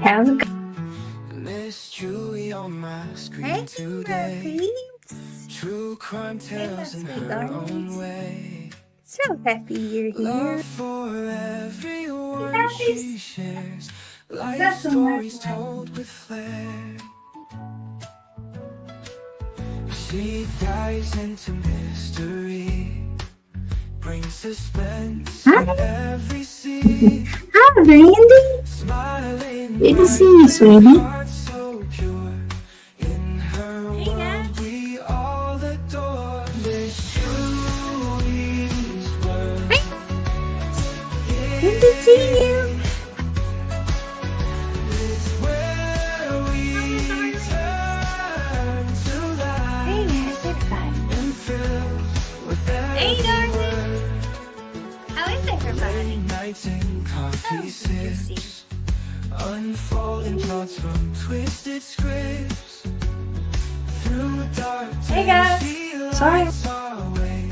How's it going? Miss Julie on my screen Hey, today. peeps. True crime tales in her own way. So happy you're here. Love for everyone Guys, she shares. Life got some stories told with flair. She dives into mystery. Brings suspense in every scene. Hi, Randy. Smiling. Good to see you, sweetie. Heart so pure. In her world we all adore. Miss Julie's world. Good to see you. It's where we turn to life. Hey, guys, everybody. And filled with Hey, darling. word. How is everybody? Nights and coffee Oh, good to see you. sips. Unfolding thoughts from twisted scripts. Through dark Hey, guys. Sorry. our way,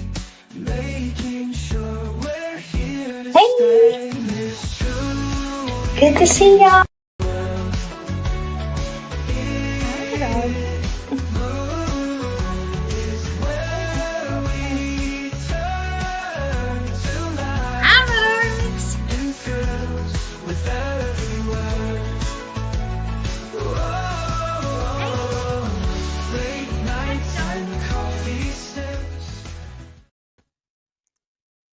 making sure we're here to Hey. stay. Miss Julie. Good to see y'all.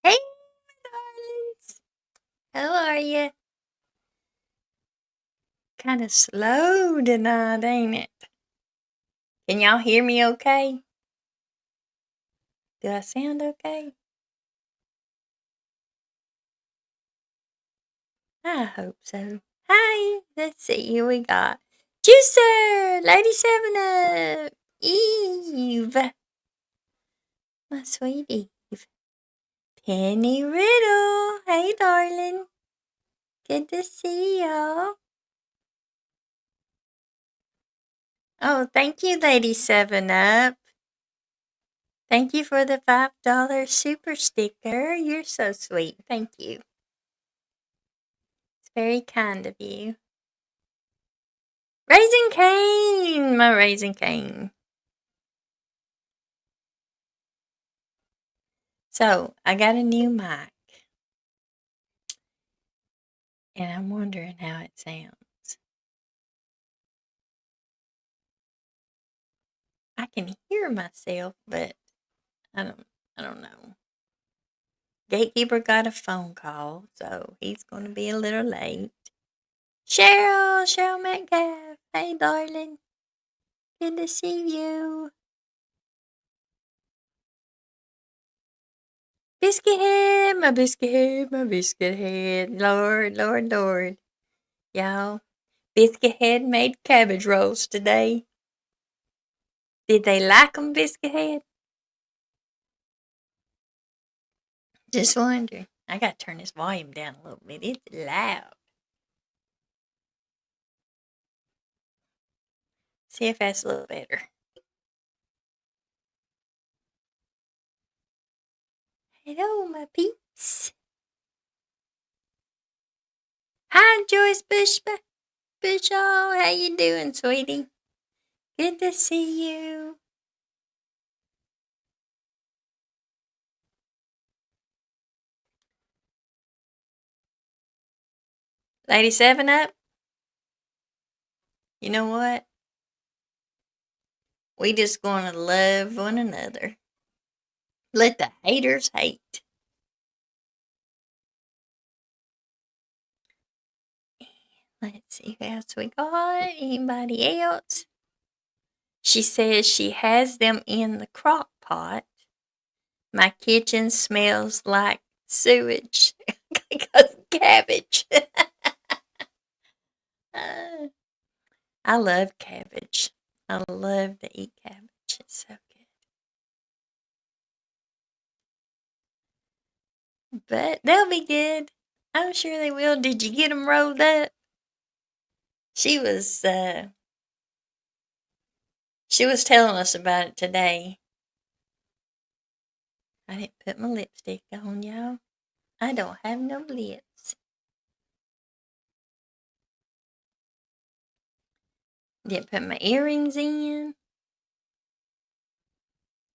Hey, darlings. How are you? Kind of slow tonight, ain't it? Can y'all hear me okay? Do I sound okay? I hope so. Hi, let's see, here we got Juicer, Lady 7 Up, Eve, my sweet Eve, Penny Riddle, hey darling, good to see y'all. Oh, thank you, Lady 7 Up. Thank you for the $5 super sticker. You're so sweet. Thank you. It's very kind of you. Raising Cane, my Raising Cane. So, I got a new mic. And I'm wondering how it sounds. I can hear myself, but I don't know. Gatekeeper got a phone call, so he's going to be a little late. Cheryl Metcalf, hey darling, good to see you. Biscuit head, my biscuit head, my biscuit head. Lord, Lord, Lord. Y'all, Biscuit head made cabbage rolls today. Did they like them, Biscuit head? Just wondering. I got to turn this volume down a little bit. It's loud. See if that's a little better. Hello, my peeps. Hi, Joyce Bushaw. How you doing, sweetie? Good to see you. Lady 7 Up, you know what? We just gonna love one another. Let the haters hate. Let's see who else we got. Anybody else? She says she has them in the crock pot. My kitchen smells like sewage because cabbage. I love cabbage. I love to eat cabbage. It's so good. But they'll be good. I'm sure they will. Did you get them rolled up? She was telling us about it today. I didn't put my lipstick on, y'all. I don't have no lips. Didn't put my earrings in.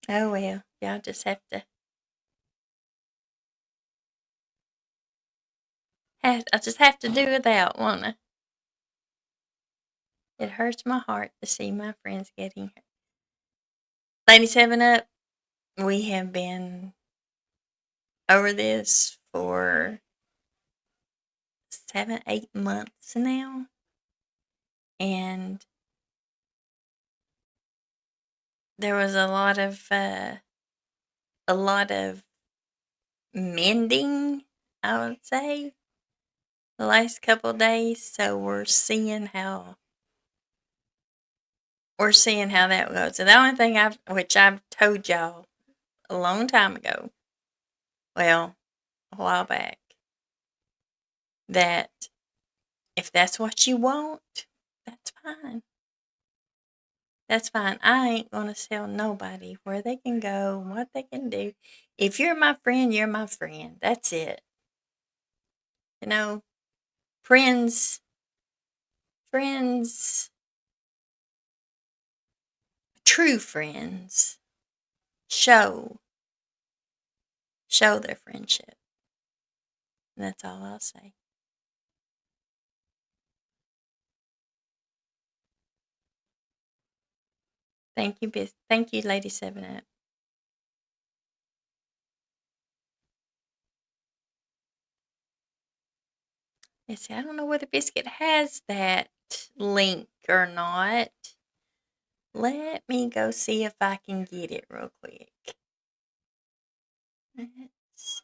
Oh well, y'all just have to. I just have to do without, won't I? It hurts my heart to see my friends getting hurt. Lady 7 Up, we have been over this for 7, 8 months now. And there was a lot of mending, I would say, the last couple of days. So we're seeing how that goes. So the only thing which I've told y'all a long time ago, well, a while back, that if that's what you want, that's fine. That's fine. I ain't gonna tell nobody where they can go, what they can do. If you're my friend, you're my friend. That's it. You know, friends, friends, true friends show their friendship. And that's all I'll say. Thank you, Lady 7 Up. Let's see, I don't know whether Biscuit has that link or not. Let me go see if I can get it real quick. Let's see.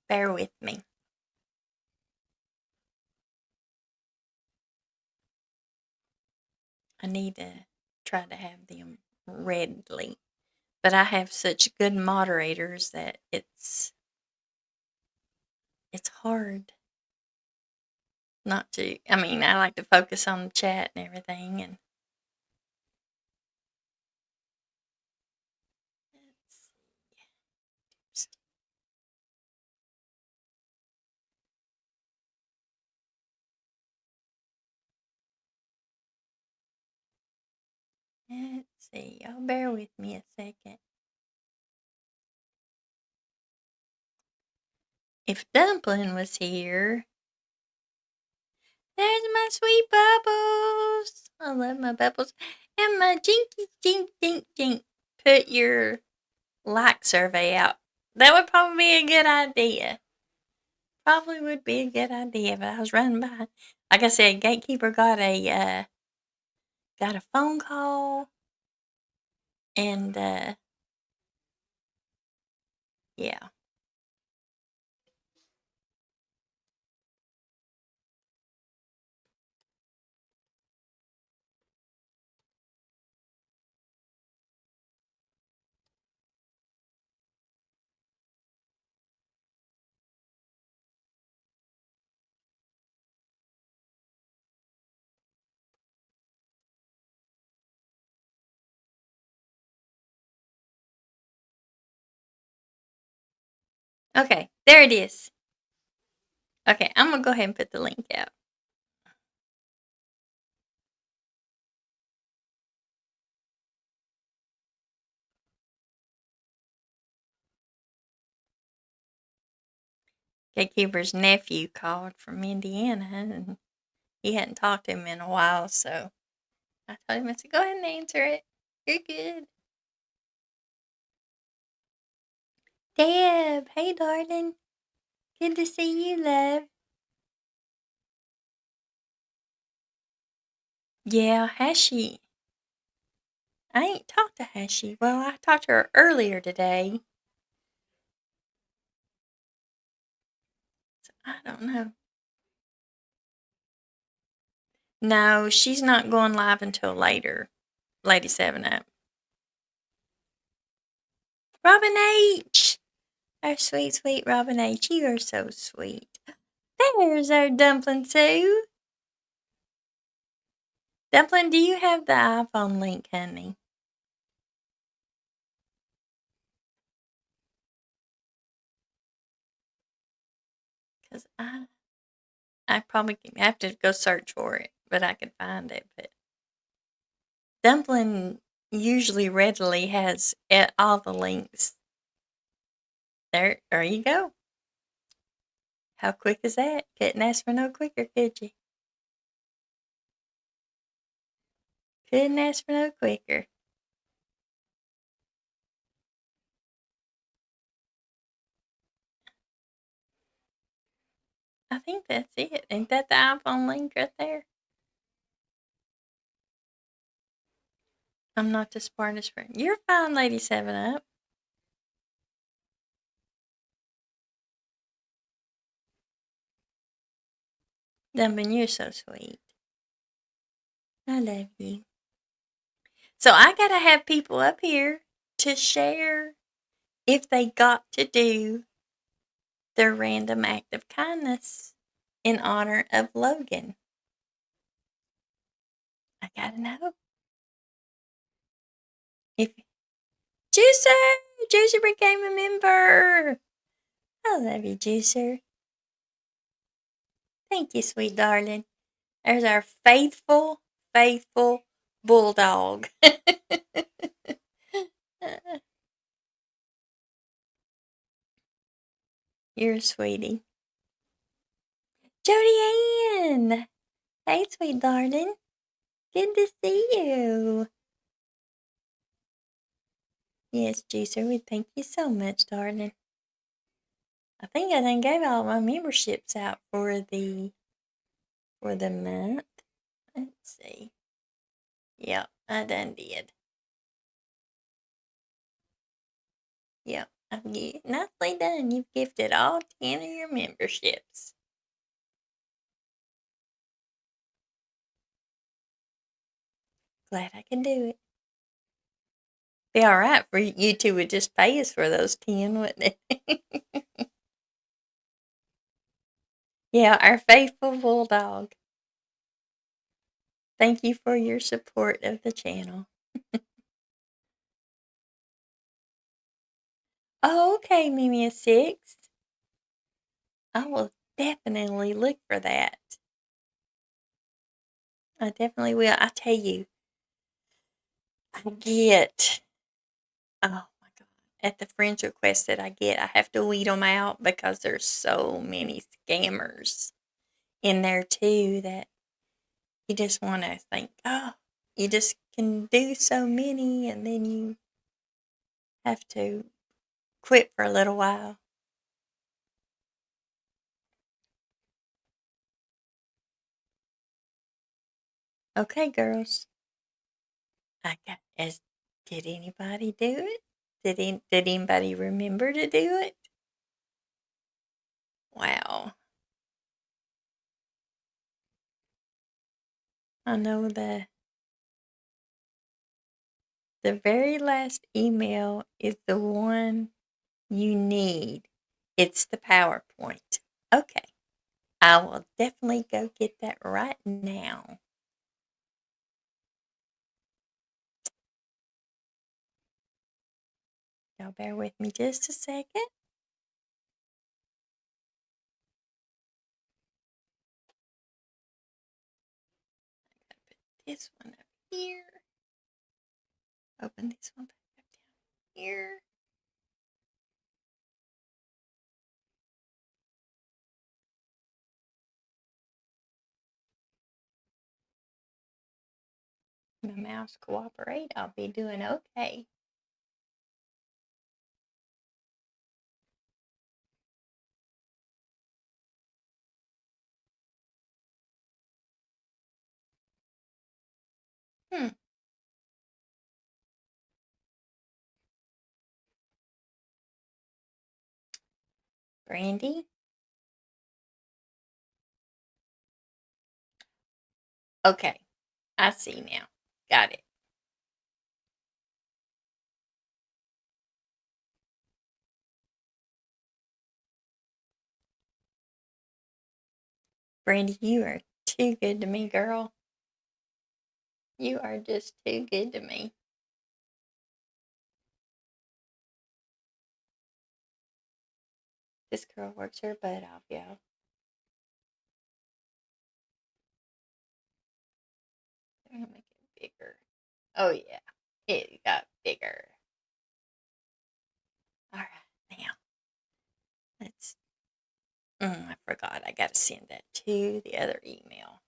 Bear with me. I need to try to have them readily. But I have such good moderators that it's hard not to. I mean, I like to focus on the chat and everything, and let's see. Let's see. Y'all bear with me a second. If Dumpling was here, there's my sweet bubbles. I love my bubbles. And my jinky jink jink jink. Put your like survey out. That would probably be a good idea. Probably would be a good idea, but I was running by. Like I said, Gatekeeper got a phone call, and yeah. Okay, there it is. Okay, I'm gonna go ahead and put the link out. Gatekeeper's nephew called from Indiana, and he hadn't talked to him in a while, so I told him, I said, go ahead and answer it. You're good. Deb, hey darling. Good to see you, love. Yeah, has she? I ain't talked to Hashi. Well, I talked to her earlier today. So I don't know. No, she's not going live until later. Lady 7 Up. Robin H! Our sweet, sweet Robin H. You are so sweet. There's our Dumpling Sue. Dumpling, do you have the iPhone link, honey? Because I probably have to go search for it, but I could find it. But Dumpling usually readily has all the links. There you go. How quick is that? Couldn't ask for no quicker, could you? Couldn't ask for no quicker. I think that's it. Ain't that the iPhone link right there? I'm not the smartest friend. You're fine, Lady 7 Up. Dumping, you're so sweet. I love you. So I gotta have people up here to share if they got to do their random act of kindness in honor of Logan. I gotta know. If Juicer became a member. I love you, Juicer. Thank you, sweet darling. There's our faithful bulldog. You're a sweetie. Jody Ann! Hey, sweet darling. Good to see you. Yes, Juicer, we thank you so much, darling. I think I done gave all my memberships out for the month. Let's see. Yep, I done did. Yep, nicely done. You've gifted all 10 of your memberships. Glad I can do it. Be all right for you two would just pay us for those 10, wouldn't it? Yeah, our faithful bulldog. Thank you for your support of the channel. Oh, okay, Mimi 6. I will definitely look for that. I definitely will. I tell you, I get, oh my God, at the friends request that I get, I have to weed them out because there's so many scammers in there too that you just want to think, oh, you just can do so many and then you have to quit for a little while. Okay, girls. Did anybody do it? Did anybody remember to do it? Wow. I know the very last email is the one you need. It's the PowerPoint. Okay. I will definitely go get that right now. Y'all bear with me just a second. I'm gonna put this one up here. Open this one back up down here. My mouse cooperate. I'll be doing okay. Hmm. Brandy. Okay. I see now. Got it. Brandy, you are too good to me, girl. You are just too good to me. This girl works her butt off, y'all. I'm gonna make it bigger. Oh yeah, it got bigger. All right, now let's. I forgot. I got to send that to the other email.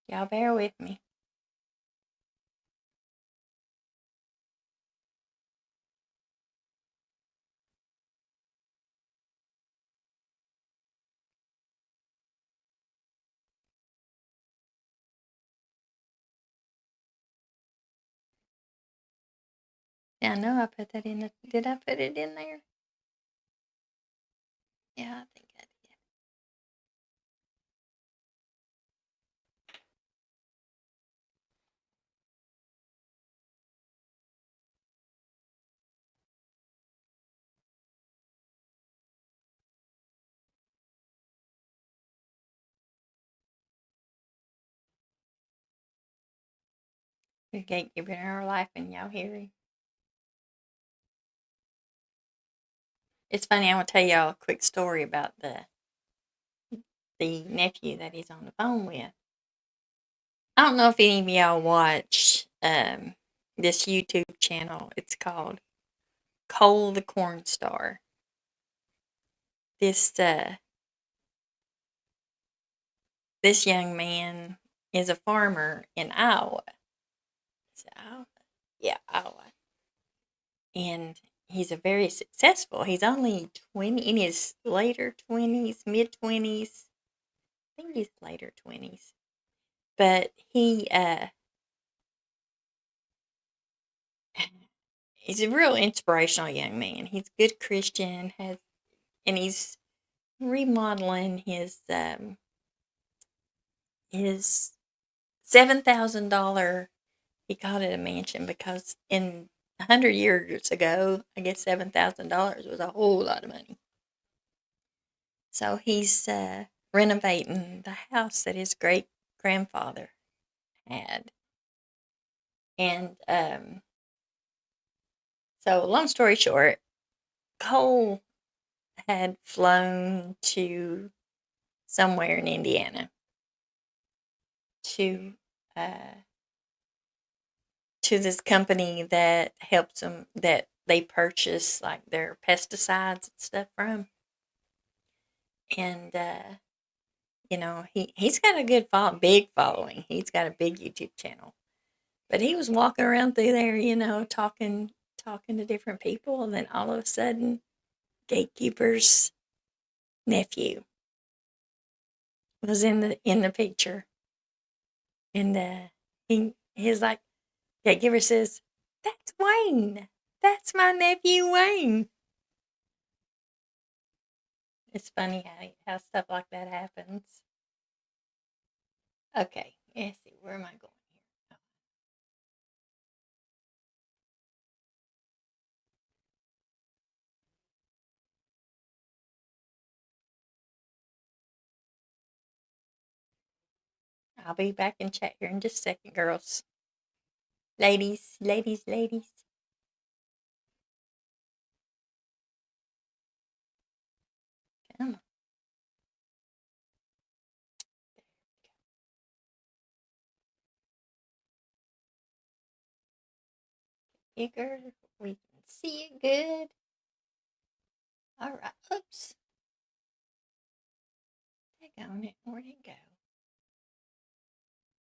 Y'all bear with me. Yeah, I know I put that in. Did I put it in there? Yeah, I think I did. The gatekeeper in our life, and y'all hear him. It's funny. I want to tell y'all a quick story about the nephew that he's on the phone with. I don't know if any of y'all watch this YouTube channel. It's called Cole the Corn Star. This this young man is a farmer in Iowa. Is it Iowa? Yeah, Iowa. And he's a very successful. He's only 20 in his later 20s, mid 20s. I think he's later 20s. But he's a real inspirational young man. He's a good Christian, and he's remodeling his $7,000. He called it a mansion because in 100 years ago, I guess $7,000 was a whole lot of money. So he's renovating the house that his great grandfather had, and so long story short, Cole had flown to somewhere in Indiana to uh, to this company that helps them, that they purchase like their pesticides and stuff from. And he's got a good big following. He's got a big YouTube channel. But he was walking around through there, talking to different people, and then all of a sudden, Gatekeeper's nephew was in the picture. And he's like, Gatekeeper says, "That's Wayne. That's my nephew Wayne." It's funny how stuff like that happens. Okay, let's see, where am I going here? I'll be back in chat here in just a second, girls. Ladies, ladies, ladies. Come on. Bigger. We can see it good. All right. Oops. Take on it. Where'd it go?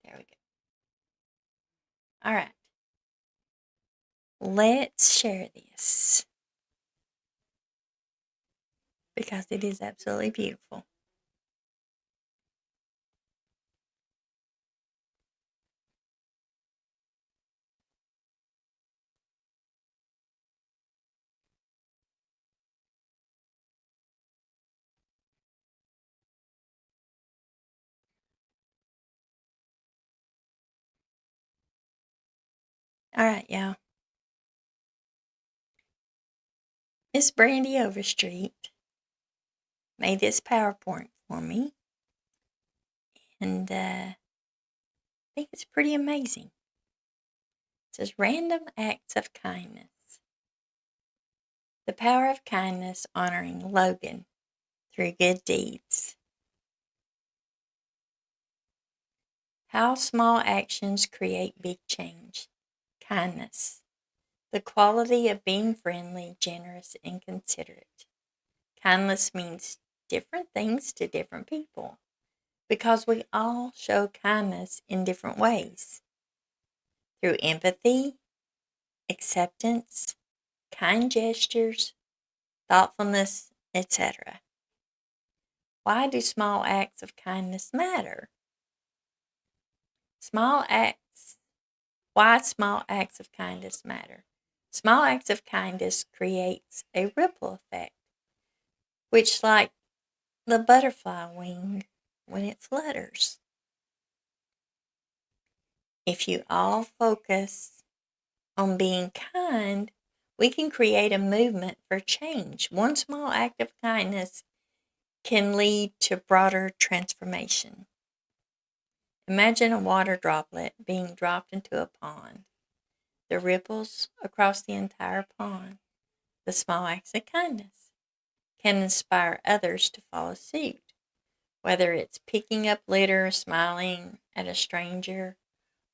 There we go. All right. Let's share this because it is absolutely beautiful. All right, y'all. Miss Brandy Overstreet made this PowerPoint for me, and I think it's pretty amazing. It says random acts of kindness. The power of kindness honoring Logan through good deeds. How small actions create big change. Kindness. The quality of being friendly, generous, and considerate. Kindness means different things to different people because we all show kindness in different ways. Through empathy, acceptance, kind gestures, thoughtfulness, etc. Why do small acts of kindness matter? Why small acts of kindness matter? Small acts of kindness creates a ripple effect, which like the butterfly wing when it flutters. If you all focus on being kind, we can create a movement for change. One small act of kindness can lead to broader transformation. Imagine a water droplet being dropped into a pond. The ripples across the entire pond, the small acts of kindness, can inspire others to follow suit. Whether it's picking up litter, smiling at a stranger,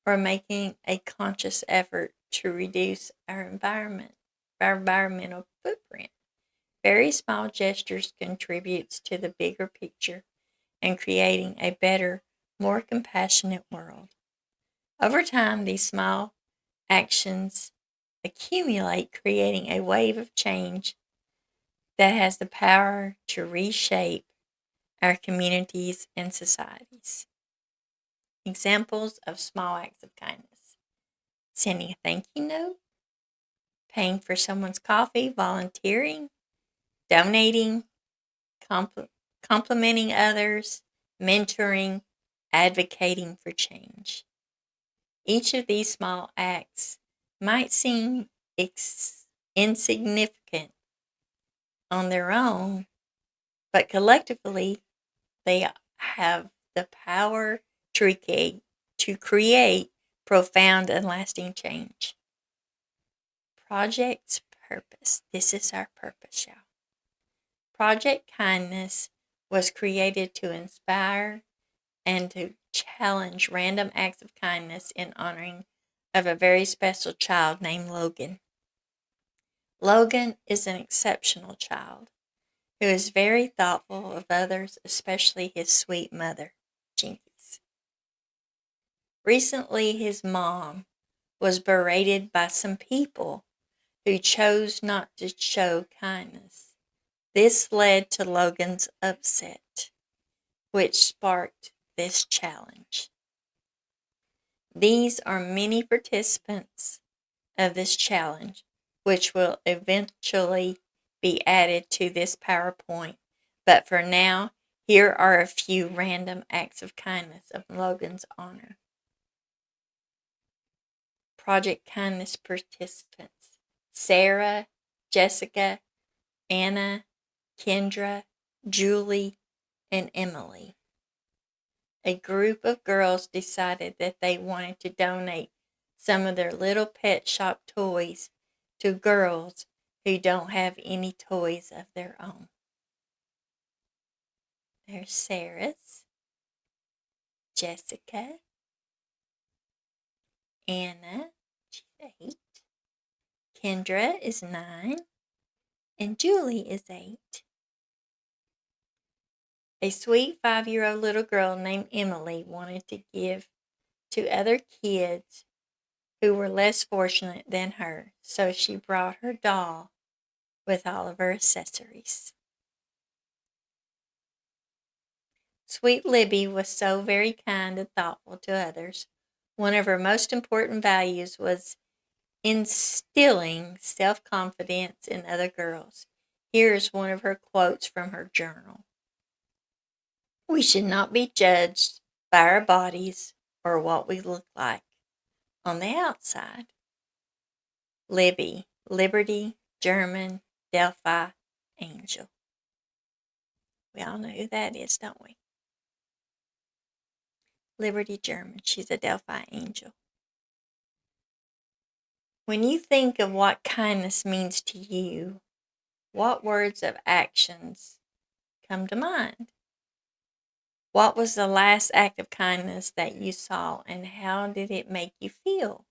or making a conscious effort to reduce our environmental footprint. Very small gestures contributes to the bigger picture and creating a better, more compassionate world. Over time, these small actions accumulate, creating a wave of change that has the power to reshape our communities and societies. Examples of small acts of kindness: sending a thank you note, paying for someone's coffee, volunteering, donating, complimenting others, mentoring, advocating for change. Each of these small acts might seem insignificant on their own, but collectively they have the power to create profound and lasting change. Project's purpose. This is our purpose, y'all. Project Kindness was created to inspire and to challenge random acts of kindness in honoring of a very special child named Logan. Logan is an exceptional child who is very thoughtful of others, especially his sweet mother, Jinkies. Recently, his mom was berated by some people who chose not to show kindness. This led to Logan's upset, which sparked this challenge. These are many participants of this challenge, which will eventually be added to this PowerPoint. But for now, here are a few random acts of kindness of Logan's honor. Project Kindness participants: Sarah, Jessica, Anna, Kendra, Julie, and Emily. A group of girls decided that they wanted to donate some of their little pet shop toys to girls who don't have any toys of their own. There's Sarah's, Jessica, Anna, she's 8, Kendra is 9, and Julie is 8. A sweet 5-year-old little girl named Emily wanted to give to other kids who were less fortunate than her, so she brought her doll with all of her accessories. Sweet Libby was so very kind and thoughtful to others. One of her most important values was instilling self-confidence in other girls. Here is one of her quotes from her journal. We should not be judged by our bodies or what we look like on the outside. Libby, Liberty, German, Delphi, Angel. We all know who that is, don't we? Liberty German. She's a Delphi angel. When you think of what kindness means to you, what words of actions come to mind? What was the last act of kindness that you saw and how did it make you feel?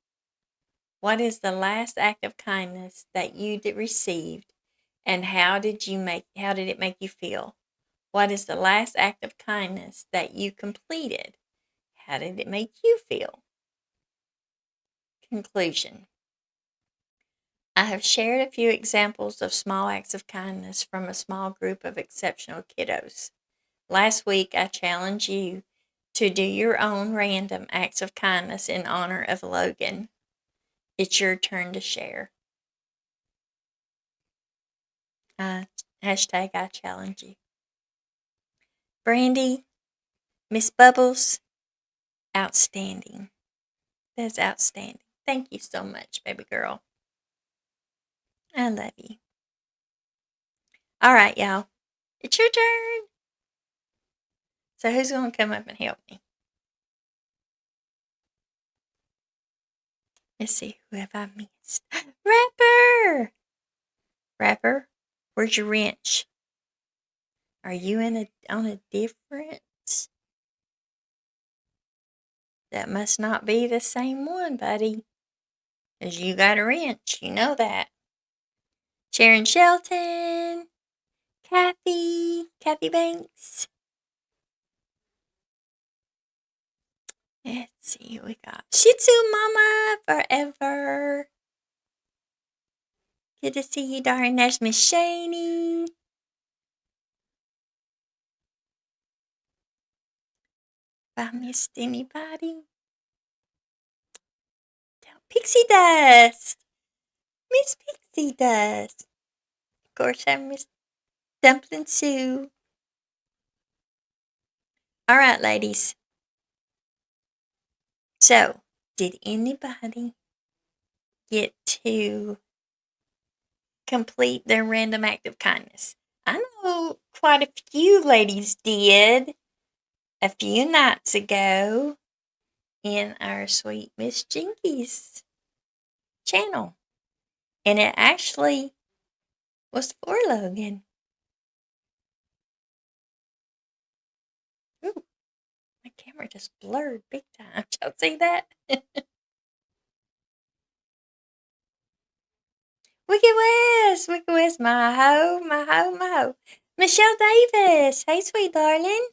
What is the last act of kindness that you received and how did it make you feel? What is the last act of kindness that you completed? How did it make you feel? Conclusion. I have shared a few examples of small acts of kindness from a small group of exceptional kiddos. Last week, I challenged you to do your own random acts of kindness in honor of Logan. It's your turn to share. Hashtag I challenge you. Brandy, Miss Bubbles, outstanding. That's outstanding. Thank you so much, baby girl. I love you. All right, y'all. It's your turn. So who's going to come up and help me? Let's see. Who have I missed? Rapper! Rapper, where's your wrench? Are you on a different? That must not be the same one, buddy. Because you got a wrench. You know that. Sharon Shelton. Kathy Banks. Let's see, we got Shih Tzu Mama forever. Good to see you, darling. There's Miss Shaney. If I missed anybody. Pixie Dust. Miss Pixie Dust. Of course, I missed Dumpling Sue. All right, ladies. So, did anybody get to complete their random act of kindness? I know quite a few ladies did a few nights ago in our sweet Miss Jinky's channel. And it actually was for Logan. Ooh, my camera just blurred big time. Y'all see that? Wicked West, my ho, my ho, my ho. Michelle Davis, hey sweet darling.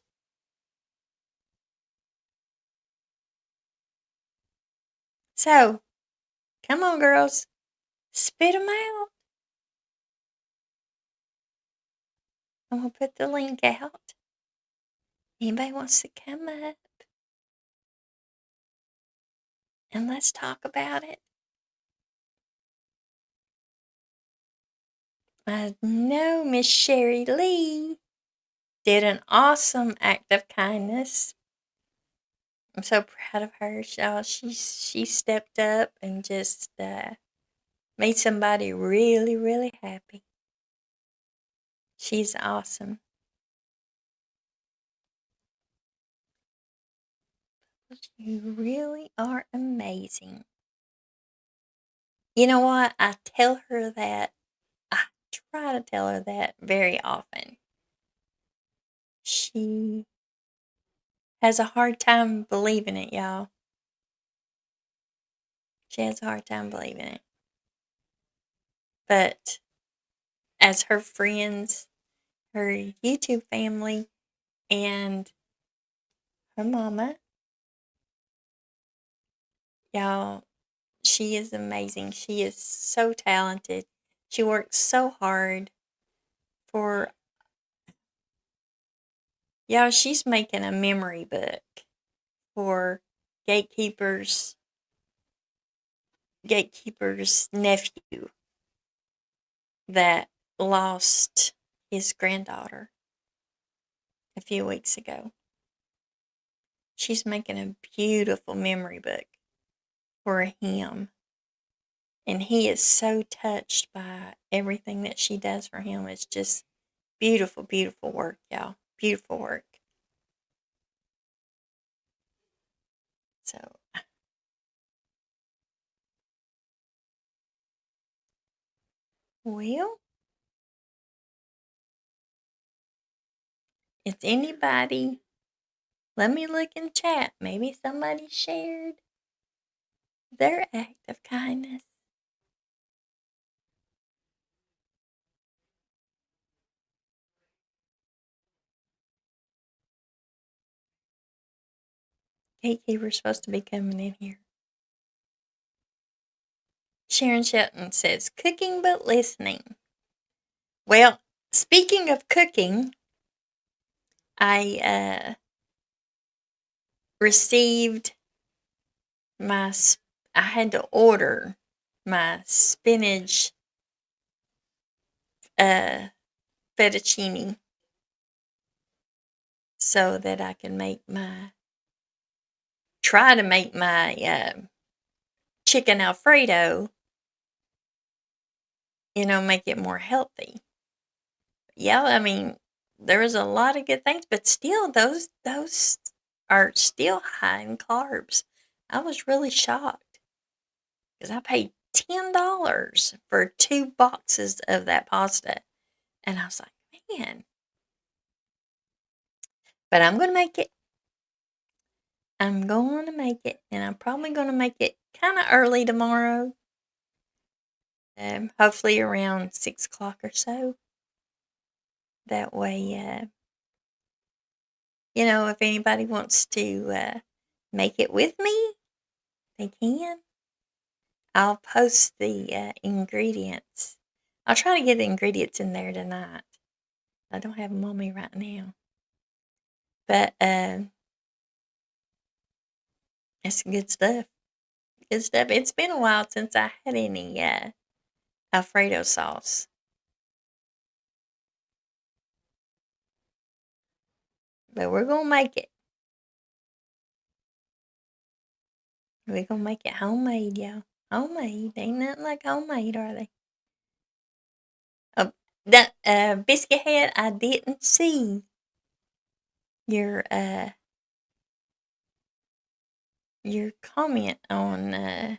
So, come on girls, spit them out. I'm going to put the link out. Anybody wants to come up? And let's talk about it. I know Miss Sherry Lee did an awesome act of kindness. I'm so proud of her. She stepped up and just made somebody really, really happy. She's awesome. You really are amazing. You know what? I tell her that. I try to tell her that very often. She has a hard time believing it, y'all. She has a hard time believing it. But as her friends, her YouTube family, and her mama, y'all, she is amazing. She is so talented. She works so hard for y'all. She's making a memory book for Gatekeeper's nephew that lost his granddaughter a few weeks ago. She's making a beautiful memory book for him. And he is so touched by everything that she does for him. It's just beautiful, beautiful work, y'all. Beautiful work. So, well, Is anybody? Let me look in chat. Maybe somebody shared their act of kindness. Gatekeeper's supposed to be coming in here. Sharon Shelton says, cooking but listening. Well, speaking of cooking, I received I had to order my spinach fettuccine so that I can try to make my chicken Alfredo, make it more healthy. Yeah, I mean, there's a lot of good things, but still, those are still high in carbs. I was really shocked because I paid $10 for 2 boxes of that pasta, and I was like, man. But I'm gonna make it. I'm going to make it, and I'm probably going to make it kind of early tomorrow. Hopefully around 6 o'clock or so. That way, if anybody wants to make it with me, they can. I'll post the ingredients. I'll try to get the ingredients in there tonight. I don't have them on me right now. But it's good stuff. Good stuff. It's been a while since I had any Alfredo sauce. But we're going to make it. We're going to make it homemade, y'all. Homemade. Ain't nothing like homemade, are they? That Biscuit Head, I didn't see your comment on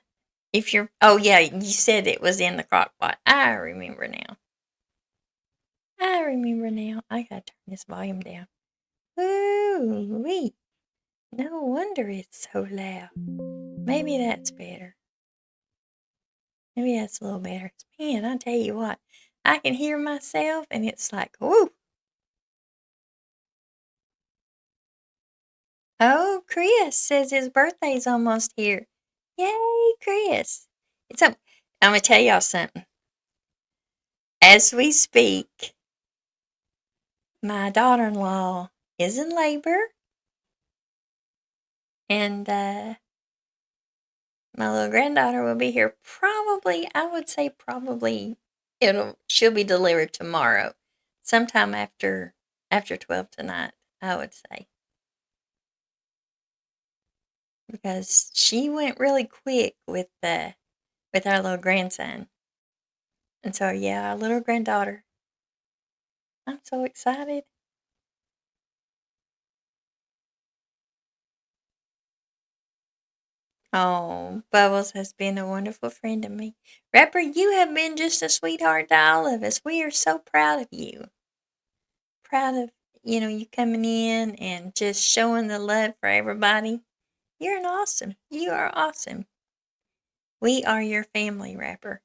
if you're. Oh yeah, you said it was in the crock pot. I remember now. I gotta turn this volume down. Ooh wee! No wonder it's so loud. Maybe that's better. Maybe that's a little better. Man, I tell you what, I can hear myself, and it's like, whoo. Oh, Chris says his birthday's almost here. Yay, Chris. I'm going to tell y'all something. As we speak, my daughter-in-law is in labor. And my little granddaughter will be here probably, I would say probably, she'll be delivered tomorrow. Sometime after 12 tonight, I would say. Because she went really quick with our little grandson. And so, yeah, our little granddaughter. I'm so excited. Oh, Bubbles has been a wonderful friend to me. Rapper, you have been just a sweetheart to all of us. We are so proud of you. Proud of, you coming in and just showing the love for everybody. You are awesome. We are your family, Rapper.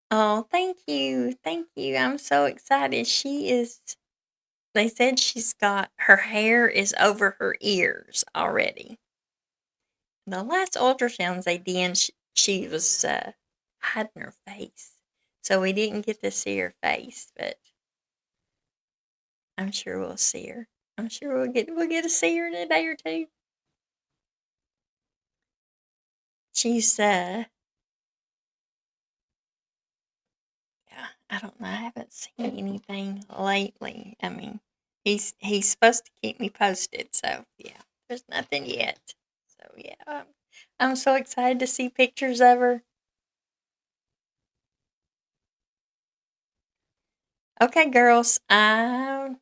Oh, thank you. Thank you. I'm so excited. They said her hair is over her ears already. The last ultrasounds they did, she was hiding her face. So we didn't get to see her face, but I'm sure we'll see her. I'm sure we'll get to see her in a day or two. She's yeah, I don't know. I haven't seen anything lately. I mean, he's supposed to keep me posted, so yeah, there's nothing yet. So yeah, I'm so excited to see pictures of her. Okay, girls, I'm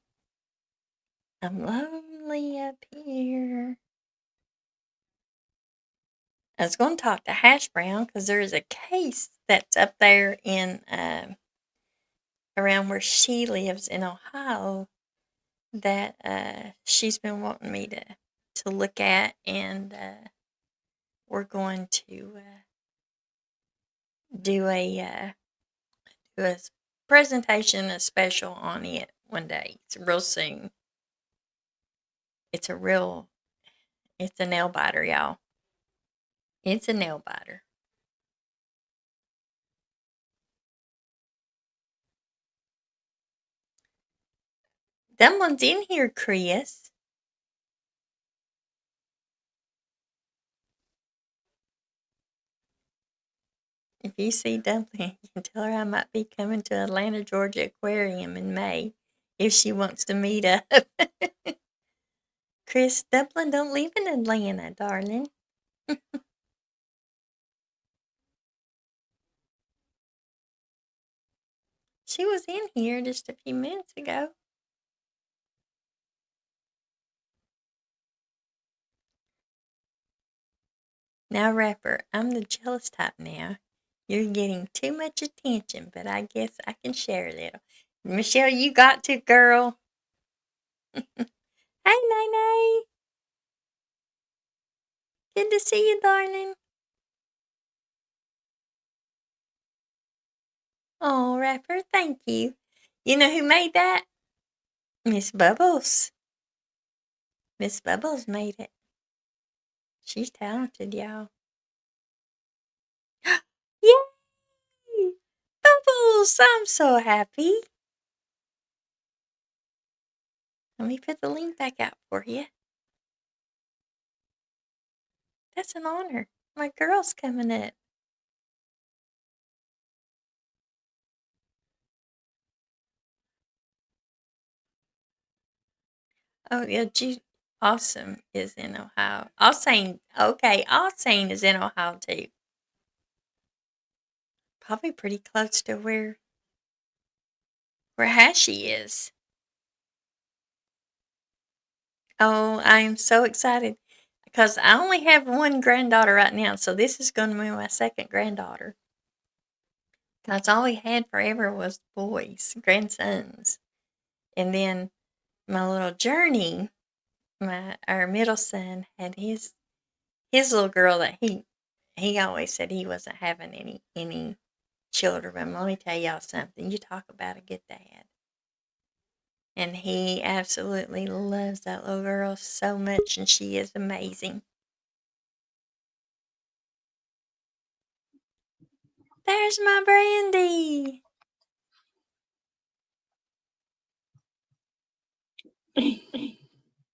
lonely up here. I was going to talk to Hash Brown because there is a case that's up there in around where she lives in Ohio that she's been wanting me to look at, and we're going to do a presentation, a special on it one day. It's real soon. It's a nail biter, y'all. It's a nail biter. Dumpling's in here, Chris. If you see Dumpling, you can tell her I might be coming to Atlanta, Georgia Aquarium in May if she wants to meet up. Chris, Dumpling don't live in Atlanta, darling. She was in here just a few minutes ago. Now, Rapper, I'm the jealous type now. You're getting too much attention, but I guess I can share a little. Michelle, you got to, girl. Hey, Nene. Good to see you, darling. Oh, Rapper, thank you. You know who made that? Miss Bubbles. Miss Bubbles made it. She's talented, y'all. Yay! Bubbles! I'm so happy. Let me put the link back out for you. That's an honor. My girl's coming up. Oh, yeah, Awesome is in Ohio. Alsane is in Ohio too. Probably pretty close to where Hashi is. Oh, I am so excited because I only have one granddaughter right now, so this is going to be my second granddaughter. That's all we had forever was boys, grandsons. And then my little Journey, our middle son, had his little girl that he always said he wasn't having any children. But let me tell y'all something. You talk about a good dad. And he absolutely loves that little girl so much, and she is amazing. There's my Brandy.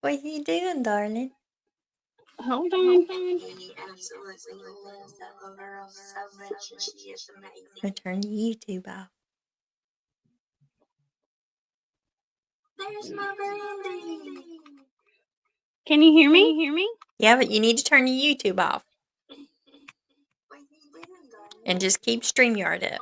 What you doing, darling? Hold on. He absolutely loves that little girl so much, and she is amazing. I'm going to turn YouTube off. There's my Brandy. Can you hear me? Yeah, but you need to turn your YouTube off. And just keep StreamYard up.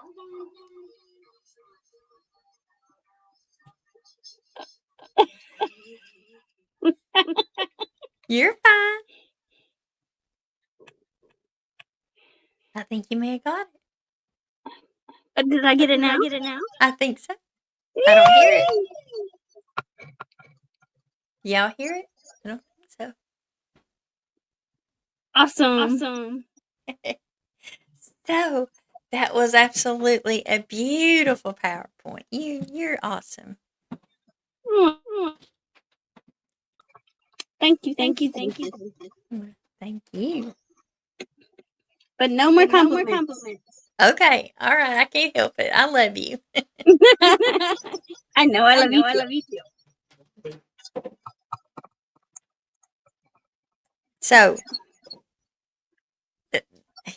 You're fine. I think you may have got it. Did I get it now? I think so. I don't hear it. Y'all hear it? I don't think so. Awesome. So that was absolutely a beautiful PowerPoint. You're awesome. Thank you. Thank you. But no more compliments. Okay, all right. I can't help it. I love you. I know. I love you too. So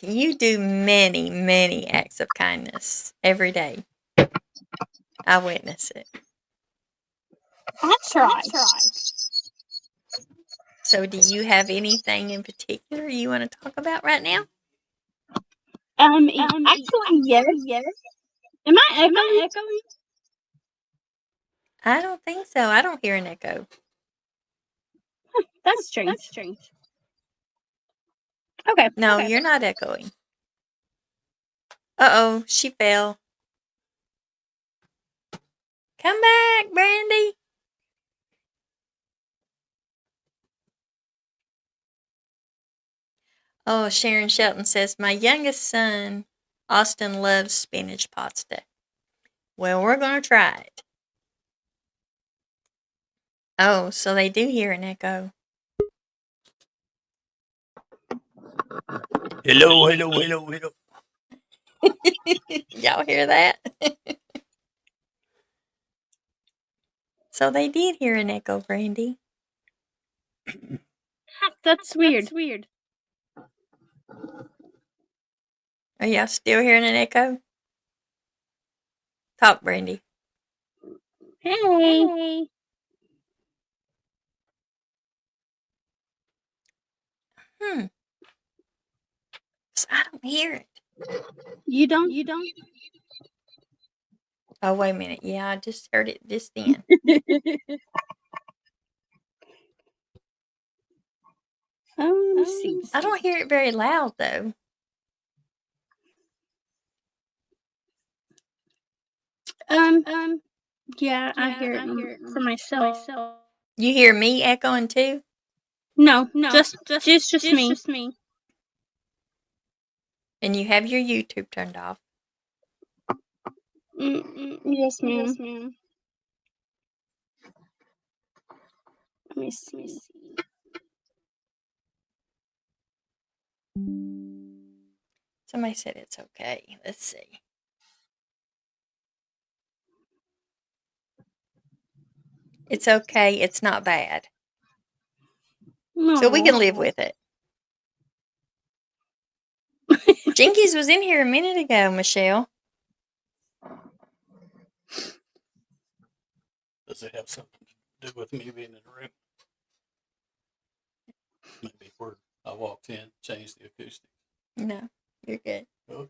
you do many, many acts of kindness every day. I witness it. I try. So do you have anything in particular you want to talk about right now? Actually, yes. Am I echoing? I don't think so. I don't hear an echo. That's strange. Okay. No, you're not echoing. Uh-oh, she fell. Come back, Brandy. Oh, Sharon Shelton says, my youngest son, Austin, loves spinach pasta. Well, we're going to try it. Oh, so they do hear an echo. Hello, hello, hello, hello. Y'all hear that? So they did hear an echo, Brandy. That's weird. Are y'all still hearing an echo? Talk, Brandy. Hey. So I don't hear it. You don't? Oh, wait a minute. Yeah, I just heard it just then. Let me see. I don't hear it very loud, though. Yeah, I hear it for myself. You hear me echoing too? No, just me. And you have your YouTube turned off. Yes, ma'am. Let me see. Somebody said it's okay. Let's see. It's okay. It's not bad. No. So we can live with it. Jinkies was in here a minute ago, Michelle. Does it have something to do with me being in the room? Maybe where I walked in, changed the acoustics. No, you're good. Okay.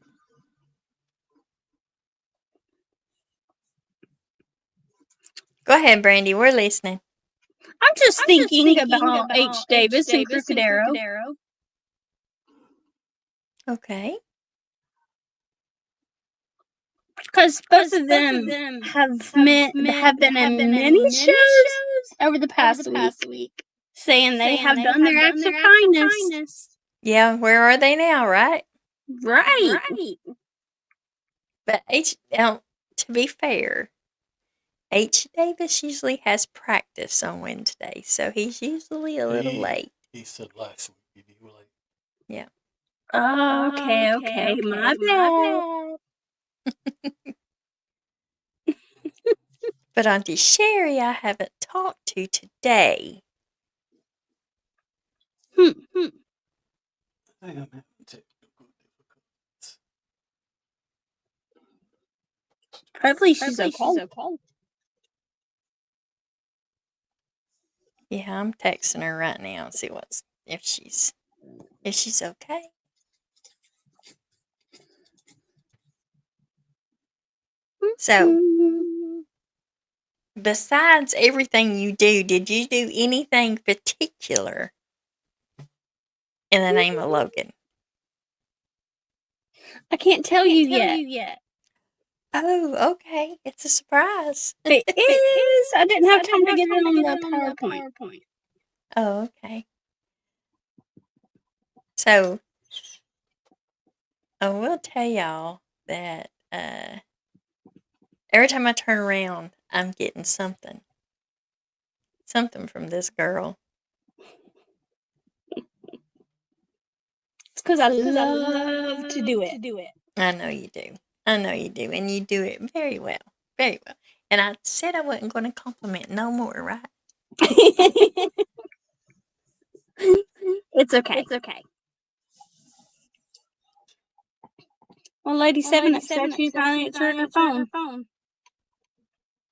Go ahead, Brandy. We're listening. I'm just thinking about H. Davis and Crooked Arrow. Okay. Because both of them have been in many shows over the past week, saying they have done their acts of kindness. Yeah, where are they now, right? Right. But to be fair, H. Davis usually has practice on Wednesday, so he's usually a little late. He said last week he'd be late. Yeah. Okay. My bad. But Auntie Sherry, I haven't talked to today. I am having technical difficulties. Hopefully she's okay. Yeah, I'm texting her right now and see if she's okay. So, besides everything you do, did you do anything particular in the name of Logan? I can't tell you yet. Oh, okay. It's a surprise. It is. I didn't have time to get it on the PowerPoint. Oh, okay. So, I will tell y'all that every time I turn around, I'm getting something. Something from this girl. It's because I love to do it. I know you do. And you do it very well. Very well. And I said I wasn't going to compliment no more, right? It's okay. Well, Lady 7 said she's not answering her phone.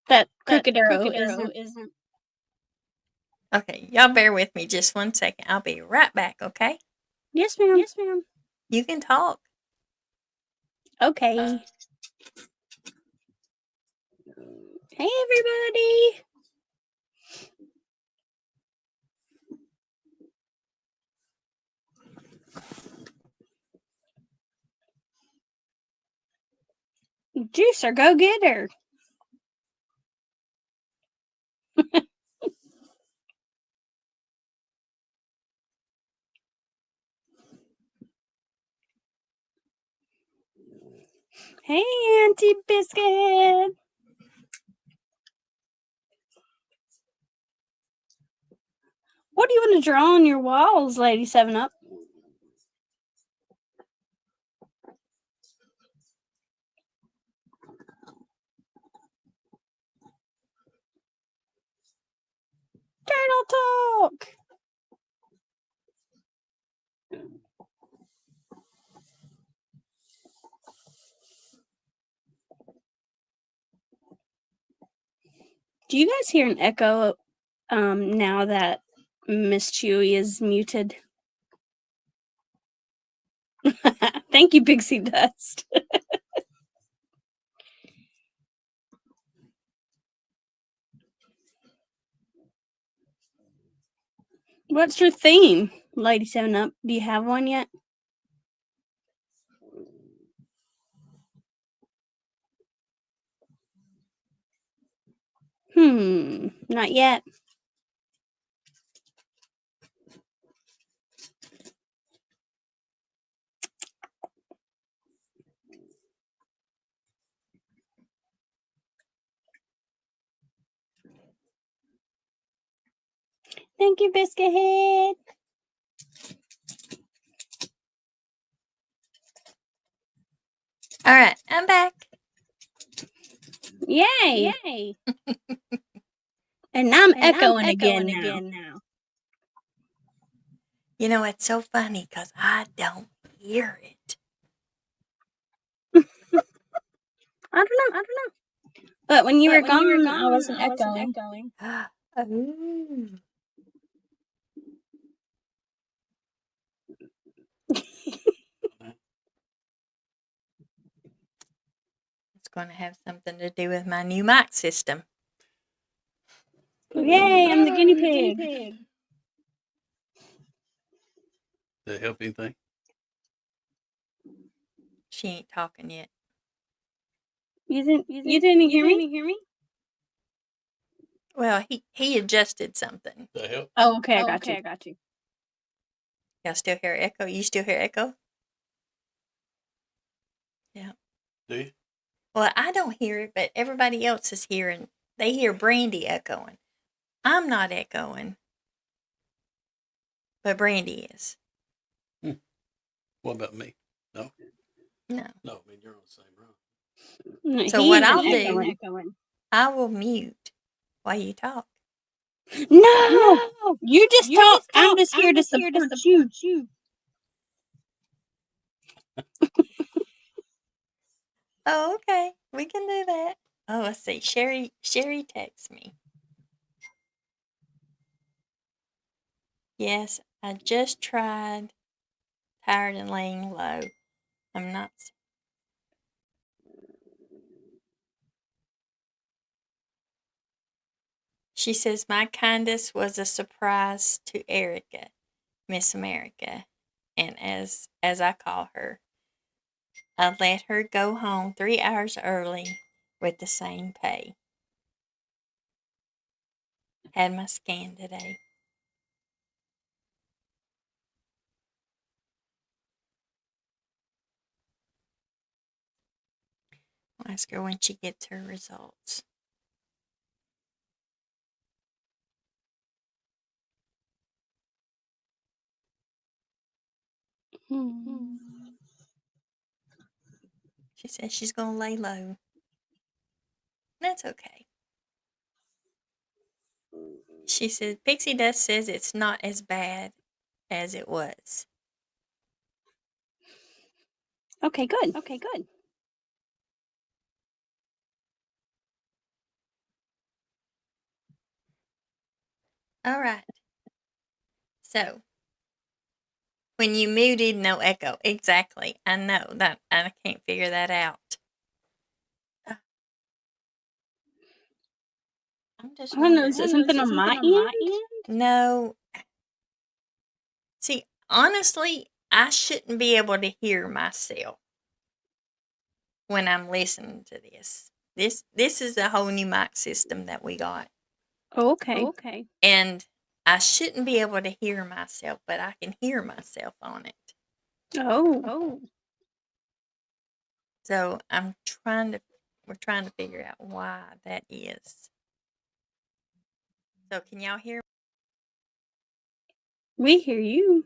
That Crooked Arrow isn't. Okay, y'all bear with me just 1 second. I'll be right back, okay? Yes, ma'am. You can talk. Okay. Hey, everybody. Juicer, go get her. Hey, Auntie Biscuit. What do you want to draw on your walls, Lady 7-Up? Turtle talk. Do you guys hear an echo now that Miss Chewy is muted? Thank you, Pixie Dust. What's your theme, Lady 7-Up? Do you have one yet? Not yet. Thank you, Biscuit Head. All right, I'm back. Yay! Yay! And I'm echoing again now. You know, it's so funny because I don't hear it. I don't know. But when you were gone, I wasn't echoing. Oh. It's going to have something to do with my new mic system. Yay, I'm the guinea pig. Did it help anything? She ain't talking yet. You didn't hear me? Well, he adjusted something. Did it help? Oh, okay, I got you. Y'all still hear echo? You still hear echo? Yeah. Do you? Well, I don't hear it, but everybody else is hearing. They hear Brandy echoing. I'm not echoing, but Brandy is. What about me? No? No. No, I mean, you're on the same room. No, So what I'll do, echoing. I will mute while you talk. No! You just talk. I'm just here to support you. Oh, okay. We can do that. Oh, let's see. Sherry texts me. Yes, I just tried. Tired and laying low. I'm not. She says my kindness was a surprise to Erica, Miss America, and as I call her, I let her go home 3 hours early with the same pay. Had my scan today. I'll ask her when she gets her results. She says she's going to lay low. That's okay. She says Pixie Dust says it's not as bad as it was. Okay, good. All right. So, when you muted, no echo. Exactly. I know that. I can't figure that out. I'm just. I don't know. Is it something on my end? No. See, honestly, I shouldn't be able to hear myself when I'm listening to this. This is a whole new mic system that we got. Oh, okay. And I shouldn't be able to hear myself, but I can hear myself on it. Oh. So we're trying to figure out why that is. So can y'all hear? We hear you.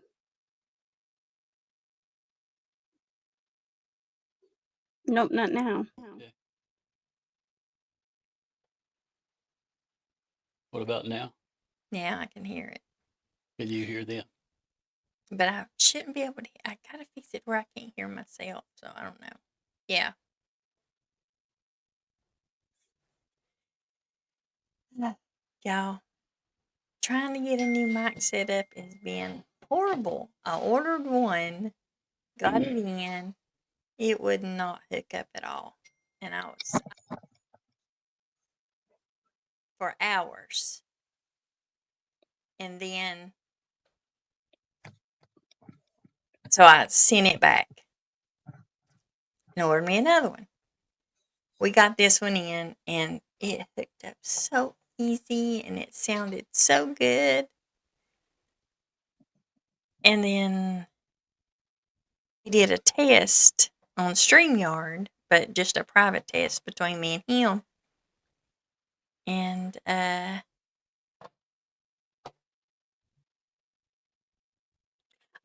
Nope, not now. What about now? Now I can hear it, Can you hear them? but I shouldn't be able to. I gotta fix it where I can't hear myself. So I don't know. Yeah. Y'all, trying to get a new mic set up has been horrible. I ordered one, got it in, it would not hook up at all. And I was for hours. And then, so I sent it back and ordered me another one. We got this one in and it hooked up so easy and it sounded so good. And then we did a test on StreamYard, but just a private test between me and him. And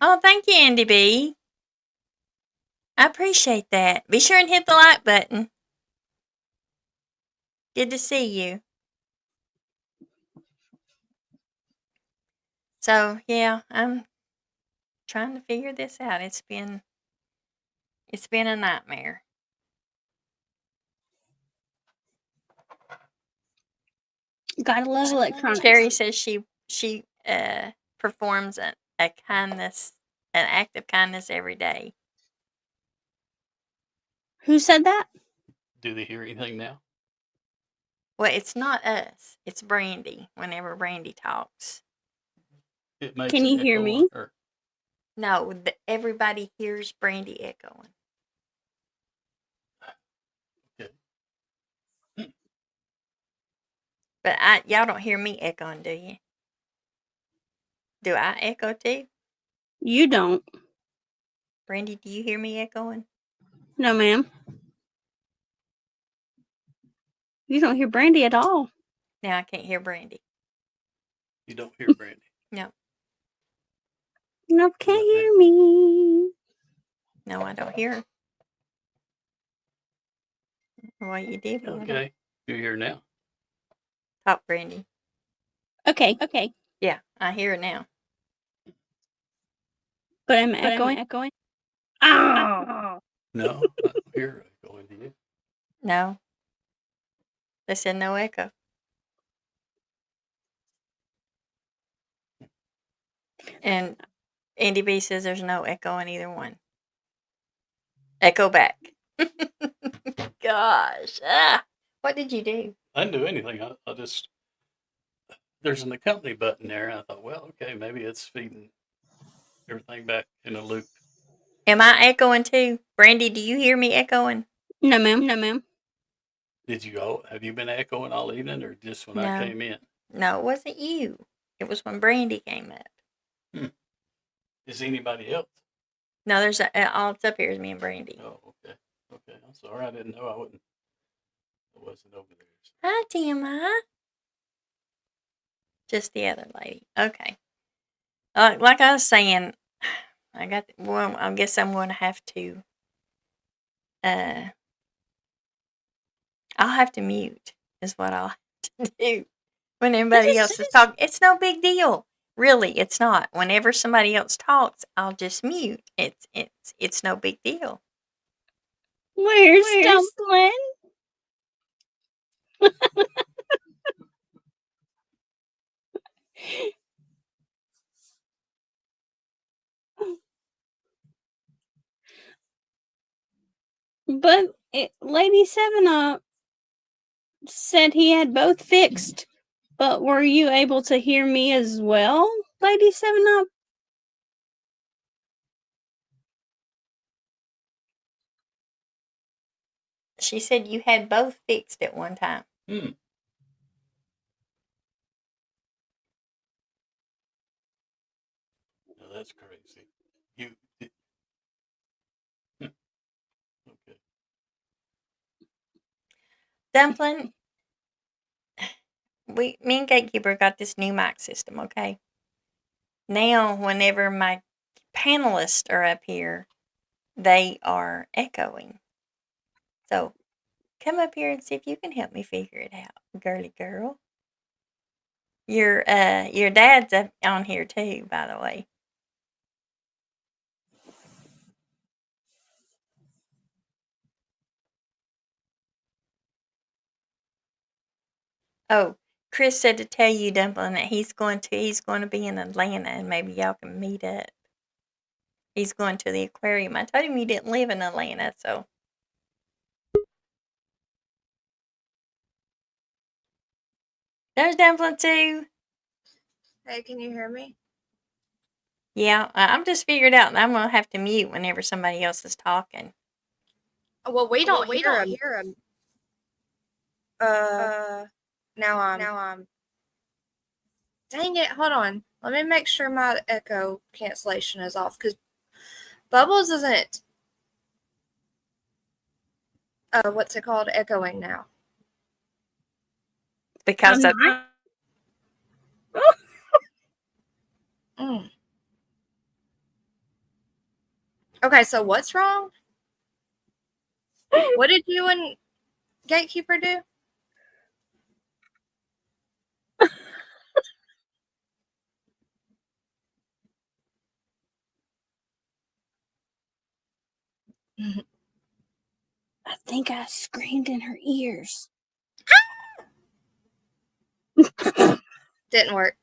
oh, thank you, Andy B. I appreciate that. Be sure and hit the like button. Good to see you. So yeah, I'm trying to figure this out. It's been a nightmare. Gotta love electronics. Sherry says she performs an act of kindness every day. Who said that? Do they hear anything now? Well, it's not us. It's Brandy. Whenever Brandy talks, It makes Can an you hear echo me? on her. no, everybody hears Brandy echoing. Okay. But y'all don't hear me echoing, do you? Do I echo too? You don't. Brandy, do you hear me echoing? No, ma'am. You don't hear Brandy at all. Now I can't hear Brandy. You don't hear Brandy. No, Nope, can't Not hear me. no, I don't hear her. Well, you did. But I don't. Okay. You hear now? Talk, Brandy. Okay. Yeah, I hear her now. But I'm echoing. Oh. No, I don't hear her echoing. Do you? No, they said no echo. And Andy B says there's no echo in either one. Echo back. Gosh. What did you do? I didn't do anything. I just, there's an accompany button there. And I thought, well, okay, maybe it's feeding everything back in a loop. Am I echoing too? Brandy, do you hear me echoing? No, ma'am. Have you been echoing all evening or just when No. I came in? No, it wasn't you. It was when Brandy came up. Is anybody else? No, there's all it's up here is me and Brandy. Oh, okay. Okay. I'm sorry. I didn't know I wasn't over there. Hi, TMI. Just the other lady. Okay. Like I was saying, I guess I'm going to have to. I'll have to mute. Is what I'll have to do when anybody else is talking. It's no big deal. Really, it's not. Whenever somebody else talks, I'll just mute. It's no big deal. Where's Dumpling? But Lady 7-Up said he had both fixed. But were you able to hear me as well, Lady 7-Up? She said you had both fixed at one time. No, that's crazy. Okay. Dumpling, me and Gatekeeper got this new mic system, okay? Now, whenever my panelists are up here, they are echoing. So, come up here and see if you can help me figure it out, girly girl. Your dad's up on here too, by the way. Oh, Chris said to tell you, Dumpling, that he's going to be in Atlanta and maybe y'all can meet up. He's going to the aquarium. I told him you didn't live in Atlanta, so. There's Dumpling too. Hey, can you hear me? Yeah, I'm just figured out that I'm going to have to mute whenever somebody else is talking. Well, we don't hear him. Now I'm. Dang it! Hold on. Let me make sure my echo cancellation is off because Bubbles isn't. What's it called? Echoing now. Because of. Okay, so what's wrong? What did you and Gatekeeper do? I think I screamed in her ears. Didn't work.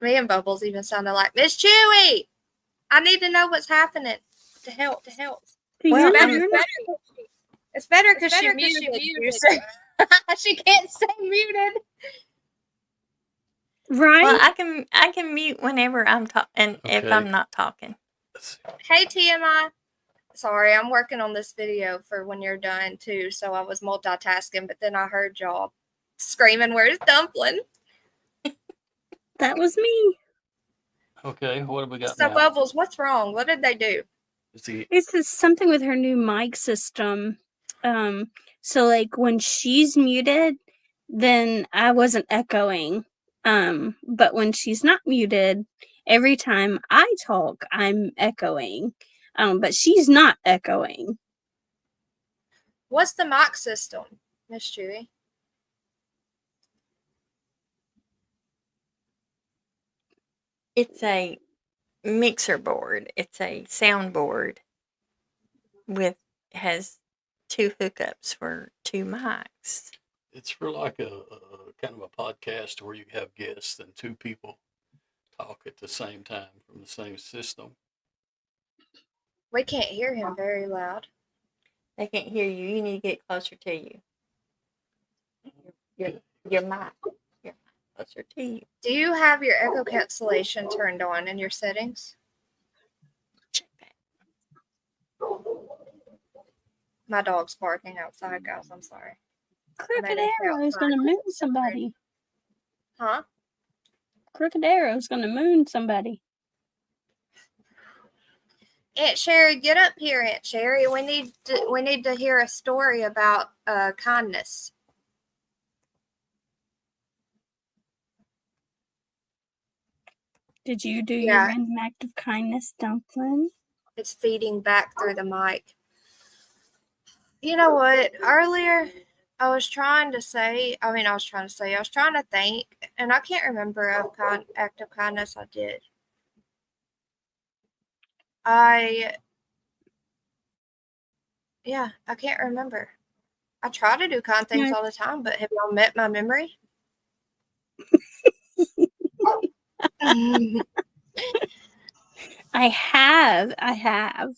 Me and Bubbles even sounded like Miss Chewy. I need to know what's happening to help. Well, It's better because she muted you. She can't stay muted. Right? Well, I can mute whenever I'm talking, if Okay. I'm not talking. Hey, TMI. Sorry, I'm working on this video for when you're done, too, so I was multitasking, but then I heard y'all screaming, "Where's Dumpling?" That was me. Okay, what have we got So, now? Bubbles, what's wrong? What did they do? It's this something with her new mic system. So like when she's muted, then I wasn't echoing. But when she's not muted, every time I talk, I'm echoing. But she's not echoing. What's the mic system, Miss Chewy? It's a mixer board. It's a sound board has two hookups for two mics. It's for like a kind of a podcast where you have guests and two people talk at the same time from the same system. We can't hear him very loud. They can't hear you. You need to get closer to you. Your mic. Closer to you. Do you have your echo cancellation turned on in your settings? Check that. My dog's barking outside, guys. I'm sorry. Crooked Arrow is going to moon somebody. Huh? Crooked Arrow is going to moon somebody. Aunt Sherry, get up here, Aunt Sherry. We need to hear a story about kindness. Did you do your random act of kindness, Dumpling? It's feeding back through the mic. You know what? Earlier, I was trying to think, and I can't remember an act of kindness I did. I can't remember. I try to do kind things all the time, but have y'all met my memory? I have. I'm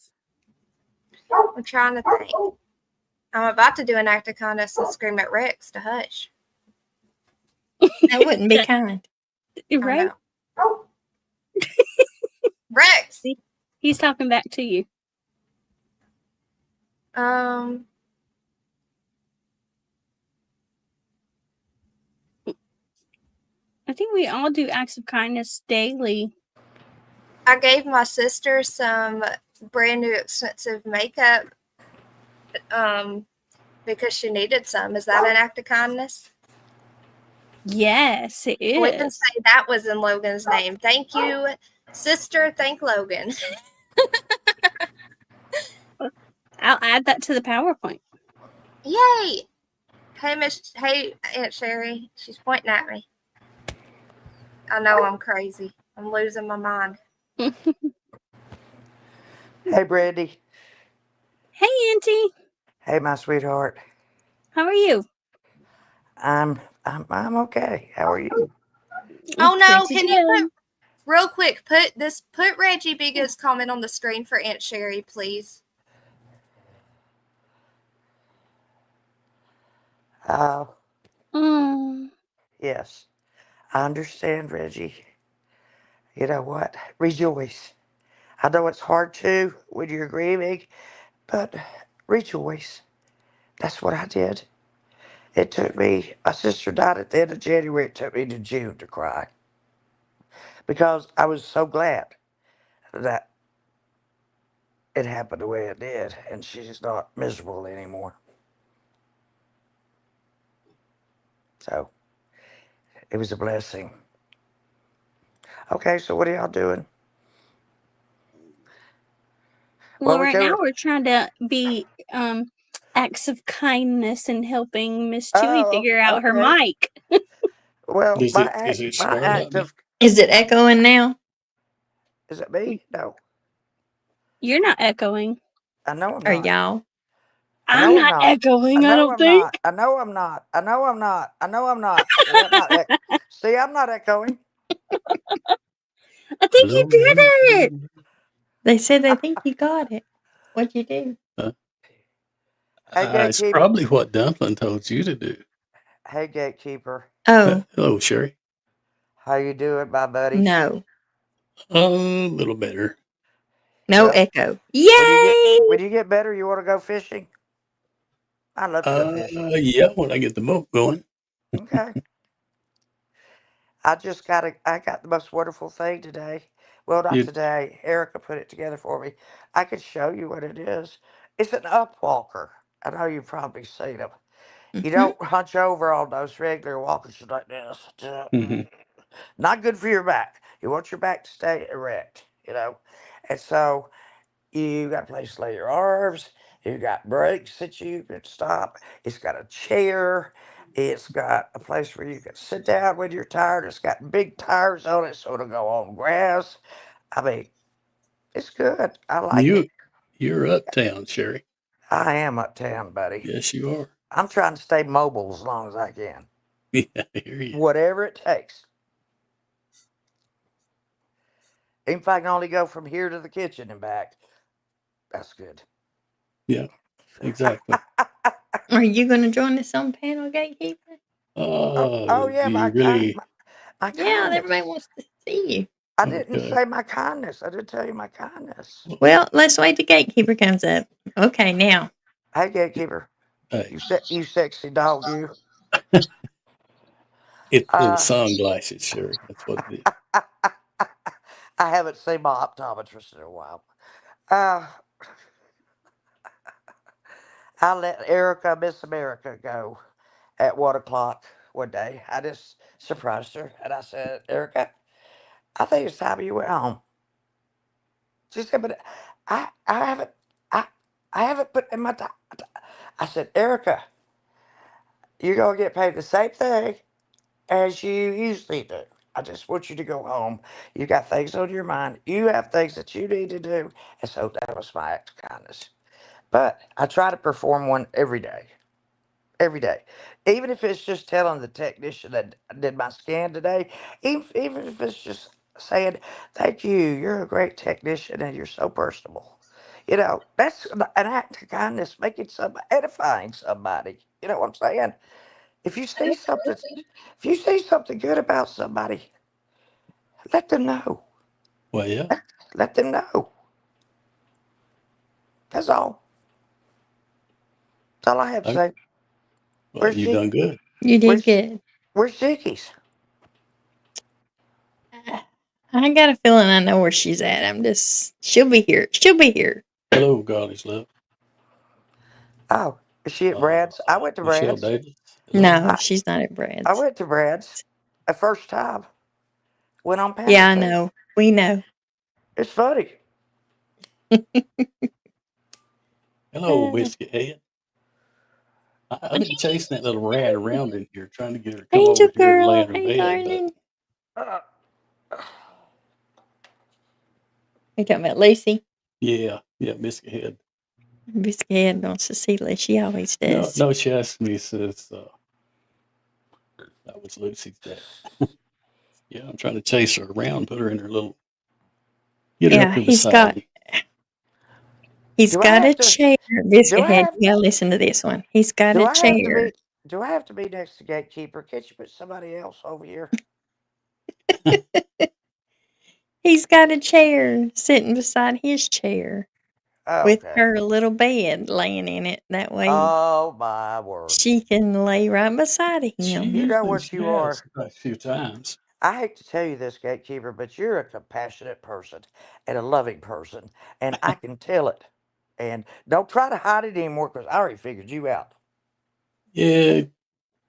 trying to think. I'm about to do an act of kindness and scream at Rex to hush. That wouldn't be kind. Right? Rex! He's talking back to you. I think we all do acts of kindness daily. I gave my sister some brand new expensive makeup because she needed some. Is that an act of kindness? Yes, it We can is. say that was in Logan's name. Thank you, sister. Thank Logan. I'll add that to the PowerPoint. Yay! Hey, Aunt Sherry. She's pointing at me. I know I'm crazy. I'm losing my mind. Hey, Brandy. Hey, Auntie. Hey, my sweetheart. How are you? I'm okay. How are you? Oh no! Pretty Can you good. put real quick? Put Reggie Biga's comment on the screen for Aunt Sherry, please. Oh, Mm. yes. I understand, Reggie. You know what? Rejoice. I know it's hard to when you're grieving, but rejoice. That's what I did. It took me, my sister died at the end of January. It took me to June to cry because I was so glad that it happened the way it did and she's not miserable anymore. So it was a blessing. Okay, so what are y'all doing? Well, we're right now doing. we're trying to be acts of kindness and helping Miss Chewy Oh, figure out her okay. mic. Well, Is it my smart about act me? of Is it echoing now? is it me? No, You're not echoing. I know I'm Or not. y'all? I I'm know I'm not not. I echoing, I know don't I'm think. not. I know I'm not. I know I'm not. I know I'm not. See, I'm not. See, I'm not echoing. I think you did it. They said they think you got it. What'd you do? Hey, It's gatekeeper. probably what Dumpling told you to do. Hey, gatekeeper. Oh, Hello, Sherry. How you doing, my buddy? no. A little better. No Well, echo. when you get Yay! when you get better, you want to go fishing? I'd love to go fishing. Yeah, when I get the boat going. Okay. I got the most wonderful thing today. Well, not You, today. Erica put it together for me. I could show you what it is. It's an up walker. I know you've probably seen them. You Mm-hmm. don't hunch over on those regular walkers like this. mhm. Not good for your back. You want your back to stay erect, you know. And so you got a place to lay your arms. You got brakes that you can stop. It's got a chair. It's got a place where you can sit down when you're tired. It's got big tires on it so it'll go on grass. I mean, it's good. I like it. You're uptown, Sherry. I am uptown, buddy. Yes, you are. I'm trying to stay mobile as long as I can. Yeah, I hear you. Whatever it takes. Even if I can only go from here to the kitchen and back, that's good. Yeah, exactly. Are you going to join us on panel, Gatekeeper? Oh Do yeah, you really? my Yeah, kindness. everybody wants to see you. I didn't Okay. say my kindness. I didn't tell you my kindness. Well, let's wait till Gatekeeper comes up. Okay, now. Hey, gatekeeper, Hey, you sexy dog, you. it's the Uh, sunglasses, Sherry. That's what it is. I haven't seen my optometrist in a while. Uh, I let Erica, Miss America, go at 1 o'clock one day. I just surprised her and I said, Erica, I think it's time you went home. She said, but I haven't, I, I haven't put in my time. I said, Erica, you're gonna get paid the same thing as you usually do. I just want you to go home. You got things on your mind. You have things that you need to do. And so that was my act of kindness. But I try to perform one every day. Every day. Even if it's just telling the technician that did my scan today, even if it's just saying, thank you, you're a great technician and you're so personable. You know, that's an act of kindness, making some edifying somebody. You know what I'm saying? If you see something, if you see something good about somebody, let them know. Well, yeah. Let them know. That's all. That's all I have to I, say. well, Where's you she? done good. You did Where's good. Where's Chickies? I got a feeling I know where she's at. She'll be here. She'll be here. Hello, Godly's love. Oh, is she at Brad's? I went to Michelle Brad's. Davis. No, I- she's not at I Brad's. went to Brad's the first time. Went on panel Yeah, I too. know. We know. It's funny. Hello, Biscuit Head. I've been chasing that little rat around in here, trying to get her to come Angel over here and lay girl. in her Hey, bed. darling. Uh, You talking about Lucy? Yeah, Biscuit Head. Biscuit Head wants to see Lucy. She always does. No, she asked me, says, that was Lucy's dad. Yeah, I'm trying to chase her around, put her in her little, get her up Yeah, here beside me. he's Do I got a have to- chair. do Biscuit I Head, have- you gotta listen to this one. He's got do a I have to chair. be? Do I have to be next to Gatekeeper? Can't you put somebody else over here? He's got a chair sitting beside his chair with Okay. her little bed laying in it. That way Oh my word! she can lay right beside She him. You know usually what she you has are. quite a few times. I hate to tell you this, Gatekeeper, but you're a compassionate person and a loving person, and I can tell it. And don't try to hide it anymore because I already figured you out. Yeah,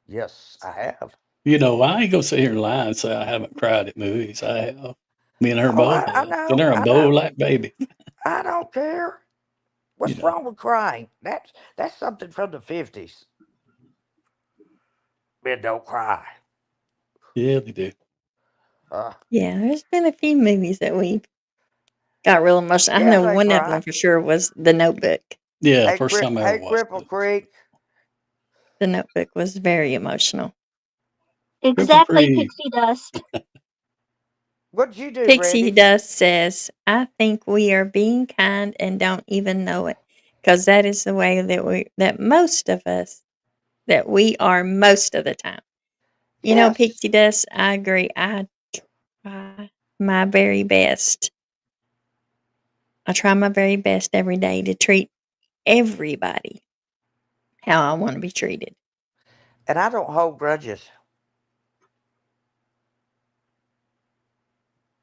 Yes, I have. you know, I ain't gonna sit here and lie and say I haven't cried at movies. I have. Me and her Oh, both I have. And know. they're a I bow know. like baby. I don't care. You What's know. wrong with crying? That's something from the 50s. Men don't cry. Yeah, they do. Yeah, there's been a few movies that we got real emotional. I Yeah, know they one of cry. them for sure was The Notebook. Yeah, Hey, first time I ever hey, watched Cripple it. Creek. The Notebook was very emotional. Exactly, Creek. pixie dust. What'd you do, Pixie Brandy? Dust says, I think we are being kind and don't even know it. Because that is the way that most of us, that we are most of the time. You know, Yes. Pixie Dust, I agree. I try my very best. I try my very best every day to treat everybody how I want to be treated. And I don't hold grudges.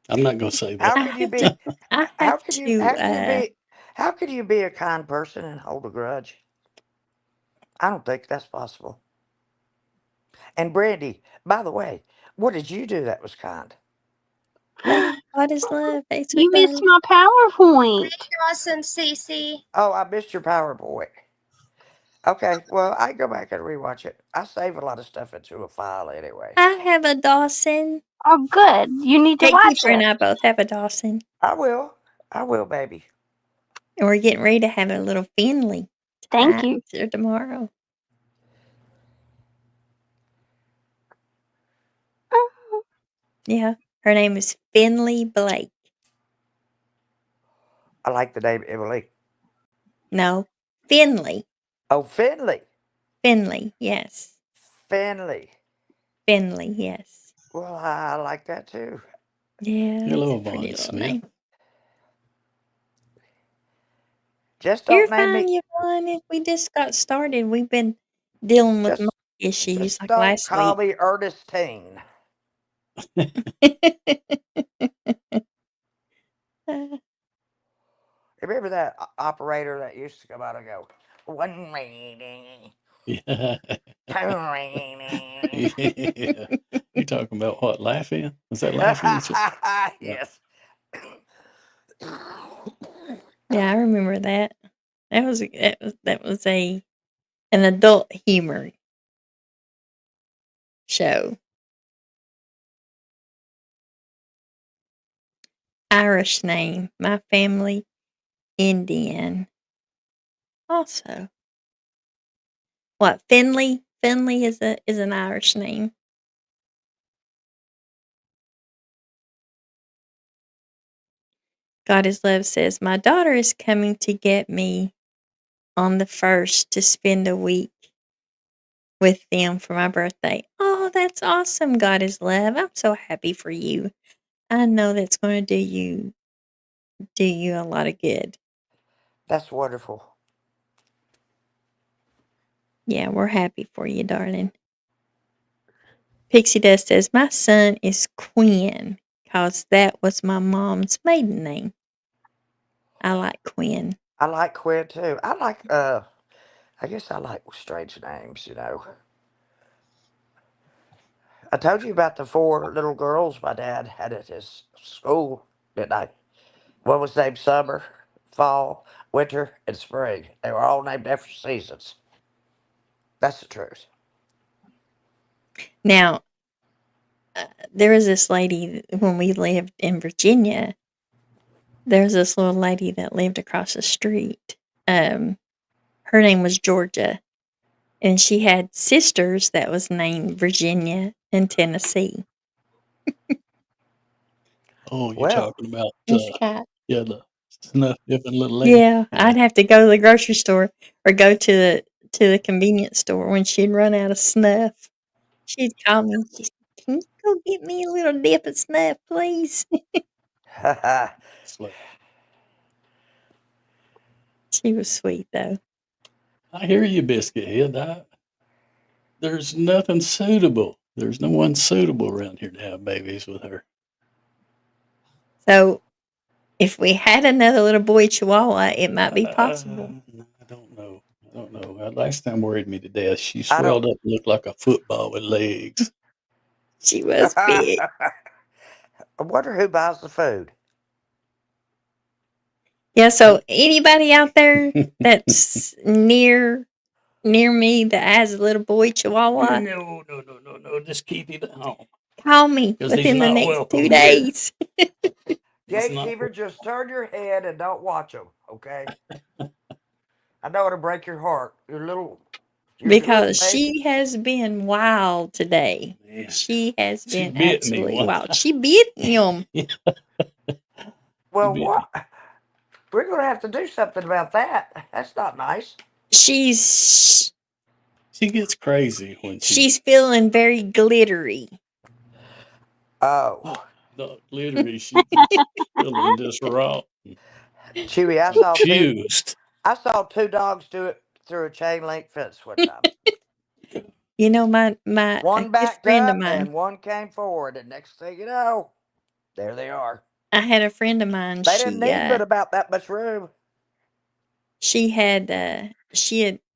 I'm not gonna say How that. can you be? I How have can you? to, How can you be? How can you be a kind person and hold a grudge? I don't think that's possible. And Brandy, by the way, what did you do that was kind? God is love. Hey, sweet You missed darling. my PowerPoint. Dawson, Cece. Oh, I missed your PowerPoint. Okay, well, I go back and rewatch it. I save a lot of stuff into a file anyway. I have a Dawson. Oh, good. You need to watch Gatekeeper and it. I both have a Dawson. I will. I will, baby. And we're getting ready to have a little Finley Thank you. or tomorrow. Yeah. Her name is Finley Blake. I like the name Emily. No, Finley. Oh, Finley. Finley, yes. Finley. Finley, yes. Well, I like that too. Yeah, Hello, it's a pretty Bonnie little Smith. name. Just You're don't name fine, me. Yvonne. We just got started. We've been dealing with Just, mic issues just like don't last call week. me Ernestine. Remember that operator that used to come out and go, one rainy, Yeah. two rainy. Yeah. You talking about what? Laughing? Was that laughing? Yeah. Yes. Yeah, I remember that. That was an adult humor show. Irish name. My family Indian. Also. What, Finley? Finley is an Irish name. God is Love says, my daughter is coming to get me on the 1st to spend a week with them for my birthday. Oh, that's awesome, God is Love. I'm so happy for you. I know that's going to do you a lot of good. That's wonderful. Yeah, we're happy for you, darling. Pixie Dust says, my son is Quinn. because that was my mom's maiden name. I like Quinn. I like Quinn too. I guess I like strange names, you know. I told you about the 4 little girls my dad had at his school, didn't I? One was named Summer, Fall, Winter, and Spring. They were all named after seasons. That's the truth. Now, there was this lady when we lived in Virginia. There's this little lady that lived across the street. Her name was Georgia, and she had sisters that was named Virginia and Tennessee. Oh, you're Well, talking about It's got the snuff dipping little lady. yeah. I'd have to go to the grocery store or go to the convenience store when she'd run out of snuff. She'd call me. She said, "Can you go get me a little dip of snuff, please?" It's like, She was sweet though. I hear you, biscuit head. There's nothing suitable. There's no one suitable around here to have babies with her. So if we had another little boy chihuahua, it might be possible. I don't know. Last time worried me to death. She I don't. swelled up and looked like a football with legs. She was big. I wonder who buys the food. Yeah, so anybody out there that's near me that has a little boy chihuahua, No. Just keep him at home. call me 'Cause he's within the not next welcome 2 here. days. He's not. Gatekeeper, just turn your head and don't watch them, okay? I know it'll break your heart. Your little Because baby. she has been wild today. Man, She has she been bit me absolutely one wild. time. She bit him. Well, bit me. what? We're going to have to do something about that. That's not nice. She's She gets crazy when she's feeling very glittery. Oh, not literally. She's just feeling just raw, Chewy, confused. I saw 2 dogs do it through a chain link fence one time. You know, my a One good backed friend of up mine. and one came forward, and next thing you know, there they are. I had a friend of mine. They didn't need but about that much room. She had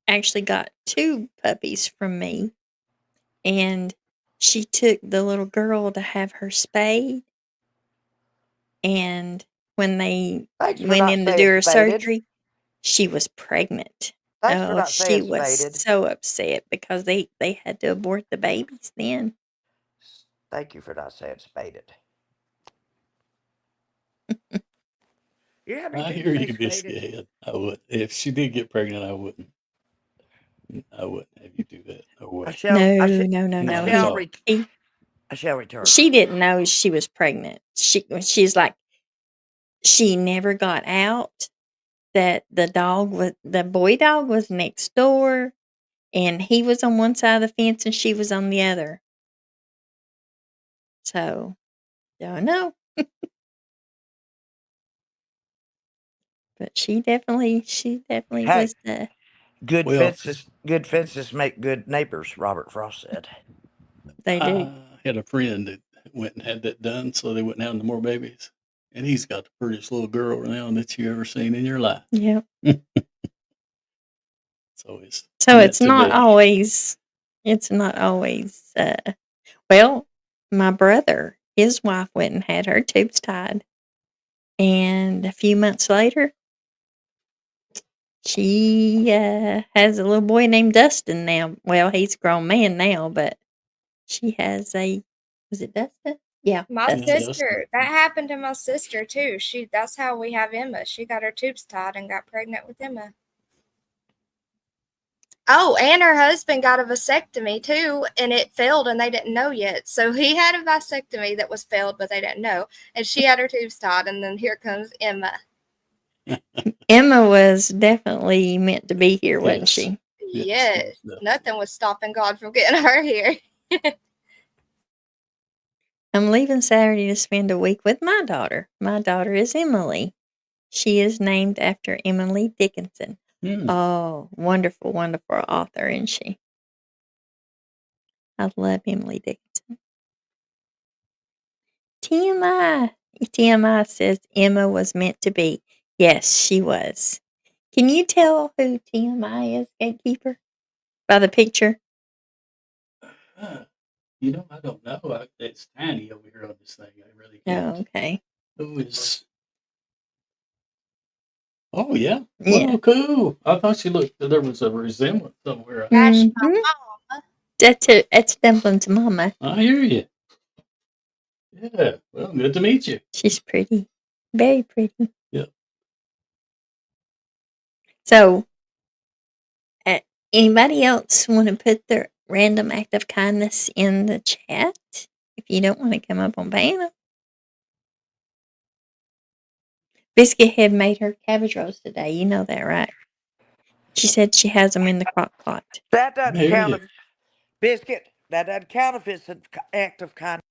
actually got 2 puppies from me, and she took the little girl to have her spayed, and when they Thanks for went not in to saying do her spaded. surgery, she was pregnant. Thanks for Oh, not she saying was spaded. so upset because they had to abort the babies then. Thank you for not saying spaded. You have I anything hear to say you, biscuit spaded? head. I would. If she did get pregnant, I wouldn't. I wouldn't have you do that. No way. I shall. I No, shall. no, no, I no. Not at shall. all. I shall return. She didn't know she was pregnant. She's like, she never got out that the boy dog was next door, and he was on one side of the fence and she was on the other. So, don't know. But she definitely Hey, was the good Well, fences make good neighbors. Robert Frost said. they do. I had a friend that went and had that done so they wouldn't have no more babies. And he's got the prettiest little girl now that you ever seen in your life. Yeah. So it's So meant it's to not be. always well, my brother, his wife went and had her tubes tied. And a few months later, she has a little boy named Dustin now. Well, he's a grown man now, but she has was it Dustin? Yeah. My Yeah, Dustin. sister, that happened to my sister too. That's how we have Emma. She got her tubes tied and got pregnant with Emma. Oh, and her husband got a vasectomy too, and it failed, and they didn't know yet. So he had a vasectomy that was failed, but they didn't know. And she had her tubes tied, and then here comes Emma. Emma was definitely meant to be here, wasn't Yes. she? Yes. Yes. Nothing was stopping God from getting her here. I'm leaving Saturday to spend a week with my daughter. My daughter is Emily. She is named after Emily Dickinson. Hmm. Oh, wonderful, wonderful author, isn't she? I love Emily Dickinson. TMI. TMI says Emma was meant to be. Yes, she was. Can you tell who TMI is, Gatekeeper? By the picture? You know, I don't know. It's tiny over here on this thing. I really Oh, can't. okay. Who is? Oh yeah. Yeah. Well, cool. I thought she looked. There was a resemblance somewhere. That's Mhm. my mom. That's Dumpling's mama. I hear you. Yeah. Well, good to meet you. She's pretty. Very pretty. Yeah. So, anybody else want to put their random act of kindness in the chat? If you don't want to come up on panel. Biscuit Head made her cabbage rolls today. You know that, right? She said she has them in the crock pot. That I doesn't hear count you. if biscuit. That doesn't count if it's an act of kindness.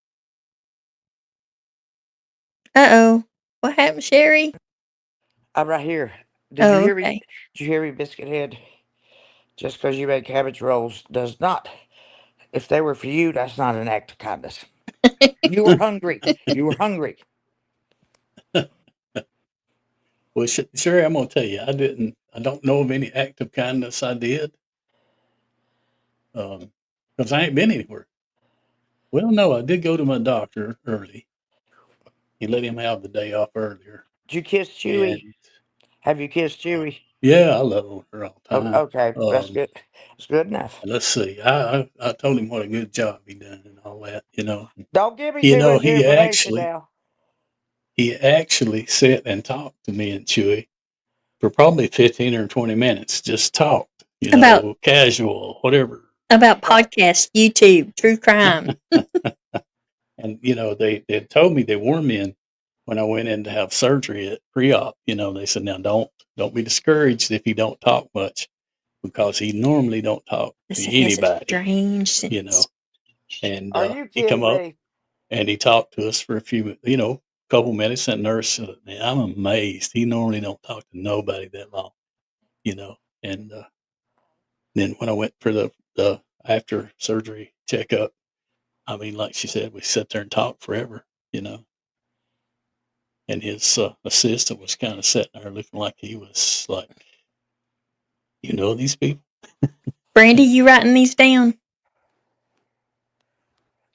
Uh-oh. What happened, Sherry? I'm right here. Did you Oh, hear me? okay. Did you hear me, Biscuit Head? Just because you make cabbage rolls does not. If they were for you, that's not an act of kindness. You were hungry. You were hungry. Well, Sherry, I'm gonna tell you, I don't know of any act of kindness I did, because I ain't been anywhere. Well, no, I did go to my doctor early. He let him have the day off earlier, Did you kiss Chewy? and Have you kissed Chewy? yeah, I love her all the time. Okay, that's good. That's good enough. Let's see. I told him what a good job he done and all that. Don't give me You too know, much information now. he actually sat and talked to me and Chewy for probably 15 or 20 minutes. Just talked, About casual, whatever. podcast, YouTube, true crime. And they had told me, they warned me, and when I went in to have surgery at pre-op, they said, now don't be discouraged if he don't talk much, because he normally don't talk to This has a anybody, strange sense. and Are you he come kidding up me? and he talked to us for couple minutes. And nurse said, man, I'm amazed, he normally don't talk to nobody that long, and then when I went for the after surgery checkup, I mean, like she said, we sat there and talked forever, and his assistant was kind of sitting there looking like he was like, these people. Brandy, you writing these down?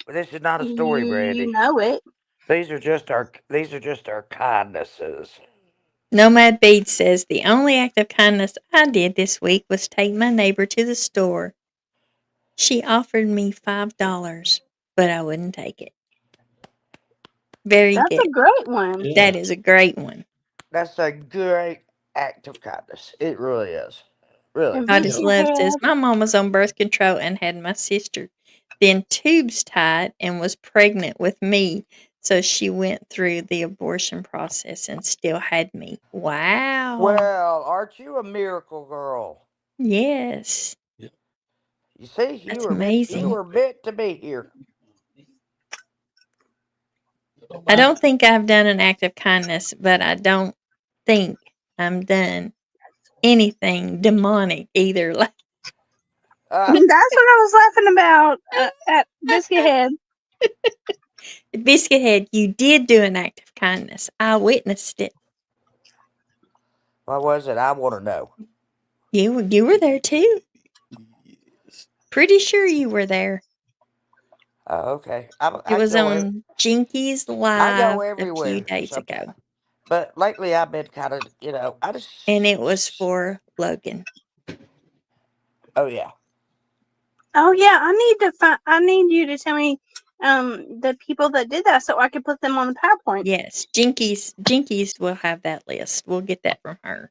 This is not a story, Brandy. You know it. These are just our kindnesses. Nomad Bead says, the only act of kindness I did this week was take my neighbor to the store. She offered me $5, but I wouldn't take it. Very That's good. a great one. Yeah. That is a great one. That's a great act of kindness. It really is. Really. And Goddess Biscuit Love Head, says, my mom was on birth control and had my sister then tubes tied and was pregnant with me. So she went through the abortion process and still had me. Wow. Well, aren't you a miracle girl? Yes. You see, That's you amazing. were meant to be here. I don't think I've done an act of kindness, but I don't think I'm done anything demonic either. Like, Uh, that's what I was laughing about at Biscuit Head. Biscuit Head, you did do an act of kindness. I witnessed it. what was it? I want to know. You were there too. Yes. Pretty sure you were there. Okay. It was on Jinkies I go Live a few everywhere days sometimes. ago. But lately I've been kind of, I just. And it was for Logan. Oh, yeah. Oh yeah, I need you to tell me the people that did that so I can put them on the PowerPoint. Yes, Jinkies will have that list. We'll get that from her.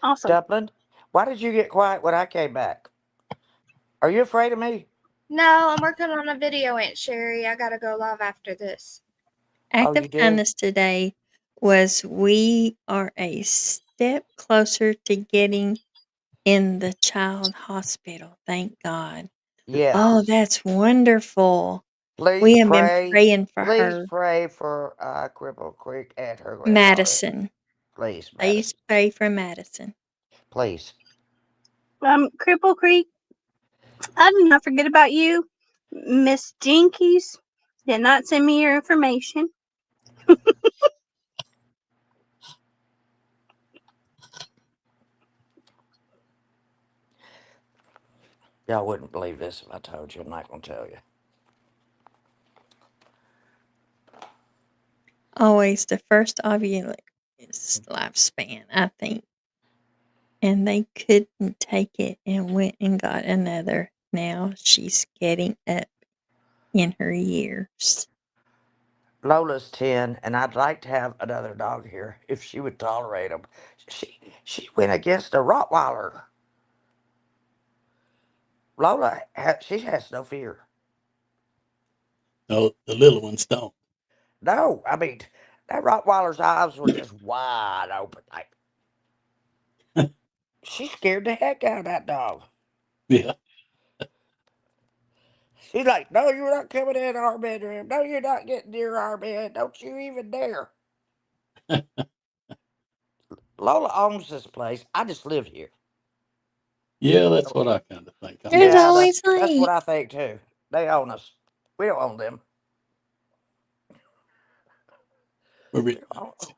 Awesome. Dublin, why did you get quiet when I came back? Are you afraid of me? No, I'm working on a video, Aunt Sherry. I gotta go live after this. Act you of do? kindness today was we are a step closer to getting in the child hospital. Thank God. Yes. Oh, that's wonderful. Please We have pray. been praying for Please her. pray for Cripple Creek and her granddaughter. Madison. Please, Please Madison. pray for Madison. Please. Cripple Creek, I did not forget about you. Miss Jinkies did not send me your information. Y'all wouldn't believe this if I told you. I'm not going to tell you. Always the first ovulation is lifespan, I think. And they couldn't take it and went and got another. Now she's getting up in her years. Lola's 10, and I'd like to have another dog here if she would tolerate them. She went against a Rottweiler. Lola, she has no fear. No, the little ones don't. No, I mean, that Rottweiler's eyes were just wide open. Like, she scared the heck out of that dog. Yeah. She's like, no, you're not coming in our bedroom. No, you're not getting near our bed. Don't you even dare. Lola owns this place. I just live here. Yeah, that's what I kind of think. I'm There's just, Yeah, always that's what like, I think too. They own us. We don't own them.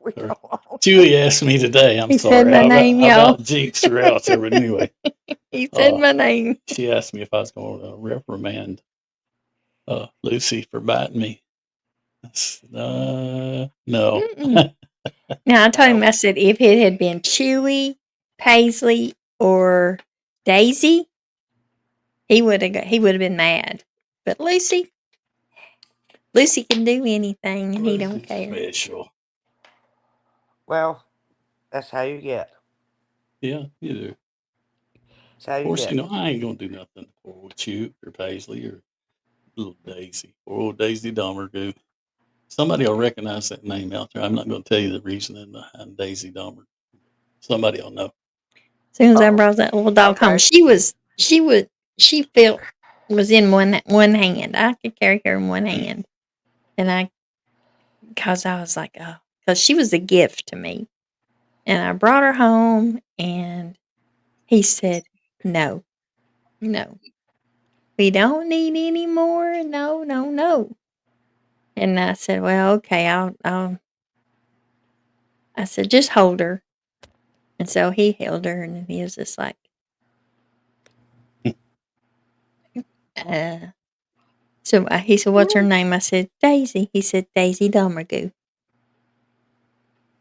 We don't own Chewy asked me today. I'm he said sorry. my name, I y'all. about jinxed her out there, but anyway, He said my name. she asked me if I was going to reprimand Lucy for biting me. I said, no. Mm-mm. Now I told him, I said, if it had been Chewy, Paisley, or Daisy, he would have been mad. But Lucy can do anything, and he don't Lucy's care. special. Well, that's how you get. Yeah, you do. That's how Of you course, get. I ain't going to do nothing for old Chew or Paisley or little Daisy or old Daisy Domergoo. Somebody will recognize that name out there. I'm not going to tell you the reason behind Daisy Domer. Somebody will know. As soon as I Uh-oh. brought that little dog home, Okay. she felt was in one hand. I could carry her in one hand, and because I was like, oh, because she was a gift to me, and I brought her home, and he said, no, we don't need any more. No, no, no. And I said, well, okay, I said, just hold her. And so he held her, and he was just like, uh. So he said, what's her name? I said, Daisy. He said, Daisy Domergoo.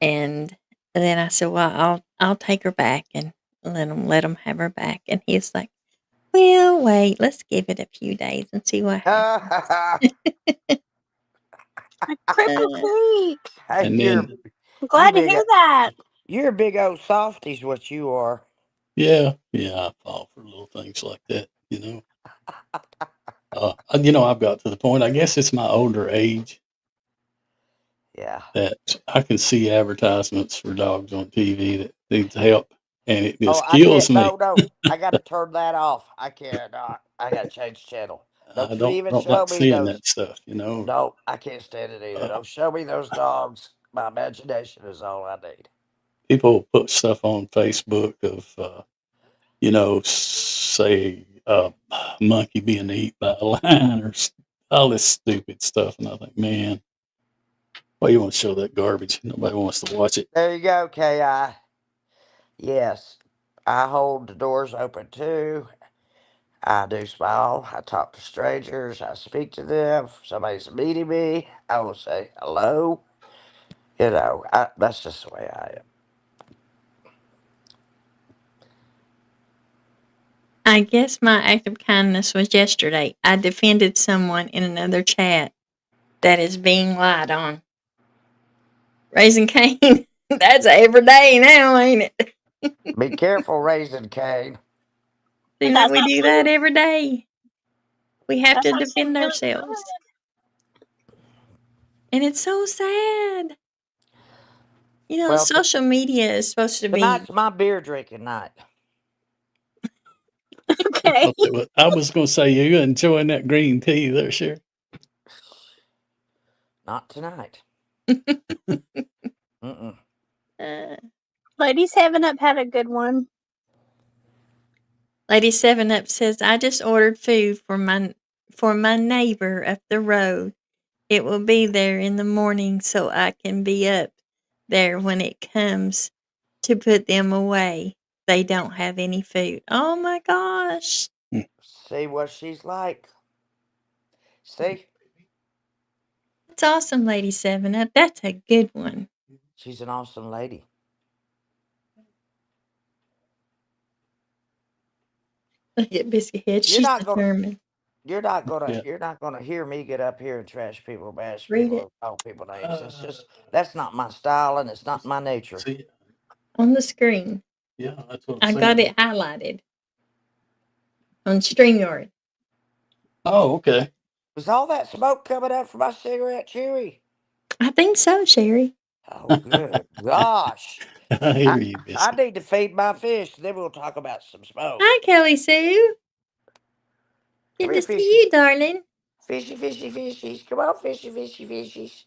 And then I said, well, I'll take her back and let him have her back. And he was like, well, wait, let's give it a few days and see what happens. Cripple Uh, Creek. Hey, And you're then, I'm you glad to big hear that. you're a big old softy's what you are. yeah, I fall for little things like that, I've got to the point, I guess it's my older age Yeah. that I can see advertisements for dogs on TV that needs help, and it Oh, just I kills can't. me. No. I got to turn that off. I cannot. I got to change channel. I Don't you even don't show like me seeing those. that stuff. No, I can't stand it either. Uh, Don't show me those dogs. My imagination is all I need. People put stuff on Facebook of, say a monkey being eaten by a lion or all this stupid stuff, and I think, man, why you want to show that garbage? Nobody wants to watch it. There you go, Ki. Yes, I hold the doors open too. I do smile. I talk to strangers. I speak to them. If somebody's meeting me, I will say hello. That's just the way I am. I guess my act of kindness was yesterday. I defended someone in another chat that is being lied on. Raising Cain, that's every day now, ain't it? Be careful raising Cain. Seems like That's we do that every day. We have to actually defend really ourselves. And it's so sad. Well, Social media is supposed to be. tonight's my beer drinking night. good. Okay. I was going to say, you enjoying that green tea there, sure. Not tonight. Mm-mm. uh, Lady 7 Up had a good one. Lady 7 Up says, I just ordered food for for my neighbor up the road. It will be there in the morning so I can be up there when it comes to put them away. They don't have any food. Oh my gosh. See what she's like. See? That's awesome, Lady Seven. That's a good one. She's an awesome lady. Look at Biscuit Head. You're She's not gonna determined. you're not gonna Yeah. you're not gonna hear me get up here and trash people, bash Read people, it or call people names. That's not my style and it's not my nature. See, on the screen. yeah, that's what I'm I saying. got it highlighted on StreamYard. Oh, okay. Was all that smoke coming up from my cigarette, Chewy? I think so, Sherry. Oh, good gosh. I hear you, I Biscuit. need to feed my fish, then we'll talk about some smoke. Hi, Kelly Sue. Come Good here, to see fishy. you, darling. Fishy, fishy, fishies. Come on, fishy, fishy, fishies.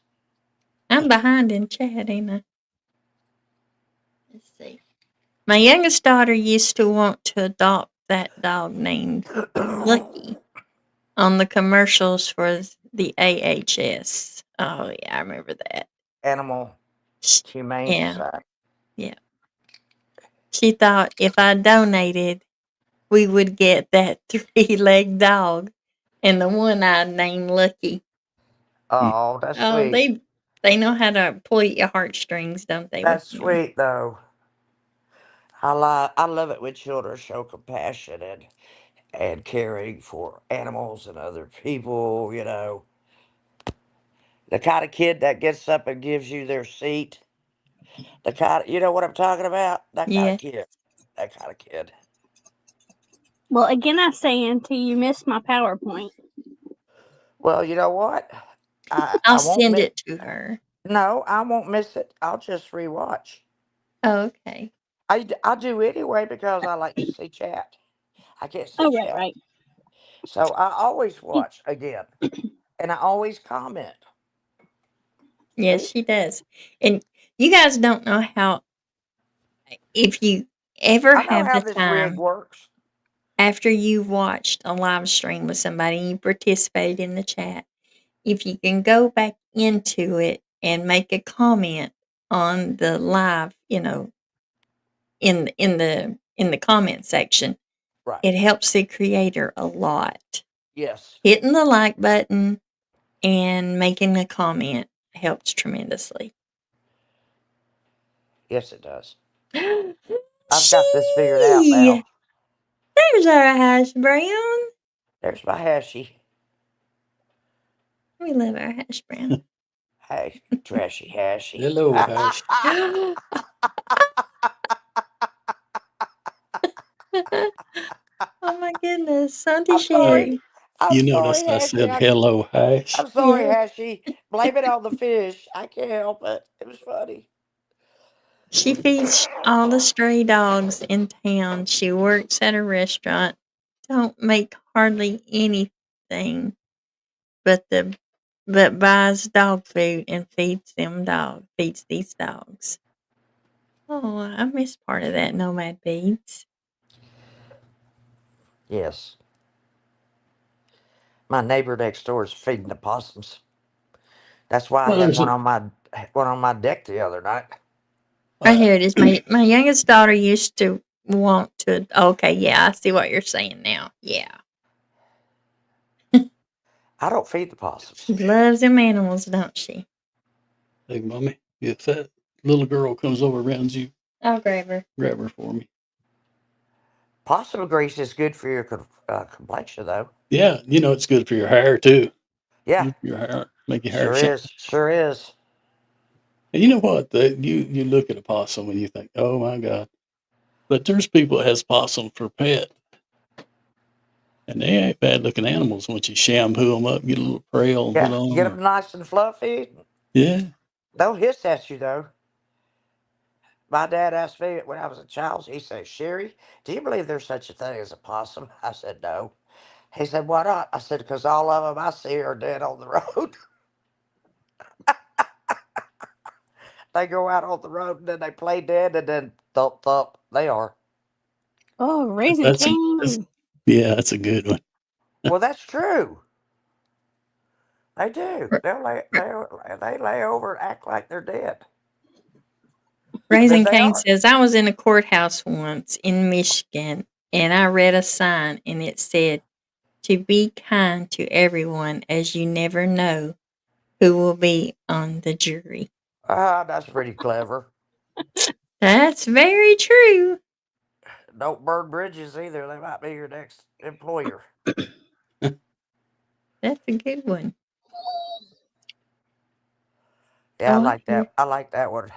I'm behind in chat, ain't I? Let's see. My youngest daughter used to want to adopt that dog named Lucky on the commercials for the AHS. Oh, yeah, I remember that. Animal Humane Yeah, Society. yeah. She thought if I donated, we would get that 3-legged dog and the one I named Lucky. Oh, that's Oh, sweet. they know how to pull at your heartstrings, don't they, with That's them? sweet, though. I love it when children show compassion and caring for animals and other people, you know. The kind of kid that gets up and gives you their seat. The kind of, you know what I'm talking about? That kind Yeah. of kid. That kind of kid. Well, again, I say, Auntie, you missed my PowerPoint. Well, you know what? I I'll won't send miss. it to her. No, I won't miss it. I'll just rewatch. Oh, okay. I do anyway because I like to see chat. I can't see Oh, right, chat. right. So I always watch again. And I always comment. Yes, See? she does. And you guys don't know how, if you ever I know have how the this rig time works. after you've watched a live stream with somebody and you participate in the chat, if you can go back into it and make a comment on the live, in the comment section, Right. it helps the creator a lot. Yes. Hitting the like button and making a comment helps tremendously. Yes, it does. I've got this figured out Gee, now. there's our hash brown. There's my hashy. We love our hash brown. Hey, trashy hashy. Hello, Hash. Oh my goodness, Auntie I'm sorry. Sherry. I'm You sorry, noticed I Hashy. said hello, Hash. I'm sorry, Yeah, Hashy. Blame it on the fish. I can't help it. It was funny. she feeds all the stray dogs in town. She works at a restaurant. Don't make hardly anything but buys dog food and feeds these dogs. Oh, I missed part of that, Nomad Beads. Yes. My neighbor next door is feeding the possums. That's why I Well, had there's one on my deck the other night. Right here it is. My youngest daughter used to want to. Okay, yeah, I see what you're saying now. Yeah, I don't feed the she possums. loves them animals, don't she? hey, Mommy, if that little girl comes over around you, I'll grab her. grab her for me. Possum grease is good for your complexion, though. Yeah, it's good for your hair too. Yeah, Good for your hair, make your hair sure shine. is. Sure is. And you know what? You look at a possum and you think, oh my God. But there's people that has possum for pet, and they ain't bad looking animals once you shampoo them up, get a little trail and put Yeah, on get them. them nice and fluffy. Yeah. They'll hiss at you, though. My dad asked me when I was a child, he said, Sherry, do you believe there's such a thing as a possum? I said, no. He said, why not? I said, because all of them I see are dead on the road. They go out on the road and then they play dead and then thump, thump. They are. Oh, Raising That's a Cane. yeah, that's a good one. Well, that's true. They do. They lay over and act like they're dead. Raising They Cane are. says, I was in a courthouse once in Michigan and I read a sign and it said, to be kind to everyone as you never know who will be on the jury. That's pretty clever. That's very true. Don't burn bridges either. They might be your next employer. That's a good one. Yeah, I Oh, like that. I like that one.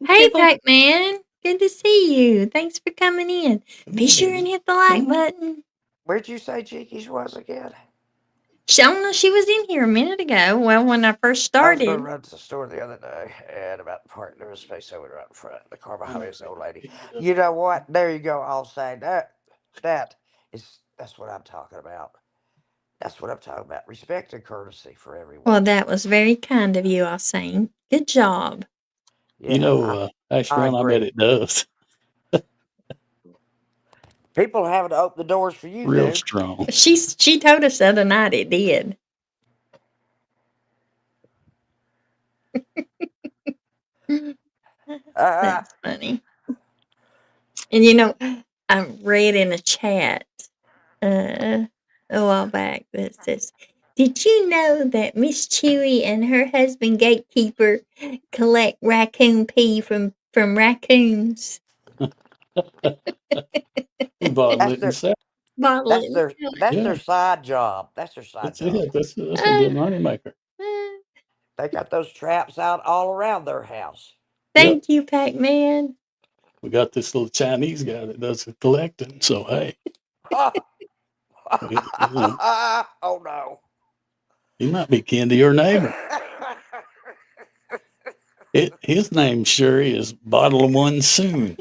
Hey, Triple Pac-Man. Good to see you. Thanks for coming in. Be sure and hit the like button. Where'd you say Cheeky's was again? Shona, she was in here a minute ago. Well, when I first I was going to started. run to the store the other day, and about the park, there was space over right in front. The car behind me was the old lady. You know what? There you go. I'll say that's what I'm talking about. That's what I'm talking about. Respect and courtesy for everyone. Well, that was very kind of you, I'll say. Good job. Yeah, Actually, I I bet agree. it does. People having to open the doors for you, Real do. strong. She told us the other night it did. That's funny. And you know, I read in a chat a while back that says, did you know that Miss Chewy and her husband Gatekeeper collect raccoon pee from raccoons? We bottle That's it and their sell. Bottle that's it. their that's Yeah, their side job. That's their side that's job. it. That's a good money maker. They got those traps out all around their house. Yep. Thank you, Pac-Man. We got this little Chinese guy that does the collecting. So hey, Oh no. he might be kin to your neighbor. His name sure is Bottle One Soon.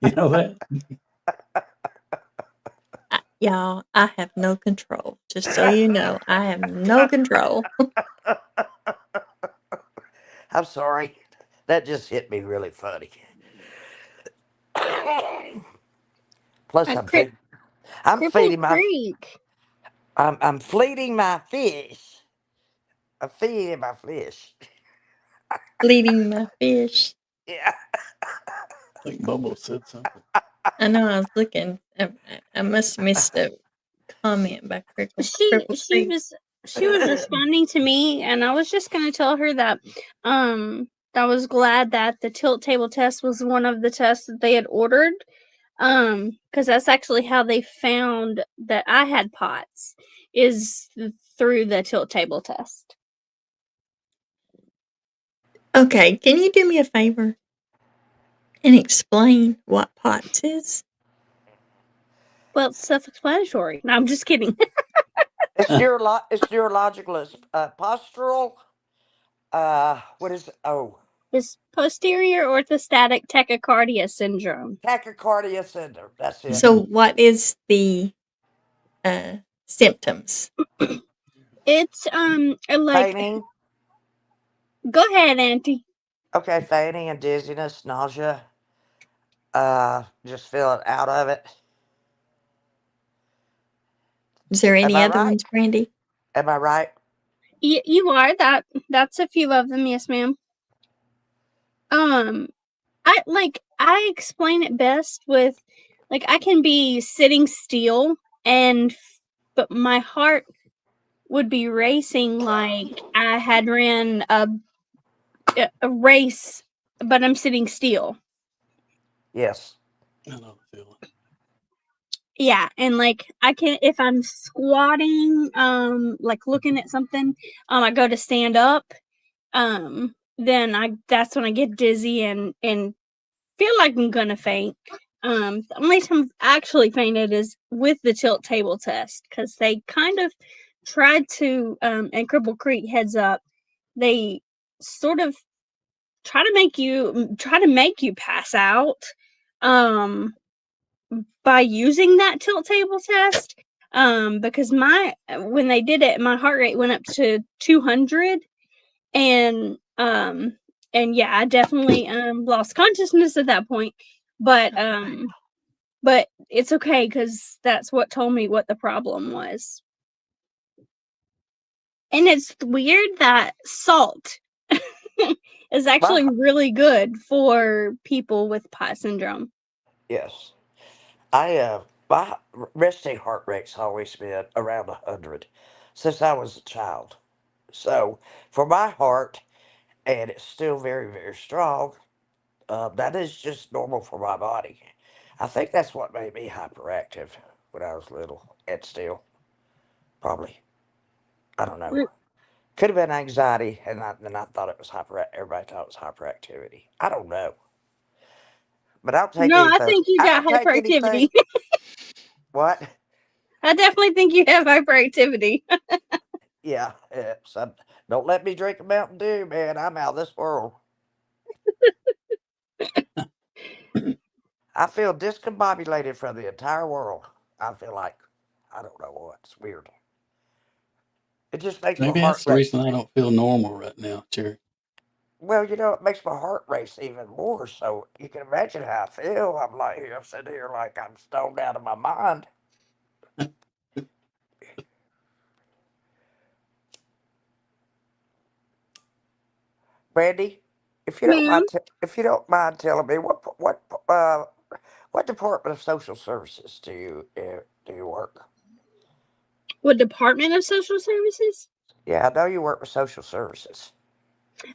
You know that? Y'all, I have no control. Just so you know, I have no control. I'm sorry. That just hit me really funny. Plus, I'm Cripple feeding my Creek. I'm fleeting my fish. I'm feeding my fish. Bleeding my fish. Yeah. I think Bubba said something. I know I was looking. I must have missed a comment by Cripple She Creek. was responding to me, and I was just going to tell her that I was glad that the tilt table test was one of the tests that they had ordered, because that's actually how they found that I had POTS, is through the tilt table test. Okay, can you do me a favor and explain what POTS is? Well, it's self-explanatory. No, I'm just kidding. It's neurological. It's postural. What is it? Oh, It's posterior orthostatic tachycardia syndrome. tachycardia syndrome. That's it. So, what is the symptoms? It's like, Fainting. go ahead, Auntie. Okay, fainting and dizziness, nausea. Just feeling out of it. Is there any Am I other right? ones, Brandy? Am I right? You are that's a few of them, yes, ma'am. I explain it best with, like, I can be sitting still but my heart would be racing like I had ran a race, but I'm sitting still. Yes. I know the feeling. Yeah, and like I can, if I'm squatting, like looking at something, I go to stand up, then that's when I get dizzy and feel like I'm gonna faint. The only time I've actually fainted is with the tilt table test, because they kind of tried to, and Cripple Creek, heads up, they sort of try to make you pass out, by using that tilt table test. Because when they did it, my heart rate went up to 200, and yeah, I definitely lost consciousness at that point. But but it's okay because that's what told me what the problem was. And it's weird that salt is actually My, really good for people with POTS syndrome. yes. My resting heart rate's always been around 100 since I was a child. So for my heart, and it's still very, very strong, that is just normal for my body. I think that's what made me hyperactive when I was little, and still, probably. I don't know. Could have been anxiety, and I thought it was everybody thought it was hyperactivity. I don't know. But I'll take No, I anything. think you I got don't take hyperactivity. anything. What? I definitely think you have hyperactivity. Yeah. So don't let me drink a Mountain Dew, man. I'm out of this world. I feel discombobulated from the entire world. I feel like I don't know what. It's weird. It just makes my Maybe heart that's the race. reason I don't feel normal right now, Jerry. Well, it makes my heart race even more. So you can imagine how I feel. I'm sitting here like I'm stoned out of my mind. Brandy, Ma'am, if you don't mind telling me what department of social services do you work? what Department of Social Services? Yeah, I know you work with social services.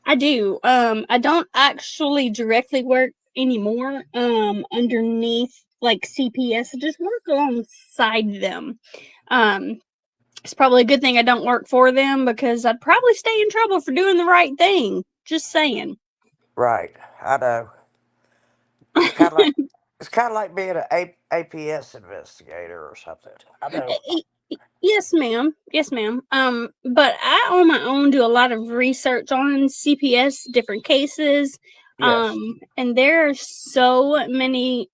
I do. I don't actually directly work anymore. Underneath like CPS, I just work alongside them. Um, it's probably a good thing I don't work for them because I'd probably stay in trouble for doing the right thing. Just saying. Right, I know. It's kind of like being an APS investigator or something. I know. Yes, ma'am. Yes, ma'am. But I on my own do a lot of research on CPS, different cases. Yes, And there are so many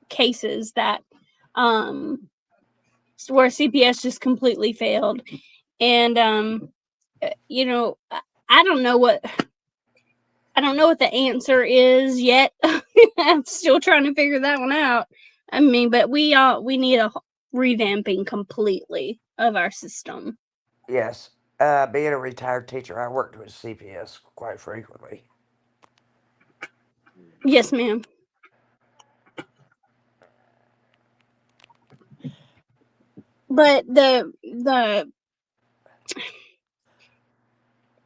cases that where CPS just completely failed. And you know, I don't know what the answer is yet. I'm still trying to figure that one out. I mean, but we need a revamping completely of our system. yes. Being a retired teacher, I worked with CPS quite frequently. Yes, ma'am. But the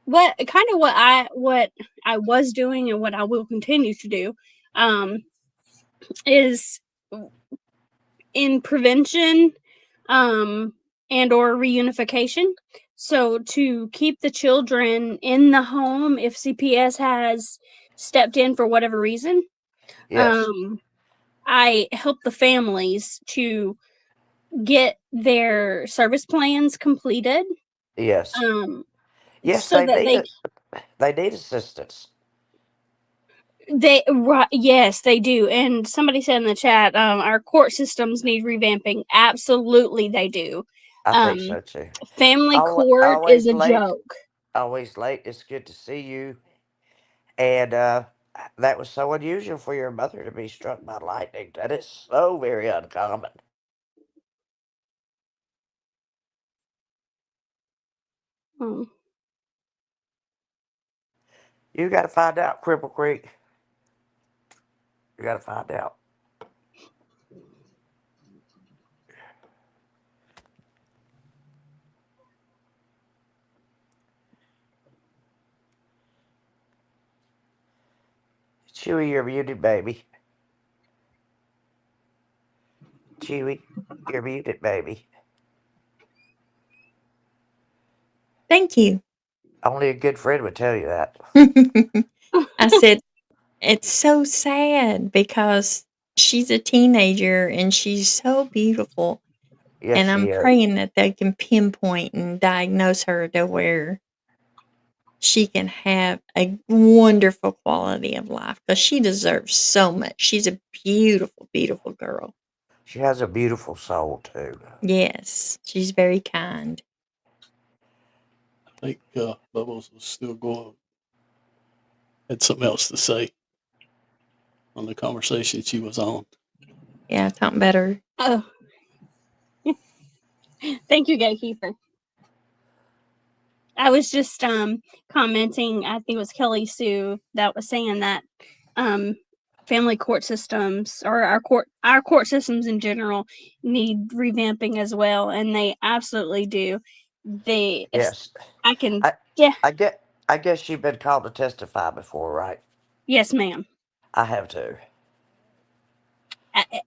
what I was doing and what I will continue to do is in prevention and or reunification. So to keep the children in the home if CPS has stepped in for whatever reason, Yes, I help the families to get their service plans completed, yes, um, yes. so that They need assistance. yes, they do. And somebody said in the chat, our court systems need revamping. Absolutely, they do. I think Um, so too. family court is Always a late. joke. Always late. It's good to see you. And that was so unusual for your mother to be struck by lightning. That is so very uncommon. Oh. You got to find out, Cripple Creek. You got to find out. Chewy, you're muted, baby. Chewy, you're muted, baby. Thank you. Only a good friend would tell you that. I said, it's so sad because she's a teenager and she's so beautiful. Yes, And she I'm is. praying that they can pinpoint and diagnose her to where she can have a wonderful quality of life because she deserves so much. She's a beautiful, beautiful girl. She has a beautiful soul, too. Yes, she's very kind. I think Bubbles was still going. Had something else to say on the conversation she was on. Yeah, talking about her. Oh. Thank you, Gatekeeper. I was just commenting, I think it was Kelly Sue that was saying that family court systems, or our court systems in general, need revamping as well, and they absolutely do. Yes. I can I yeah, I guess you've been called to testify before, right? yes, ma'am. I have too.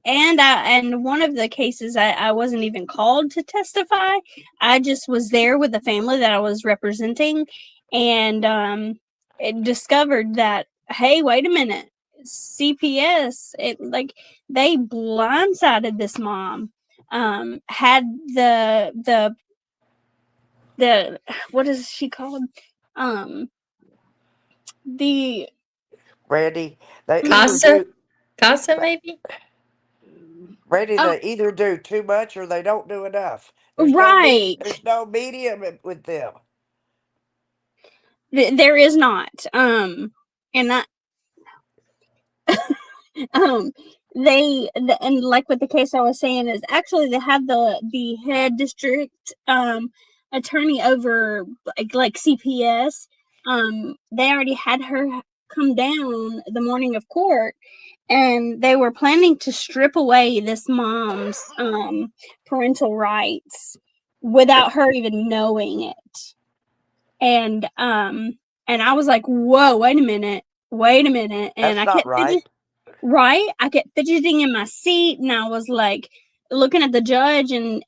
And one of the cases I wasn't even called to testify. I just was there with the family that I was representing, and it discovered that, hey, wait a minute, CPS, they blindsided this mom. Had the what is she called? The Randy, they either Casa? do Casa, maybe? Randy, oh, they either do too much or they don't do enough. right. There's no medium with them. There is not. And I um and like with the case I was saying, is actually they have the head district attorney over like CPS. They already had her come down the morning of court, and they were planning to strip away this mom's parental rights without her even knowing it. And I was like, whoa, wait a minute, and That's I not kept right. I kept fidgeting in my seat, and I was like looking at the judge, and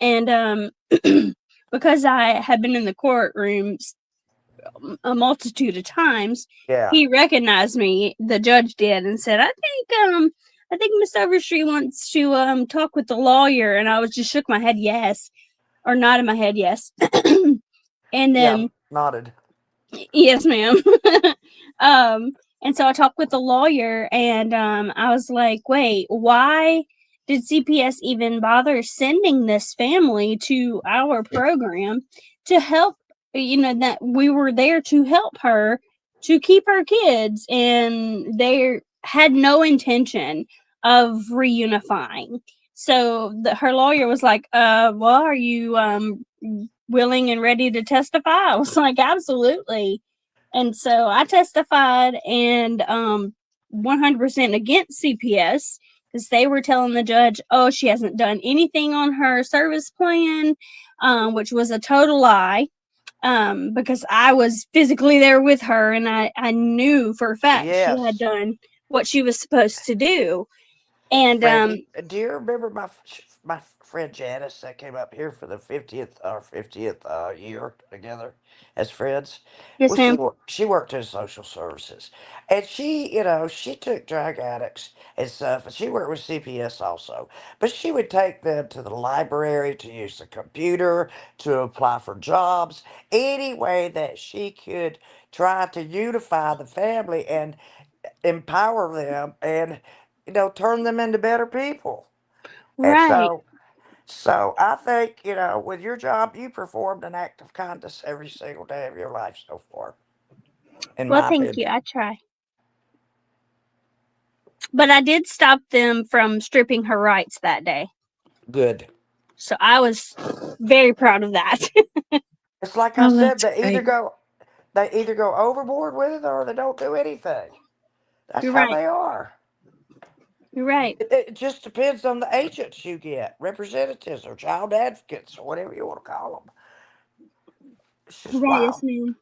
because I had been in the courtroom a multitude of times, Yeah. he recognized me, the judge did, and said, I think Miss Overstreet wants to talk with the lawyer. And I was just shook my head yes, or nodded my head yes. And Yeah. then Nodded. yes, ma'am. And so I talked with the lawyer, and I was like, wait, why did CPS even bother sending this family to our program to help? That we were there to help her to keep our kids, and they had no intention of reunifying. So her lawyer was like, well, are you willing and ready to testify? I was like, absolutely. And so I testified, and 100% against CPS, because they were telling the judge, oh, she hasn't done anything on her service plan, which was a total lie, because I was physically there with her, and I knew for a fact she had Yes. done what she was supposed to do. And Randy, do you remember my friend Janice that came up here for the 50th year together as friends? yes, Well, ma'am. she worked in social services, and she took drug addicts and stuff, and she worked with CPS also. But she would take them to the library to use the computer, to apply for jobs, any way that she could try to unify the family and empower them and turn them into better people. And Right. so I think, with your job, you performed an act of kindness every single day of your life so far, in Well, my thank you. opinion. I try. But I did stop them from stripping her rights that day. Good. So I was very proud of that. It's like I Oh, said, that's great. they either go overboard with it or they don't do anything. That's You're how right. they are. You're right. It just depends on the agents you get, representatives or child advocates or whatever you want to call them. It's You're just right. Yes, wild. ma'am.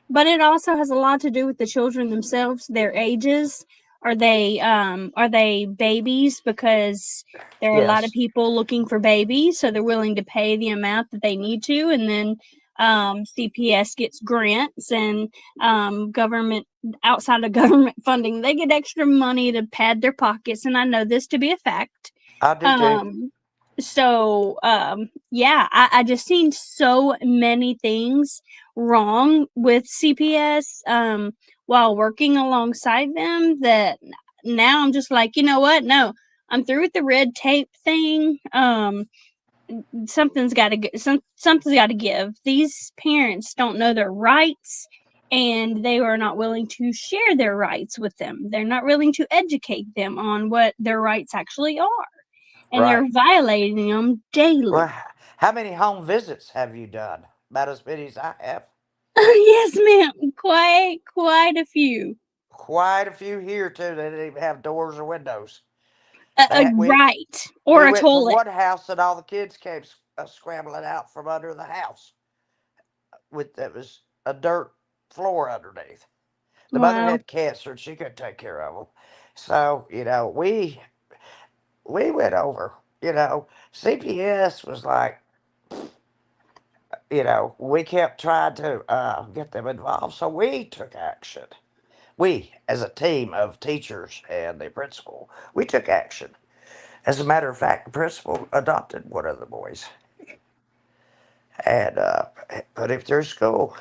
But it also has a lot to do with the children themselves, their ages. Are they babies? Because there are a lot of Yes. people looking for babies, so they're willing to pay the amount that they need to, and then CPS gets grants, and government, outside of government funding, they get extra money to pad their pockets, and I know this to be a fact. I do too. So I just seen so many things wrong with CPS while working alongside them, that now I'm just like, you know what? No, I'm through with the red tape thing. Something's got to something's got to give. These parents don't know their rights, and they are not willing to share their rights with them. They're not willing to educate them on what their rights actually are. and Right. they're violating them daily. Well, how many home visits have you done? About as many as I have. Yes, ma'am. Quite a few. Quite a few here too. They didn't even have doors or windows. They had, Right. we Or a went to toilet. one house and all the kids came scrambling out from under the house with that was a dirt floor underneath. The mother Wow. had cancer and she couldn't take care of them. So we went over. CPS was like, we kept trying to get them involved, so we took action. We, as a team of teachers and the principal, we took action. As a matter of fact, the principal adopted one of the boys and put him through school.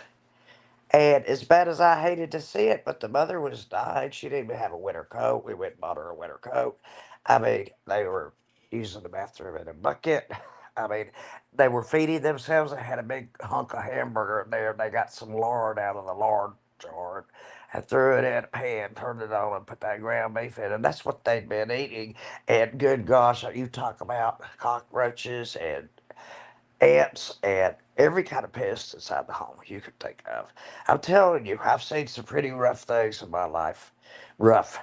And as bad as I hated to see it, but the mother was dying. She didn't even have a winter coat. We went and bought her a winter coat. I mean, they were using the bathroom in a bucket. I mean, they were feeding themselves. They had a big hunk of hamburger in there. They got some lard out of the lard jar and threw it in a pan, turned it on, and put that ground beef in. And that's what they'd been eating. And good gosh, you talk about cockroaches and ants and every kind of pest inside the home you could think of. I'm telling you, I've seen some pretty rough things in my life. Rough,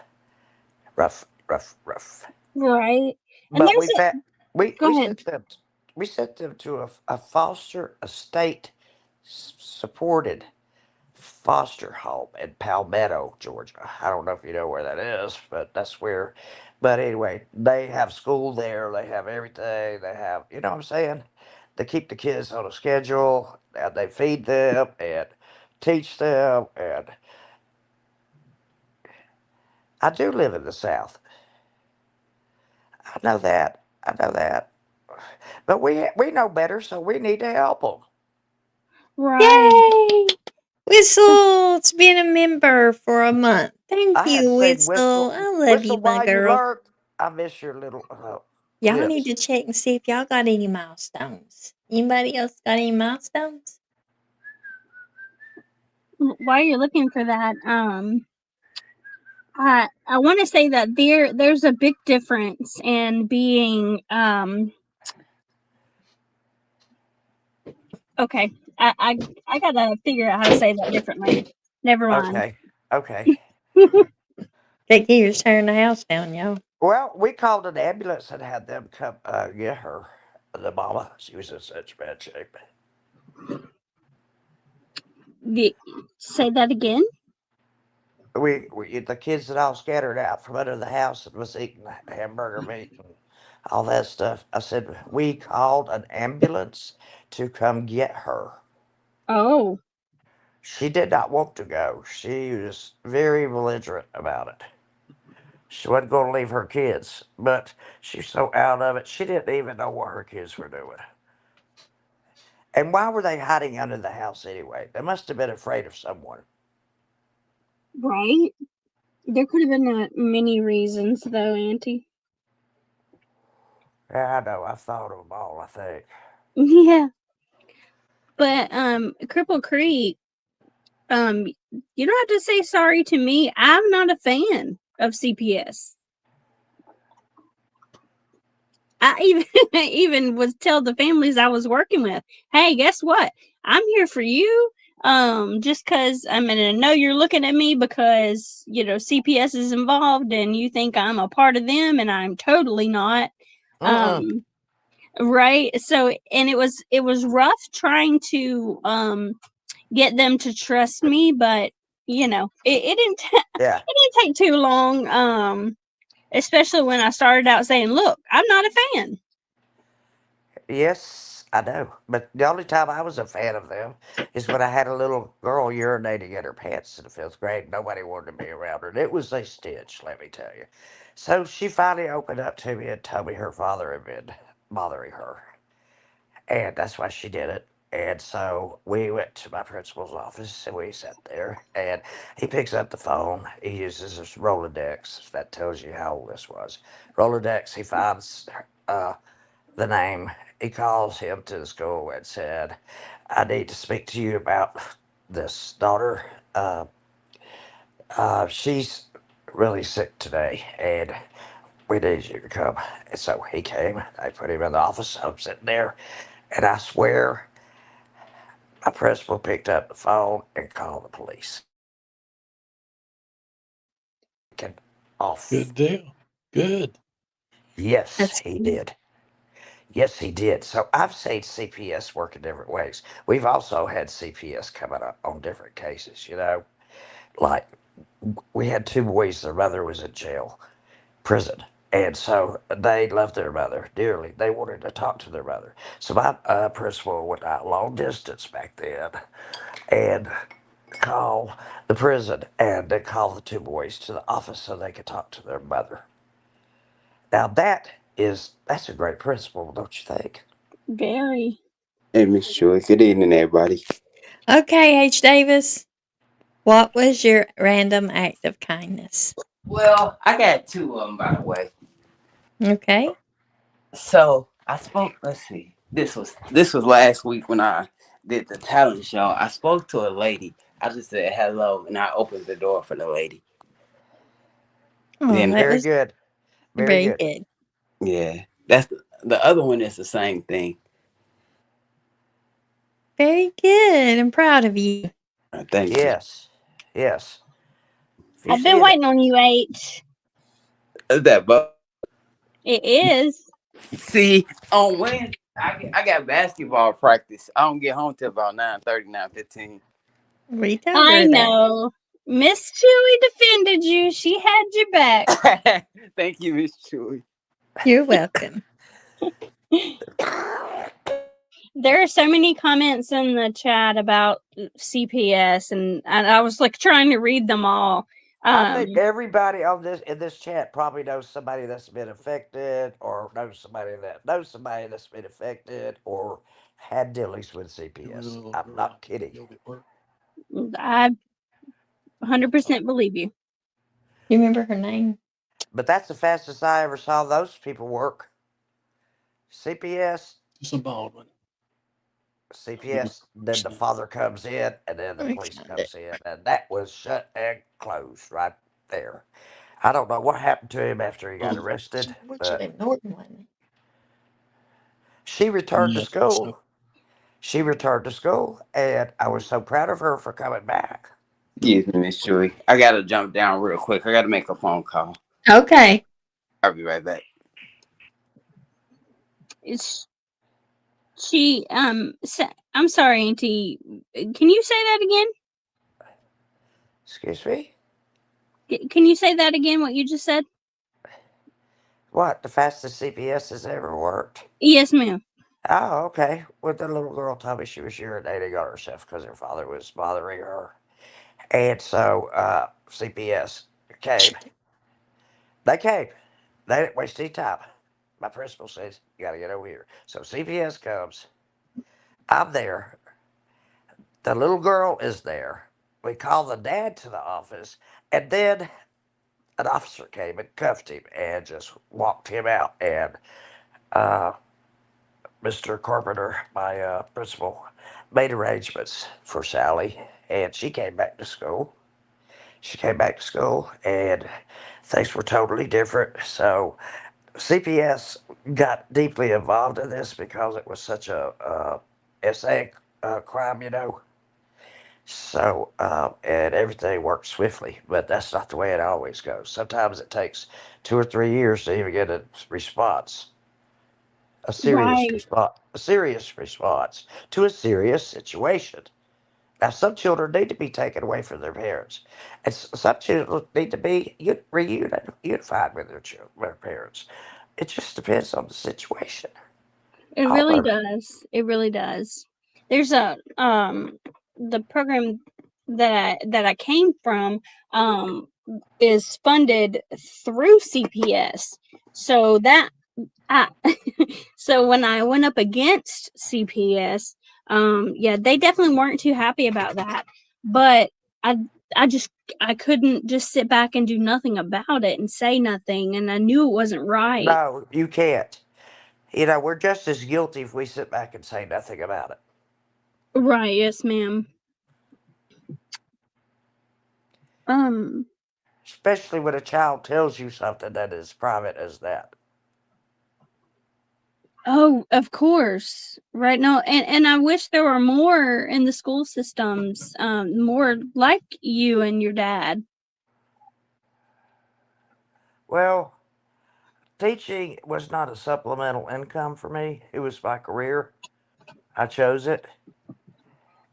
rough, rough, rough. Right. And But there's a we go we ahead. sent them we sent them to a foster a state supported foster home in Palmetto, Georgia. I don't know if you know where that is, but that's where. But anyway, they have school there. They have everything. They have, you know what I'm saying? They keep the kids on a schedule and they feed them and teach them. And I do live in the South. I know that. I know that. But we know better, so we need to help them. Right. Yay! Whistle's been a member for a month. Thank I had you, seen Whistle. whistle I love whistle you, my while you girl. learn. I miss your little Y'all need lips. to check and see if y'all got any milestones. Anybody else got any milestones? While you're looking for that, I want to say that there's a big difference in being okay. I gotta figure out how to say that differently. Never mind. Okay. Okay. Gatekeeper's tearing the house down, y'all. Well, we called an ambulance and had them come get her. The mama, she was in such bad shape. Say that again. The kids had all scattered out from under the house and was eating hamburger meat and all that stuff. I said we called an ambulance to come get her. Oh, She did not want to go. She was very belligerent about it. She wasn't going to leave her kids, but she's so out of it, she didn't even know what her kids were doing. And why were they hiding under the house anyway? They must have been afraid of someone. right. There could have been many reasons, though, Auntie. Yeah, I know. I thought of them all, I think. Yeah, but Cripple Creek, you don't have to say sorry to me. I'm not a fan of CPS. I even even was tell the families I was working with, hey, guess what? I'm here for you. Just because I mean, I know you're looking at me because CPS is involved and you think I'm a part of them, and I'm totally not. Mm-mm. Right. So, and it was rough trying to get them to trust me, but it didn't Yeah. it didn't take too long. Especially when I started out saying, "Look, I'm not a fan." Yes, I know. But the only time I was a fan of them is when I had a little girl urinating in her pants in the fifth grade. Nobody wanted to be around her. And it was a stench, let me tell you. So she finally opened up to me and told me her father had been bothering her. And that's why she did it. And so we went to my principal's office and we sat there. And he picks up the phone. He uses his Rolodex. That tells you how old this was. Rolodex, he finds the name. He calls him to the school and said, I need to speak to you about this daughter. She's really sick today. And we need you to come. And so he came. They put him in the office. I'm sitting there, and I swear my principal picked up the phone and called the police. Off. Good deal. Good. Yes, That's he good. did. Yes, he did. So I've seen CPS work in different ways. We've also had CPS coming up on different cases, like we had two boys, their mother was in prison. And so they loved their mother dearly. They wanted to talk to their mother. So my principal went out long distance back then and called the prison and they called the two boys to the office so they could talk to their mother. Now that's a great principle, don't you think? Very. Hey, Miss Joy. Good evening, everybody. Okay, H. Davis, what was your random act of kindness? Well, I got two of them, by the way. Okay. So I spoke. Let's see. This was last week when I did the talent show. I spoke to a lady. I just said hello, and I opened the door for the lady. Oh, Then, that Very was good. Very very good. good. yeah, that's the other one. Is the same thing. Very good. I'm proud of you. Thank you. Yes. Yes. If you I've been see waiting on you, H. Is that but It is. see on Wednesday I got basketball practice. I don't get home till about 9:30, 9:15. We told I her that. know. Miss Chewy defended you. She had your back. Thank you, Miss Chewy. You're welcome. There are so many comments in the chat about CPS, and I was like trying to read them all. I think everybody in this chat probably knows somebody that's been affected, or knows somebody that's been affected, or had dealings with Remember the CPS. little I'm girl not kidding. killed at work? I 100% believe you. You remember her name? But that's the fastest I ever saw those people work. CPS, Just a bald one. CPS. Then the father comes in, and then the Let me police find comes in, and that was shut and closed right there. I don't know what happened to him after he got arrested, Which of but them Norton one? she returned to Yeah, I think school. so. She returned to school, and I was so proud of her for coming back. Excuse me, Miss Chewy. I gotta jump down real quick. I gotta make a phone call. Okay. I'll be right back. I'm sorry, Auntie. Can you say that again? Excuse me? Can you say that again? What you just said? What? The fastest CPS has ever worked? Yes, ma'am. Oh, okay. Well, the little girl told me she was urinating on herself because her father was bothering her. And so CPS came. They came. They didn't waste any time. My principal says, you got to get over here. So CPS comes. I'm there. The little girl is there. We call the dad to the office. And then an officer came and cuffed him and just walked him out. And Mr. Carpenter, my principal, made arrangements for Sally. And she came back to school. And things were totally different. So CPS got deeply involved in this because it was such a SA crime. So, and everything worked swiftly, but that's not the way it always goes. Sometimes it takes 2 or 3 years to even get a response, Right. a serious response to a serious situation. Now, some children need to be taken away from their parents, and some children need to be reunified with their parents. It just depends on the situation. It All really of it. does. It really does. There's the program that I came from is funded through CPS. So that I so when I went up against CPS, yeah, they definitely weren't too happy about that. But I I couldn't just sit back and do nothing about it and say nothing, and I knew it wasn't right. No, you can't. We're just as guilty if we sit back and say nothing about it. Right, yes, ma'am. Um especially when a child tells you something that is private as that. Oh, of course. Right now, and I wish there were more in the school systems, more like you and your dad. Well, teaching was not a supplemental income for me. It was my career. I chose it,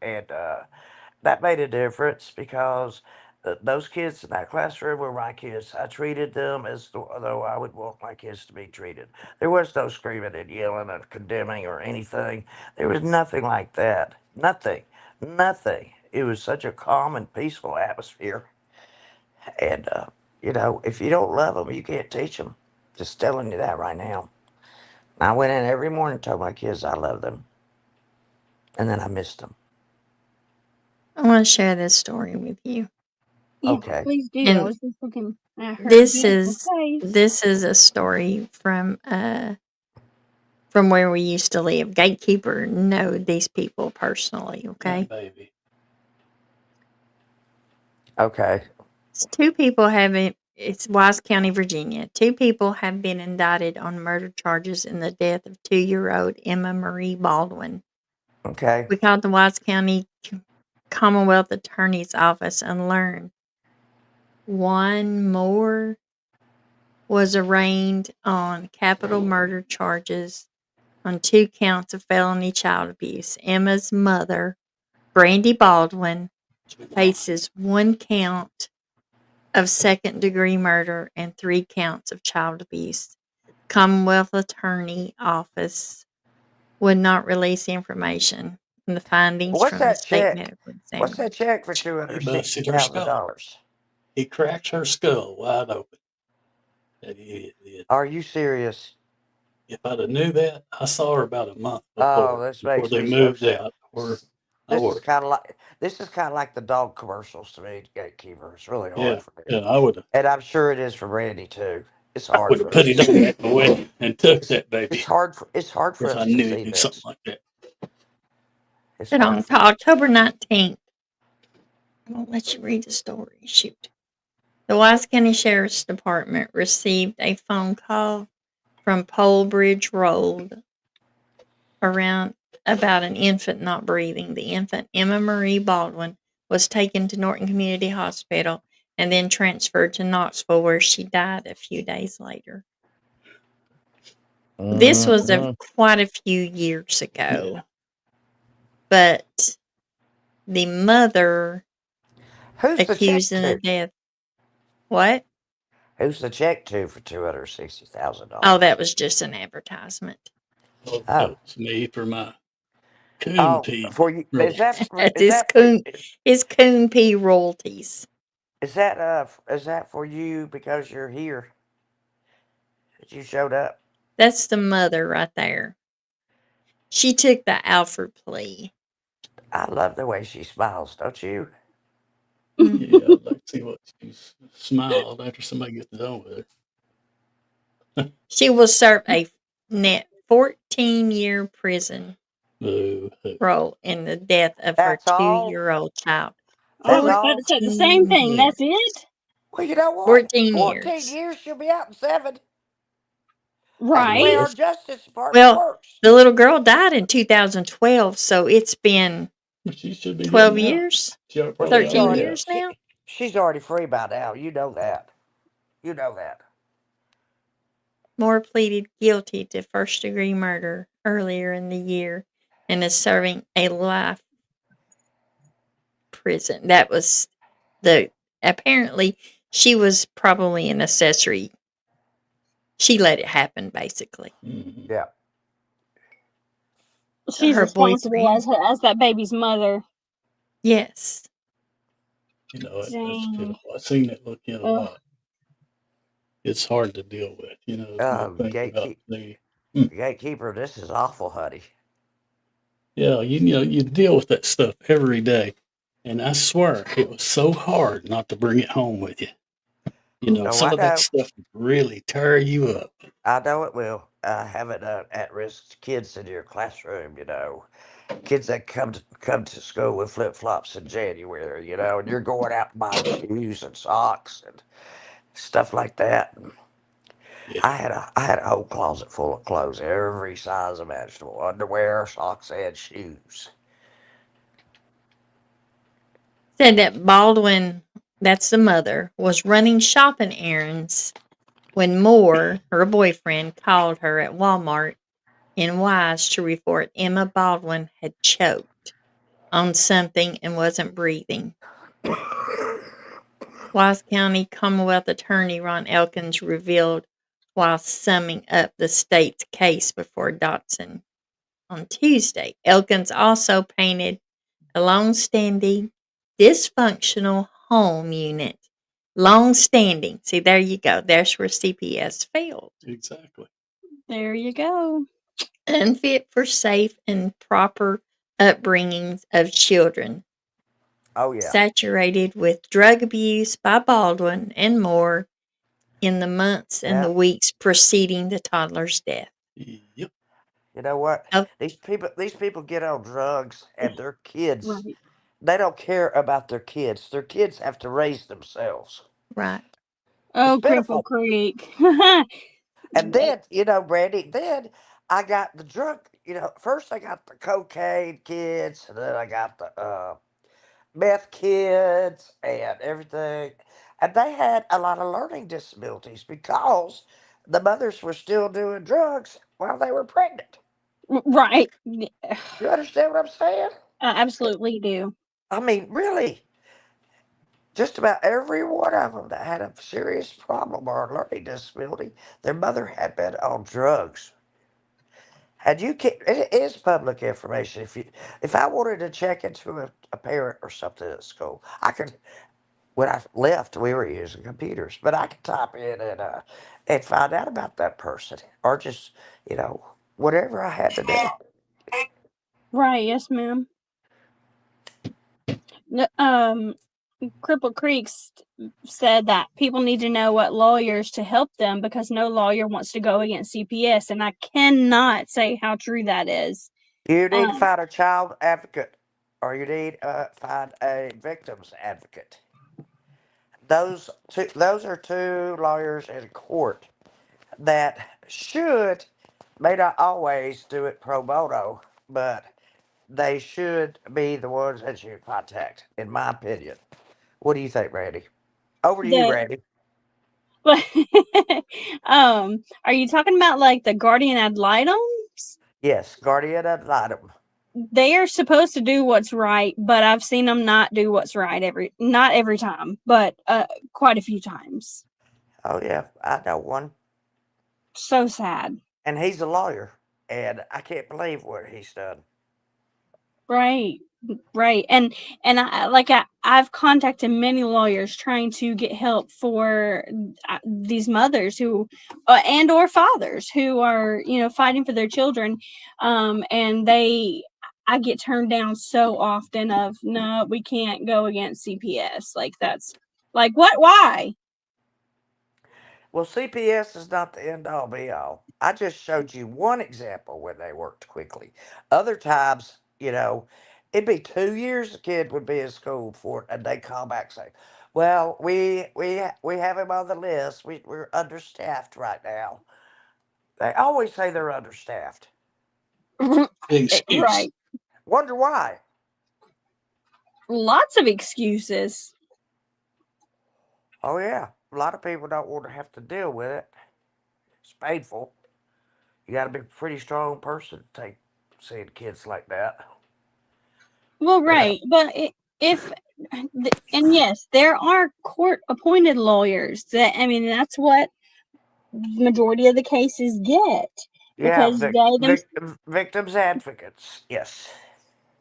and that made a difference because those kids in that classroom were my kids. I treated them as though I would want my kids to be treated. There was no screaming and yelling and condemning or anything. There was nothing like that. Nothing. Nothing. It was such a calm and peaceful atmosphere. And, if you don't love them, you can't teach them. Just telling you that right now. I went in every morning and told my kids I love them. And then I missed them. I want to share this story with you. Yeah, Okay. please do. I And was just looking at her this beautiful is face. this is a story from where we used to live. Gatekeeper know these people personally, okay? That baby. Okay. It's Wise County, Virginia. 2 people have been indicted on murder charges in the death of 2-year-old Emma Marie Baldwin. Okay. We called the Wise County Commonwealth Attorney's Office and learned one more was arraigned on capital murder charges on 2 counts of felony child abuse. Emma's mother, Brandy Baldwin, faces 1 count of second-degree murder and 3 counts of child abuse. Commonwealth Attorney Office would not release information on the findings What's from the that state check? medical What's that examination. check for He $260,000? busted her skull. He cracked her skull wide open. That idiot did. Are you serious? If I'd have knew that, I saw her about a month Oh, before they moved out. This is kind of like the dog commercials to me, Gatekeeper. It's really Yeah, hard for me, yeah, I would and I'm sure it is for Randy too. It's have hard for put us. it on that boy and took that It's baby hard for if I us to knew see he'd do something this. like that. It's But hard. on October 19th, I won't let you read the story. Shoot. The Wise County Sheriff's Department received a phone call from Pole Bridge Road about an infant not breathing. The infant, Emma Marie Baldwin, was taken to Norton Community Hospital and then transferred to Knoxville, where she died a few days later. This was quite a few years ago. Yeah. But the mother Who's the check accusing the to? death. What? Who's the check to for $260,000? Oh, that was just an advertisement. That Oh, was me for my coon pee. for you? Is that His coon pea royalties. is that for you because you're here? That you showed up? That's the mother right there. She took the Alfred plea. I love the way she smiles, don't you? Yeah, I'd like to see what she smiled after somebody gets done with her. She will serve a net 14-year prison Boo. role in the death of her That's all. 2-year-old child. I That's was about to say the same 14 thing. That's years. it? Well, you know what? 14 14 years. years, she'll be out in 7. That's the Right. way our Yes. Justice Department Well, works. the little girl died in 2012, so it's been But she should be 12 getting out. years, She ought to Well, probably she's 13 ought to be already out. years now. she's already free by now. You know that. You know that. Moore pleaded guilty to first-degree murder earlier in the year and is serving a life prison. That was apparently she was probably an accessory. She let it happen, basically. Mhm. Yeah. She's Her responsible boyfriend. as that baby's mother. Yes. You know, that's Dang. pitiful. I seen that little kid a Ugh. lot. It's hard to deal with. You know, think about the. Gatekeeper, this is awful, honey. Yeah, you deal with that stuff every day, and I swear it was so hard not to bring it home with you. You know, Oh, some I of that know. stuff really tear you up. I know it will. Having at-risk kids in your classroom, kids that come to school with flip flops in January, and you're going out buying shoes and socks and stuff like that. Yeah. I had a whole closet full of clothes, every size imaginable, underwear, socks, and shoes. Said that Baldwin, that's the mother, was running shopping errands when Moore, her boyfriend, called her at Walmart in Wise to report Emma Baldwin had choked on something and wasn't breathing. Wise County Commonwealth Attorney Ron Elkins revealed while summing up the state's case before Dotson on Tuesday. Elkins also painted a long-standing dysfunctional home unit. Long-standing. See, there you go. There's where CPS failed. Exactly. There you go. Unfit for safe and proper upbringings of children. Oh yeah, Saturated with drug abuse by Baldwin and Moore in the months and yeah. the weeks preceding the toddler's death. Yep. You know what? Oh, These people get on drugs, and their kids. Right. They don't care about their kids. Their kids have to raise themselves. right. It's Oh, Cripple pitiful. Creek. And then, Brandy, then I got the drug. First I got the cocaine kids, and then I got the meth kids and everything. And they had a lot of learning disabilities because the mothers were still doing drugs while they were pregnant. Right. You understand what I'm saying? I absolutely do. I mean, really, just about every one of them that had a serious problem or a learning disability, their mother had been on drugs. And it is public information. If I wanted to check into a parent or something at school, I could. When I left, we were using computers, but I could type in and find out about that person, or just whatever I had to do. Right. Yes, ma'am. Cripple Creek said that people need to know what lawyers to help them because no lawyer wants to go against CPS, and I cannot say how true that is. You need to Um, find a child advocate, or you need to find a victim's advocate. Those are two lawyers in court that may not always do it pro bono, but they should be the ones that you contact, in my opinion. What do you think, Randy? Over to you, the Randy. Are you talking about like the guardian ad litems? Yes, guardian ad litem. They are supposed to do what's right, but I've seen them not do what's right not every time, but quite a few times. Oh yeah, I know one, So sad. and he's a lawyer, and I can't believe what he's done. Right. Right. And I've contacted many lawyers trying to get help for these mothers who and or fathers who are, fighting for their children, and I get turned down so often of no, we can't go against CPS. Like that's like what why? Well, CPS is not the end all be all. I just showed you one example where they worked quickly. Other times, it'd be 2 years the kid would be in school for it, and they call back saying, "Well, we have him on the list. We're understaffed right now." They always say they're understaffed. Excuse. Right. Wonder why? Lots of excuses. Oh yeah, a lot of people don't want to have to deal with it. It's painful. You got to be a pretty strong person to take seeing kids like that. Well, But right, but if and yes, there are court appointed lawyers. That's what the majority of the cases get yeah, because they them victims advocates. Yes.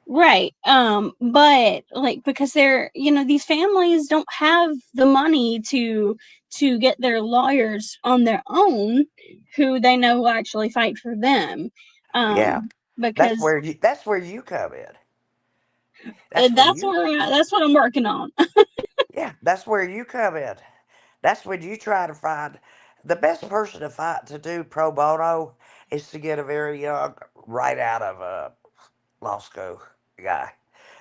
right. But like because they're these families don't have the money to get their lawyers on their own who they know will actually fight for them. Yeah. That's Because where you come in. That's where you that's what I'm working on. Yeah, that's where you come in. That's when you try to find the best person to do pro bono is to get a very young right out of law school guy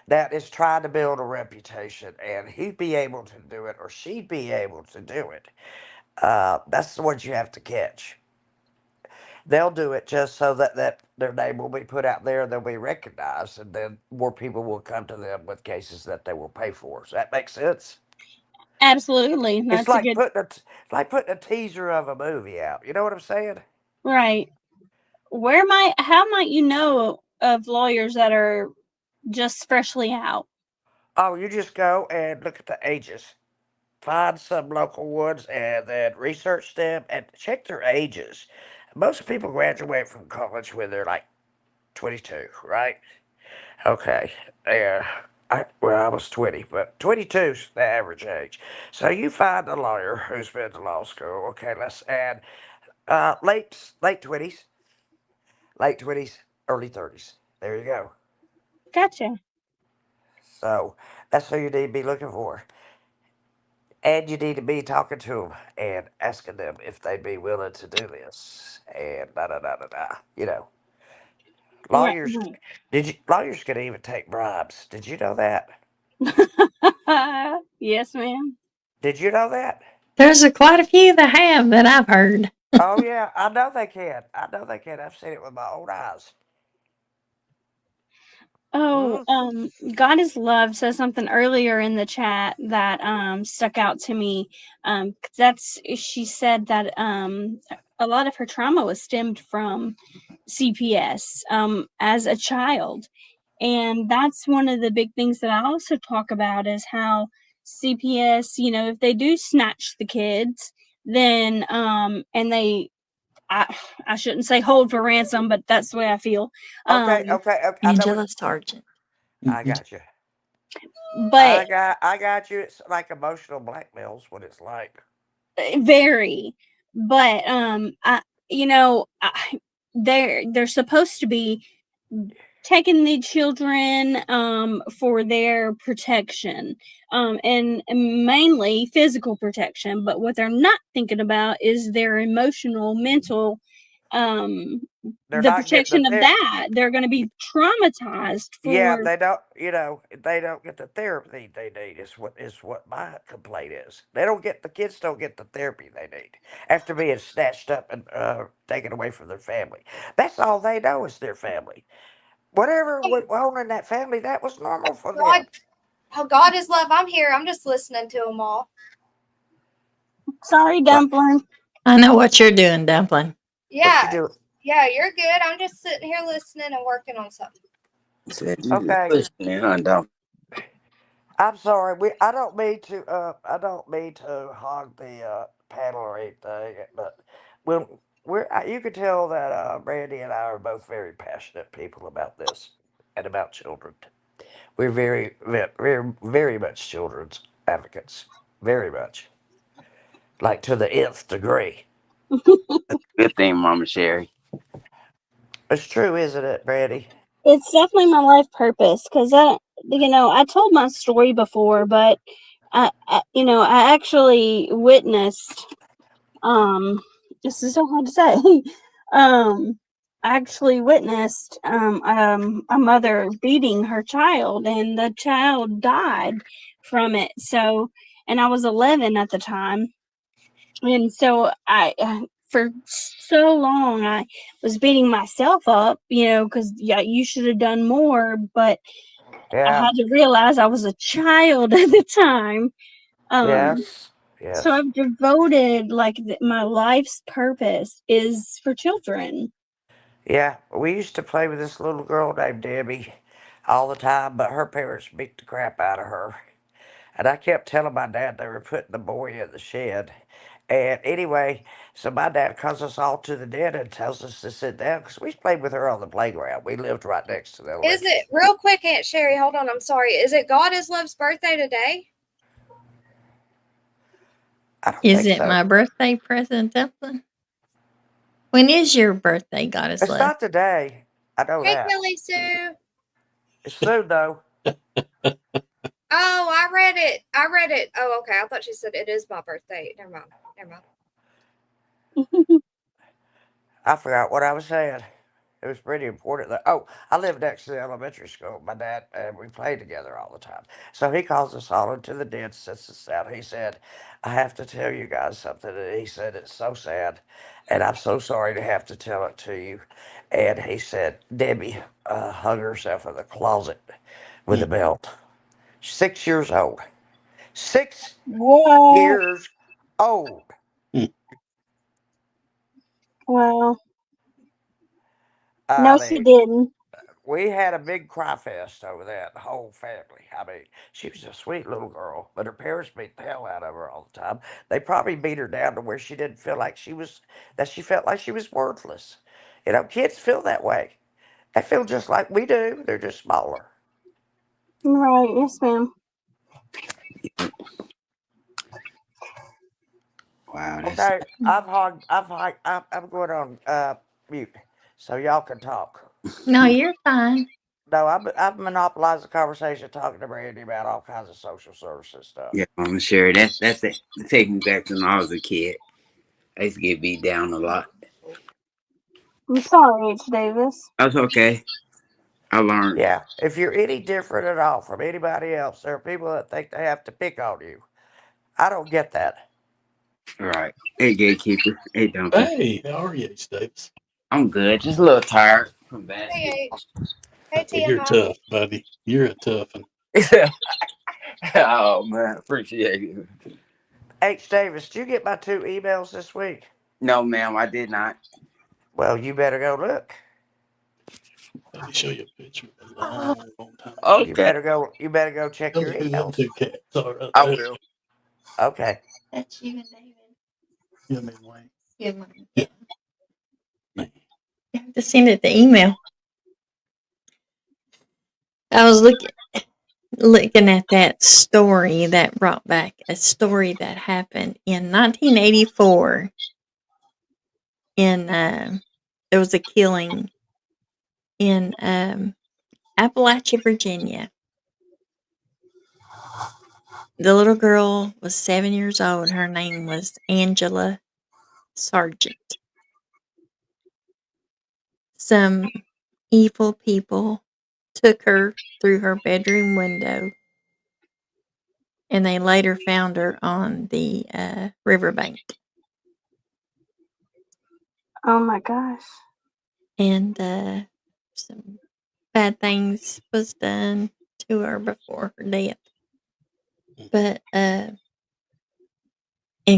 that is trying to build a reputation, and he'd be able to do it, or she'd be able to do it. That's what you have to catch. They'll do it just so that their name will be put out there, they'll be recognized, and then more people will come to them with cases that they will pay for. Does that make sense? Absolutely. It's That's a like good, putting a teaser of a movie out. You know what I'm saying? right. How might you know of lawyers that are just freshly out? Oh, you just go and look at the ages. Find some local ones and then research them and check their ages. Most people graduate from college when they're like 22, right? Okay. Yeah. I was 20, but 22 is the average age. So you find a lawyer who's been to law school. Okay, let's add late 20s, late 20s, early 30s. There you go. Gotcha. So that's who you need to be looking for. And you need to be talking to them and asking them if they'd be willing to do this. And da da da da da. You know, Right. lawyers. Lawyers can even take bribes? Did you know that? Right. Yes, ma'am. Did you know that? There's quite a few that have that I've heard. Oh yeah, I know they can. I know they can. I've seen it with my own eyes. Oh, Mm, God is Love says something earlier in the chat that stuck out to me. She said that a lot of her trauma was stemmed from CPS as a child. And that's one of the big things that I also talk about is how CPS, if they do snatch the kids, then and I shouldn't say hold for ransom, but that's the way I feel. okay, Um okay, okay. I know what. Angela Sargent. I got you. but I got you. It's like emotional blackmail's what it's like. very but they're supposed to be taking the children for their protection and mainly physical protection, but what they're not thinking about is their emotional mental um They're the not getting the protection of therapy. that. They're going to be traumatized Yeah, for they don't. You know, they don't get the therapy they need. Is what my complaint is. The kids don't get the therapy they need after being snatched up and taken away from their family. That's all they know is their family. Whatever went on in that family, that was normal for God, them. oh, God is love. I'm here. I'm just listening to them all. sorry, What dumpling. I know what you're doing, Dumpling. what you Yeah, do? yeah, you're good. I'm just sitting here listening and working on something. Said you just Okay, listening, huh, dog? I'm sorry. I don't mean to hog the panel or anything, but when you can tell that Brandy and I are both very passionate people about this and about children. We're very much children's advocates. Very much, like to the nth degree. Good thing, Mama Sherry. It's true, isn't it, Brandy? It's definitely my life purpose because I told my story before, but I actually witnessed. This is so hard to say. um, I actually witnessed a mother beating her child, and the child died from it. So, and I was 11 at the time, and so for so long I was beating myself up, because yeah, you should have done more, but I Yeah. had to realize I was a child at the time. um Yes. so Yes. I've devoted my life's purpose is for children. Yeah. We used to play with this little girl named Debbie all the time, but her parents beat the crap out of her. And I kept telling my dad they were putting the boy in the shed. And anyway, so my dad calls us all to the den and tells us to sit down because we played with her on the playground. We lived right next to the Is elementary. it real quick, Aunt Sherry? Hold on. I'm sorry. Is it God is love's birthday today? I don't Is think it so. my birthday present, Dumpling? When is your birthday, Goddess It's Love? not today. I know Hey, that. Kelly Sue. It's soon though. Oh, I read it. I read it. Oh, okay. I thought she said it is my birthday. Never mind. Never mind. I forgot what I was saying. It was pretty important. Oh, I lived next to the elementary school. My dad and we played together all the time. So he calls us all into the den, sits us down. He said, "I have to tell you guys something." And he said, "It's so sad, and I'm so sorry to have to tell it to you." And he said, "Debbie hung herself in the closet with a belt. 6 years old. 6 What? years old." Wow. I No, she mean, didn't. we had a big cry fest over that, the whole family. I mean, she was a sweet little girl, but her parents beat the hell out of her all the time. They probably beat her down to where she didn't feel like that she felt like she was worthless. Kids feel that way. They feel just like we do. They're just smaller. Right. Yes, ma'am. Wow, that's Okay, I'm going on mute, so y'all can talk. No, you're fine. No, I've monopolized the conversation talking to Brandy about all kinds of social services stuff. yeah, Mama Sherry. That's it. Take me back to when I was a kid. I used to get beat down a lot. I'm sorry, H. Davis. That's okay. I learned. Yeah, if you're any different at all from anybody else, there are people that think they have to pick on you. I don't get that. All right. Hey, Gatekeeper. Hey, Duncan. Hey, how are you, H. Davis? I'm good. Just a little tired from basketball. Hey, H. Hey, You're TMI. tough, buddy. You're a tough one. Oh man, appreciate it. H. Davis, did you get my 2 emails this week? No, ma'am, I did not. Well, you better go look. Let me show you a picture of a long, long time ago. Okay. You better go check Tell your me who them emails. two cats are right I there. will. Okay. That's you and David. You mean Wayne? Yeah, mine. Yeah. Man. You have to send it the email. I was looking at that story that brought back a story that happened in 1984. There was a killing in Appalachia, Virginia. The little girl was 7 years old. Her name was Angela Sargent. Some evil people took her through her bedroom window, and they later found her on the riverbank. Oh my gosh. And some bad things was done to her before her death. But and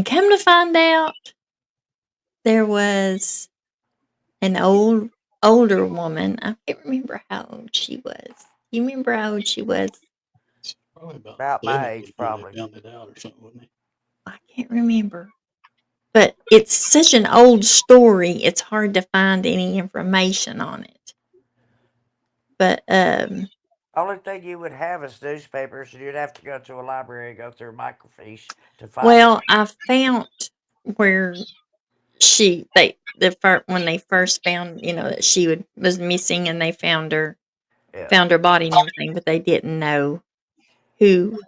come to find out, there was an older woman. I can't remember how old she was. You remember how old she was? It's probably About my 70 age, when probably. they found it out or something, wasn't it? I can't remember. But it's such an old story, it's hard to find any information on it. But Only thing you would have is newspapers, and you'd have to go to a library and go through microfiche to find well, I found where when they first found, that she was missing, and they found her body and everything, but they didn't know who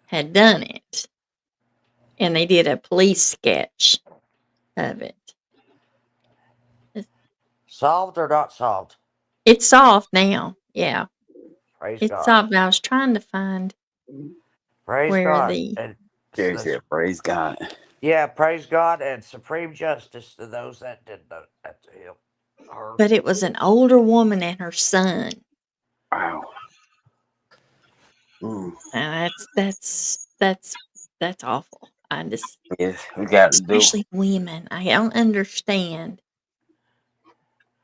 had done it. And they did a police sketch of it. Solved or not solved? It's solved now. Yeah. Praise It's God. solved. I was trying to find Praise where God. the And Sherry said, "Praise God." yeah, praise God and supreme justice to those that did that to him. but it was an older woman and her son. Wow. Mm. Now that's awful. I just, Yes, we got to do. especially women. I don't understand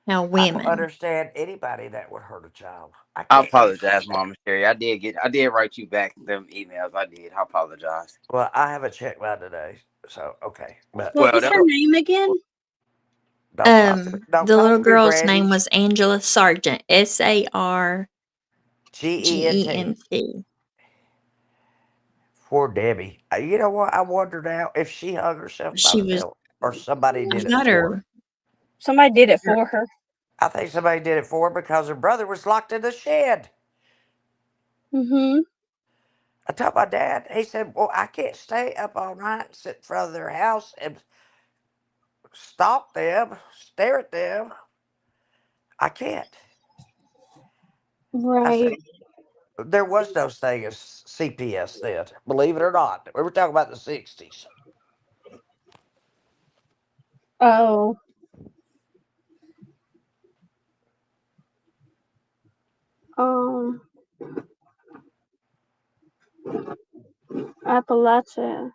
how I don't women. understand anybody that would hurt a child. I I can't. apologize, Mama Sherry. I did write you back them emails. I did. I apologize. Well, I haven't checked mine today, so okay. But What Well, was her name again? don't The talk little to me, girl's Brandy. name was Angela Sargent. SARGENT. GENT. Poor Debbie. You know what? I wonder now if she hung herself by She the was belt or somebody did it got for her. her. Somebody did it for her. I think somebody did it for her because her brother was locked in the shed. Mm-hmm. I told my dad, he said, "Well, I can't stay up all night and sit in front of their house and stalk them, stare at them." I can't. I said, Right. there was no thing as CPS then, believe it or not. We were talking about the 60s. Oh. Um. Appalachia.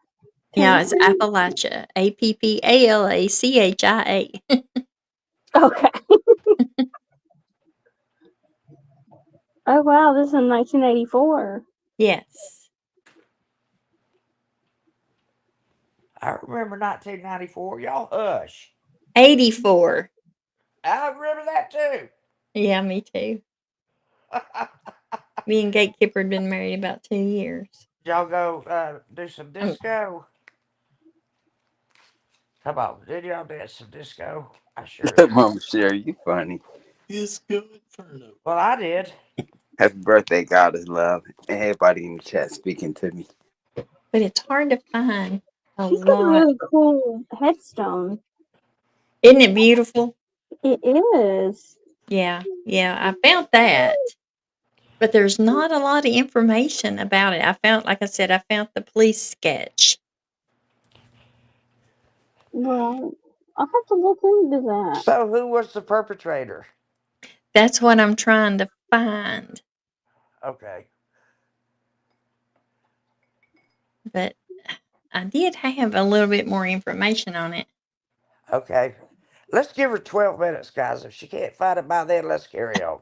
Yeah, it's Tennessee. Appalachia. Appalachia. Okay. Oh wow, this is in 1984. Yes. I remember 1994. Y'all hush. 84. I remember that too. Yeah, me too. Me and Gatekeeper had been married about 2 years. Y'all go do some disco. Come on, did y'all dance some disco? I sure did. Mama Sherry, you funny. Disco Inferno. Well, I did. Happy birthday, Goddess Love, and everybody in the chat speaking to me. But it's hard to find a She's got a lot. really cool headstone. Isn't it beautiful? It is. Yeah, I found that. But there's not a lot of information about it. I found, like I said, I found the police sketch. Right. I'll have to look into that. So, who was the perpetrator? That's what I'm trying to find. Okay. But I did have a little bit more information on it. Okay. Let's give her 12 minutes, guys. If she can't find it by then, let's carry on.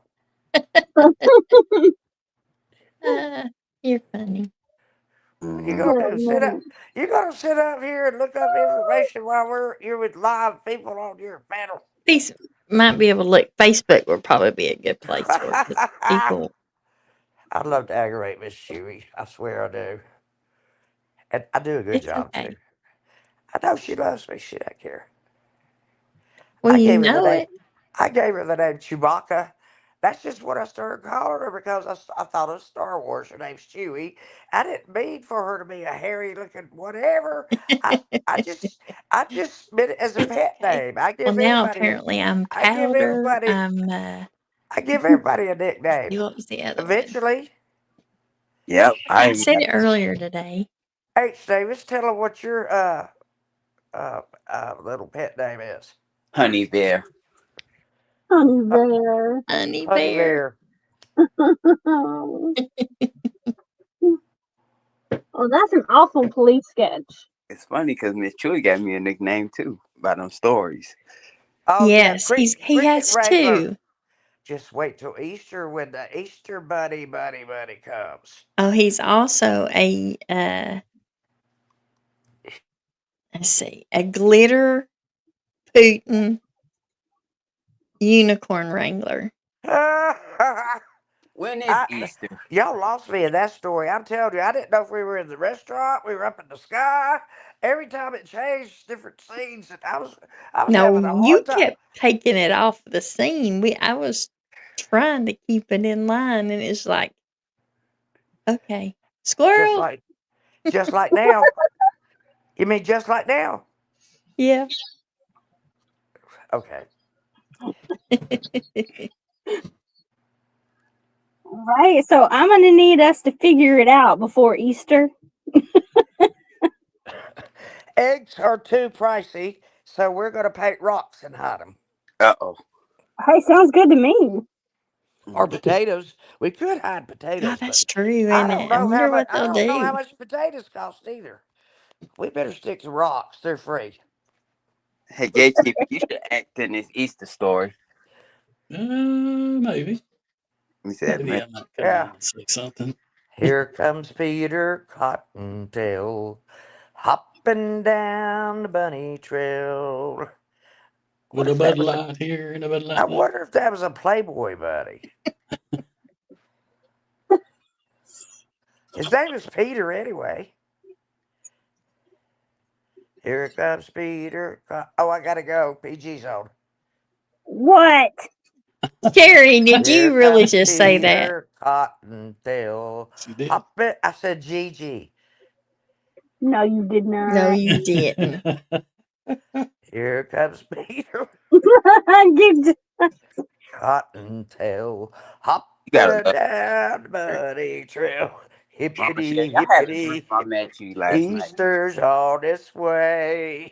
You're funny. You Mhm. gonna sit up? You gonna sit up here and look up information while you're with live people on your panel? These might be able to look. Facebook would probably be a good place for it. 'Cause people. I'd love to aggravate Miss Chewy. I swear I do. And I do a good It's job okay. too. I know she loves me. She doesn't care. Well, I you gave her the know name. it. I gave her the name Chewbacca. That's just what I started calling her because I thought of Star Wars. Her name's Chewie. I didn't mean for her to be a hairy looking whatever. I I just I just meant it as a It's pet okay. name. I Well, give now everybody a apparently I'm I give Powder. everybody I give everybody a nickname. What was the other one? Eventually, Yep, I I said it earlier today. H. Davis, tell them what your little pet name is. Honey Bear. Honey bear. Honey Honey Bear. Bear. Oh, that's an awful police sketch. It's funny because Miss Chewy got me a nickname too by them stories. Oh yeah, Yes, he Cricket has Wrangler. 2. Just wait till Easter when the Easter bunny comes. Oh, he's also a let's see, a glitter Putin unicorn wrangler. When is Easter? Y'all lost me in that story. I'm telling you, I didn't know if we were in the restaurant, we were up in the sky. Every time it changed, different scenes, and I was having a No, you hard time. kept taking it off the scene. I was trying to keep it in line, and it's like, okay, Just squirrel. like now. You mean just like now? Yeah. Okay. Right, so I'm gonna need us to figure it out before Easter. Eggs are too pricey, so we're gonna paint rocks and hide them. Uh-oh. Hey, sounds good to me. Or potatoes. We could hide Oh, potatoes, but that's true, I isn't don't it? I know how wonder much. what I they'll don't know how do. much potatoes cost either. We better stick to rocks. They're free. Hey, Gatekeeper, you should act in this Easter story. Maybe. He said, Maybe man, I might come Yeah. in and say something. Here comes Peter Cottontail, hopping down the bunny trail. With a Bud Light here and a Bud I Light there. wonder if that was a Playboy buddy. His name is Peter anyway. Here comes Peter. Oh, I gotta go. PG's on. What? Sherry, did Here you really comes just say that? Peter Cottontail. She did. I said GG. No, you did No, not. you didn't. Here comes Peter. Give- cottontail. Hop You gotta love. down the muddy trail. Mama Hippity, Sherry, I had a dream hippity, I met you last night. Easter's all this way.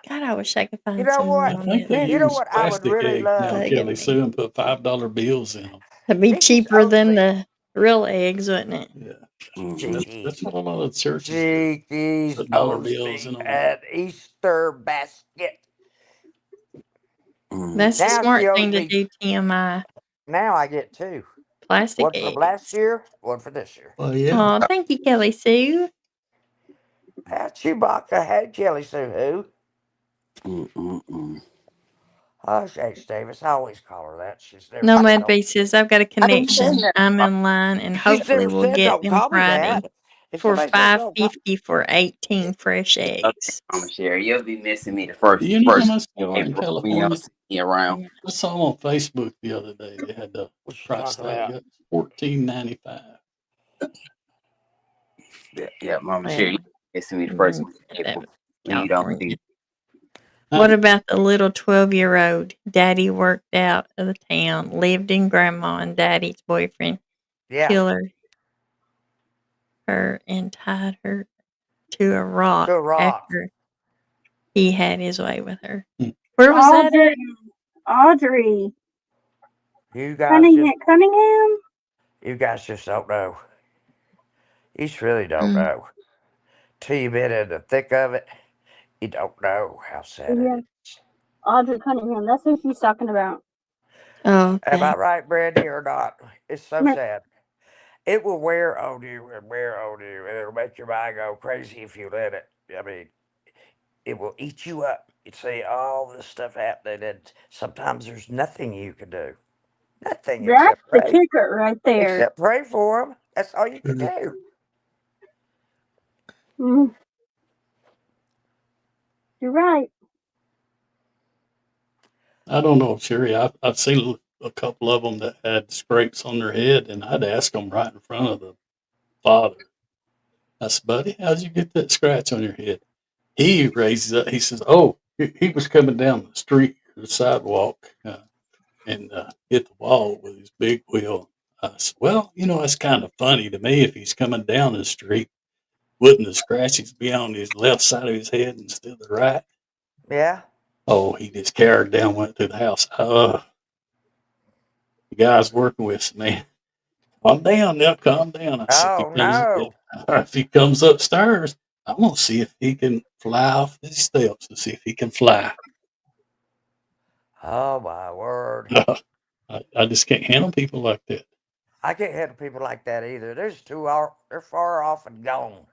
God, I wish I could You find know some what? I on think that they You know use what I website. would plastic really eggs now, love? Bugging Kelly me. Sue, and put $5 bills in them. It'd be This is cheaper than only the real eggs, wouldn't it? Yeah, Mm-hmm. cheeky, that's what a lot of the churches do. cheeky's Put dollar bills in hosting them. an Easter basket. Mm-hmm. That's the Now she smart owes thing to me. do, TMI. Now I get two. Plastic One from last eggs. year, one for this year. Well, yeah. Oh, thank you, Kelly Sue. Chewbacca had Jelly Sue who? Mm-mm-mm. Hush, H. Davis. I always call her that. She's never said Nomad don't. B says, I've got a I didn't say connection. I'm that. in line and She's hopefully never we'll said get don't them call me Friday that. If for somebody says don't call, $5.50 for 18 fresh Okay, eggs. Mama Sherry, you'll be missing me the Do first you know how first much they are in April when y'all California? see me around. I saw them on Facebook the other day. They had the what you price talking tag about? up $14.95. Yeah, Mama Sherry, Well, you'll be missing me the first week of that April was when you don't see California. me. What about the little 12-year-old? Daddy worked out of the town, lived in grandma and daddy's boyfriend, Yeah, killed her and tied her to a rock to a rock. after he had his way with her. Hmm. Where was that Audrey. at? Audrey. You guys Cunningham? just don't know. You just really don't Mm. know. Till you've been in the thick of it, you don't know how sad Yeah. it is. Audrey Cunningham. That's who she's talking about. Oh, Am I okay. right, Brandy, or not? It's so Ma- sad. It will wear on you and wear on you, and it'll make your mind go crazy if you let it. I mean, it will eat you up. You see all this stuff happening, and sometimes there's nothing you can do. Nothing That's except the pray. kicker right there. Except pray for them. That's all you can do. Mm, you're right. I don't know, Sherry. I've seen a couple of them that had scrapes on their head, and I'd ask them right in front of the father. I said, "Buddy, how'd you get that scratch on your head?" He raises up. He says, "Oh, he was coming down the street, the sidewalk, and hit the wall with his big wheel." I said, "Well, that's kind of funny to me. If he's coming down the street, wouldn't the scratches be on his left side of his head instead of the right?" Yeah. Oh, he just carried down, went to the house. The guy's working with me, man. Calm down now, calm down. I said, Oh no. if he comes upstairs, I'm gonna see if he can fly off these steps to see if he can fly. Oh my word. I just can't handle people like that. I can't handle people like that either. They're far off and gone.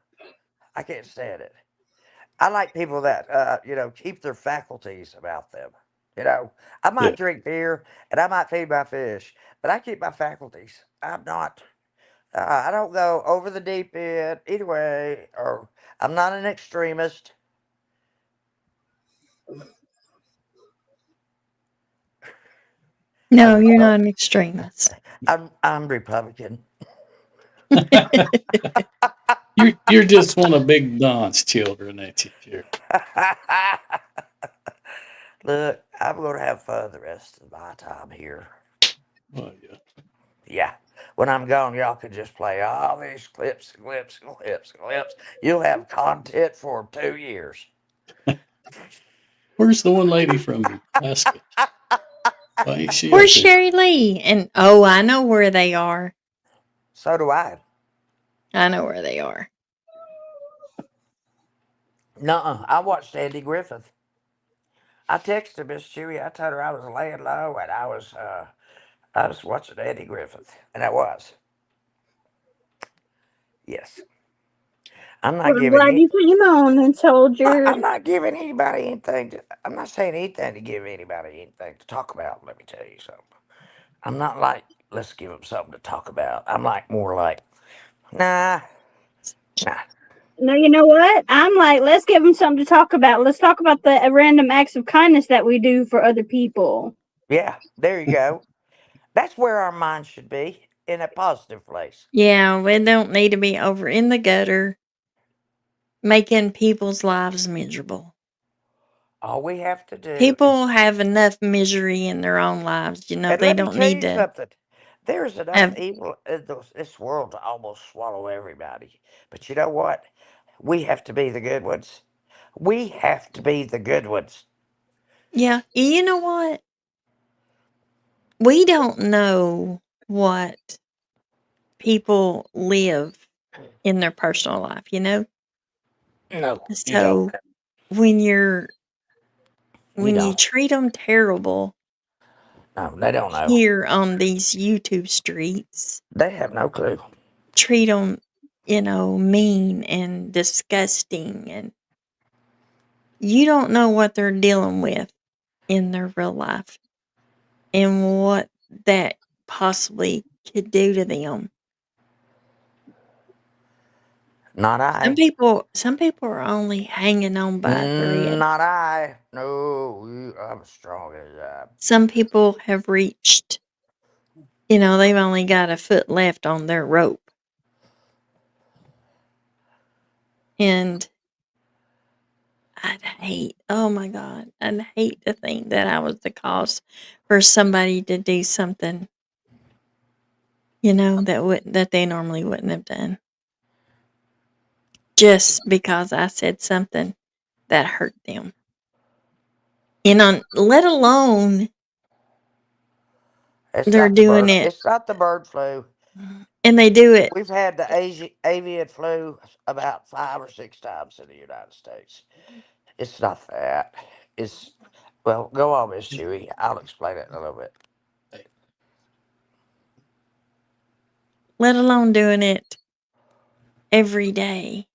I can't stand it. I like people that keep their faculties about them. I Yeah. might drink beer and I might feed my fish, but I keep my faculties. I'm not. I don't go over the deep end either way, or I'm not an extremist. No, I'm you're not an extremist. I'm Republican. You're just one of Big Don's children, ain't you, Jerry? Look, I'm gonna have fun the rest of my time here. Oh yeah. Yeah. When I'm gone, y'all can just play all these clips and clips and clips and clips. You'll have content for 2 years. Where's the one lady from Alaska? Why ain't she Where's up here? Sherry Lee? And oh, I know where they are. So do I. I know where they are. Nuh-uh. I watched Andy Griffith. I texted Miss Chewy. I told her I was laying low and I was watching Andy Griffith. And I was. Yes. I'm not Well, I'm giving glad it. you came on and told your. I'm not giving anybody anything. I'm not saying anything to give anybody anything to talk about. Let me tell you something. I'm not like, let's give them something to talk about. I'm like more like, nah, nah. No, you know what? I'm like, let's give them something to talk about. Let's talk about the random acts of kindness that we do for other people. Yeah, there you go. That's where our mind should be, in a positive place. Yeah, we don't need to be over in the gutter making people's lives miserable. All we have to do is. People have enough misery in their own lives. You know, And they let me don't tell need you to something. There's enough have. evil in this world to almost swallow everybody. But you know what? We have to be the good ones. We have to be the good ones. Yeah, you know what? We don't know what people live in their personal life, you know? No, you don't. So when You when you don't. treat them terrible No, they don't know. here on these YouTube streets, They have no clue. treat them, mean and disgusting, and you don't know what they're dealing with in their real life and what that possibly could do to them. Not I. Some people are only hanging on by a thread. Not I. No, I'm strong as that. Some people have reached, they've only got a foot left on their rope. And oh my God, I'd hate to think that I was the cause for somebody to do something, that they normally wouldn't have done. Just because I said something that hurt them. Let alone It's they're not the doing bird. it It's not the bird flu. and they do it. We've had the avian flu about 5 or 6 times in the United States. It's not that. It's well. Go on, Miss Chewy. I'll explain it in a little bit. Let alone doing it every day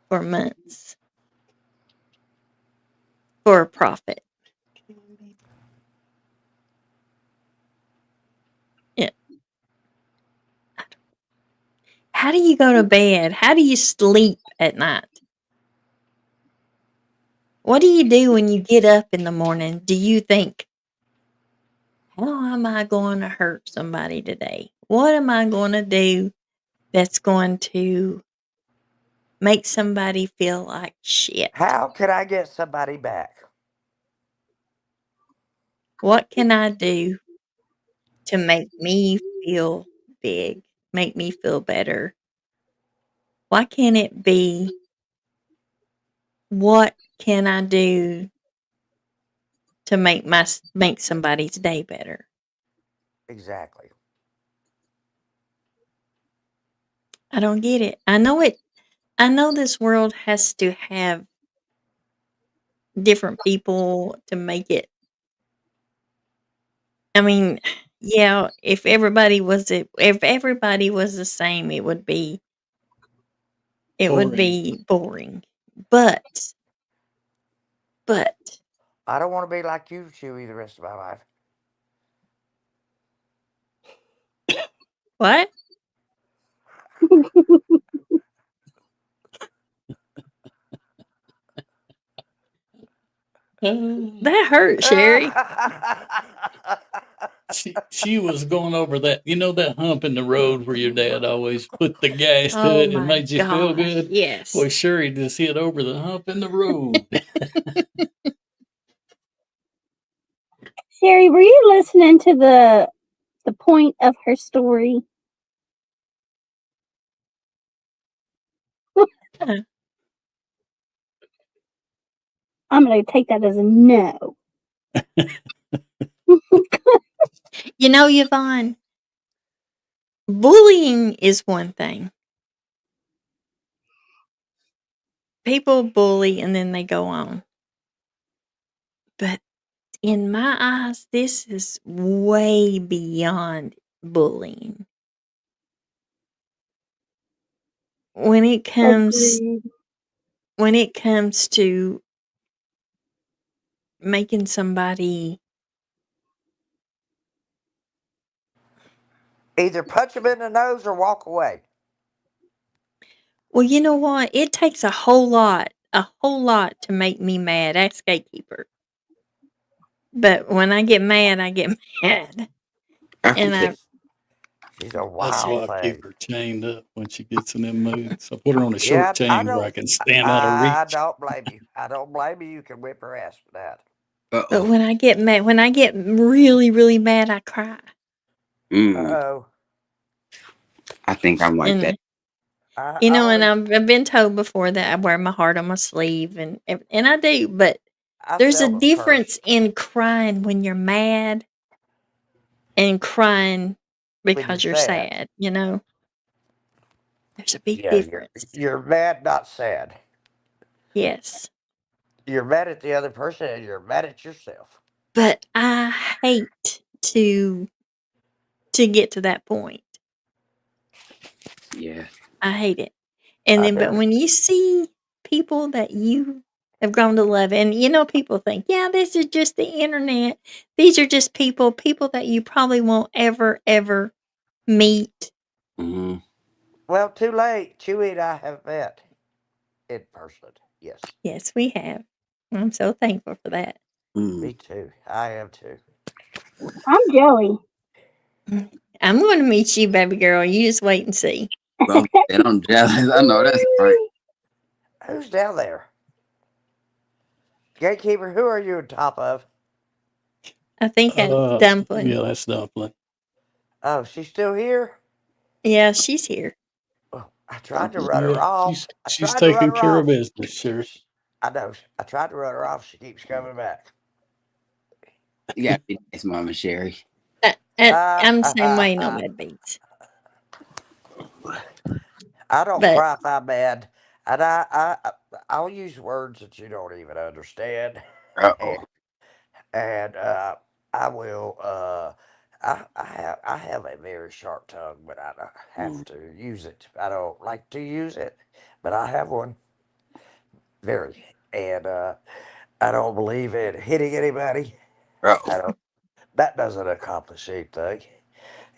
for months for a profit. Yeah. How do you go to bed? How do you sleep at night? What do you do when you get up in the morning? Do you think, how am I going to hurt somebody today? What am I going to do that's going to make somebody feel like shit? How can I get somebody back? What can I do to make me feel big, make me feel better? Why can't it be, what can I do to make somebody's day better? Exactly. I don't get it. I know this world has to have different people to make it. I mean, yeah, if everybody was the same, it would Boring. be boring. But I don't want to be like you, Chewy, the rest of my life. what? That hurt, Sherry. She was going over that, that hump in the road where your dad always put the gas to Oh it and my made you feel gosh, good. yes. Boy, Sherry just hit over the hump in the road. Sherry, were you listening to the point of her story? I'm gonna take that as a no. Yvonne, bullying is one thing. People bully and then they go on. But in my eyes, this is way beyond bullying. When it comes Agreed. when it comes to making somebody, Either punch him in the nose or walk away. well, you know what? It takes a whole lot to make me mad. Ask Gatekeeper. But when I get mad, I get mad. I And forget. She's a That's why wild I thing. keep her chained up when she gets in them moods. I put her on a short Yeah, I chain where I don't. can stand out of I reach. don't blame you. I don't blame you. You can whip her ass for that. But Uh-oh. when I get mad, when I get really, really mad, I cry. Mm, Oh, I think I'm like that. And I and only I've been told before that I wear my heart on my sleeve, and I do. But I there's a seldom curse. difference in crying when you're mad and crying When you're because you're sad. sad. You know, there's a big Yeah, difference. you're mad, not sad. Yes, You're mad at the other person, and you're mad at yourself. but I hate to get to that point. Yeah. I hate it. And I then, but do. when you see people that you have grown to love, and people think, yeah, this is just the internet. These are just people that you probably won't ever, ever meet. Mm-hmm. Well, too late. Chewy and I have met in person. Yes, Yes, we have. I'm so thankful for that. Mm. me too. I am too. I'm jelly. I'm going to meet you, baby girl. You just wait and see. Well, and I'm jealous. I know that's right. Who's down there? Gatekeeper, who are you on top of? I think that's Dumpling. Yeah, that's dumpling. Oh, she's still here? Yeah, she's here. Oh, I tried to Something. run her Yeah, off. I she's tried to run taking her care of off. business, She sure. keeps. I know. I tried to run her off. She keeps coming back. You gotta be nice, Mama Sherry. I'm the same way, no bad beats. I don't But cry if I'm mad, and I'll use words that you don't even understand, and, Uh-oh. and I will. I have a very sharp tongue, but I don't have Mm. to use it. I don't like to use it, but I have one very, and I don't believe in hitting anybody. Uh-oh. I don't. That doesn't accomplish anything.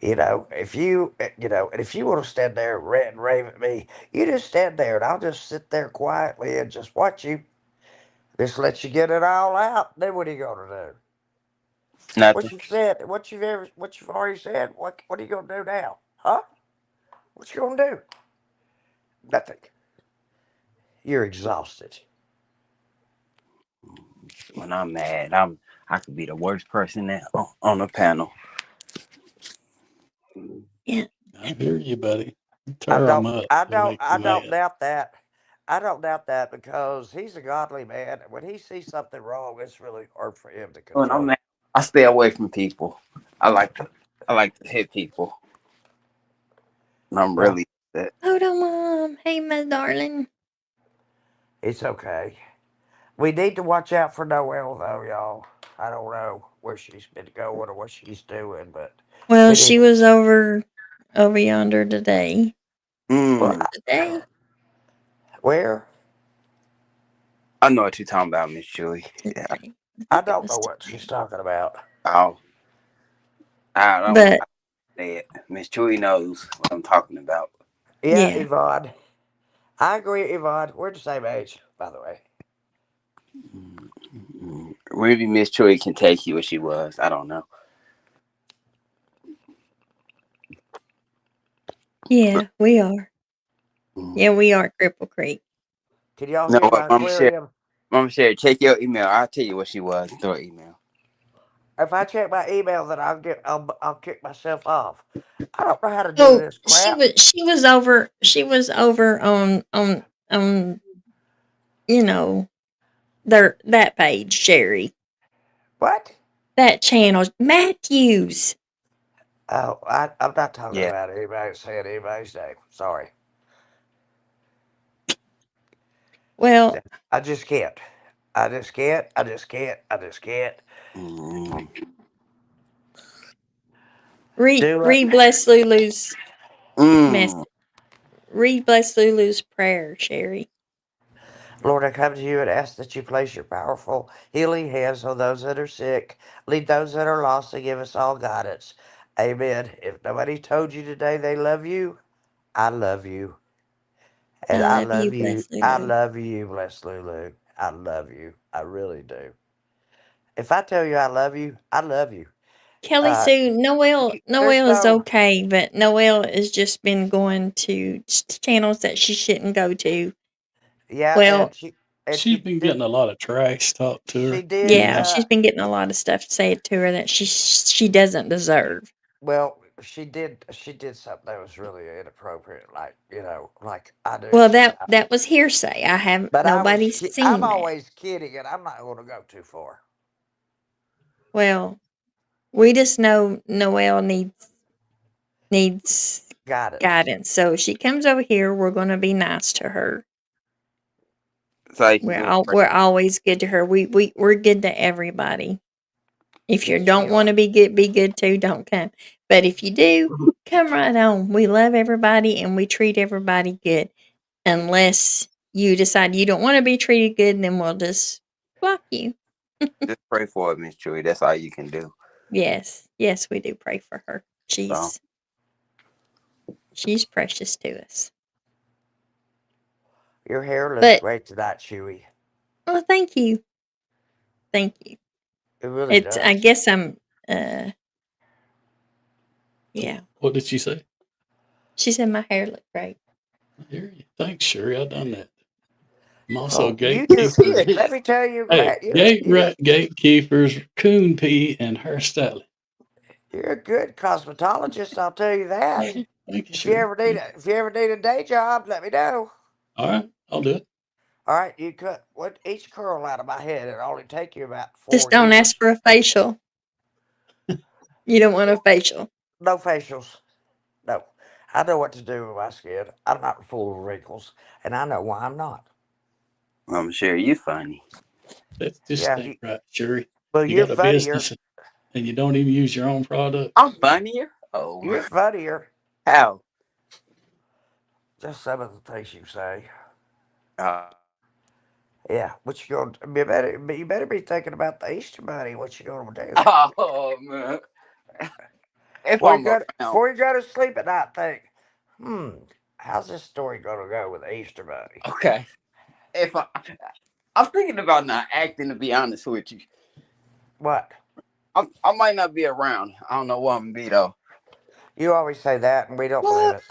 And if you want to stand there and rant and rave at me, you just stand there and I'll just sit there quietly and just watch you. Just let you get it all out. Then what are you gonna do? Nothing. What you said, what you've already said. What are you gonna do now? Huh? What you gonna do? Nothing. You're exhausted. When I'm mad, I could be the worst person on the panel. yeah, I hear you, buddy. I Tear them don't. up. I They don't. make I you don't mad. doubt that. I don't doubt that because he's a godly man. When he sees something wrong, it's really hard for him to When I'm control. mad, I stay away from people. I like to I like to hit people. And I'm Well, really that. hold on, Mom. Hey, my darling. it's okay. We need to watch out for Noelle, though, y'all. I don't know where she's been going or what she's doing, but Well, we need. she was over yonder today. Well, Mm. Today, where? I know what you're talking about, Miss Julie. Yeah. today. I I think it don't was know what she's today. talking about. Oh, I don't want But to say it. Miss Julie knows what I'm talking about. Yeah, yeah, Yvonne. I agree, Yvonne. We're the same age, by the way. Mm. Maybe Miss Julie can take you what she was. I don't know. yeah, we are. Mm. Yeah, we are Cripple Creek. Can y'all You know hear what, my aquarium? Mama Sherry, check your email. I'll tell you what she was through her email. If I check my email, then I'll kick myself off. I don't know how to do Oh, this crap. she was over on you know that page, Sherry. What? That channel, Matthews. Oh, I'm not talking Yeah. about anybody saying anybody's name. Sorry. Well, I just can't. I just can't. I just can't. I just can't Mm. do it. read Bless Lulu's Mm. message. Read Bless Lulu's prayer, Sherry. Lord, I come to you and ask that you place your powerful healing hands on those that are sick, lead those that are lost, and give us all guidance. Amen. If nobody told you today they love you, I love you. I And I love you, love you. Bless I Lulu. love you, bless Lulu. I love you. I really do. If I tell you I love you, I love you. Kelly Sue, Noelle there's is no okay, but Noelle has just been going to channels that she shouldn't go to. yeah, Well, and She's she been did getting a lot of trash talked to she her. did You yeah, know, she's been getting a lot of stuff said to her that she doesn't deserve. well she did something that was really inappropriate, like like I Well, just that was hearsay. I haven't but nobody's I'm seen that. always kidding, and I'm not going to go too far. Well, we just know Noelle needs Guidance. guidance. So if she comes over here, we're going to be nice to her. So you can We're always good to her. We're good to everybody. If you Yes, we don't want to are. be good too, don't come. But if you do, come right on. We love everybody and we treat everybody good. Unless you decide you don't want to be treated good, then we'll just block you. just pray for it, Miss Chewy. That's all you can do. Yes, yes, we do pray for her. So She's precious to us. Your hair looks But great tonight, Chewy. well, thank you, thank you. It really It's I does. guess I'm yeah. what did she say? She said my hair looked great. I hear you. Thanks, Sherry. I done that. I'm also a Oh, you do. gatekeeper. Let me tell you, Hey, gatekeepers, coon pee, and hairstyling. you're a good cosmetologist. I'll tell you that. Thank you, Sherry. If you ever need a day job, let me know. All right, I'll do it. All right, you cut each curl out of my head. It'll only take you about Just 4 don't ask years. for a facial. You don't want a facial. No facials. No. I know what to do with my skin. I'm not full of wrinkles, and I know why I'm not. I'm sure you funny. That just Yeah. ain't right, Sherry. Well, You you're got a funnier. business and you don't even use your own products. I'm funnier. Oh, You're funnier. how? Just some of the things you say. Uh, Yeah. What you gonna? You better be thinking about the Easter Bunny. What you gonna do? oh man. If I'm around, Before you go to sleep at night, think, how's this story gonna go with the Easter Bunny? okay. If I'm thinking about not acting, to be honest with you. What? I might not be around. I don't know what I'm gonna be though. You always say that, and we don't believe What? it.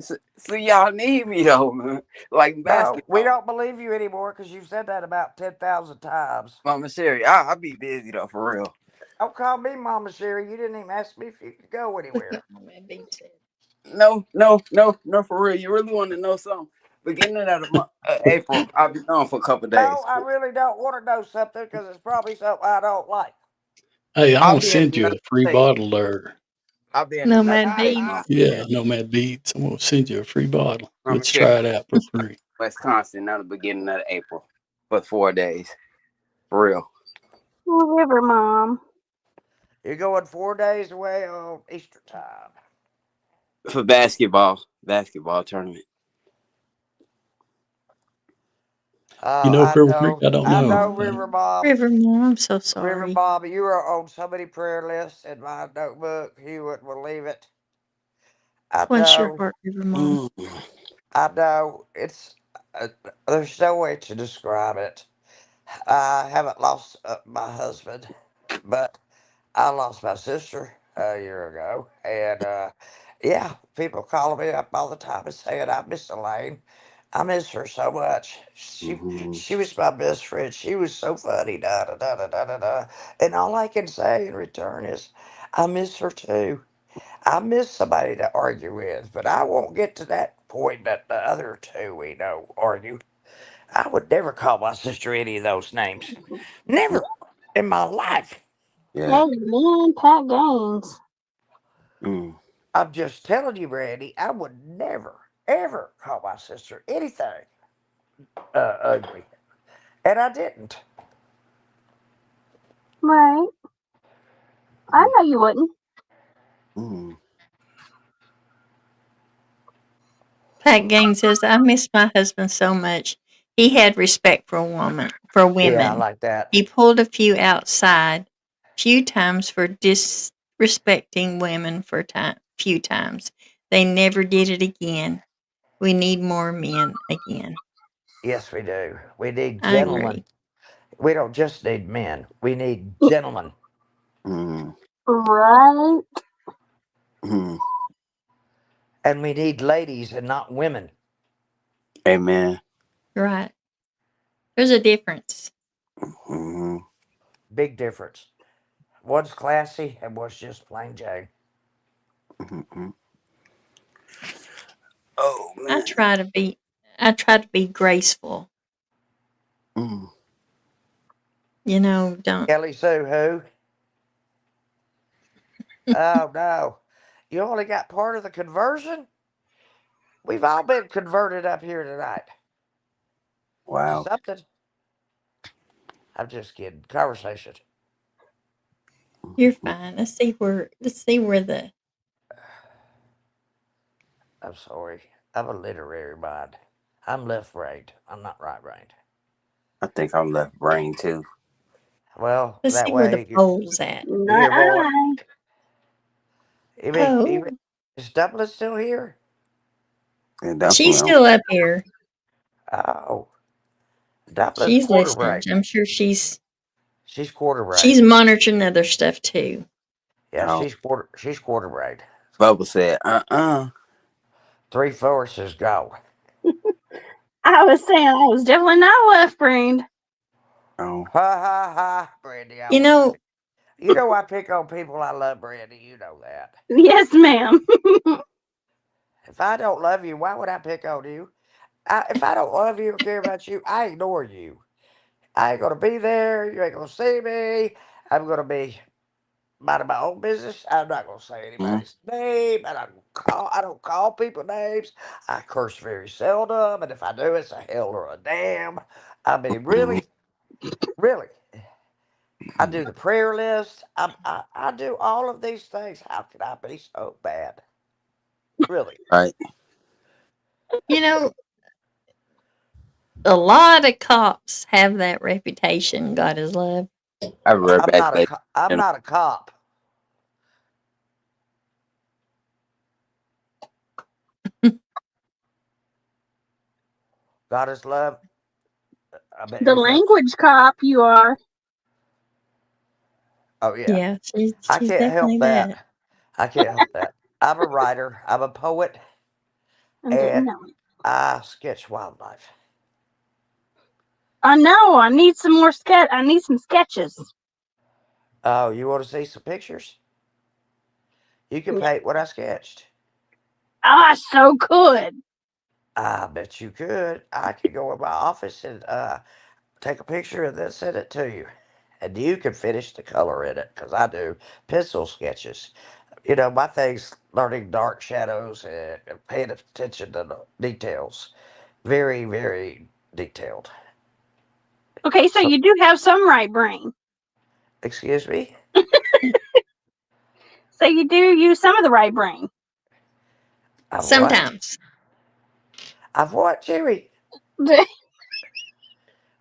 So y'all need me though, man. Like No, we basketball. don't believe you anymore because you've said that about 10,000 times. Mama Sherry, I'll be busy though, for real. Don't call me Mama Sherry. You didn't even ask me if you could go Look anywhere. at my man beats it. No, for real. You really want to know something? Beginning of the month, April, I'll be gone for a couple No, days. I really don't want to know something because it's probably something I don't like. Hey, I'm I'll gonna be in send the you United a free States. bottle there. I'll be in the No United man States, beats. Mama Yeah, Sherry. Nomad Beats. I'm gonna send you a free bottle. Mama Let's try Sherry, it out for free. Wisconsin, at the beginning of April, for 4 days, for real. River Mom. You're going 4 days away on Easter time. For basketball tournament. You know I Purple Creek? know. I don't I know. know, River Bob. River Mom, I'm so River sorry. Bob, you are on so many prayer lists in my notebook, you wouldn't believe it. I Bless your know. heart, River Mom. Mm. I know. Uh, there's no way to describe it. I haven't lost my husband, but I lost my sister a year ago. And yeah, people calling me up all the time and saying, I miss Elaine. I miss her so much. Mhm. She was my best friend. She was so funny. Da, da, da, da, da, da, da. And all I can say in return is, I miss her too. I miss somebody to argue with, but I won't get to that point that the other two we know argue. I would never call my sister any of those names. Never in my life. Yeah. Hey, me and Pat Gaines. Mm. I'm just telling you, Brandy, I would never, ever call my sister anything ugly. And I didn't. Right. I know you wouldn't. Mm. Pat Gaines says, I miss my husband so much. He had respect for Yeah, I women. like that. He pulled a few outside, few times for disrespecting women for few times. They never did it again. We need more men again. Yes, we do. We need I gentlemen. agree. We don't just need men. We need gentlemen. Mm. Right. Mhm. And we need ladies and not women. Amen. Right. There's a difference. Mhm. Big difference. One's classy and one's just plain Jane. Mhm. Oh I man. try to be I try to be graceful. Mm. You know, don't Kelly Sue who? Oh no. You only got part of the conversion? We've all been converted up here tonight. Wow. Something. I'm just kidding. Conversation. you're fine. Let's see where the I'm sorry. I'm a literary mind. I'm left brained. I'm not right brained. I think I'm left brain too. Well, let's that see where the way pole's at. you hear Not more. I. Even, Pole. is Dublin still here? And She's definitely, still up here. Oh, Dublin's She's quarter listening. brain. I'm sure she's She's quarter brain. she's monitoring other stuff too. Yeah, oh, she's quarter brain. Bubba said, 3/4 is go. I was saying I was definitely not left brained. Oh, Ha ha ha, Brandy. I You was. know, You know I pick on people I love, Brandy. You know that. Yes, ma'am. If I don't love you, why would I pick on you? If I don't love you or care about you, I ignore you. I ain't gonna be there. You ain't gonna see me. I'm gonna be minding my own business. I'm not gonna say mm, anybody's name. I don't call people names. I curse very seldom, and if I do, it's a hell or a damn. I mean, mm, really, really. I do the prayer list. I do all of these things. How could I be so bad? Really? right. you know, a lot of cops have that reputation. God is love. I'll be right back, ladies. I'm not a cop. God is love. I bet The you can't. language cop you are. Oh yeah. Yeah, she's I she's can't definitely help that. that. I can't help that. I'm a writer. I'm a poet, I didn't and know. I sketch wildlife. I know. I need some more sketch. I need some sketches. Oh, you want to see some pictures? You can paint what I sketched. I so could. I bet you could. I could go in my office and take a picture and then send it to you. And you can finish the color in it because I do pencil sketches. You know, my thing's learning dark shadows and paying attention to the details. Very, very detailed. Okay, so So, you do have some right brain. excuse me? So you do use some of the right brain. I've what? Sometimes. I've what, Jerry? The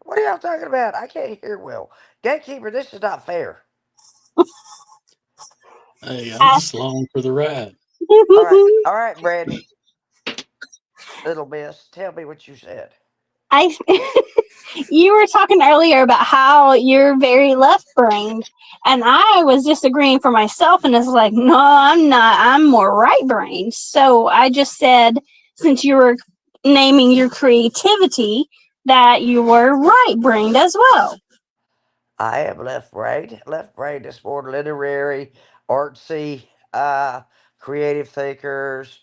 What are y'all talking about? I can't hear well. Gatekeeper, this is not fair. Hey, I'm just along for the ride. All right, Brandy, little miss, tell me what you said. I you were talking earlier about how you're very left brained, and I was disagreeing for myself, and it's like, no, I'm not. I'm more right brained. So I just said, since you were naming your creativity, that you were right brained as well. I am left brain. Left brain is more literary, artsy, creative thinkers,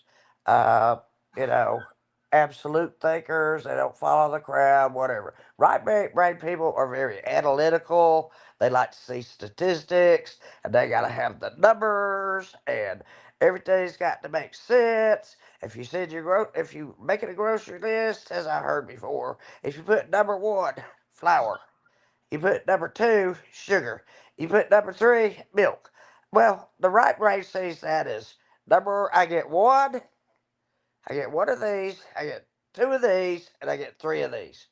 uh, you know, absolute thinkers. They don't follow the crowd, whatever. Brain people are very analytical. They like to see statistics, and they got to have the numbers, and everything's got to make sense. If you make it a grocery list, as I heard before, if you put number one, flour. You put number two, sugar. You put number three, milk. Well, the right brain sees that as I get one of these, I get two of these, and I get three of these.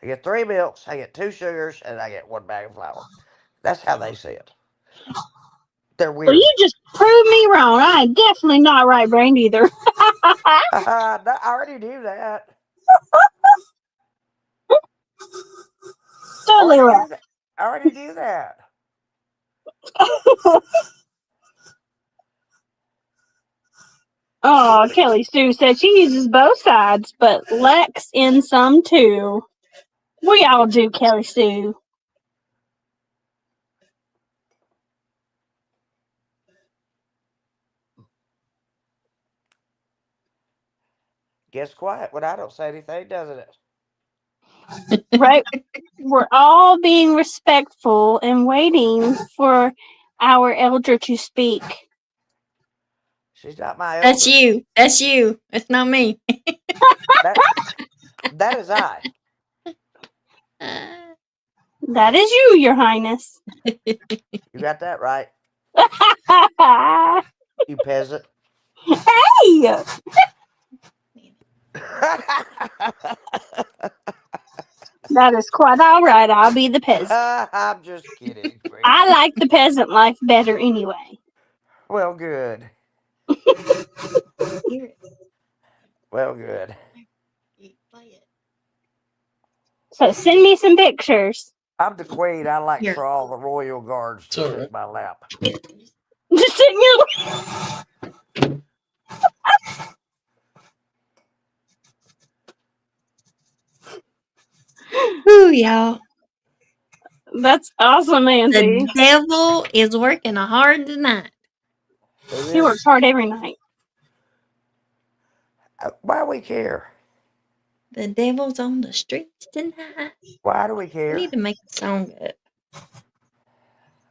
I get three milks, I get two sugars, and I get one bag of flour. That's how they see it. They're Well, weird. you just proved me wrong. I am definitely not right brained either. I already knew that. Totally Already right. knew that. I already knew that. Oh, Kelly Sue said she uses both sides, but Lex in some too. We all do, Kelly Sue. Gets quiet when I don't say anything, doesn't it? Right? We're all being respectful and waiting for our elder to speak. She's not my elder. That's you. That's you. It's not me. That is I. That is you, Your Highness. You got that right, you peasant. Hey! That is quite all right. I'll be the peasant. I'm just kidding. I like the peasant life better anyway. Well, good. Hear it. Well, good. Play it. So send me some pictures. I'm the queen. I like Here. for all the royal guards to It's all sit in right. my lap. Just sit in your... Ooh, y'all. That's awesome, Auntie. The devil is working hard tonight. He works hard every night. Why do we care? The devil's on the streets tonight. Why do we We care? need to make a song up.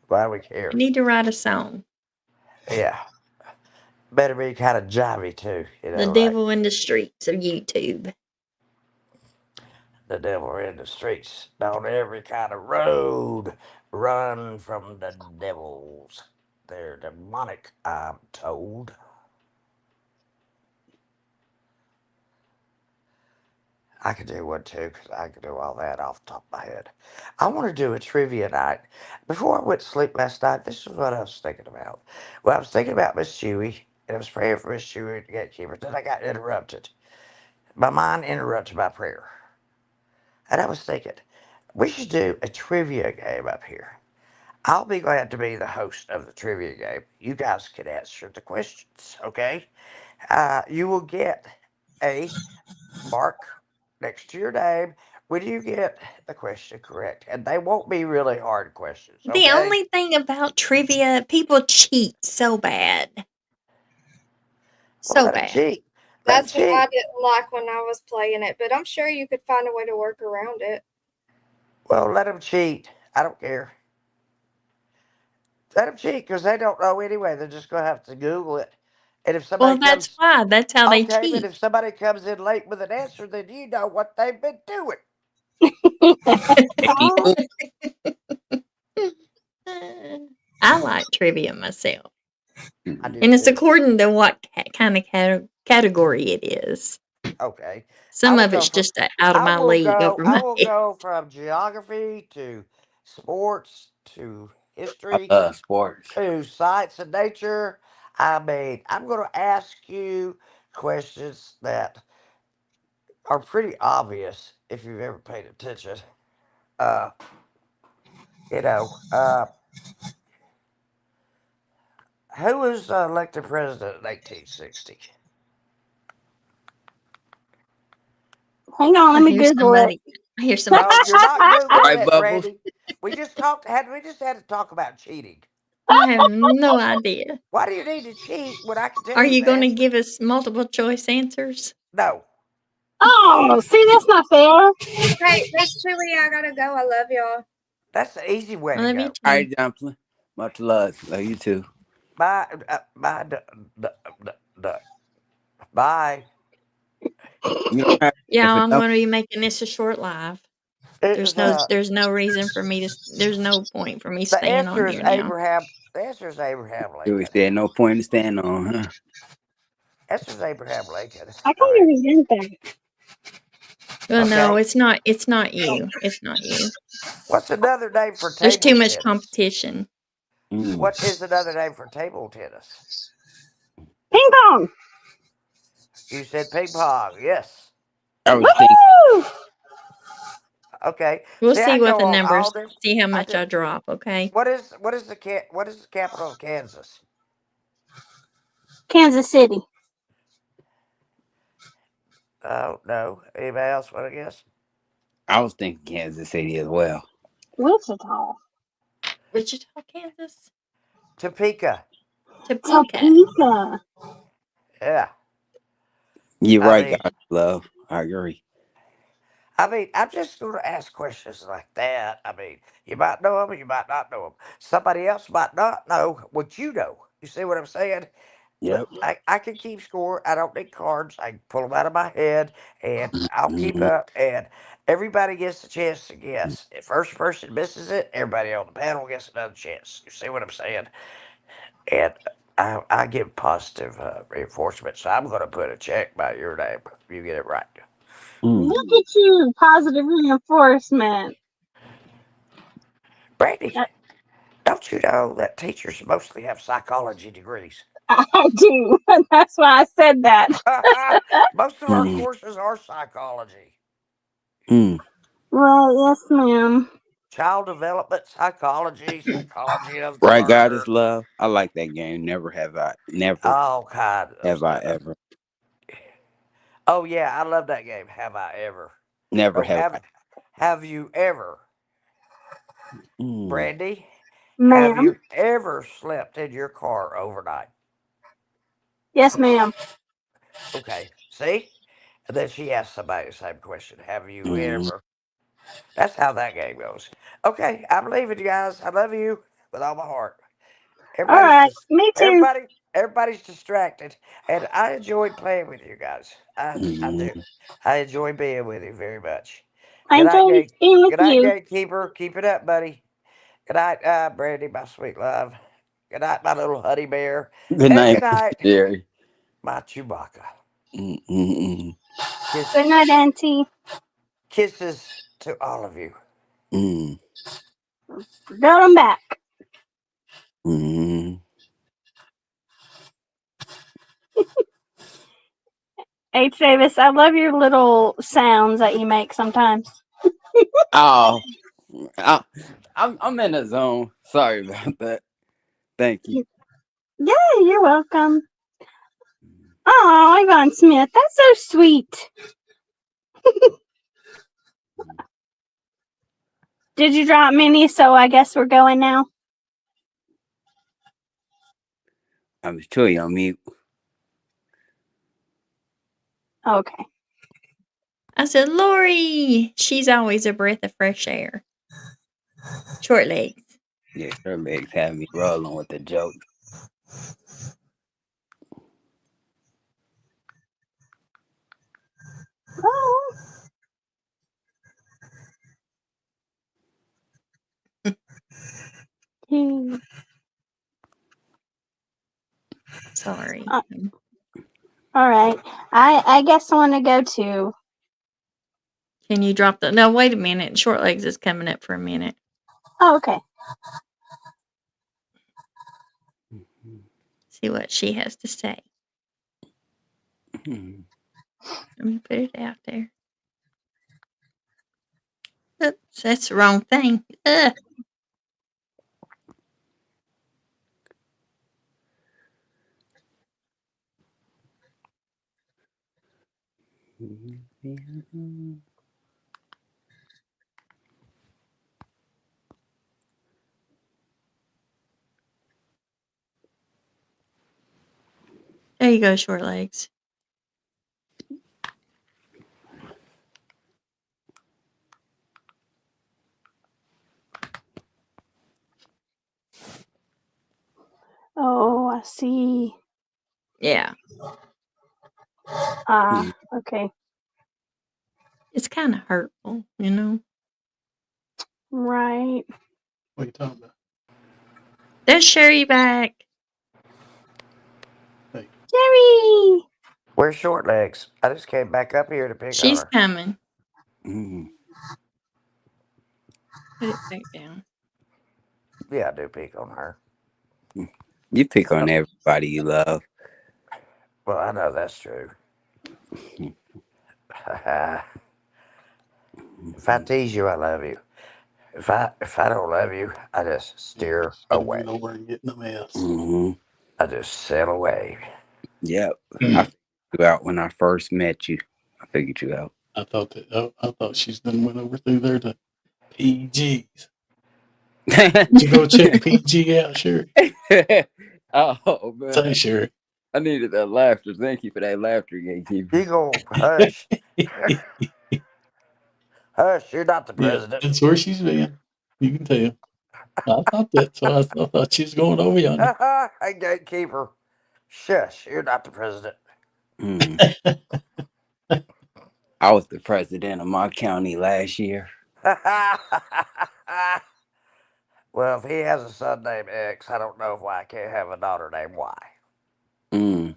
Why do we care? We need to write a song. Yeah. Better be kind of jivey too. You know, The like devil in the streets of YouTube. the devil in the streets. On every kind of road. Run from the devils. They're demonic, I'm told. I could do one too, because I could do all that off the top of my head. I want to do a trivia night. Before I went to sleep last night, this is what I was thinking about. Well, I was thinking about Miss Chewy, and I was praying for Miss Chewy and the Gatekeeper. Then I got interrupted. My mind interrupted my prayer. And I was thinking, we should do a trivia game up here. I'll be glad to be the host of the trivia game. You guys can answer the questions, okay? You will get a mark next to your name when you get the question correct. And they won't be really hard questions, okay? The only thing about trivia, people cheat so bad. Well, So let 'em bad. cheat. Let 'em That's what I cheat. didn't like when I was playing it, but I'm sure you could find a way to work around it. Well, let them cheat. I don't care. Let them cheat because they don't know anyway. They're just going to have to Google it. And if Well, somebody that's comes, why. That's how they okay, but cheat. if somebody comes in late with an answer, then you know what they've been doing. I like trivia myself. I do And it's too. according to what kind of category it is. Okay. Some will of go it's from- just out of I my will league go. over I my will head. go from geography to sports to I history love sports. to science and nature. I mean, I'm going to ask you questions that are pretty obvious if you've ever paid attention. Uh, you know, who was elected president in 1860? Hang on, let I me hear Google somebody. I hear somebody. No, you're not Googling Right, it, Bubbles? Randy. We just had to talk about cheating. I have no idea. Why do you need to cheat when I can tell Are you you the going to answer? give us multiple choice answers? No. Oh, see, that's not fair. Hey, Miss Chili, I gotta go. I love y'all. That's the easy way I to love you go. too. All right, Dumpling. Much love. Love you too. Bye. Bye. You don't have Yeah, if it I'm don't, going to be making this a short live. It's, There's no reason for me to. There's no point for me the staying on answer is here now. Abraham. The answer is Abraham we Lincoln. said no point to stand on, huh? Answer is Abraham Lincoln. I kind of resent that. Well, no, Okay. it's not. It's not you. It's not you. What's another name for There's table too much tennis? competition. What is another name for table tennis? Ping pong. You said ping pong. Yes. I was thinking Woo! Okay. We'll See, I see what know the all numbers. this. See how I much just. I drop. Okay. What is the capital of Kansas? Kansas City. Oh no. Anybody else want to guess? I was thinking Kansas City as well. Wichita. Wichita, Kansas. Topeka. Topeka. Topeka. Yeah. You're I right, mean, God love. I agree. I'm just going to ask questions like that. I mean, you might know them, you might not know them. Somebody else might not know what you know. You see what I'm saying? Yep. I can keep score. I don't need cards. I can pull them out of my head, and I'll keep Mm-hmm. up. And everybody gets a chance to guess. If first person misses it, everybody on the panel gets another chance. You see what I'm saying? And I give positive reinforcement, so I'm going to put a check by your name. If you get it right. Mm. Look at you. Positive reinforcement. Brandy, don't you know that teachers mostly have psychology degrees? I do. That's why I said that. Most of our Mm. courses are psychology. Mm. Well, yes, ma'am. Child development psychology of the Right, God is learner. love. I like that game. Never All kind of have I stuff. ever, Oh yeah, I love that game. Have I ever? never Oh, have I. have you ever, Mm. Brandy? Have Ma'am. you ever slept in your car overnight? Yes, ma'am. Okay, see? And then she asked somebody the same question. Have you Mm. ever? That's how that game goes. Okay, I'm leaving you guys. I love you with all my heart. All Everybody's right. just Me too. everybody's distracted, and I enjoyed playing with you guys. I do. Mm. I enjoy being with you very much. I enjoyed being with Good night, you. Gatekeeper. Keep it up, buddy. Good night, Brandy, my sweet love. Good night, my little honey bear. Good And night, good night, Jerry. my Chewbacca. Mm. Good Kiss, night, Auntie. kisses to all of you. Mm. Build them back. Mm. H. Davis, I love your little sounds that you make sometimes. Oh, I'm in the zone. Sorry about that. Thank you. Yeah, you're welcome. Oh, Yvonne Smith, that's so sweet. Did you drop Minnie? So I guess we're going now. I'm sure you on mute. Okay. I said, Lori, she's always a breath of fresh air. Short legs. Yeah, her legs have me rolling with the joke. Oh. Hmm. Sorry. All right. I guess I want to go to. Can you drop the? No, wait a minute. Short legs is coming up for a minute. Oh, okay. See what she has to say. Mm. Let me put it out there. Oops, that's the wrong thing. Ugh. There you go, short legs. Oh, I see. Yeah, Okay. it's kind of hurtful, you know. Right. What are you talking about? There's Sherry back. Jerry. Where's Short Legs? I just came back up here to pick on She's her. coming. Mm. Put it back down. Yeah, I do pick on her. You pick on Oh, everybody you love. well, I know that's true. If I tease you, I love you. If I don't love you, I just steer away. Get over and get in the mess. Mm-hmm. I just sail away. Yep. I figured you out when I first met you. I figured you out. I thought she's done went over through there to PG's. Did you go check PG out, Sherry? Oh man, Say, Sherry. I needed that laughter. Thank you for that laughter, Gatekeeper. You go hush. Hush, you're not the Yeah, president. that's where she's been. You can tell. I thought that, so I thought she was going over yonder. Hey, Gatekeeper. Shush, you're not the president. Mm. I was the president of my county last year. Well, if he has a son named X, I don't know why I can't have a daughter named Y. Mm.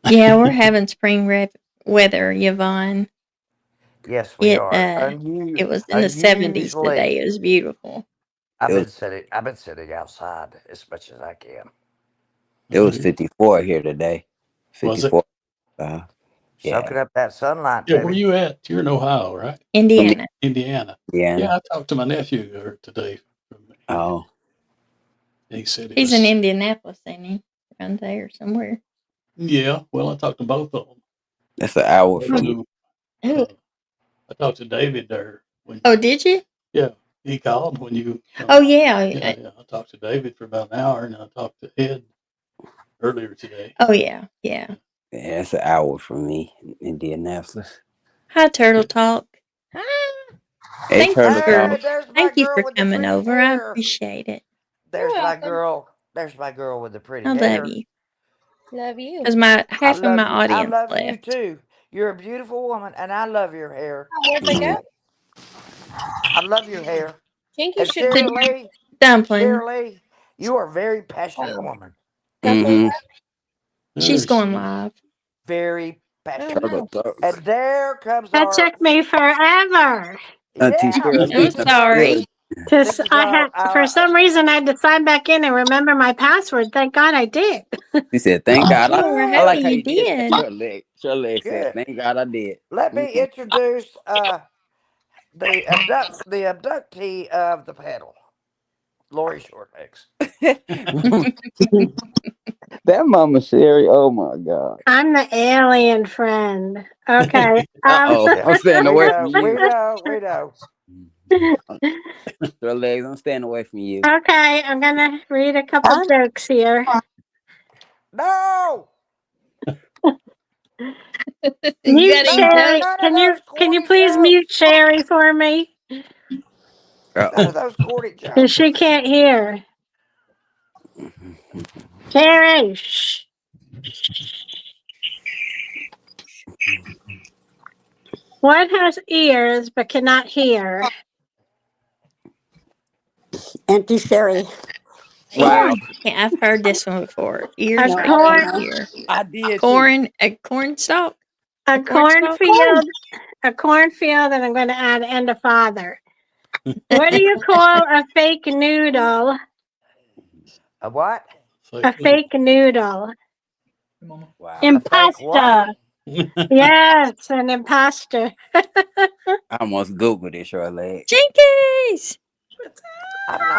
Yeah, we're having spring weather, Yvonne. Yes, we It are. it was in the 70s today. It was beautiful. I've It been sitting outside as much as I can. It was 54 here today. Was it? 54. Yeah. Soaking up that sunlight, Yeah, baby. where you at? You're in Ohio, right? Indiana. Indiana. Yeah. Yeah, I talked to my nephew today. Oh. He said He's in Indianapolis, ain't he? Around there somewhere. Yeah, well, I talked to both of them. That's an hour from me. I talked to David there. Oh, did you? Yeah, he called when you. Oh, yeah. Yeah, I talked to David for about an hour, and I talked to Ed earlier today. Oh, yeah. Yeah. Yeah, that's an hour from me in Indianapolis. Hi, Turtle Talk. Hi. Hey, Turtle Talk. Thank you for coming over. I appreciate it. There's my girl. There's my girl with the pretty I hair. love you. Love you. Because half of my audience I love left. you too. You're a beautiful woman, and I love your hair. Where'd they go? I love your hair. Jinky And should Shirley, Dumpling. you are a very passionate woman. Mm-hmm. She's going live. Very passionate. Turtle Talk. And there comes That our. took me forever. Auntie Yeah, Shirley. I'm sorry. Because for some reason, I had to sign back in and remember my password. Thank God I did. He said, "Thank God." Oh, we're I like how happy you you did. did. Shirley said, "Thank God I did." Let me introduce the abductee of the panel, Lori Shortlegs. That Mama Sherry. Oh my God. I'm the alien friend. Okay. Uh-oh. I'm staying away from We you. know. Shirley, I'm staying away from you. Okay, I'm gonna read a couple jokes here. No. Mute Sherry. Can you please mute Sherry for me? None of those corny jokes. Because she can't hear. Sherry. Shh. What has ears but cannot hear? Empty Sherry. Wow. Yeah, I've heard this one before. Ears A but corn- can't hear. I did. A corn stalk. A cornfield. A cornfield, and I'm going to add and a father. What do you call a fake noodle? A what? A fake noodle. Wow. Impasta. Yes, an imposter. I almost Googled it, Shirley. Jinkies!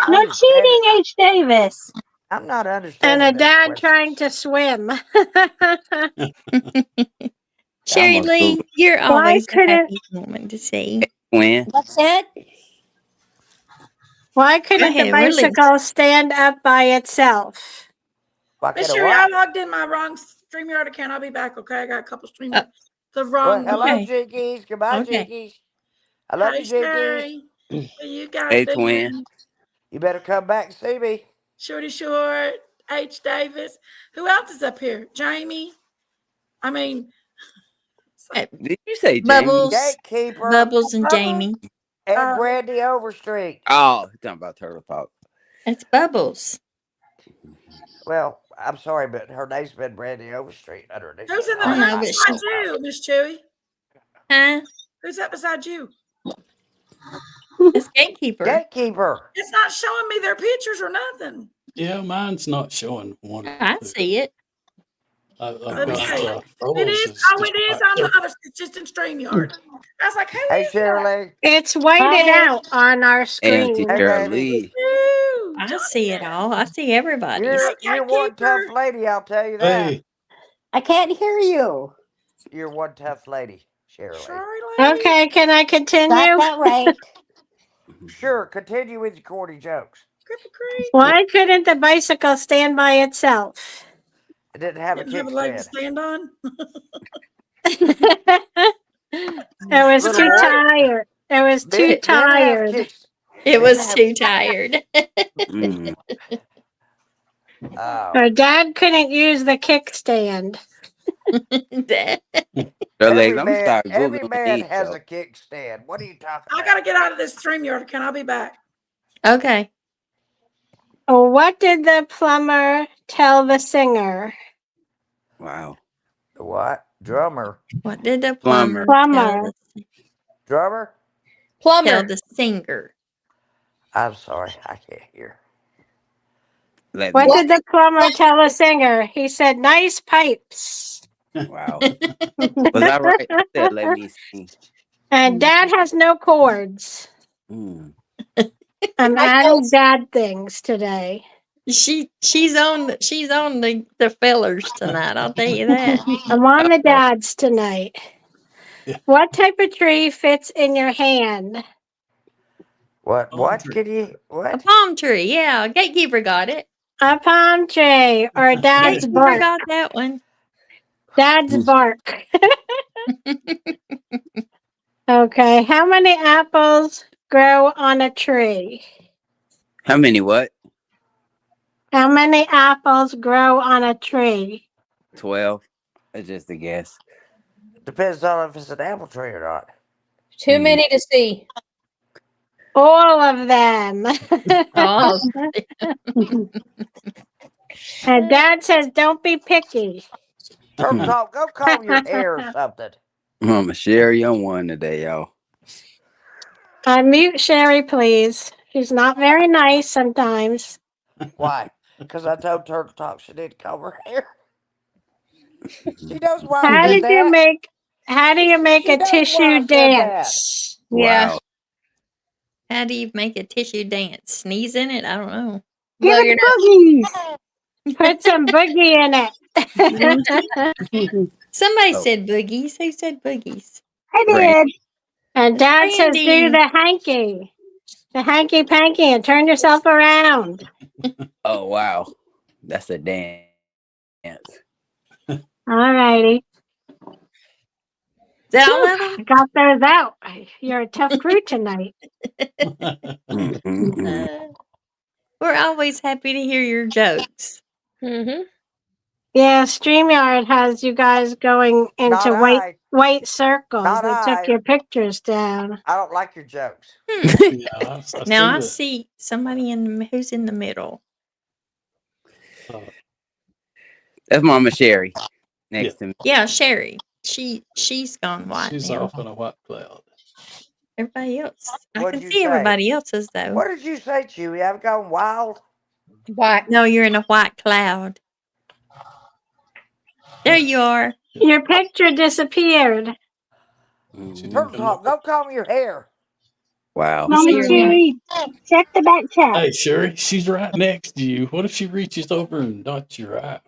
No cheating, H. Davis. I'm not understanding. And a dad trying to swim. Sherry Lee, you're always a happy woman to see. When? What's that? Why couldn't the bicycle stand up by itself? Miss Sherry, I logged in my wrong StreamYard account. I'll be back, okay? I got a couple StreamYard. The wrong. Hello, Jinkies. Goodbye, Jinkies. I love you, Jinkies. You guys. Hey, twin. You better come back and see me. Shorty Short, H. Davis. Who else is up here? Jamie. I mean. Did you say Bubbles? Jamie? Gatekeeper. Bubbles and Jamie. And Brandy Overstreet. Oh, you're talking about Turtle Talk. That's Bubbles. Well, I'm sorry, but her name's been Brandy Overstreet underneath. Who's in the room beside you, Miss Chewy? Huh? Who's that beside you? It's Gatekeeper. Gatekeeper. It's not showing me their pictures or nothing. Yeah, mine's not showing one. I see it. I've Let me got see. It Froze is. is Oh, just it is about on the there. other. It's just in StreamYard. I was like, who Hey, is that? Shirley. It's whited Hi. out on our Auntie screen. Hey, baby. Shirley. Ooh, I Johnny. see it all. I see everybody's. You're one tough Gatekeeper. lady, I'll tell you that. Hey, I can't hear you. You're one tough lady, Shirley. Sorry, lady. Okay, can I Got continue? that right. Sure, continue with your corny jokes. Krippy Kreme. Why couldn't the bicycle stand by itself? It didn't have a Didn't have a leg to kickstand. stand on. It was Little too boy. tired. It was too Didn't have tired. kicks. It Didn't was have. too tired. Mm. Oh, Her dad couldn't use the kickstand. So, legs, I'm gonna start every googling man these. has So. a kickstand. What are you talking I about? gotta get out of this StreamYard. Can I be back? Okay. What did the plumber tell the singer? Wow. What? Drummer? What did the Plumber. Plumber. Drummer? tell Plumber. the singer? I'm sorry, I can't hear. Let What me. did the plumber tell the singer? He said, "Nice pipes." Wow. Was I right? I said, let me see. And dad has no cords. Mm. I'm I adding told- dad things today. She's on the fellers tonight. I'll tell you that. I'm on the Uh-oh. dads tonight. Yeah. What type of tree fits in your hand? What? Palm What? tree. Can you? A What? palm tree. Yeah, Gatekeeper got it. A palm tree or dad's Gatekeeper bark. got that one. Dad's bark. Okay. How many apples grow on a tree? How many what? How many apples grow on a tree? 12. That's just a guess. Depends on if it's an apple tree or not. Too many to see. All of them. Oh, And dad says, don't be picky. Turtle Talk, go comb your hair or something. Mama Sherry on one today, y'all. Mute Sherry, please. She's not very nice sometimes. Why? Because I told Turtle Talk she didn't comb her hair. She knows why I How did did you that. make She a knows why I tissue said that. dance? Yeah. Wow. how do you make a tissue dance? Sneeze in it? I don't know. Give Blow it your boogies. Put some boogie in it. Somebody Oh. said boogies. Who said boogies? I Randy. did. And dad says, do Randy. the hanky. The hanky panky and turn yourself around. Oh, wow. That's a dance. All righty. Is that all of them? Got those out. You're a tough crew tonight. Mm-mm-mm. We're always happy to hear your jokes. Mm-hmm. Yeah, StreamYard has you guys going into Not white circles. Not They took I. your pictures down. I don't like your jokes. Yeah, I Now I see see somebody who's in the middle. that. That's Mama Sherry next to me. Yeah, Sherry. She's gone white She's now. off in a white cloud. Everybody else. I What'd can you see say? everybody else's though. What did you say, Chewy? I've gone wild. White. No, you're in a white cloud. There you are. Your picture disappeared. She Turtle didn't come Talk, up. go comb your hair. Wow. You see her now. Check the back chat. Hey, Sherry, she's right next to you. What if she reaches over and dots your eye?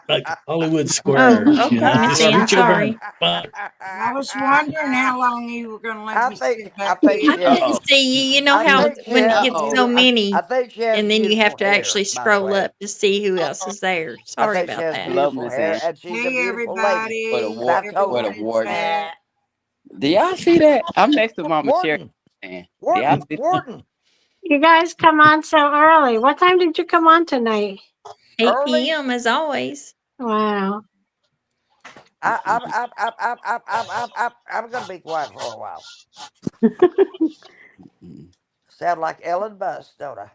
Like Hollywood Squares, Oh, okay, you know, Miss just Ann, reach over sorry. and bang. I was wondering how long you were gonna let I me think sit I back think here. I she has. couldn't see you. You know I how think she when it has gets so beautiful. many, I think she has and then you have beautiful to hair, actually by the scroll way. up to see who else is there. I Sorry think she about has that. Hello, beautiful Miss hair, Ann. and she's a Hey, beautiful lady. What a everybody. war. And I told What a her. Everyone in warden. chat. Do y'all see that? I'm next to Mama Sherry. Warden, Do y'all Warden, see that? Warden. You guys come on so early. What time did you come on tonight? 8 Early. p.m. as always. Wow. I'm gonna be quiet for a while. Sound like Ellen Bus, don't I?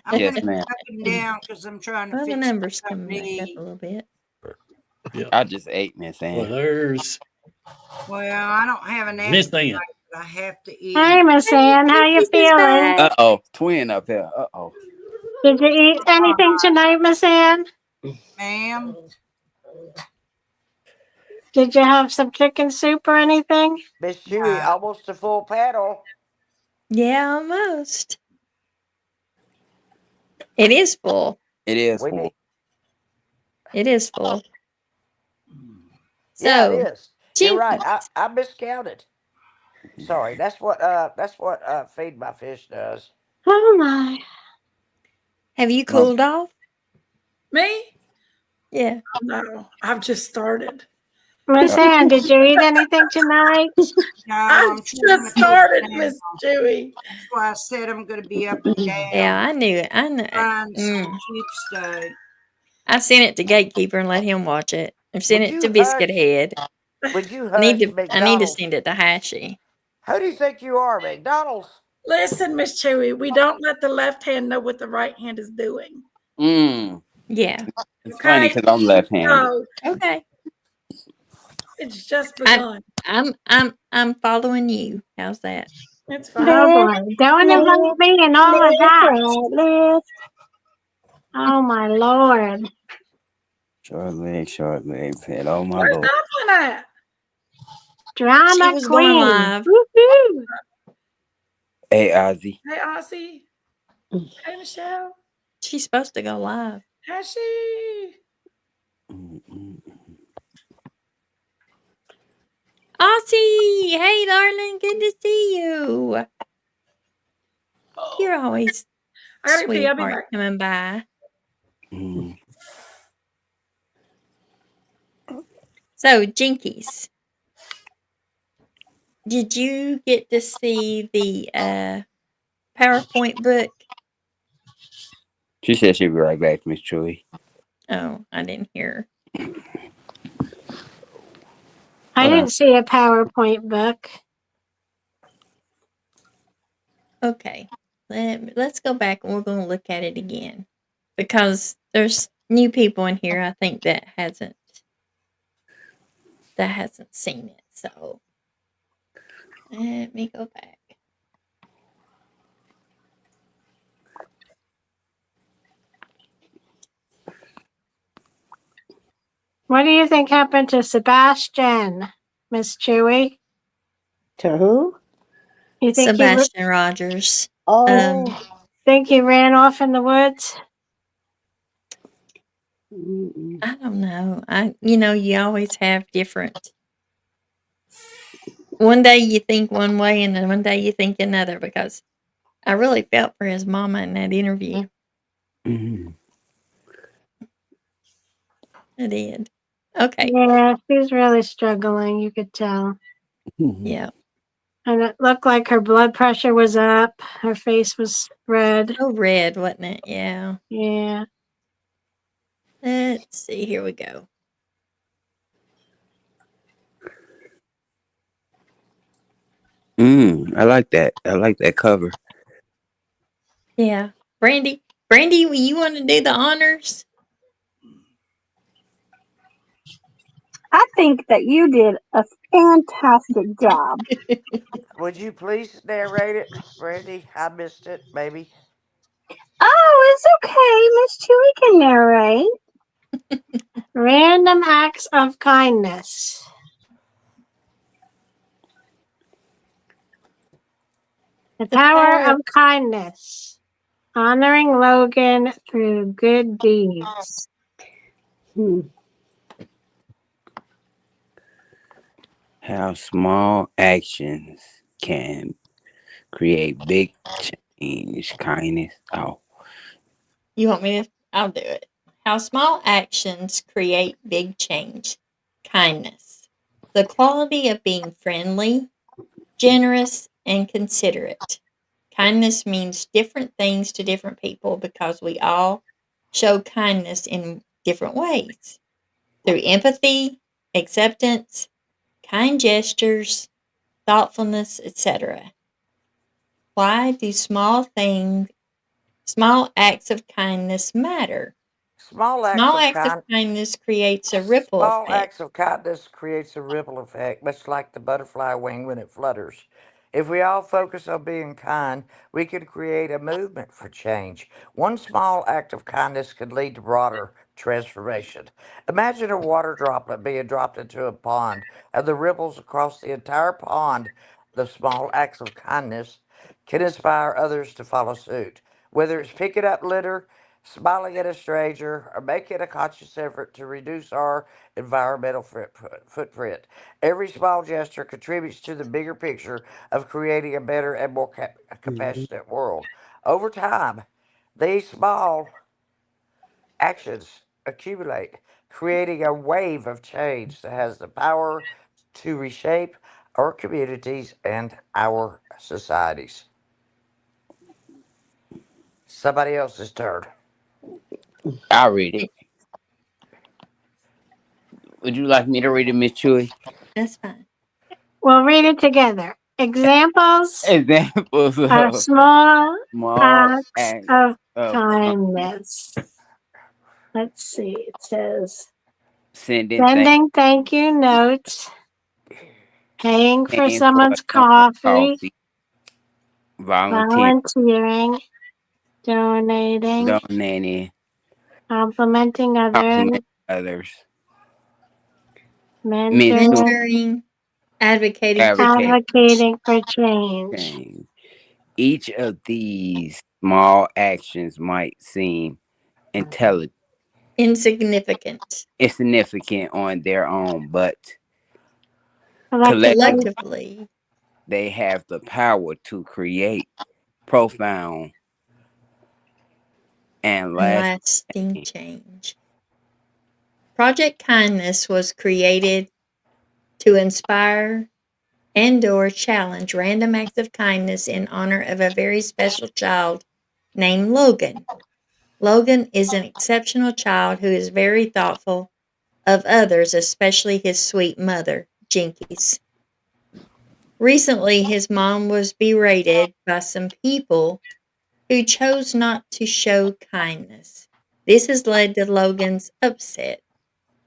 I'm Yes, gonna go ma'am. up and down because I'm trying to Well, the fix numbers something coming to back up eat. a little bit. Yeah. I just ate Miss Well, Ann. there's Well, I don't have an Miss appetite, Ann. but I have to eat. Hey, Miss Ann, how you This is feeling? back. Uh-oh. Twin up here. Uh-oh. Did you eat anything tonight, Miss Ann? Ma'am, Did you have some chicken soup or anything? Miss Chewy, No. almost a full panel. Yeah, almost. It is full. It is We full. need. It is full. Yeah, it So, is. You're right. Jinkies. I miscounted. Sorry. That's what Feed My Fish does. Oh my. Have you Um, cooled off? Me? Yeah. No, I've just started. Miss Ann, did you eat anything tonight? No, I I'm trying just to go started, down. Miss Chewy. That's why I said I'm going to be up and down Yeah, I knew it. I know. trying some chips today. I sent it to Gatekeeper and let him watch it. I've sent Would it to you Biscuit hush? Head. Would you I need hush, to McDonald's? send it to Hashi. Who do you think you are, McDonald's? Listen, Miss Chewy, we don't let the left hand know what the right hand is doing. Yeah. It's funny because I'm left-handed. No, Okay. it's just begun. I'm following you. How's that? It's Oh fine. boy. Don't invite me and all of that. Oh my Lord. Short leg, said, oh my Where's Lord. Dumpling at? Drama She was going queen. live. Woo-hoo. Hey, Ozzy. Hey, Aussie. Hey, Michelle. She's supposed to go live. Has she? Aussie, hey darling, good to see you. You're always I gotta pee. I'll be sweetheart back. coming by. So, Jinkies, did you get to see the PowerPoint book? She said she'd be right back, Miss Chewy. Oh, I didn't hear. I didn't see a PowerPoint book. Okay, let's go back and we're going to look at it again because there's new people in here. I think that hasn't seen it. So let me go back. What do you think happened to Sebastian, Miss Chewy? To who? You think Sebastian Rogers. think he ran off in the woods? I don't know. You always have different. One day you think one way, and then one day you think another. Because I really felt for his mama in that interview. I did. Okay. Yeah, she's really struggling. You could tell. Yeah. And it looked like her blood pressure was up. Her face was red. Oh, red, wasn't it? Yeah. Yeah. Let's see. Here we go. I like that. I like that cover. Yeah. Brandy, you want to do the honors? I think that you did a fantastic job. Would you please narrate it, Brandy? I missed it, maybe. Oh, it's okay. Miss Chewy can narrate. Random acts of kindness. The power of kindness. Honoring Logan through good deeds. How small actions can create big change. Kindness. Oh. You want me to? I'll do it. How small actions create big change. Kindness. The quality of being friendly, generous, and considerate. Kindness means different things to different people because we all show kindness in different ways. Through empathy, acceptance, kind gestures, thoughtfulness, etc. Why do small acts of kindness matter? Small Small acts of kindness creates a ripple Small effect. acts of kindness creates a ripple effect, much like the butterfly wing when it flutters. If we all focus on being kind, we could create a movement for change. One small act of kindness could lead to broader transformation. Imagine a water droplet being dropped into a pond, and the ripples across the entire pond. The small acts of kindness can inspire others to follow suit. Whether it's picking up litter, smiling at a stranger, or making a conscious effort to reduce our environmental footprint. Every small gesture contributes to the bigger picture of creating a better and more compassionate world. Over time, these small actions accumulate, creating a wave of change that has the power to reshape our communities and our societies. Somebody else's turn. I'll read it. Would you like me to read it, Miss Chewy? That's fine. We'll read it together. Examples Examples of of small small acts acts of of kindness. Let's see. It says sending sending thank you notes, paying for paying for someone's someone's coffee, coffee, volunteering, volunteering, donating, donating, complimenting others, complimenting others, mentoring, mentoring, Mentoring, advocating for advocating advocating for change. change. Each of these small actions might seem intelligent, insignificant. insignificant on their own, but Collectively, collectively Collectively, they have the power to create profound and and lasting lasting change. change. Project Kindness was created to inspire and/or challenge random acts of kindness in honor of a very special child named Logan. Logan is an exceptional child who is very thoughtful of others, especially his sweet mother, Jinkies. Recently, his mom was berated by some people who chose not to show kindness. This has led to Logan's upset,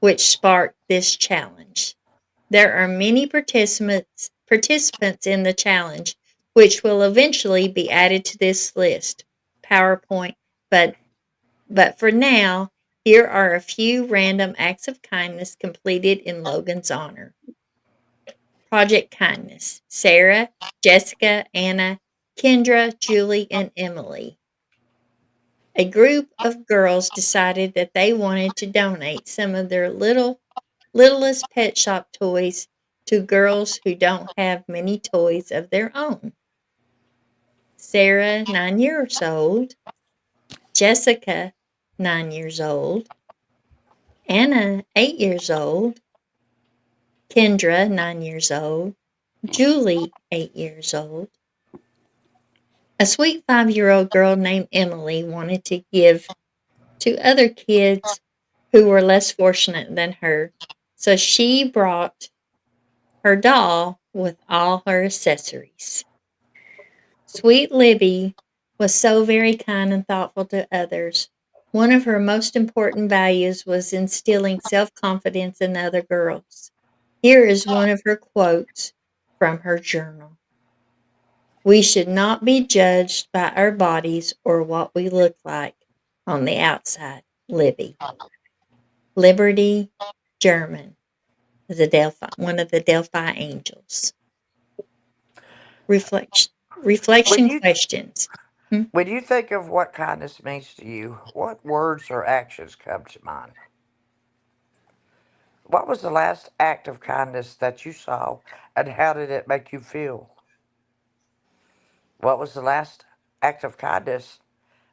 which sparked this challenge. There are many participants in the challenge, which will eventually be added to this list. PowerPoint, but for now, here are a few random acts of kindness completed in Logan's honor. Project Kindness. Sarah, Jessica, Anna, Kendra, Julie, and Emily. A group of girls decided that they wanted to donate some of their littlest pet shop toys to girls who don't have many toys of their own. Sarah, 9 years old, Jessica, 9 years old, Anna, 8 years old, Kendra, 9 years old, Julie, 8 years old. A sweet 5-year-old girl named Emily wanted to give to other kids who were less fortunate than her, so she brought her doll with all her accessories. Sweet Libby was so very kind and thoughtful to others. One of her most important values was instilling self confidence in other girls. Here is one of her quotes from her journal: "We should not be judged by our bodies or what we look like on the outside." Libby. Liberty German, one of the Delphi angels. When Reflection you questions. Hmm? when you think of what kindness means to you, what words or actions come to mind? What was the last act of kindness that you saw, and how did it make you feel? What was the last act of kindness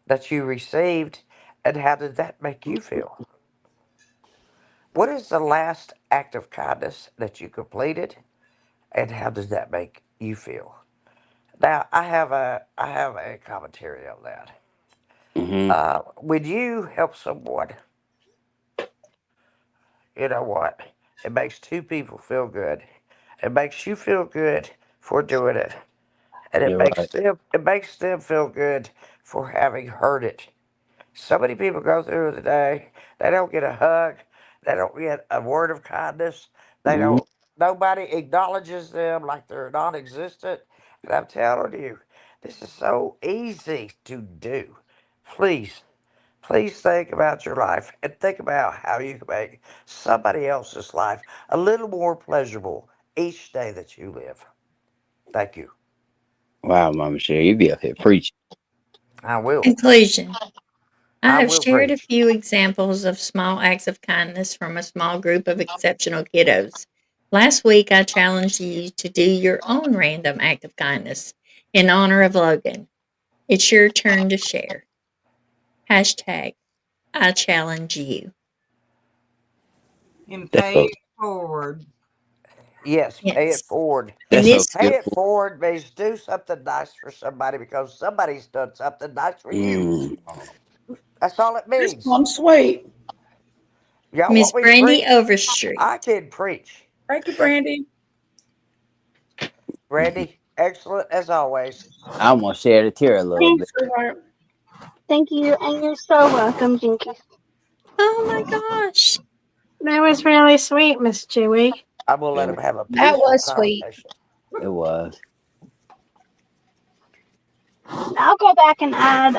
that you received, and how did that make you feel? What is the last act of kindness that you completed, and how does that make you feel? Now, I have a commentary on that. Hmm. When you help someone, you know what? It makes two people feel good. It makes you feel good for doing it, and it You're makes right. them feel good for having heard it. So many people go through the day, they don't get a hug, they don't get a word of kindness, they Hmm. don't nobody acknowledges them like they're non existent. And I'm telling you, this is so easy to do. Please, please think about your life and think about how you can make somebody else's life a little more pleasurable each day that you live. Thank you. Wow, Mama Sherry, you be up here preaching. I will. Conclusion. I I have will shared a preach. few examples of small acts of kindness from a small group of exceptional kiddos. Last week, I challenged you to do your own random act of kindness in honor of Logan. It's your turn to share. Hashtag, I challenge you. And That's pay so, it forward. Yes, pay it Yes. forward. And that's so this, Pay it beautiful. forward means do something nice for somebody because somebody's done something nice for you. Mm. That's all it This means. one sweet. Y'all Miss want me to Brandy preach? I Overstreet. can preach. Thank you, Brandy. Randy, excellent as always. I want to share the tear a little Thanks. bit. Sweetheart. Thank you, and you're so welcome, Jinky. Oh my gosh. That was really sweet, Miss Chewy. I'm gonna It, let him have a That peaceful was sweet. conversation. it was. I'll go back and add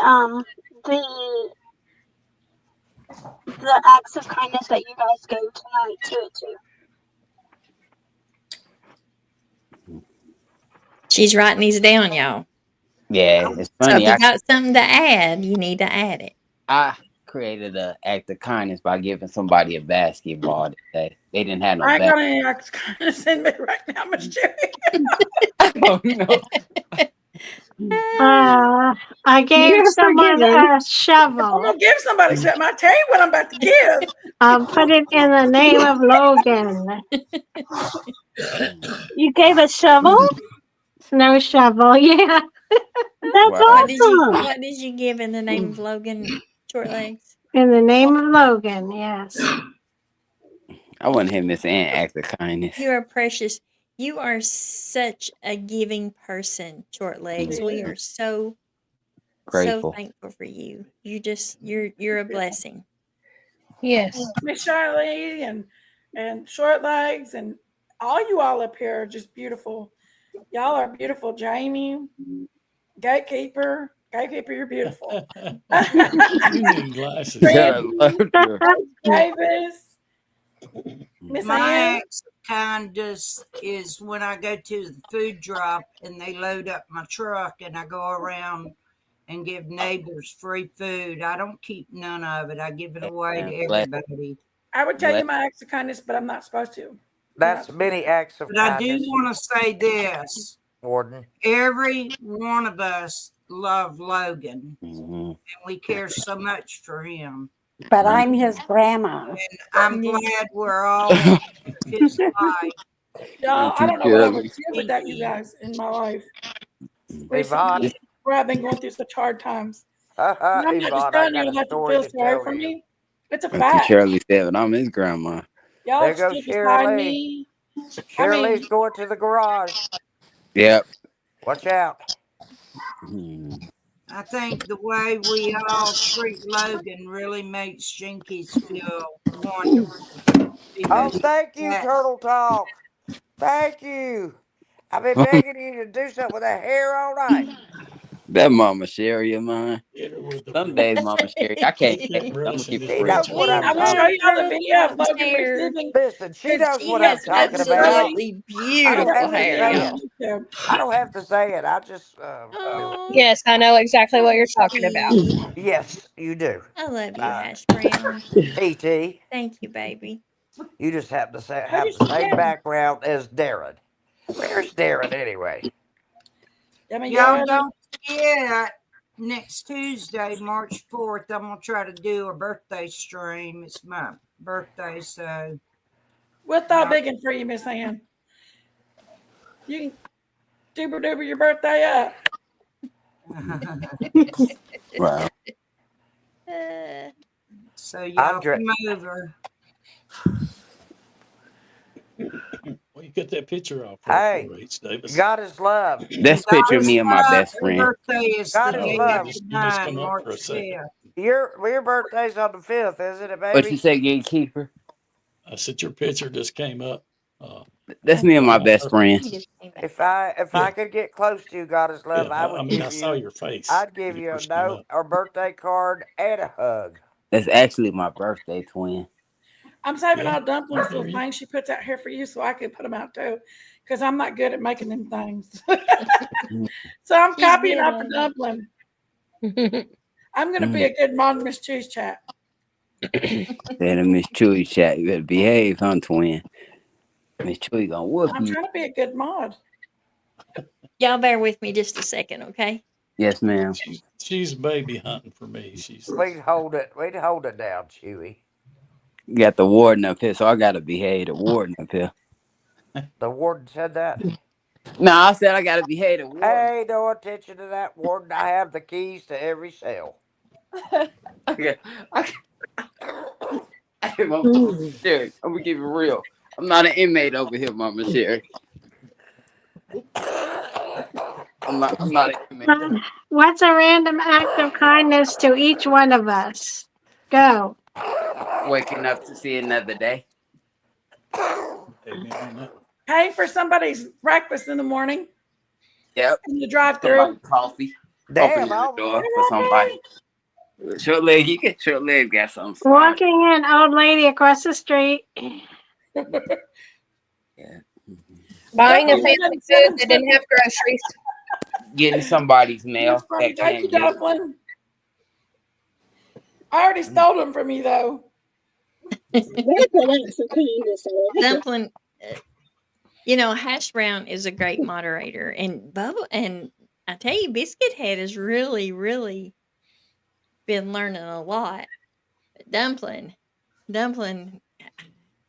the the acts of kindness that you guys gave tonight to it too. She's writing these down, y'all. Yeah, it's So if funny. you got something to add, you need to add it. I created an act of kindness by giving somebody a basketball today. They didn't have no I ain't got basketball. any acts kindness in me right now, Miss Jerry. Oh, no. I gave You're someone forgiven. a I'm shovel. gonna give somebody something. I tell you what I'm about to give. Put it in the name of Logan. You gave a shovel? Snow shovel, yeah. That's Wow. awesome. What did you give in the name of Logan Short Legs? In the name of Logan, yes. I want him Miss Ann act of kindness. You are precious. You are such a giving person, Short Legs. We are so Grateful. thankful for you. You're a blessing. Yes. Miss Charlie and Short Legs and all you all up here are just beautiful. Y'all are beautiful. Jamie, Gatekeeper, you're beautiful. You need glasses. I loved her. Davis, Miss My Ann. acts of kindness is when I go to the food drop and they load up my truck and I go around and give neighbors free food. I don't keep none of it. I give it away to Bless, everybody. I would tell bless. you my acts of kindness, but I'm not supposed to. I'm That's not- many acts of But I do kindness, want to say this. Warden. Every one of us love Logan Mhm. and we care so much for him. But I'm his grandma. And I'm Yeah. glad we're all part of his life. Y'all, Thank I you, don't know what I would Shirley. do without you guys in my life Yvonne, recently, where I've been going through such hard times. And I'm not just Yvonne, I telling you got a not to story feel to sorry tell for you. me. It's a Auntie fact. Shirley said, but I'm his grandma. Y'all There have goes stood beside Shirley. me. Shirley's going to the garage. Yep. Watch out. Hmm. I think the way we all treat Logan really makes Jinkies feel wonderful. Oh, Because thank you, that, Turtle Talk. Thank you. I've been begging you to do something with that hair all night. That Mama Sherry of mine. Hit her with the Some days, Mama Sherry, I can't Take take that it. I'm gonna brush and keep just it She real. knows brush what over I'm I her will show talking. hair. you all the video of Logan Hair. receiving. Listen, she knows She what I'm has talking about. absolutely I don't beautiful have to hair, say it. y'all. I don't have to say it. I just do it. Oh, Yes, I know exactly what you're talking about. cute. Yes, you do. I love you, Uh, Hash Brown. PT, Thank you, baby. you just happen to say, Maybe have the she same can. background as Darren. Where's Darren anyway? I mean, y'all yeah. don't forget, next Tuesday, March 4th, I'm going to try to do a birthday stream. It's my birthday, so. We'll thought biggin' for you, Miss Ann. You can duper your birthday up. Wow. So I'm y'all dre- come over. Well, you get that picture off Hey, for H. Davis. God is love. That's a picture of me and my best Her friend. birthday is God the is day love. after You just mine, come up March for a second. 5th. Your birthday's on the 5th, isn't it, What you baby? say, Gatekeeper? I said your picture just came up. That's me and my best friend. He just came back If out. I could get close to you, Goddess Love, I I would mean, I give saw you. your face. I'd give when you a first came note up. or birthday card and a hug. That's actually my birthday twin. I'm saving Yeah, all dumplings I for hear you. things she puts out here for you so I can put them out too. Because I'm not good at making them things. So I'm She's copying good off at the it. dumpling. I'm going to be a good mom, Miss Cheese Chat. Then Miss Chewy chat, you better behave, huh, twin? Miss Chewy gonna whoop I'm you. trying to be a good mod. Y'all bear with me just a second, okay? Yes, ma'am. She's baby hunting for me. She's We'd hold it down, Chewy. You got the warden up here, so I gotta behave. The warden up here. The warden said that. No, I said I gotta behave. The warden. Hey, no attention to that warden. I have the keys to every cell. Okay. Mama Sherry, I'm gonna keep it real. I'm not an inmate over here, Mama Sherry. I'm not an inmate. What's a random act of kindness to each one of us? Go. Waking up to see another day. Amen on that. Pay for somebody's breakfast in the morning Yep. in the drive through. Somebody coffee. Damn, Opening the door for somebody. Short leg, you get short leg. Got something smart. Walking an old lady across the street. Yeah. Buying a Dumpling, family seven, food that didn't seven. have groceries. Getting somebody's mail That's funny. that Thank you, came. Dumpling. I already stole them from you, though. Dumpling, you know, Hash Brown is a great moderator, and Bubba, and I tell you, Biscuit Head has really, really been learning a lot. But Dumpling,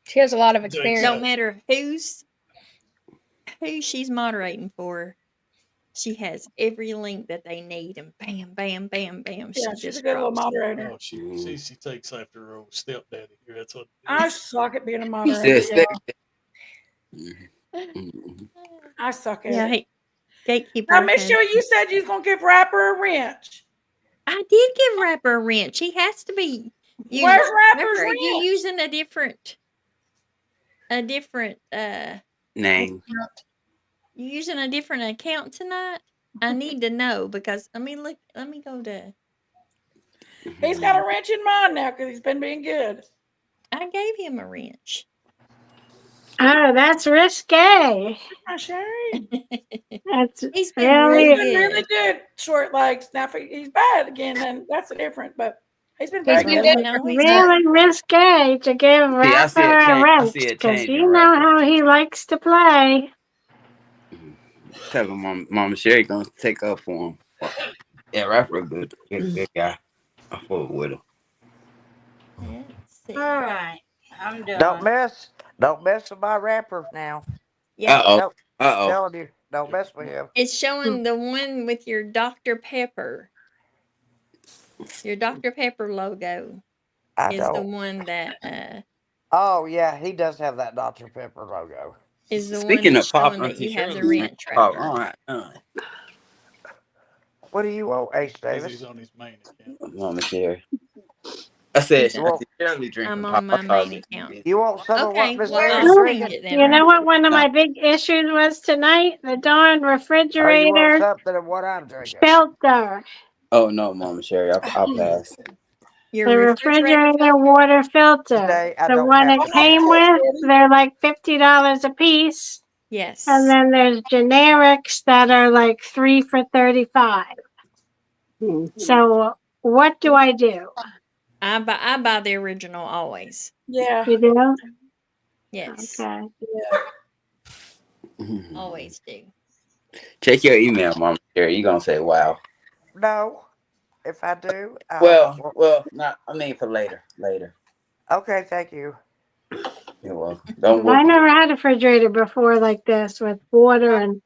She has a lot of Thanks, experience. no matter who she's moderating for, she has every link that they need, and bam, bam, bam, bam, she Yeah, she's a just good little drops it. moderator. Oh, she takes after her old stepdaddy. That's what. I suck at being a He moderator. said, I suck at Yeah, it. hey, Gatekeeper. Now, Miss has- Joey, you said you was going to give Rapper a wrench. I did give Rapper a wrench. He has to be. Where's Rapper's Rapper, you wrench? using a different name. you using a different account tonight? I need to know because let me go to. He's got a wrench in mind now because he's been being good. I gave him a wrench. Oh, that's risque. Hi, Sherry. That's He's been really, He's been really good, short legs. Now, if he's bad again, then that's different. But he's been very been good. good. No, he's not. really risque to give See, I see a Rapper a change. I wrench see a because change you in know Rapper. how he likes to play. Tell him Mama Sherry gonna take up for him. Yeah, Rapper, good guy. I fuck with him. Let's see. All right, I'm done. Don't mess with my rapper now. Yeah, Uh oh. Telling you, don't mess with him. it's showing the one with your Dr. Pepper. Your Dr. Pepper logo I is the don't. one that Oh yeah, he does have that Dr. Pepper logo. is the one Speaking that's of pop, showing that Auntie you have the Shirley's wrench pop. Rapper. All right. What do you want, Ace He's Davis? on his main account. Mama Sherry. I said You want, Auntie Shirley drinking I'm pop. on my I thought main account. you want some of what Okay, Miss well, Mary's I'll drinking? change it then. You know what one of Nah. my big issues was tonight? The darn Or you want refrigerator something of what I'm drinking? filter. Oh no, Mama Sherry, I'll pass. Your The refrigerator refrigerator filter? water filter. Today I The don't one have it to came pass. with, they're like $50 a piece. Yes. And then there's generics that are like 3 for $35. So what do I do? I buy the original always. Yeah. You do? Yes. Okay. Always do. Check your email, Mama Sherry. You gonna say wow. No. If I do, Well, not. I mean for later. okay, thank you. You're welcome. Don't I worry. never had a refrigerator before like this with water and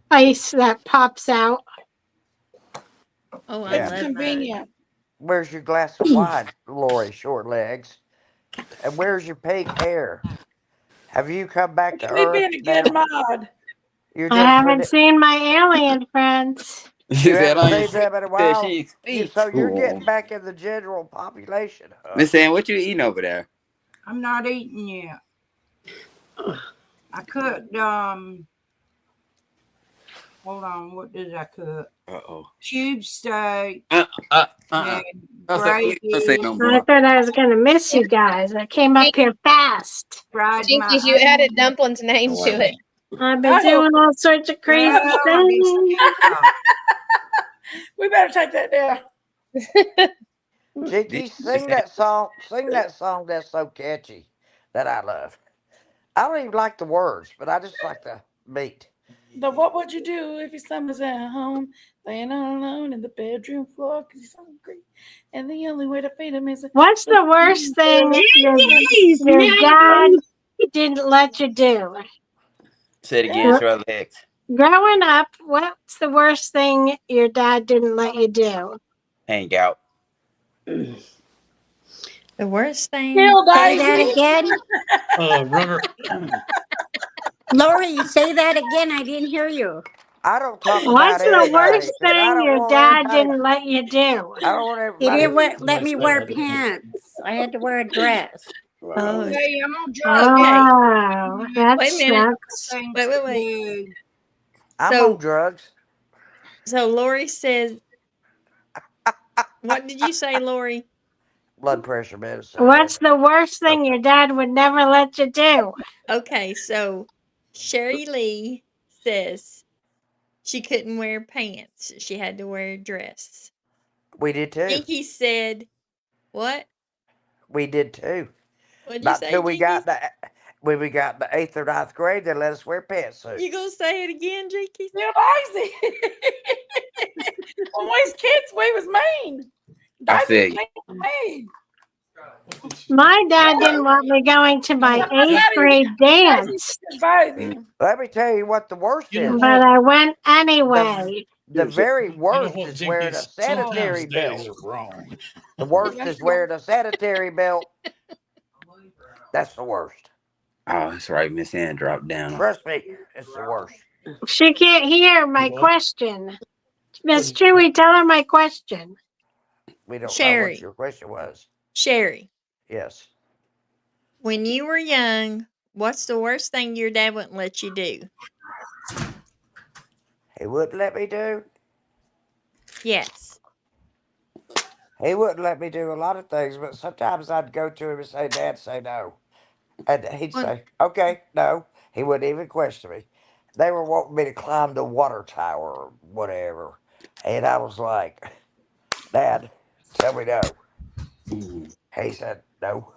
ice that pops out. Oh, I Yeah. It's love mine. convenient. Where's your glass of wine, Lori Short Legs? And where's your pink hair? Have you come back to Look at me Earth being a good now? mod. You I just haven't seen my alien friends. She you said, haven't seen them in a said while. she speaks. So you're getting back in the general population, huh? Miss Ann, what you eating over there? I'm not eating yet. I cooked hold on, what did I cook? Cube steak and I thought you were gonna say gravy, no I more. thought I was gonna miss you guys. I came up here fast. fried my Jinkies, you added Dumpling's name to it. I've been Oh. doing all sorts of crazy Well, I guess things. We better take that down. Jinky, sing that song. Sing that song that's so catchy that I love. I don't even like the words, but I just like the beat. The what would you do if your son was at home, laying all alone in the bedroom floor because he's hungry, and the only way to feed him is What's the worst thing your dad didn't let you do? Say it again, Shirley X. Growing up, what's the worst thing your dad didn't let you do? Hang out. The worst thing. Kill Say that Daisy? again. Runner. Lori, say that again. I didn't hear you. I don't talk about What's the anybody, worst and I thing don't your want dad everybody. didn't let you do? I don't want He everybody. didn't let me Yes, wear I did. pants. I had to wear a dress. Oh, Hey, I'm on drugs. okay. Oh, that Wait a minute. sucks. Things Wait, to wait, wait. do. I'm So- on drugs. So Lori says, what did you say, Lori? Blood pressure medicine. What's the worst thing your dad would never let you do? Okay, so Sherry Lee says she couldn't wear pants. She had to wear a dress. We did too. Jinky said, what? We did too. What'd you Not say, till we Jinky? got when we got the 8th or 9th grade, they let us wear pantsuits. You gonna say it again, Jinky? Kill Daisy. When we was kids, we was mean. I Daisy feel was mean. My dad didn't want me going to my 8th grade dance, Daisy. Let me tell you what the worst You know is. but I went anyway. The very You know worst what, is wearing a Jinkies? sanitary Sometimes daddies belt. are wrong. The worst is wearing a sanitary belt. That's the worst. Oh, that's right. Miss Ann dropped down. Trust me, it's the worst. She can't hear my What? question. Miss Chewy, tell her my question. We don't know Sherry. what your question was. Sherry, Yes. when you were young, what's the worst thing your dad wouldn't let you do? He wouldn't let me do. Yes. He wouldn't let me do a lot of things, but sometimes I'd go to him and say, Dad, say no. And he'd What? say, okay, no. He wouldn't even question me. They were wanting me to climb the water tower or whatever. And I was like, Dad, tell me no. He said, no.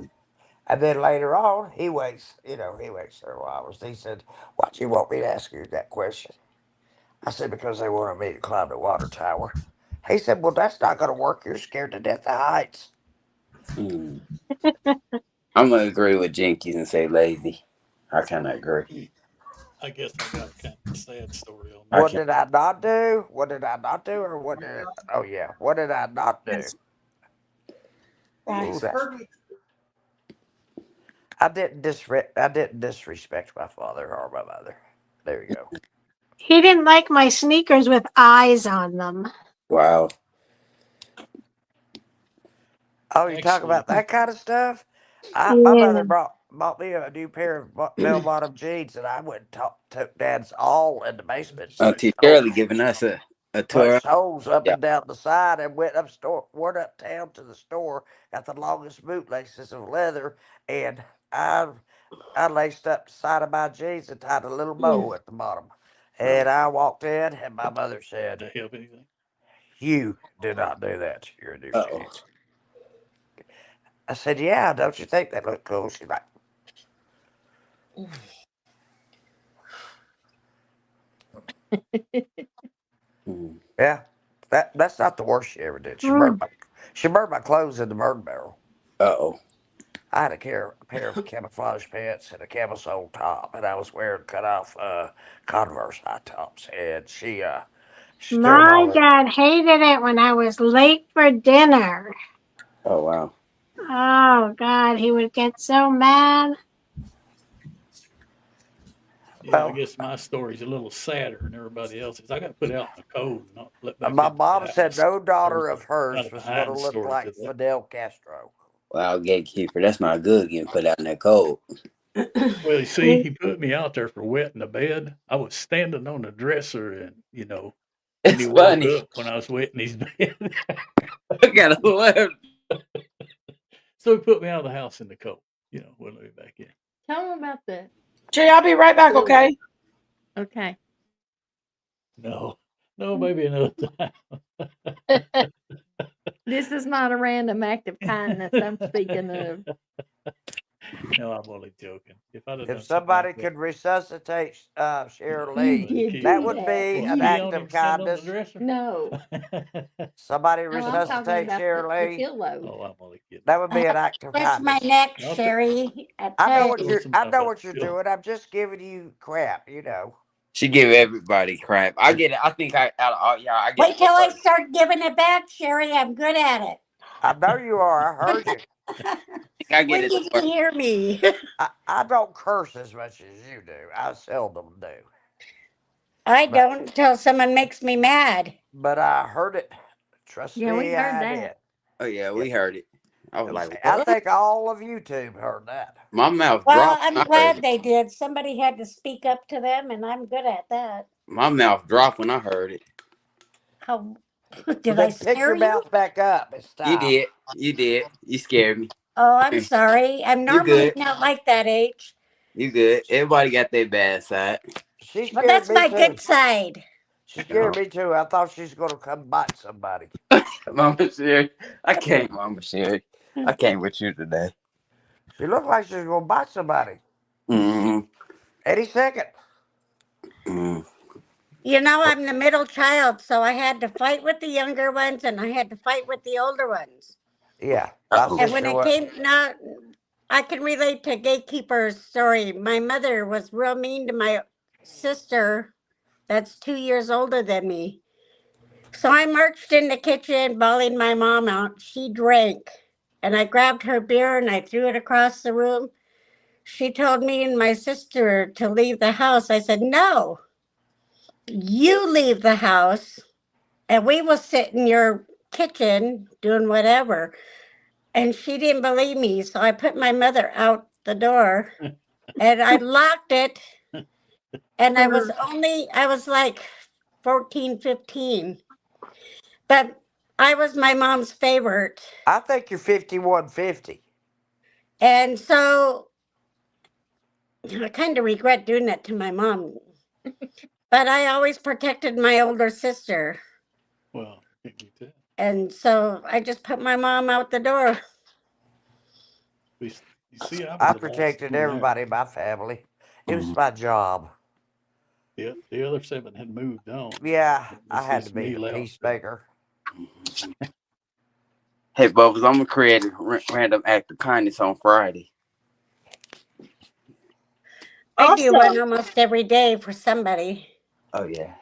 And then later on, he waits several hours. He said, why'd you want me to ask you that question? I said, because they wanted me to climb the water tower. He said, well, that's not going to work. You're scared to death of heights. I'm gonna agree with Jinkies and say lazy. I kind of agree. I guess I got kind of a sad story on I What can't. did I not do? What did I not do? Or what did oh yeah, what did I not do? Ooh, I didn't disrespect my father or my mother. There you go. He didn't like my sneakers with eyes on them. Wow. Oh, you talk Actually, about that kind of stuff? My Yeah. mother bought me a new pair of bell bottom jeans, and I went and took Dad's all in the basement. Auntie Shirley giving us a tour. Punched holes up Yeah. and down the side and went uptown to the store, got the longest bootlaces of leather, and I laced up the side of my jeans and tied a little bow at the bottom. And I walked in, and my mother did said, that help anything? "You did not do that to your new Uh-oh. jeans." I said, "Yeah, don't you think that looked cool?" She's like, "Yeah, that's not the worst she ever did. She burned my clothes in the burn barrel. Uh-oh. I had a pair of camouflage pants and a camisole top, and I was wearing cut off Converse high tops. And she threw them My all in. dad hated it when I was late for dinner. Oh, wow. Oh, God, he would get so mad. Yeah, I Well, guess my story's a little sadder than everybody else's. I got put out in the cold and not let back my into the mom said house. no daughter There's of hers got a was going to behind look story like to that. Fidel Castro. Wow, Gatekeeper. That's not good getting put out in that cold. Well, you see, he put me out there for wetting the bed. I was standing on the dresser, and and he It's woke funny. up when I was wetting his bed. I gotta laugh. So he put me out of the house in the cold. We'll let me back in. Tell them about the. Gee, I'll be right back, okay? Okay. No, maybe another time. This is not a random act of kindness I'm speaking of. No, I'm only joking. If I'd have done If something like somebody that, could resuscitate Cheryl oh, Lee, You the that do would that. be What, an pee act on him, of stand on the kindness. dresser? No. Somebody No, I'm talking resuscitate about Cheryl the Lee. pillow. Oh, I'm only kidding. That would be an act of That's my kindness. neck, I'll Sherry. I I know tell what you. you're. I know about what you're the pillow. doing. I'm just giving you crap. She give everybody crap. I get it. I think out of all y'all, I get Wait till I it. start giving it back, Sherry. I'm good at it. I know you are. I heard you. I get When it. you can hear me. I don't curse as much as you do. I seldom do. I But don't until someone makes me mad. but I heard it. Trust Yeah, we me, heard I that. did. Oh yeah, we heard it. I was like, I what? think all of YouTube heard that. My mouth Well, dropped. I'm when I heard glad it. they did. Somebody had to speak up to them, and I'm good at that. My mouth dropped when I heard it. How Well, did I then pick scare your you? mouth back up and stop. You did. You did. You scared me. Oh, I'm sorry. I'm You normally good. not like that, H. You good. Everybody got their bad side. She But scared that's me my too. good side. She scared me too. I thought she was going to come bite somebody. Mama Sherry. I can't, Mama Sherry. I came with you today. She looked like she was going to bite somebody. Mm-hmm. Any second. Mm. You know, I'm the middle child, so I had to fight with the younger ones and I had to fight with the older ones. Yeah. My And when sister it was. came, now I can relate to Gatekeeper's story. My mother was real mean to my sister that's 2 years older than me. So I marched in the kitchen, bawling my mom out. She drank, and I grabbed her beer and I threw it across the room. She told me and my sister to leave the house. I said, no, you leave the house and we will sit in your kitchen doing whatever. And she didn't believe me. So I put my mother out the door and I locked it. And I was like 14, 15. But I was my mom's favorite. I think you're 5150. And so I kind of regret doing that to my mom. But I always protected my older sister. Well, me too. And so I just put my mom out the door. You see, I I was the last protected one there. everybody in my family. It was my job. The other 7 had moved on. Yeah, It I was had just to be me the left. peacemaker. Hey, Bubbles, I'm going to create a random act of kindness on Friday. I do one almost every day for somebody. Oh, yeah.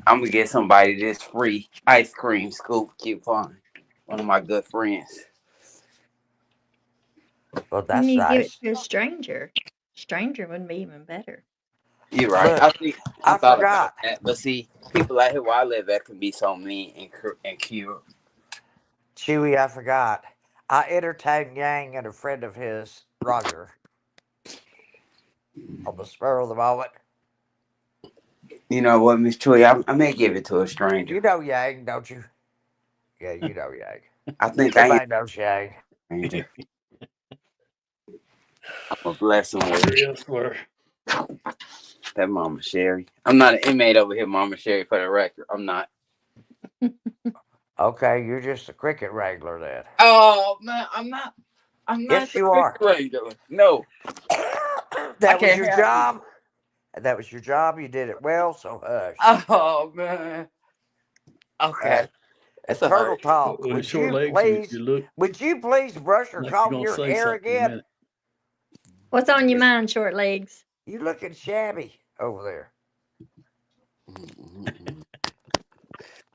I'm going to get somebody this free ice cream scoop coupon. One of my good friends. Well, You that's need to give it nice. to a stranger. Stranger would be even better. You're right. Look, I thought forgot. about that. But see, people out here where I live at can be so mean and cute. Chewy, I forgot. I entertained Yang and a friend of his, Roger, on the spur of the moment. You know what, Miss Choi? I may give it to a stranger. You know Yang, don't you? Yeah, you know Yang. I think Everybody knows Yang. stranger. I'm going to bless him with it. Yes, sir. That Mama Sherry. I'm not an inmate over here, Mama Sherry, for the record. I'm not. Okay, you're just a cricket wrangler then. Oh, man, I'm not. Yes, you are. Regular. No. That was your job. That was your job. You did it well, so hush. Oh, man. Okay. It's turtle talk. Well, Would short you legs, please? you look Would you please brush or like comb you're your gonna say hair something in a again? minute. What's on your mind, short legs? You looking shabby over there.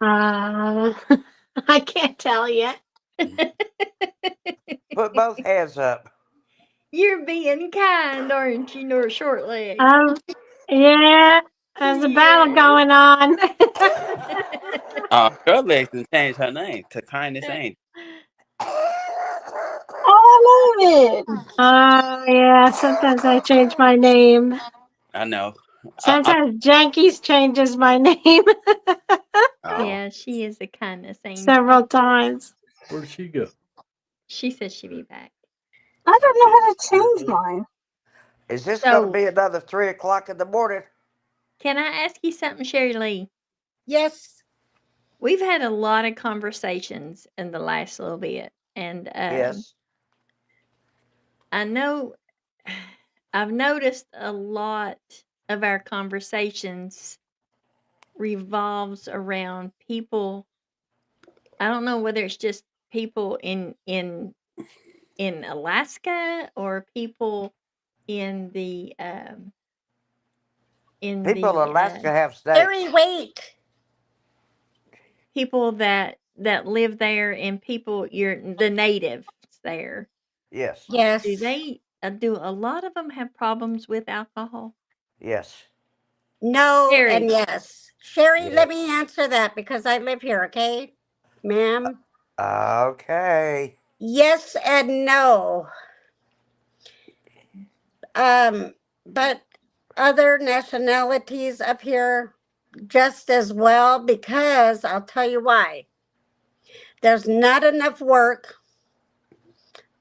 I can't tell yet. Put both hands up. You're being kind, aren't you, short legs? Yeah, there's a battle going on. Short legs can change her name to Kindness Angel. Oh I love it. Yeah, sometimes I change my name. I know. Sometimes Jankies changes my name Oh. Yeah, she is a kindness angel. several times. Where'd she go? She says she'll be back. I don't know how to change mine. Is this going to So, be another 3 o'clock in the morning? can I ask you something, Sherry Lee? Yes. We've had a lot of conversations in the last little bit, and Yes. I know I've noticed a lot of our conversations revolves around people. I don't know whether it's just people in Alaska or people in the People in Alaska have Harry, snakes. wait. people that live there and people the natives there. Yes. Yes. Do a lot of them have problems with alcohol? Yes. No Sherry. and yes. Sherry, Yes. let me answer that because I live here, okay? Ma'am? Okay. Yes and no. But other nationalities up here just as well, because I'll tell you why. There's not enough work.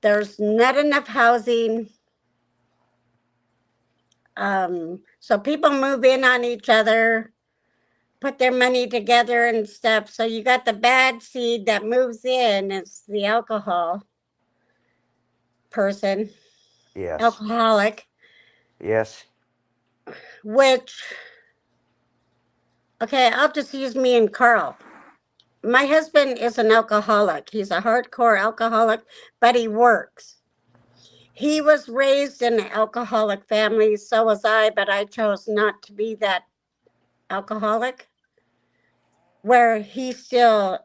There's not enough housing. So people move in on each other, put their money together and stuff. So you got the bad seed that moves in. It's the alcohol person, Yes. alcoholic, Yes. which, okay, I'll just use me and Carl. My husband is an alcoholic. He's a hardcore alcoholic, but he works. He was raised in an alcoholic family, so was I, but I chose not to be that alcoholic. Where he still,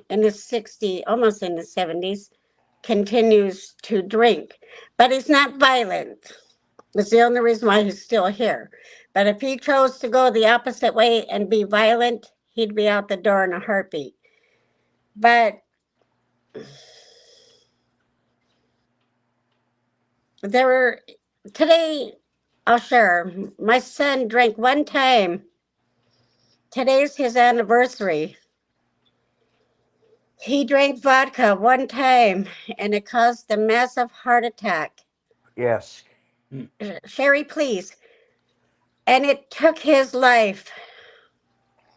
in his 60s, almost in his 70s, continues to drink. But he's not violent. It's the only reason why he's still here. But if he chose to go the opposite way and be violent, he'd be out the door in a heartbeat. But there were, today, I'll share, my son drank one time. Today's his anniversary. He drank vodka one time and it caused a massive heart attack. Yes. Sherry, please. And it took his life.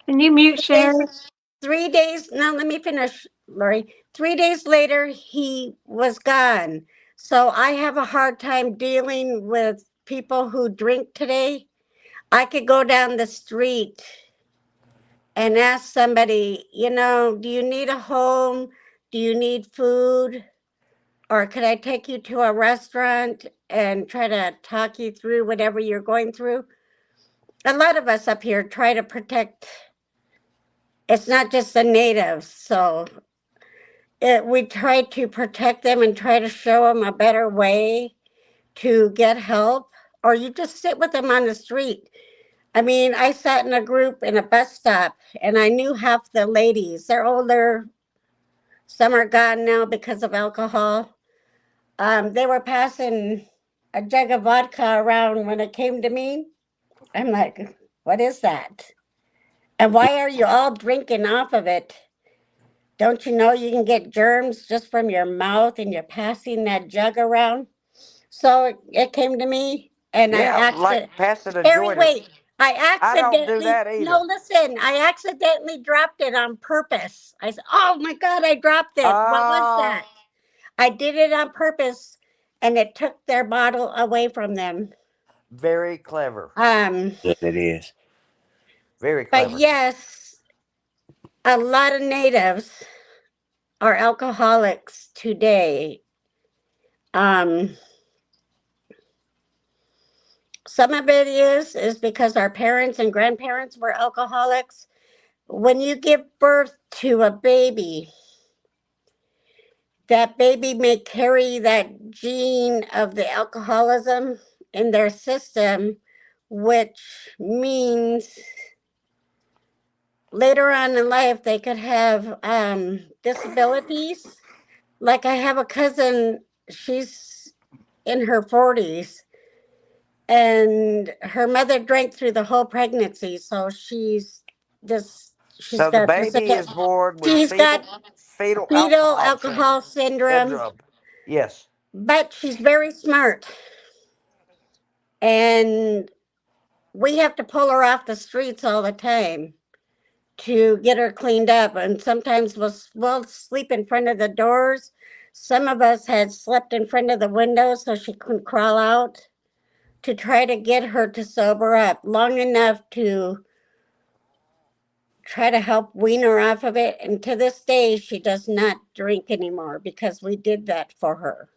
Can you mute Sherry? 3 days, no, let me finish, Lori. 3 days later, he was gone. So I have a hard time dealing with people who drink today. I could go down the street and ask somebody, do you need a home? Do you need food? Or could I take you to a restaurant and try to talk you through whatever you're going through? A lot of us up here try to protect. It's not just the natives. So we try to protect them and try to show them a better way to get help. Or you just sit with them on the street. I mean, I sat in a group in a bus stop and I knew half the ladies. They're older. Some are gone now because of alcohol. They were passing a jug of vodka around when it came to me. I'm like, what is that? And why are you all drinking off of it? Don't you know you can get germs just from your mouth and you're passing that jug around? So it came to me and Yeah, like passing a Harry, joint. wait. I don't do that either. No, listen. I accidentally dropped it on purpose. I said, oh my God, I dropped it. What was that? I did it on purpose and it took their bottle away from them. Very clever. Yes, it is. Very clever. But yes, a lot of natives are alcoholics today. Some of it is because our parents and grandparents were alcoholics. When you give birth to a baby, that baby may carry that gene of the alcoholism in their system, which means later on in life they could have disabilities. Like I have a cousin, she's in her 40s, and her mother drank through the whole pregnancy. So she's So the got baby is born with she's got fetal fetal alcohol alcohol syndrome, Yes. but she's very smart. And we have to pull her off the streets all the time to get her cleaned up. And sometimes we'll sleep in front of the doors. Some of us had slept in front of the windows so she couldn't crawl out, to try to get her to sober up long enough to try to help wean her off of it. And to this day, she does not drink anymore because we did that for her.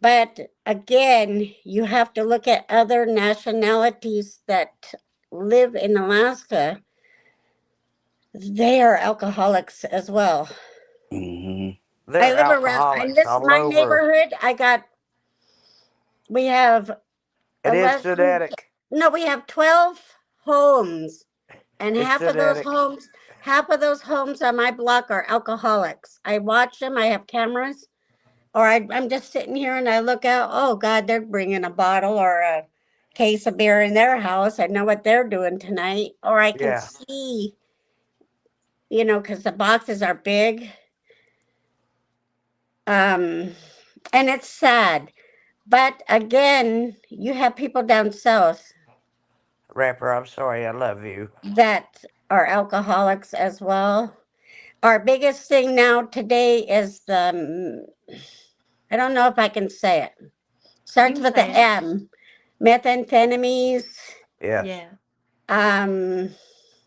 But again, you have to look at other nationalities that live in Alaska. They are alcoholics as well. They're I live around alcoholics in this all my over. neighborhood. We have It is 11 genetic. No, we have 12 homes, and It's half genetic. of those homes on my block are alcoholics. I watch them. I have cameras, or I'm just sitting here and I look out. Oh God, they're bringing a bottle or a case of beer in their house. I know what they're doing tonight, or I can Yeah. see, because the boxes are big. And it's sad. But again, you have people down south Rapper, I'm sorry, I love you. that are alcoholics as well. Our biggest thing now today is I don't know if I can say it. Starts can with the say it. M. Methamphetamines. Yes. Yeah.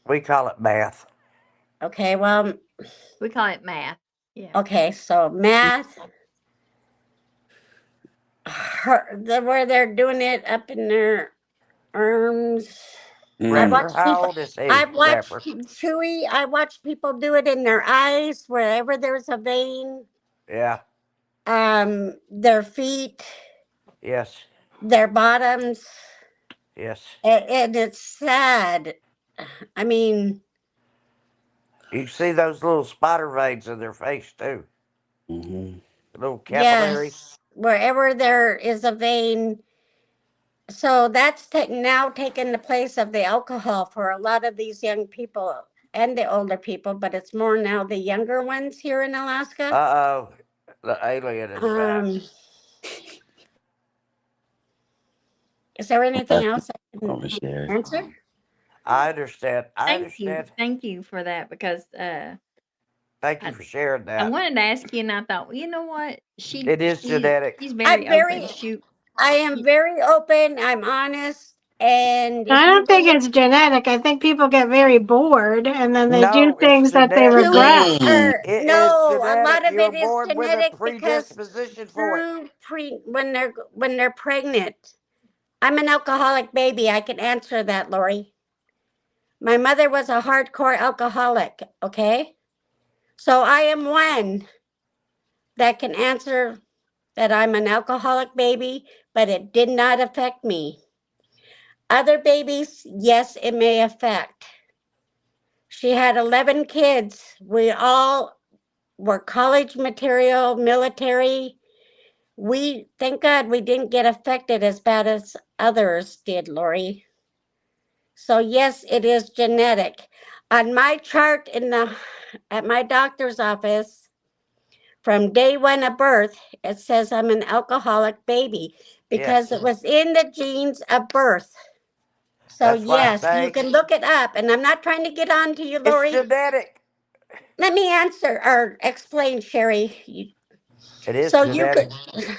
We call it math. Okay, well, We call it math. Yeah. okay, so math. Where they're doing it up in their arms. Rapper, how old is he? I've watched Rapper. Chewy. I watched people do it in their eyes, wherever there's a vein. Yeah. Their feet, Yes. their bottoms. Yes. And it's sad. I mean, You see those little spider veins in their face too. Little capillaries. yes, wherever there is a vein. So that's now taken the place of the alcohol for a lot of these young people and the older people, but it's more now the younger ones here in Alaska. Uh-oh. The alien is back. Is there anything else I can answer? I understand. Thank you for that, because Thank you for sharing that. I wanted to ask you, and I thought, well, you know what? It is genetic. She's very open. Shoot. I am very open. I'm honest. And I don't think it's genetic. I think people get very bored and then they do No, it's things that they genetic. regret. It no, is a lot genetic. of You're it is born with a genetic because predisposition for it. when they're pregnant. I'm an alcoholic baby. I can answer that, Lori. My mother was a hardcore alcoholic, okay? So I am one that can answer that I'm an alcoholic baby, but it did not affect me. Other babies, yes, it may affect. She had 11 kids. We all were college material, military. Thank God we didn't get affected as bad as others did, Lori. So yes, it is genetic. On my chart at my doctor's office, from day one of birth, it says I'm an alcoholic baby because it was in the genes of birth. So yes, you can look it up, and I'm not trying to get on to you, Lori. It's genetic. Let me answer or explain, Sherry. It is genetic.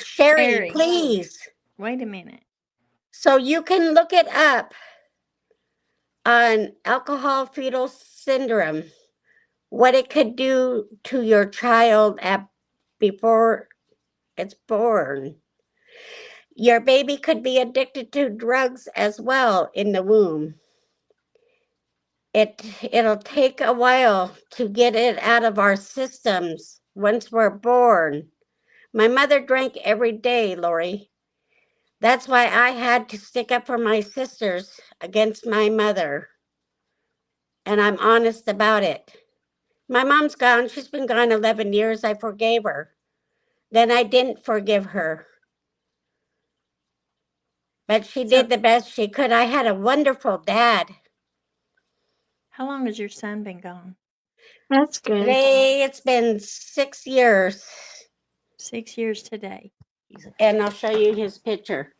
Sherry, please. Wait a minute. So you can look it up on alcohol fetal syndrome, what it could do to your child before it's born. Your baby could be addicted to drugs as well in the womb. It'll take a while to get it out of our systems once we're born. My mother drank every day, Lori. That's why I had to stick up for my sisters against my mother. And I'm honest about it. My mom's gone. She's been gone 11 years. I forgave her. then I didn't forgive her. But she did the best she could. I had a wonderful dad. How long has your son been gone? That's good. Today it's been 6 years. 6 years today. And I'll show you his picture.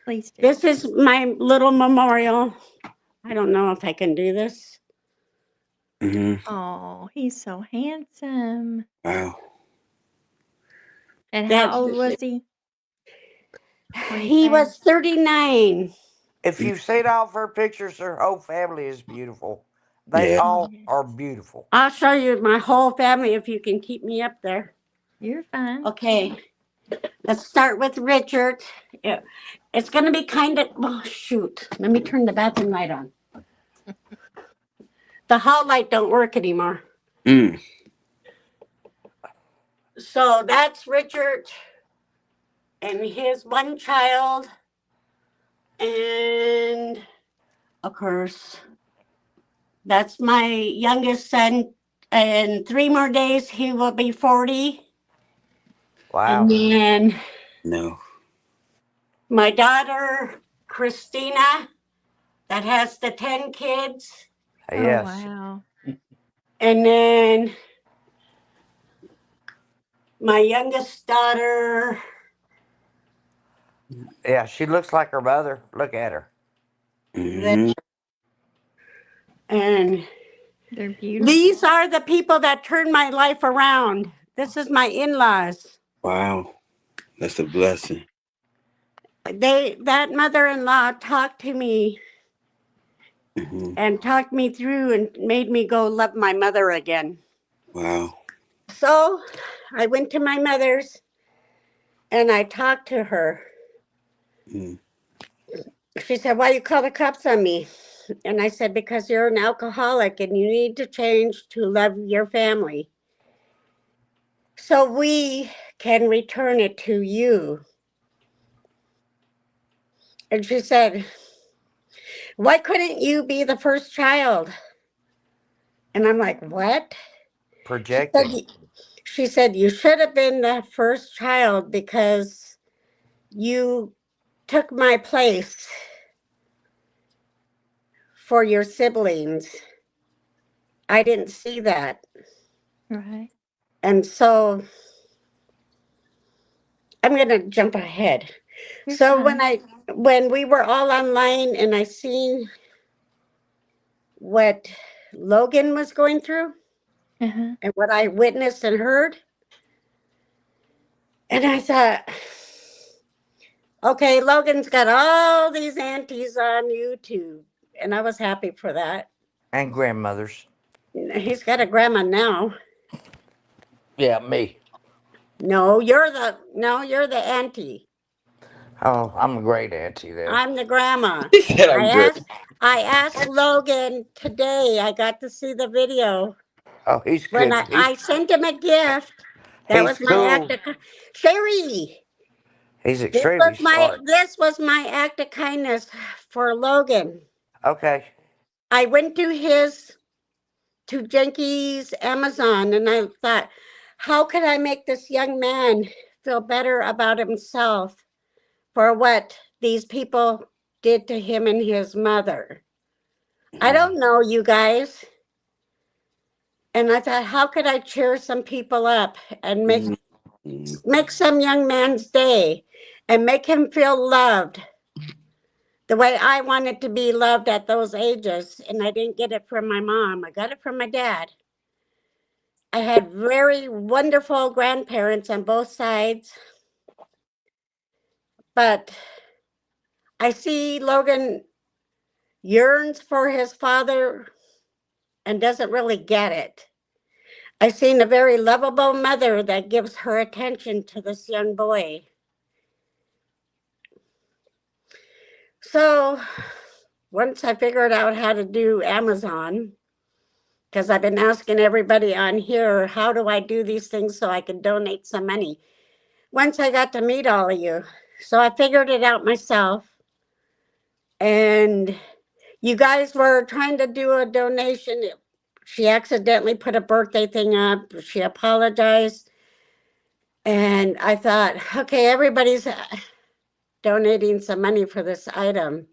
Please do. This is my little memorial. I don't know if I can do this. Oh, he's so handsome. Wow. And That's- how old was he? when He passed? was 39. If you've seen all of her pictures, her whole family is beautiful. They Yeah. all are beautiful. I'll show you my whole family if you can keep me up there. You're fine. Okay. Let's start with Richard. It's going to be kind of, oh, shoot. Let me turn the bathroom light on. The hall light don't work anymore. So that's Richard and his one child. And of course, that's my youngest son. In 3 more days, he will be 40. Wow. And then No. my daughter, Christina, that has the 10 kids. Yes. Oh, wow. And then my youngest daughter. Yeah, she looks like her mother. Look at her. Mhm. And They're beautiful. these are the people that turned my life around. This is my in-laws. Wow. That's a blessing. That mother-in-law talked to me and talked me through and made me go love my mother again. Wow. So I went to my mother's and I talked to her. She said, "Why you call the cops on me?" And I said, "Because you're an alcoholic and you need to change to love your family, so we can return it to you." And she said, "Why couldn't you be the first child?" And I'm like, "What?" Projecting. She said, "You should have been the first child because you took my place for your siblings. I didn't see that." Right. And so I'm going to jump ahead. You're So fine. when we were all online and I seen what Logan was going through Uh-huh. and what I witnessed and heard, and I thought, okay, Logan's got all these aunties on YouTube, and I was happy for that. And grandmothers. He's got a grandma now. Yeah, me. No, you're the auntie. Oh, I'm a great auntie then. I'm the grandma. He said I'm good. I asked Logan today. I got to see the video. Oh, he's When good. I sent him a gift. That He's was my cool. act of Sherry. He's extremely smart. This was my act of kindness for Logan. Okay. I went to Jenky's Amazon and I thought, how could I make this young man feel better about himself for what these people did to him and his mother? I don't know, you guys. And I thought, how could I cheer some people up and make some young man's day and make him feel loved the way I wanted to be loved at those ages? And I didn't get it from my mom. I got it from my dad. I had very wonderful grandparents on both sides. But I see Logan yearns for his father and doesn't really get it. I've seen a very lovable mother that gives her attention to this young boy. So once I figured out how to do Amazon, because I've been asking everybody on here, how do I do these things so I can donate some money? Once I got to meet all of you, so I figured it out myself. And you guys were trying to do a donation. She accidentally put a birthday thing up. She apologized. And I thought, okay, everybody's donating some money for this item.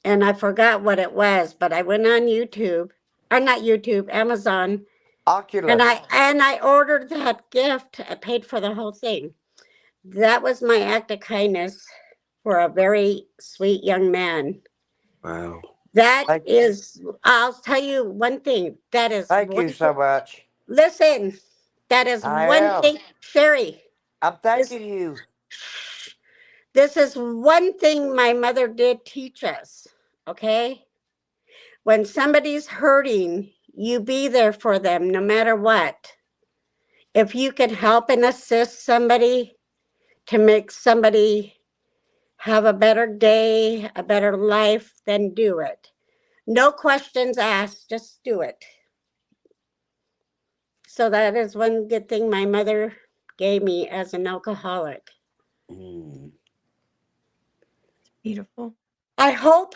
And I forgot what it was, but I went on YouTube, or not YouTube, Amazon, Oculus. and I ordered that gift. I paid for the whole thing. That was my act of kindness for a very sweet young man. Wow. That Thank- is, I'll tell you one thing. That is Thank you so much. Listen, that is I one am. thing, Sherry. I'm thanking you. This is one thing my mother did teach us, okay? When somebody's hurting, you be there for them no matter what. If you can help and assist somebody to make somebody have a better day, a better life, then do it. No questions asked, just do it. So that is one good thing my mother gave me as an alcoholic. Mm. Beautiful. I hope,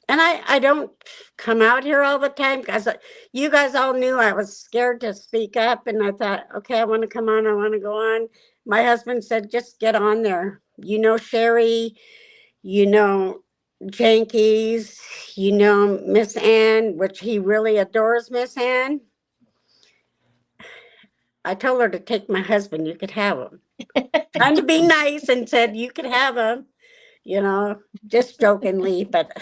and I don't come out here all the time because you guys all knew I was scared to speak up, and I thought, okay, I want to come on, I want to go on. My husband said, just get on there. You know Sherry, you know Jankies, you know Miss Ann, which he really adores Miss Ann. I told her to take my husband, you could have him. Trying to be nice and said, you could have him, you know, just jokingly, but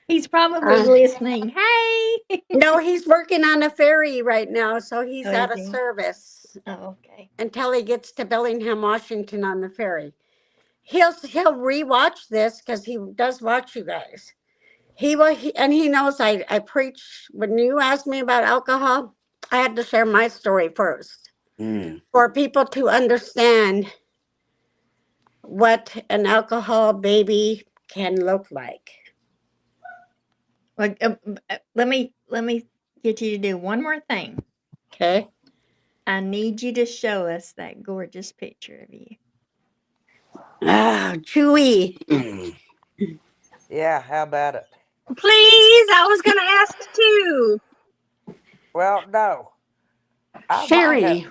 He's probably listening. Hey. no, he's working on a ferry right now, so he's Oh, out is of he? service Oh, okay. until he gets to Bellingham, Washington on the ferry. He'll rewatch this because he does watch you guys. And he knows I preach. When you asked me about alcohol, I had to share my story first for people to understand what an alcohol baby can look like. Well, let me get you to do one more thing. Okay. I need you to show us that gorgeous picture of you. Ah, Chewy. Yeah, how about it? Please, I was going to ask too. Well, no. Sherry.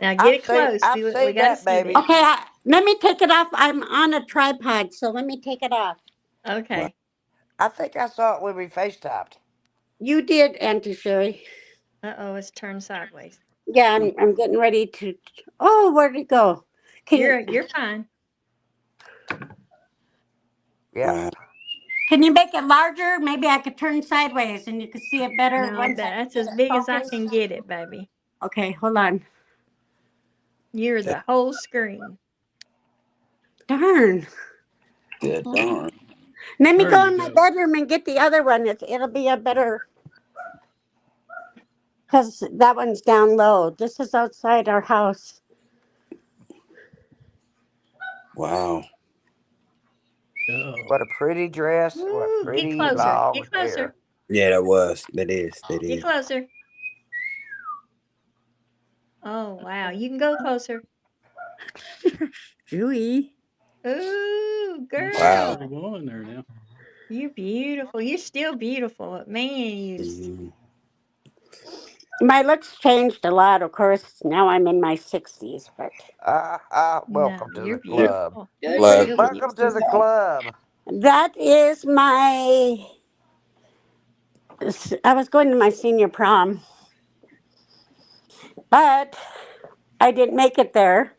Now get it close. I've we seen got to that, see baby. that. Okay, let me take it off. I'm on a tripod, so let me take it off. Okay. I think I saw it when we FaceTimed. You did, Auntie Sherry. Uh-oh, it's turned sideways. Yeah, I'm getting ready to. Oh, where'd it go? You're fine. Yeah. Can you make it larger? Maybe I could turn sideways and you could see it better. No, that's as big as I can get it, baby. Okay, hold on. You're the whole screen. Darn. Good darn. Let me go in my bedroom and get the other one. It'll be a better. Because that one's down low. This is outside our house. Wow. What a pretty dress. What pretty Get closer. long Get closer. hair. Yeah, that was. That is. Get closer. Oh, wow. You can go closer. Chewy. Ooh, girl. Wow. I'm on there now. You're beautiful. You're still beautiful. Man, My looks changed a lot, of course. Now I'm in my 60s, but welcome No, to you're the club. beautiful. Welcome to the club. that is my. I was going to my senior prom, but I didn't make it there.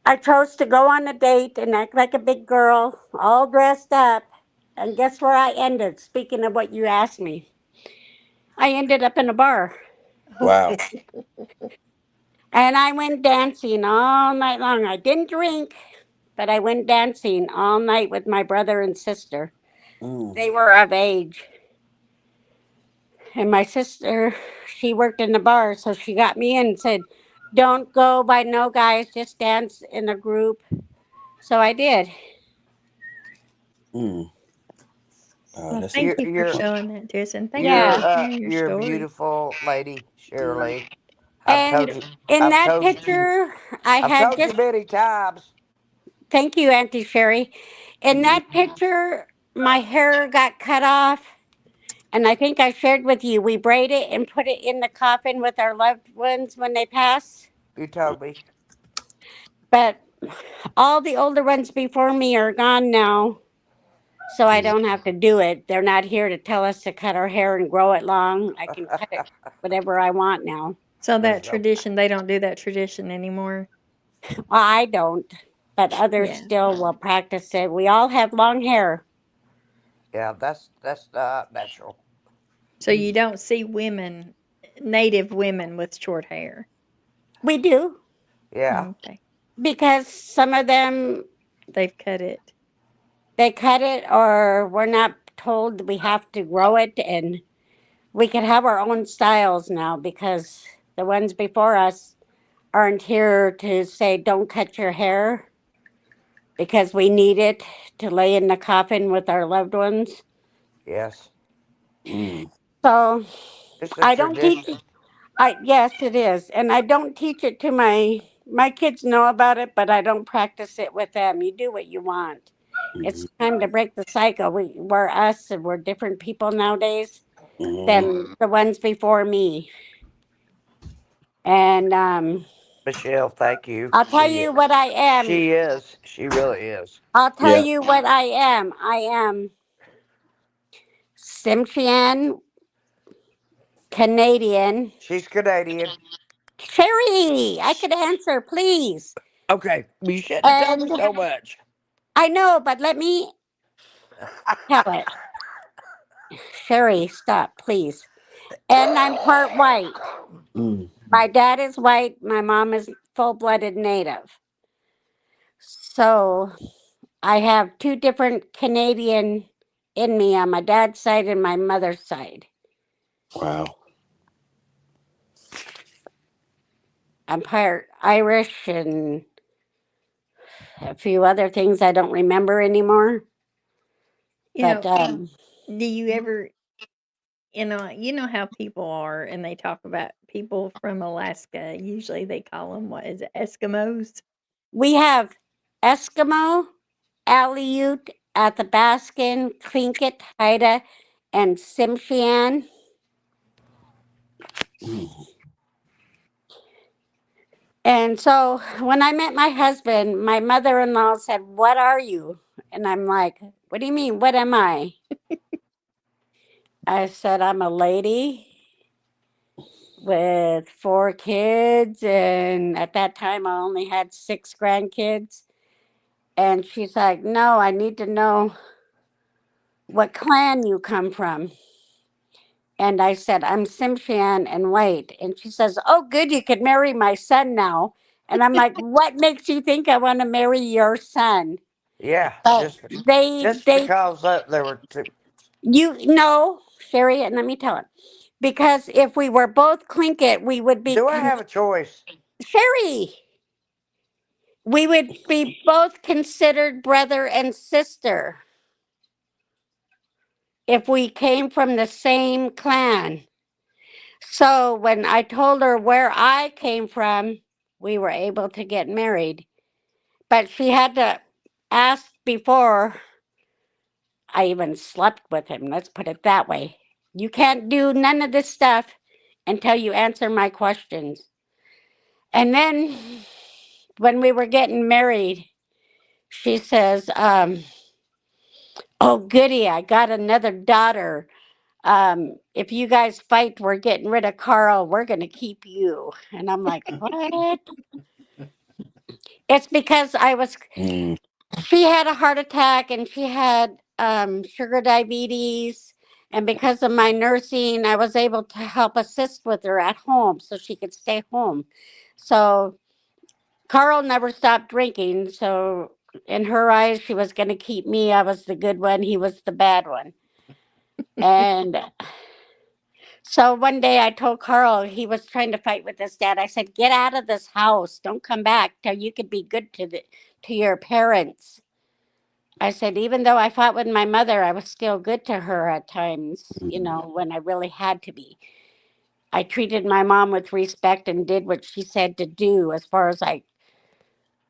I chose to go on a date and act like a big girl, all dressed up. And guess where I ended? Speaking of what you asked me, I ended up in a bar. Wow. And I went dancing all night long. I didn't drink, but I went dancing all night with my brother and sister. They were of age. And my sister, she worked in the bar, so she got me in and said, don't go by no guys, just dance in a group. So I did. Well, thank you for showing that to us, and thank you for sharing your You're a story. beautiful lady, Shirley. And in that picture, I've told you many times. Thank you, Auntie Sherry. In that picture, my hair got cut off And I think I shared with you, we braid it and put it in the coffin with our loved ones when they pass. You told me. But all the older ones before me are gone now, so I don't have to do it. They're not here to tell us to cut our hair and grow it long. I can cut it whatever I want now. So that There's no- tradition, they don't do that tradition anymore. Well, I don't, but others Yeah. still will practice it. We all have long hair. Yeah, that's not natural. So you don't see women, native women with short hair. We do, Yeah. Okay. because some of them, They've cut it. they cut it or we're not told we have to grow it, and we can have our own styles now because the ones before us aren't here to say don't cut your hair because we need it to lay in the coffin with our loved ones. Yes. So It's a I don't teach tradition. it. I yes, it is, and I don't teach it to my kids know about it, but I don't practice it with them. You do what you want. It's time to break the cycle. We're us, and we're different people nowadays than the ones before me. And Michelle, thank you. I'll tell you what I am. She is. She really is. I'll tell Yeah. you what I am. I am Simshian, Canadian. She's Canadian. Sherry, I could answer, please. Okay, you shouldn't have told me And so much. I know, but let me tell it. Sherry, stop, please. And I'm part white. My dad is white. My mom is full-blooded native. So I have two different Canadian in me on my dad's side and my mother's side. Wow. I'm part Irish and a few other things I don't remember anymore. You But know, do you ever, you know how people are, and they talk about people from Alaska. Usually, they call them what is it, Eskimos? we have Eskimo, Aleut, Athabascan, Tlingit, Haida, and Tsimshian. And so when I met my husband, my mother in law said, "What are you?" And I'm like, "What do you mean? What am I?" I said, "I'm a lady with 4 kids." And at that time, I only had 6 grandkids. And she's like, "No, I need to know what clan you come from." And I said, "I'm Simshian and white." And she says, "Oh, good, you could marry my son now." And I'm like, "What makes you think I want to marry your son?" Yeah, But just they, because there were two. you know, Sherry, and let me tell it, because if we were both Tlingit, we would be Do I have a choice? Sherry. We would be both considered brother and sister if we came from the same clan. So when I told her where I came from, we were able to get married. But she had to ask before I even slept with him. Let's put it that way. You can't do none of this stuff until you answer my questions. And then when we were getting married, she says, "Oh, goody, I got another daughter. If you guys fight, we're getting rid of Carl. We're going to keep you." And I'm like, "What?" It's because she had a heart attack and she had sugar diabetes. And because of my nursing, I was able to help assist with her at home so she could stay home. So Carl never stopped drinking. So in her eyes, she was going to keep me. I was the good one. He was the bad one. And so one day I told Carl, he was trying to fight with his dad. I said, "Get out of this house. Don't come back till you could be good to your parents." I said, "Even though I fought with my mother, I was still good to her at times, when I really had to be. I treated my mom with respect and did what she said to do as far as I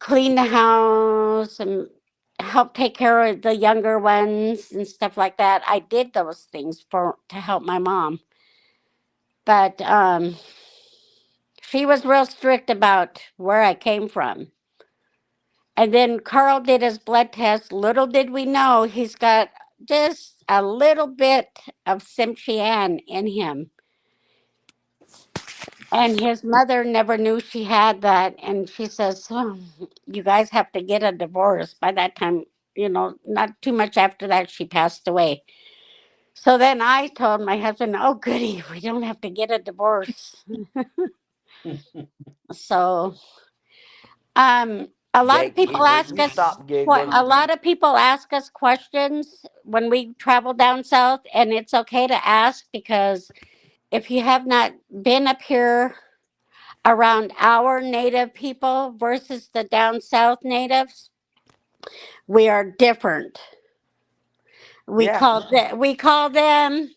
cleaned the house help take care of the younger ones and stuff like that. I did those things to help my mom. But she was real strict about where I came from. And then Carl did his blood test. Little did we know he's got just a little bit of Simchian in him. And his mother never knew she had that. And she says, oh, you guys have to get a divorce. By that time, not too much after that, she passed away. So then I told my husband, oh, goody, we don't have to get a divorce. So, a lot of people Gatekeeper, ask you us stop what giggling. a lot of people ask us questions when we travel down south, and it's okay to ask because if you have not been up here around our native people versus the down south natives, we are different. We Yeah. call them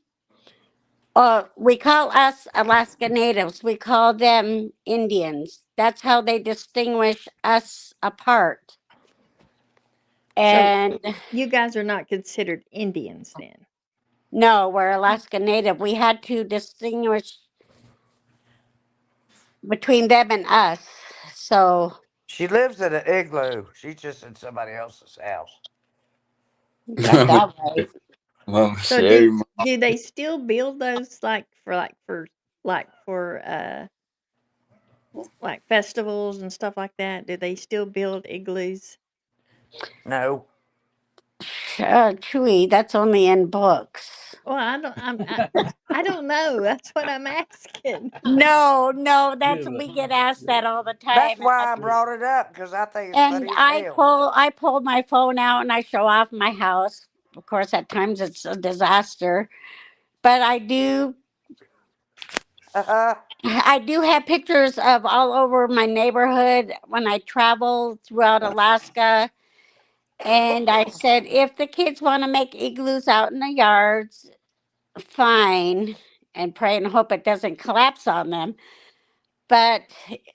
we call us Alaska natives. We call them Indians. That's how they distinguish us apart. And you guys are not considered Indians then. no, we're Alaska native. We had to distinguish between them and us. So She lives in an igloo. She's just in somebody else's house. got that right. Mama So Sherry, do they still build those like festivals and stuff like that? Do they still build igloos? No. Chewy, that's only in books. Well, I don't know. That's what I'm asking. No, that's we get asked that all the That's time. why I brought it up, because I think it's And funny as hell. I pull my phone out and I show off my house. Of course, at times it's a disaster, but I do have pictures of all over my neighborhood when I travel throughout Alaska. And I said, if the kids want to make igloos out in the yards, fine, and pray and hope it doesn't collapse on them. But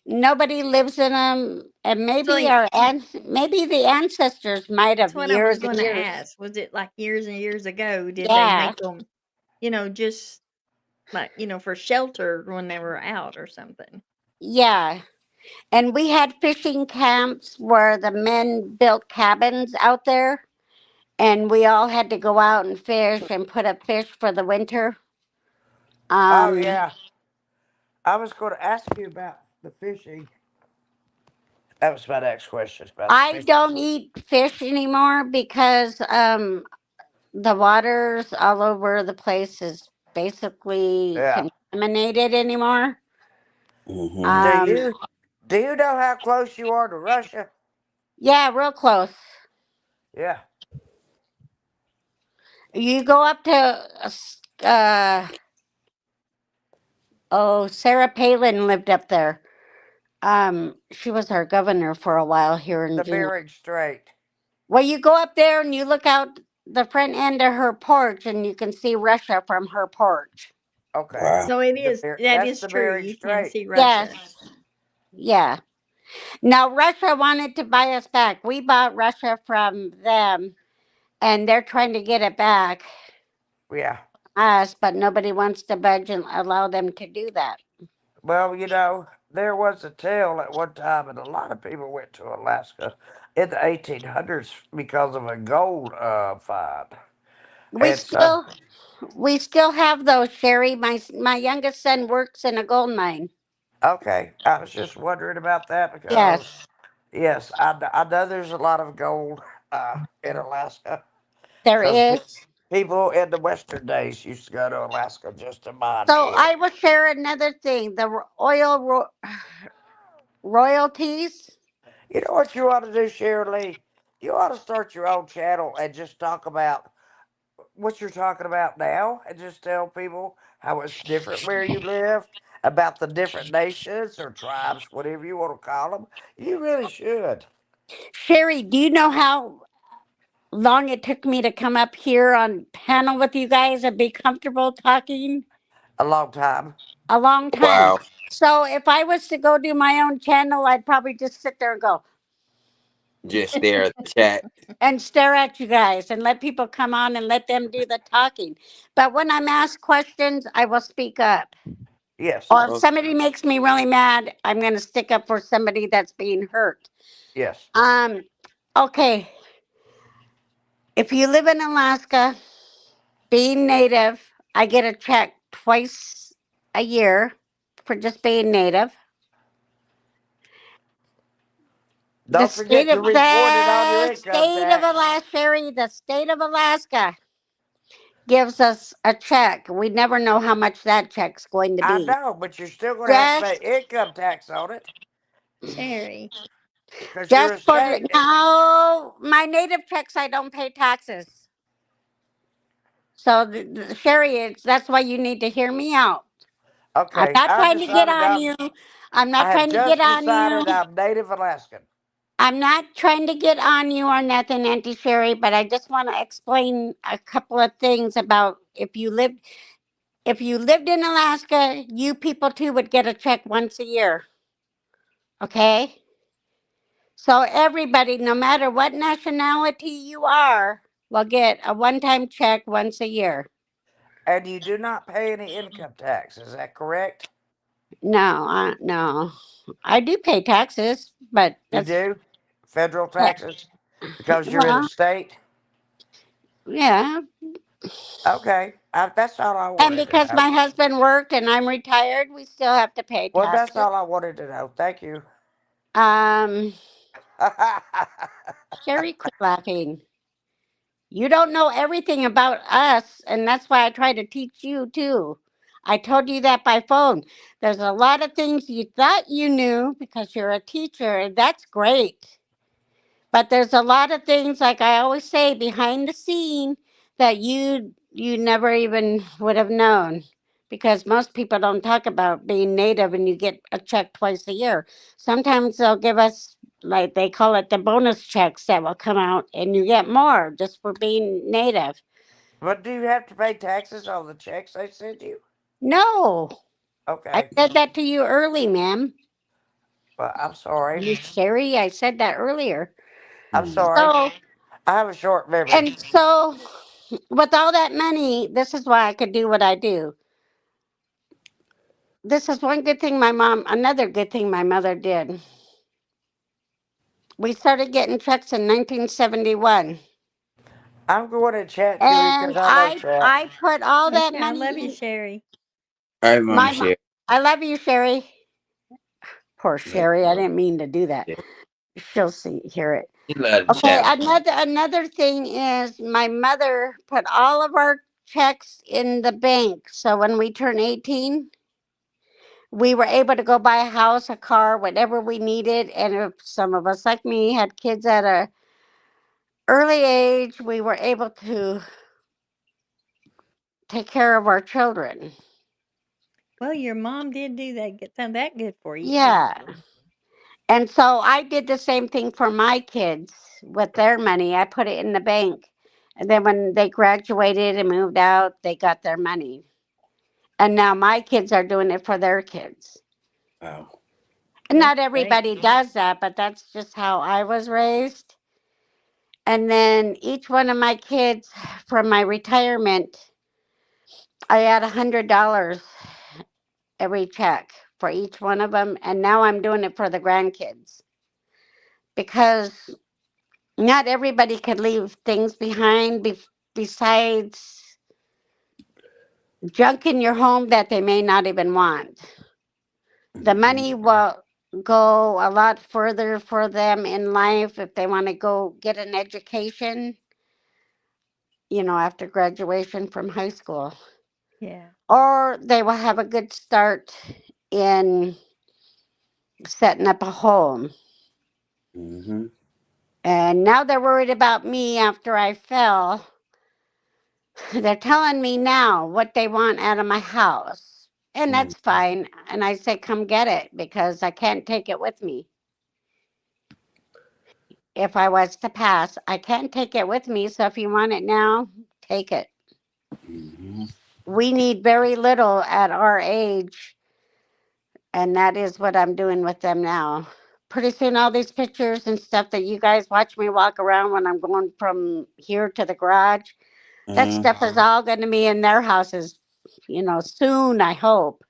nobody lives in them, and maybe maybe the ancestors might That's have what I was years and going to years. ask. Was it like years and years ago? Did they Yeah, make them, just like, for shelter when they were out or something? yeah. And we had fishing camps where the men built cabins out there, and we all had to go out and fish and put up fish for the winter. Oh, yeah. I was going to ask you about the fishing. That was my next question. About the I fishing. don't eat fish anymore because the waters all over the place is basically Yeah. contaminated anymore. mm-hmm. Do you know how close you are to Russia? Yeah, real close. Yeah. You go up to Sarah Palin lived up there. She was our governor for a while here in The June. Bering Strait. Well, you go up there and you look out the front end of her porch and you can see Russia from her porch. Okay. Wow. So that That's is the true. Bering You can Strait. see Russia. Yes. Yeah. Now Russia wanted to buy us back. We bought Russia from them and they're trying to get it back Yeah. us, but nobody wants to budge and allow them to do that. Well, there was a tale at one time, and a lot of people went to Alaska in the 1800s because of a gold find. We And so, still have those, Sherry. My youngest son works in a gold mine. okay, I was just wondering about that because, Yes, yes, I know there's a lot of gold in Alaska there because is. people in the Western days used to go to Alaska just to mine So for it. I will share another thing. The royalties. You know what you ought to do, Shirley Lee? You ought to start your own channel and just talk about what you're talking about now and just tell people how it's different where you live, about the different nations or tribes, whatever you want to call them. You really should. Sherry, do you know how long it took me to come up here on panel with you guys and be comfortable talking? A long time. A long time. Wow. So if I was to go do my own channel, I'd probably just sit there and go. Just stare at the chat. and stare at you guys and let people come on and let them do the talking. But when I'm asked questions, I will speak up. Yes. Or if Well, somebody makes me really mad, I'm going to stick up for somebody that's being hurt. yes. Okay. If you live in Alaska, being native, I get a check twice a year for just being native. The Don't state forget to of report it on your the income state of tax. Alaska, Sherry, the state of Alaska gives us a check. We never know how much that check's going to I be. know, but you're still going to have to pay Just income tax on it Sherry. because you're just a for state. now, my native checks I don't pay taxes. So Sherry, that's why you need to hear me out. I'm Okay, not I've trying to get decided on you. I'm not I have trying to get just on you. decided I'm Native Alaskan. I'm not trying to get on you or nothing, Auntie Sherry, but I just want to explain a couple of things about if you lived in Alaska, you people too would get a check once a year. Okay? So everybody, no matter what nationality you are, will get a one-time check once a year. And you do not pay any income tax. Is that correct? No. I do pay taxes, but You that's do? Federal yeah, taxes? Because you're in the well, state? yeah. Okay, that's all I And wanted to because know. my husband worked and I'm retired, we still have to pay Well, that's taxes. all I wanted to know. Thank you. Um, Sherry, quit laughing. You don't know everything about us, and that's why I try to teach you too. I told you that by phone. There's a lot of things you thought you knew because you're a teacher, and that's great. But there's a lot of things, like I always say, behind the scene that you never even would have known because most people don't talk about being native and you get a check twice a year. Sometimes they'll give us, like they call it, the bonus checks that will come out and you get more just for being native. But do you have to pay taxes on the checks they send you? No, I Okay. said that to you early, ma'am. Well, I'm sorry. Miss Sherry, I said that earlier. I'm sorry. So, I have a short memory. and so with all that money, this is why I could do what I do. This is one good thing another good thing my mother did. We started getting checks in 1971. I'm going to chat to you because And I know chat. I put all that Okay, I love money you, in Sherry. All right, Mama my mo- Sherry. I love you, Sherry. Poor Love Sherry, I didn't mean to do that. you. She'll hear it. You love the Okay, chat. another thing is my mother put all of our checks in the bank. So when we turn 18, we were able to go buy a house, a car, whatever we needed. And if some of us, like me, had kids at a early age, we were able to take care of our children. Well, your mom did do that. Sound that good for you. Yeah. And so I did the same thing for my kids with their money. I put it in the bank. And then when they graduated and moved out, they got their money. And now my kids are doing it for their kids. Wow. And not That's great. everybody does that, but that's just how I was raised. And then each one of my kids from my retirement, I add $100 every check for each one of them. And now I'm doing it for the grandkids because not everybody could leave things behind besides junk in your home that they may not even want. The money will go a lot further for them in life if they want to go get an education, after graduation from high school. Yeah. Or they will have a good start in setting up a home. Mm-hmm. And now they're worried about me after I fell. They're telling me now what they want out of my house. And that's fine. And I say, come get it because I can't take it with me. If I was to pass, I can't take it with me. So if you want it now, take it. Mm-hmm. We need very little at our age. And that is what I'm doing with them now. pretty soon all these pictures and stuff that you guys watch me walk around when I'm going from here to the garage, that stuff is all going to be in their houses, soon, I hope.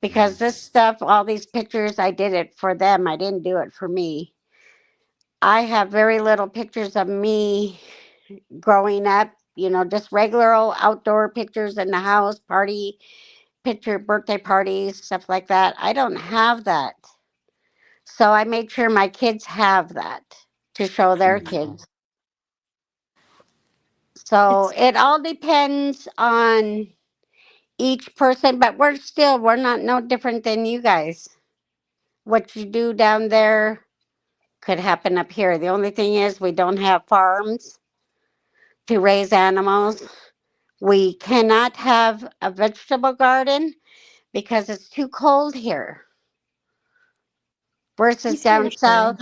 Because this stuff, all these pictures, I did it for them. I didn't do it for me. I have very little pictures of me growing up, just regular old outdoor pictures in the house, birthday parties, stuff like that. I don't have that. So I made sure my kids have that to show their kids. So it all depends on each person, but we're not no different than you guys. What you do down there could happen up here. The only thing is we don't have farms to raise animals. We cannot have a vegetable garden because it's too cold here versus down south.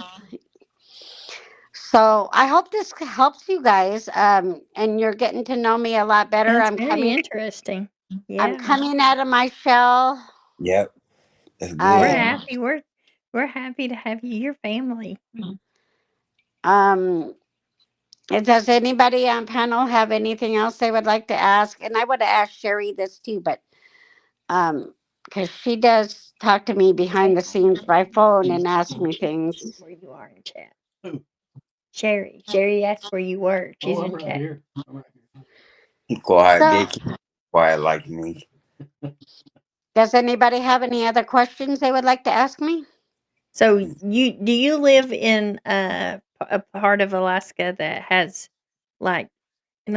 So I hope this helps you guys, and you're getting to know me a lot better. That's very interesting. Yeah. I'm coming out of my shell. Yep. That's good. We're happy. We're happy to have you, your family. Does anybody on panel have anything else they would like to ask? And I would have asked Sherry this too, but because she does talk to me behind the scenes by phone and ask me things. Where you are in chat. Sherry. Sherry asked where you were. She's in chat. Here. I'm right He quiet, Gatekeeper, quiet like me. Does anybody have any other questions they would like to ask me? So do you live in a part of Alaska that has like,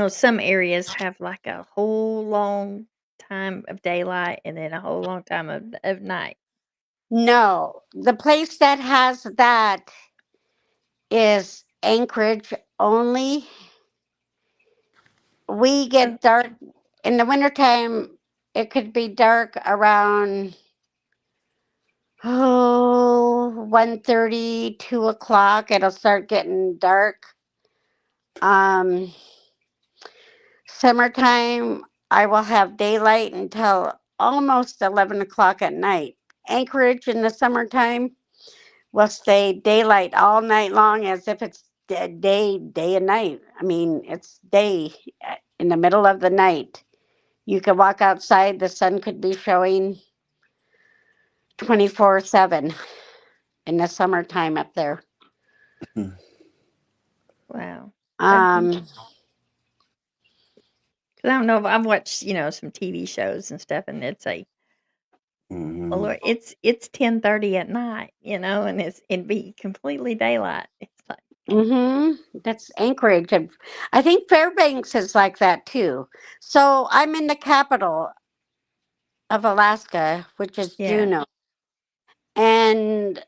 some areas have like a whole long time of daylight and then a whole long time of night? No, the place that has that is Anchorage only. We get dark in the wintertime. It could be dark around 1:30, 2 o'clock. It'll start getting dark. Summertime, I will have daylight until almost 11 o'clock at night. Anchorage in the summertime will stay daylight all night long as if it's day and night. I mean, it's day in the middle of the night. You could walk outside, the sun could be showing 24/7 in the summertime up there. Wow. Um, Because I don't know if I've watched, some TV shows and stuff, and it's a, well, Lord, it's 10:30 at night, and it'd be completely daylight. It's like, that's Anchorage. And I think Fairbanks is like that too. So I'm in the capital of Alaska, which is Juneau. And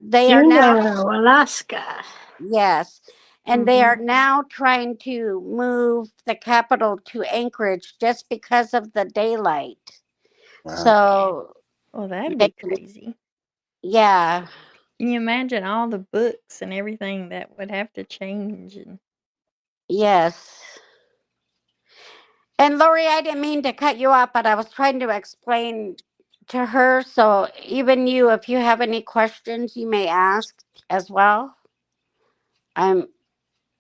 they are now Juneau, Alaska. Yes. And they are now trying to move the capital to Anchorage just because of the daylight. Wow. So, well, that'd be crazy. yeah. Can you imagine all the books and everything that would have to change? Yes. And Lori, I didn't mean to cut you off, but I was trying to explain to her. So even you, if you have any questions, you may ask as well.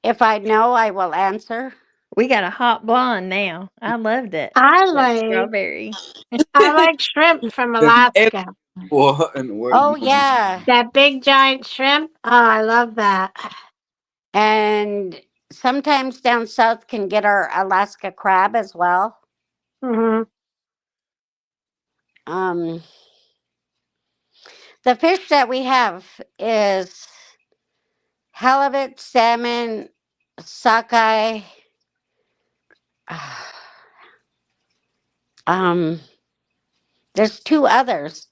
If I know, I will answer. We got a hot blonde now. I loved it. I That like strawberry. I like shrimp from Alaska. What in the world? Oh, yeah. That big giant shrimp. Oh, I love that. And sometimes down south can get our Alaska crab as well. Mm-hmm. The fish that we have is halibut, salmon, sockeye. There's two others.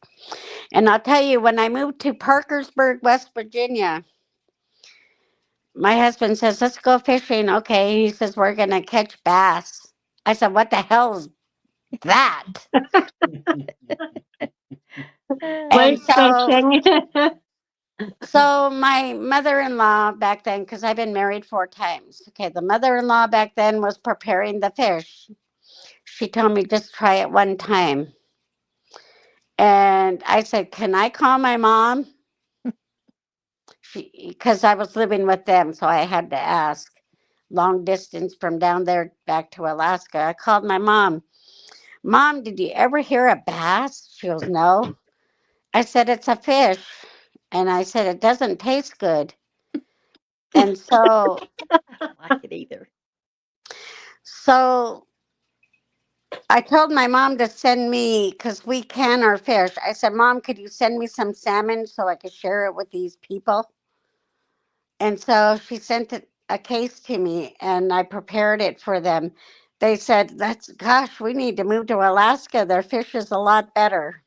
And I'll tell you, when I moved to Parkersburg, West Virginia, my husband says, let's go fishing. Okay. He says, we're going to catch bass. I said, what the hell is that? And so my mother-in-law back then, because I've been married 4 times. Okay. The mother-in-law back then was preparing the fish. She told me just try it one time. And I said, "Can I call my mom?" Because I was living with them, so I had to ask. Long distance from down there back to Alaska. I called my mom. "Mom, did you ever hear a bass?" She goes, "No." I said, "It's a fish." And I said, "It doesn't taste good." And so, I don't like it either. so I told my mom to send me, because we can our fish. I said, "Mom, could you send me some salmon so I could share it with these people?" And so she sent a case to me, and I prepared it for them. They said, gosh, we need to move to Alaska. Their fish is a lot better."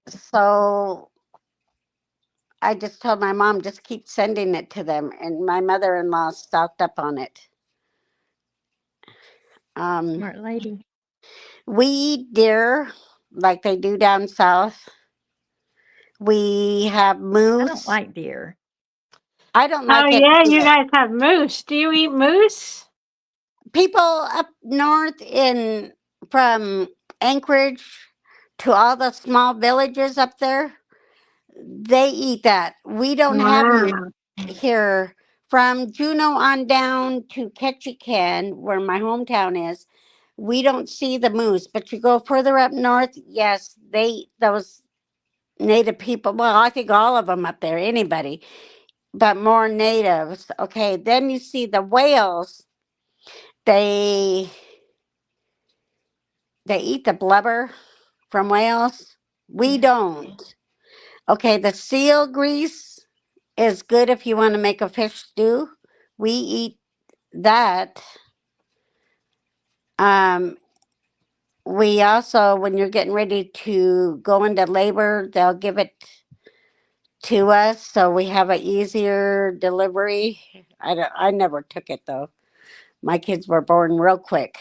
So I just told my mom, just keep sending it to them. And my mother-in-law stocked up on it. Smart lady. We eat deer like they do down south. We have I moose. don't like deer. I don't Oh, like it yeah, you either. guys have moose. Do you eat moose? People up north from Anchorage to all the small villages up there, they eat that. We don't have moose Wow. here. From Juneau on down to Ketchikan, where my hometown is, we don't see the moose. But you go further up north, yes, those native people. Well, I think all of them up there, anybody, but more natives. Okay, then you see the whales. They eat the blubber from whales. We don't. Okay, the seal grease is good if you want to make a fish stew. We eat that. We also, when you're getting ready to go into labor, they'll give it to us, so we have an easier delivery. I never took it though. My kids were born real quick.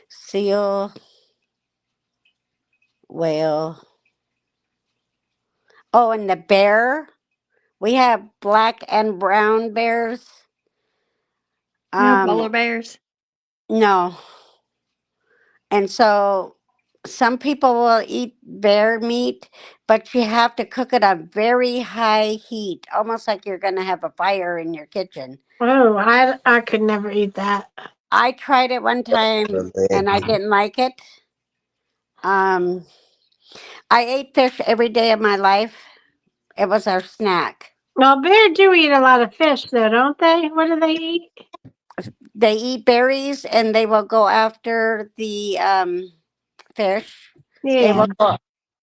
Seal, whale. Oh, and the bear. We have black and brown bears. No polar bears. No. And so some people will eat bear meat, but you have to cook it on very high heat, almost like you're going to have a fire in your kitchen. Oh, I could never eat that. I tried it one time and I didn't like it. I ate fish every day of my life. It was our snack. Well, bear do eat a lot of fish, though, don't they? What do they eat? They eat berries and they will go after the fish. They Yeah. will go.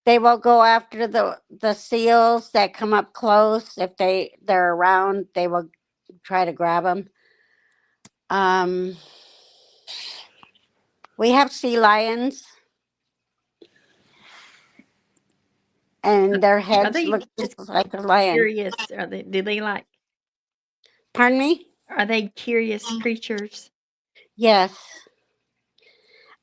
They will go after the seals that come up close. If they're around, they will try to grab them. We have sea lions, and their Are heads they look just just like a lion. curious? Do they like? Pardon me? Are they curious creatures? Yes.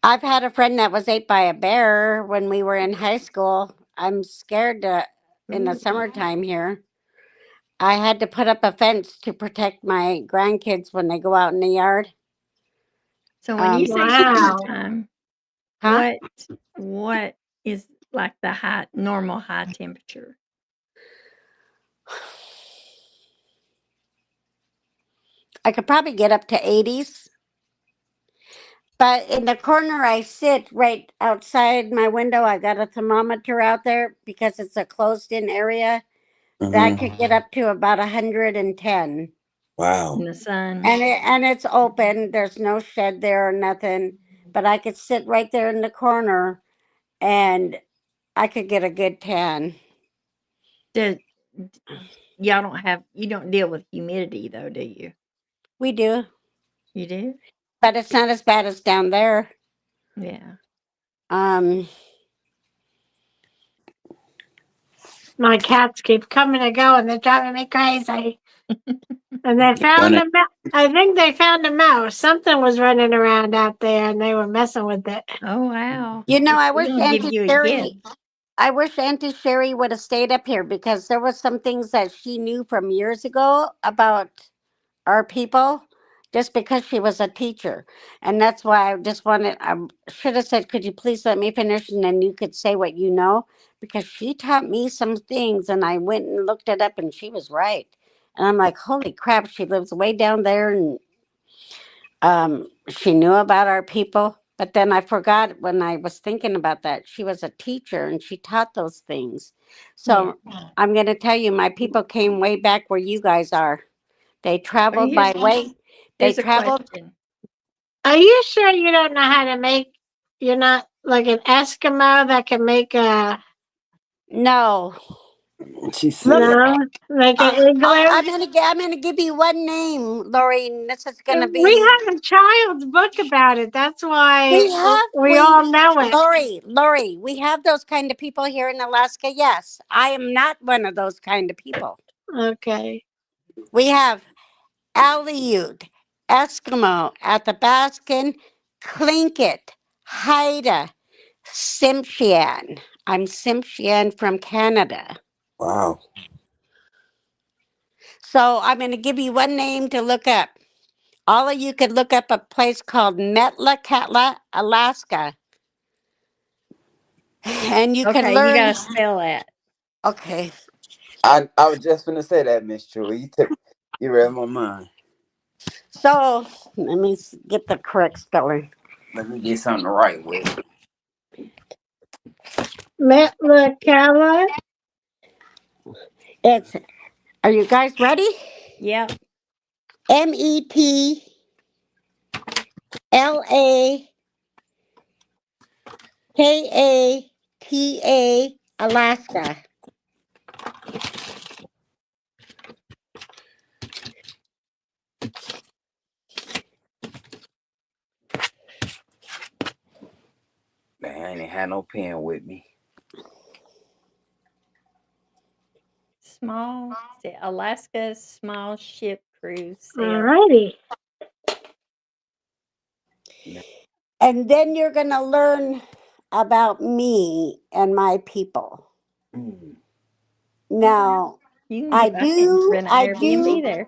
I've had a friend that was ate by a bear when we were in high school. I'm scared in the Ooh. summertime here. I had to put up a fence to protect my grandkids when they go out in the yard. So when you say Wow. summertime, Huh? what is like the normal high temperature? I could probably get up to 80s. But in the corner I sit right outside my window, I got a thermometer out there because it's a closed in area. That could get up to about 110. Wow. In the sun. And it's open. There's no shed there or nothing. But I could sit right there in the corner and I could get a good tan. You don't deal with humidity though, do you? We do. You do? But it's not as bad as down there. Yeah. My cats keep coming and going. They're driving me crazy. And they found a mouse. I think they found a mouse. Something was running around out there, and they were messing with it. Oh wow. You know, I We're wish gonna give Auntie you a Sherry. gift. I wish Auntie Sherry would have stayed up here because there was some things that she knew from years ago about our people just because she was a teacher. And that's why I just wanted, I should have said, could you please let me finish and then you could say what you know? Because she taught me some things and I went and looked it up and she was right. And I'm like, holy crap, she lives way down there and she knew about our people. But then I forgot when I was thinking about that, she was a teacher and she taught those things. So I'm going to tell you, my people came way back where you guys are. They traveled by way. They Here's a traveled. question. Are you sure you don't know how to make? You're not like an Eskimo that can make a She No, said, like an igloo. I'm gonna give you one name, Lori. And this is gonna We be. have a child's book about it. That's why we We all know it. Lori, we have those kind of people here in Alaska. Yes, I am not one of those kind of people. Okay. We have Aleut, Eskimo, Athabascan, Tlingit, Haida, Tsimshian. I'm Tsimshian from Canada. wow. So I'm going to give you one name to look up. All of you could look up a place called Metlakatla, Alaska. And you can Okay, you learn. gotta spell that. Okay. I was just gonna say that, Miss Julie. You read my mind. So let me get the correct spelling. Let me get something to write with. Metlakatla. It's. Are you guys ready? Yep. Metlakata, Alaska. Man, I ain't had no pen with me. Alaska's small ship cruise sailed. Alrighty. And then you're going to learn about me and my people. Now, You I can rent an Airbnb there.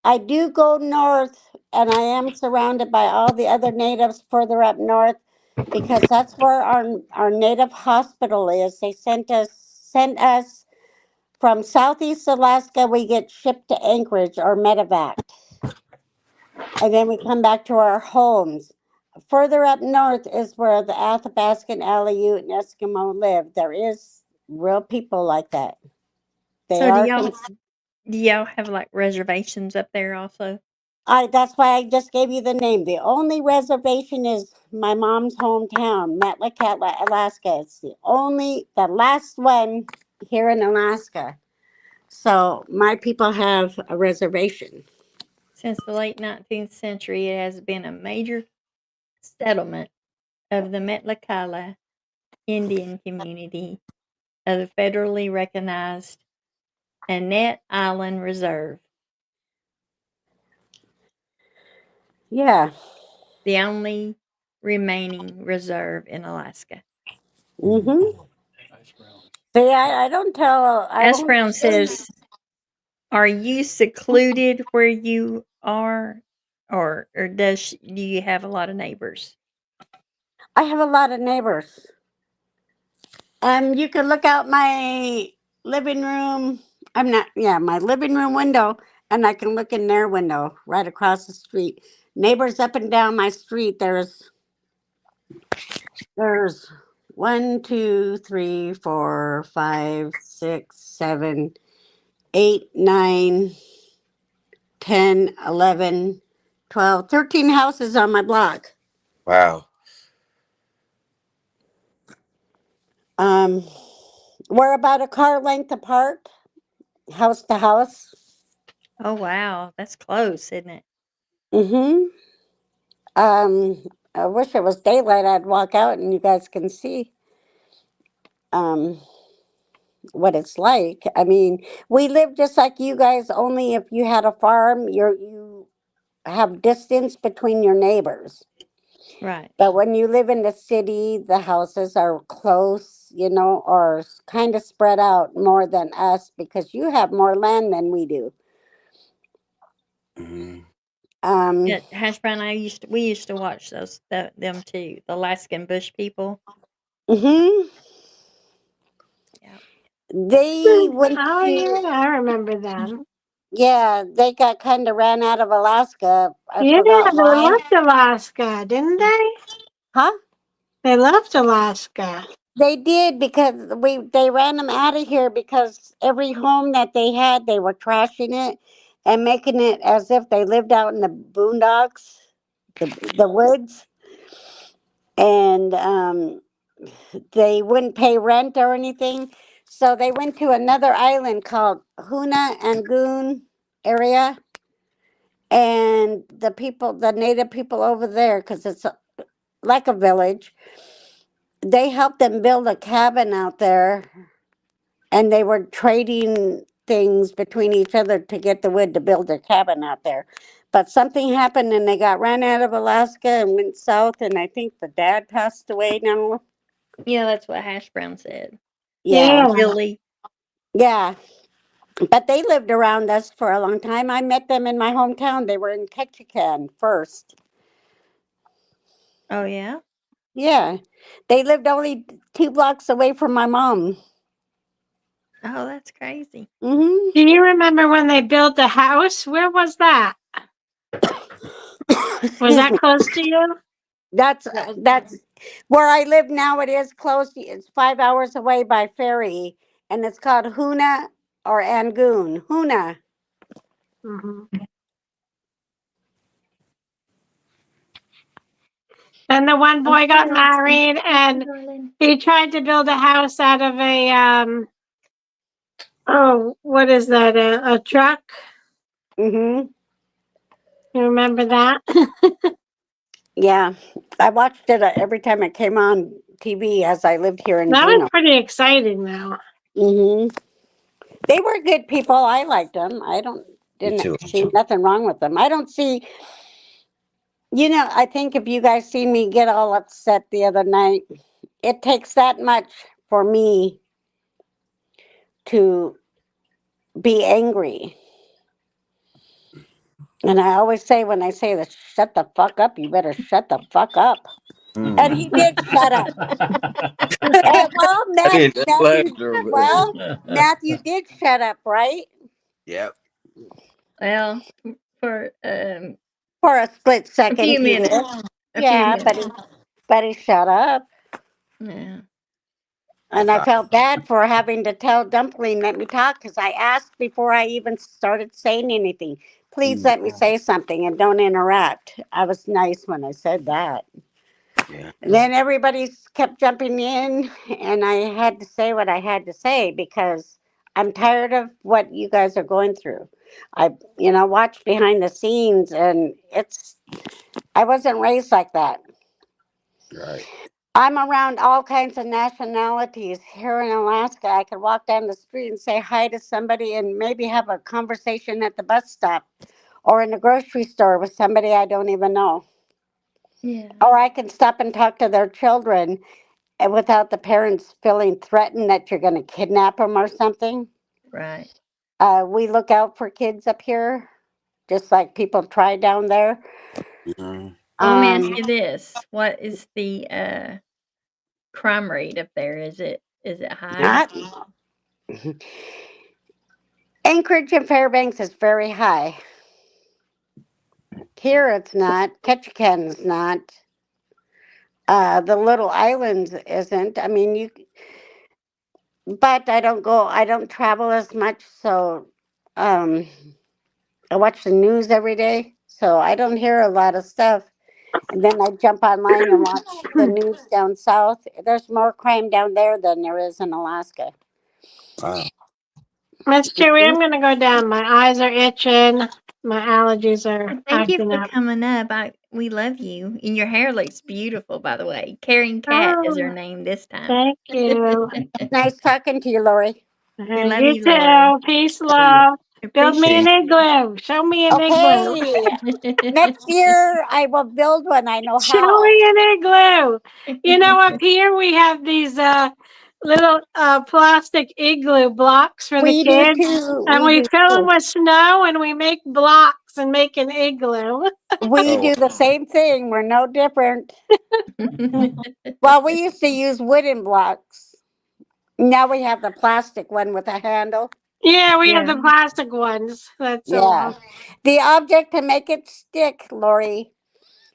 I do go north, and I am surrounded by all the other natives further up north because that's where our native hospital is. They sent us from Southeast Alaska. We get shipped to Anchorage or medevac, and then we come back to our homes. Further up north is where the Athabascan, Aleut, and Eskimo live. There is real people like that. They So are. do y'all have like reservations up there also? That's why I just gave you the name. The only reservation is my mom's hometown, Metlakatla, Alaska. It's the last one here in Alaska. So my people have a reservation. Since the late 19th century, it has been a major settlement of the Metlakatla Indian community of the federally recognized Annette Island Reserve. Yeah. The only remaining reserve in Alaska. Mm-hmm. See, I don't tell. Ash Brown says, "Are you secluded where you are, or do you have a lot of neighbors?" I have a lot of neighbors. You can look out my living room. My living room window, and I can look in their window right across the street. Neighbors up and down my street. There's 1, 2, 3, 4, 5, 6, 7, 8, 9, 10, 11, 12, 13 houses on my block. Wow. We're about a car length apart, house to house. Oh wow, that's close, isn't it? Mm-hmm. I wish it was daylight. I'd walk out and you guys can see what it's like. I mean, we live just like you guys. Only if you had a farm, you have distance between your neighbors. Right. But when you live in the city, the houses are close, or kind of spread out more than us because you have more land than we do. Mm-hmm. Yeah, Hash Brown. We used to watch them too. The Alaskan Bush people. Mm-hmm. Yeah. They went Oh, to, yeah, I remember them. yeah, they got kind of ran out of Alaska. I Yeah, forgot they why. left Alaska, didn't they? Huh? They left Alaska. They did because they ran them out of here because every home that they had, they were trashing it and making it as if they lived out in the boondocks, the woods, and they wouldn't pay rent or anything. So they went to another island called Huna and Goon area, and the native people over there, because it's like a village, they helped them build a cabin out there, and they were trading things between each other to get the wood to build their cabin out there. But something happened and they got ran out of Alaska and went south, and I think the dad passed away now. Yeah, that's what Hash Brown said. Yeah. Billy. Yeah. But they lived around us for a long time. I met them in my hometown. They were in Ketchikan first. Oh yeah. Yeah. They lived only 2 blocks away from my mom. Oh, that's crazy. Mm-hmm. Do you remember when they built the house? Where was that? Was Excuse that me. close to you? That's where I live now. It is close. It's 5 hours away by ferry, and it's called Huna or Angoon. Huna. Mm-hmm. And the one boy got married, and he tried to build a house out of a oh, what is that? A truck? Mm-hmm. You remember that? Yeah, I watched it every time it came on TV as I lived here in That was Juneau. pretty exciting, though. Mm-hmm. They were good people. I liked them. Didn't see nothing wrong with them. I don't see. I think if you guys seen me get all upset the other night, it takes that much for me to be angry. And I always say when I say this, shut the fuck up, you better shut the fuck up. And he did shut up. Well, Matthew did shut up, right? Yep. Well, for For a split a second, few he did. minutes. A few Yeah, minutes. but he shut up. Yeah. And I felt bad for having to tell Dumpling, let me talk, because I asked before I even started saying anything. Please let me say something and don't interrupt. I was nice when I said that. Yeah. And then everybody kept jumping in, and I had to say what I had to say because I'm tired of what you guys are going through. I, watched behind the scenes, and I wasn't raised like that. Right. I'm around all kinds of nationalities here in Alaska. I could walk down the street and say hi to somebody and maybe have a conversation at the bus stop or in the grocery store with somebody I don't even know. Yeah. Or I can stop and talk to their children and without the parents feeling threatened that you're going to kidnap them or something. Right. We look out for kids up here, just like people try down there. Mm-hmm. Well, let me ask you this: what is the crime rate up there? Is it high? Not Anchorage and Fairbanks is very high. Here it's not. Ketchikan's not. The little islands isn't. I mean, but I don't travel as much, so I watch the news every day, so I don't hear a lot of stuff. And then I jump online and watch the news down south. There's more crime down there than there is in Alaska. Wow. Miss Chewy, I'm going to go down. My eyes are itching. My allergies are Thank you acting for up. coming up. We love you, and your hair looks beautiful, by the way. Caring Cat is her Oh, name this time. thank you. Nice talking to you, Lori. We love You you, Lori. too. Peace, love. Build me an Appreciate igloo. Show me an igloo. Okay, you. next year I will build one. I know Show how. me an igloo. You know, up here we have these little plastic igloo blocks for the We do kids, too. and We we do fill them too. with snow, and we make blocks blocks and make an igloo. We do the same thing. We're no different. Well, we used to use wooden blocks. Now we have the plastic one with a handle. Yeah, we have Yeah. the plastic ones. That's Yeah. all. The object to make it stick, Lori,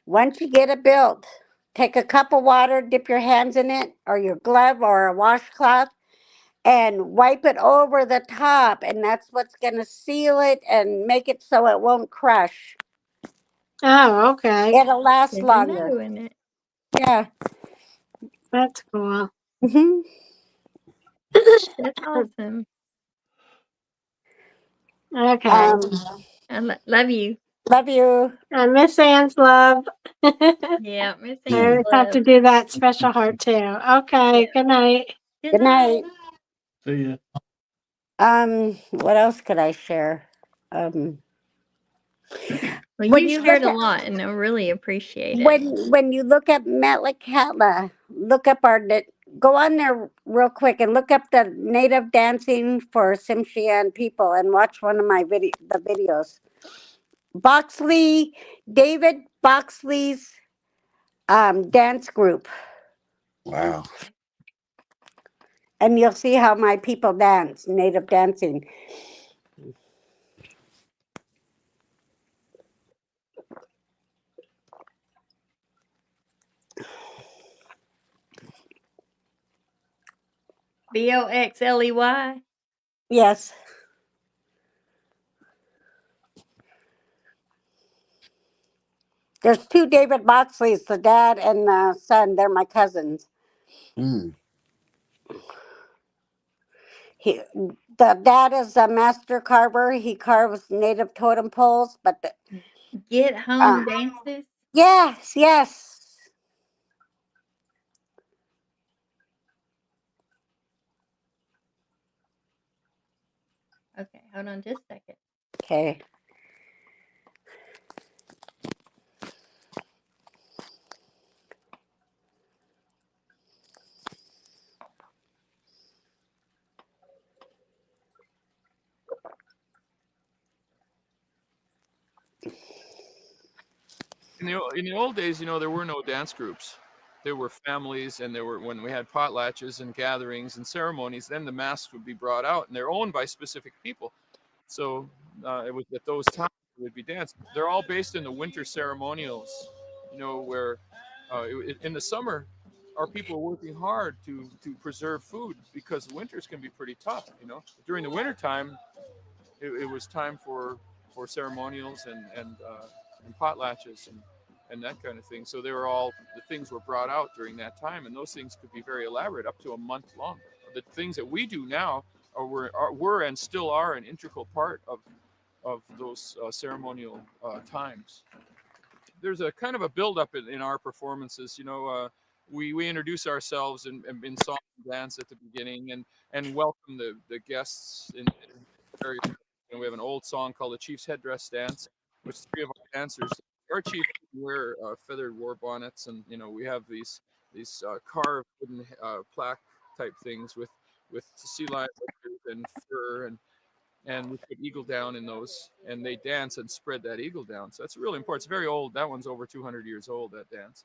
once you get it built, take a cup of water, dip your hands in it, or your glove or a washcloth, and wipe it over the top. And that's what's going to seal it and make it so it won't crush. Oh, okay. It'll last Never longer. know, isn't it? Yeah. That's cool. Hmm. That's awesome. Okay. I love you. Love you. And Miss Ann's love. Yeah, Miss I Ann's have to love. do that special heart too. Okay. Yeah. Good night. Good night. See ya. What else could I share? Well, When you you shared look a at lot, and I really appreciate it. when you look up Metlakatla, look up go on there real quick and look up the native dancing for Tsimshian people and watch one of my the videos. David Boxley's dance group, Wow. and you'll see how my people dance, native dancing. Boxley. Yes. There's two David Boxleys, the dad and the son. They're my cousins. Mm. The dad is a master carver. He carves native totem poles, but Get home dances. yes. Okay, hold on just a second. Okay. In the old days, there were no dance groups. There were families, and when we had potlatches and gatherings and ceremonies, then the masks would be brought out, and they're owned by specific people. So it was at those times it would be danced. They're all based in the winter ceremonials, where in the summer, our people are working hard to preserve food because winters can be pretty tough. During the winter time, it was time for ceremonials and potlatches and that kind of thing. So the things were brought out during that time, and those things could be very elaborate, up to a month long. The things that we do now were and still are an integral part of those ceremonial times. There's a kind of a buildup in our performances. We introduce ourselves in song and dance at the beginning and welcome the guests in very. We have an old song called the Chief's Headdress Dance, which three of our dancers, our chief, wear feathered war bonnets, and we have these carved wooden plaque type things with sea lion and fur, and we put eagle down in those, and they dance and spread that eagle down. So that's really important. It's very old. That one's over 200 years old, that dance.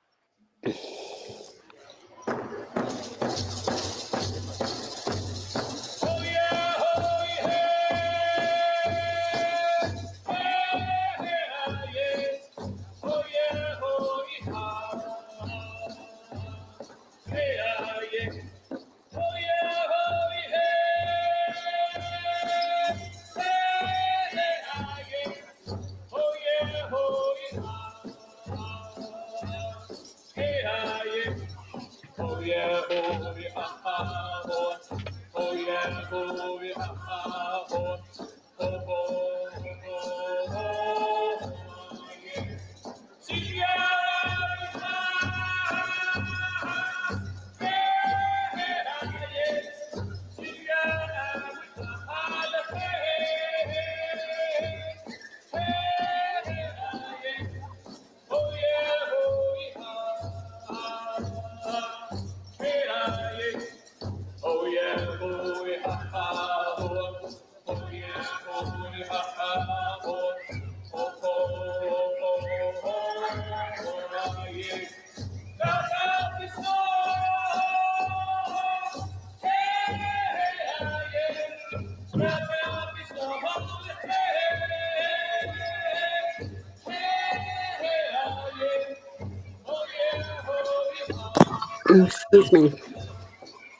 Excuse me.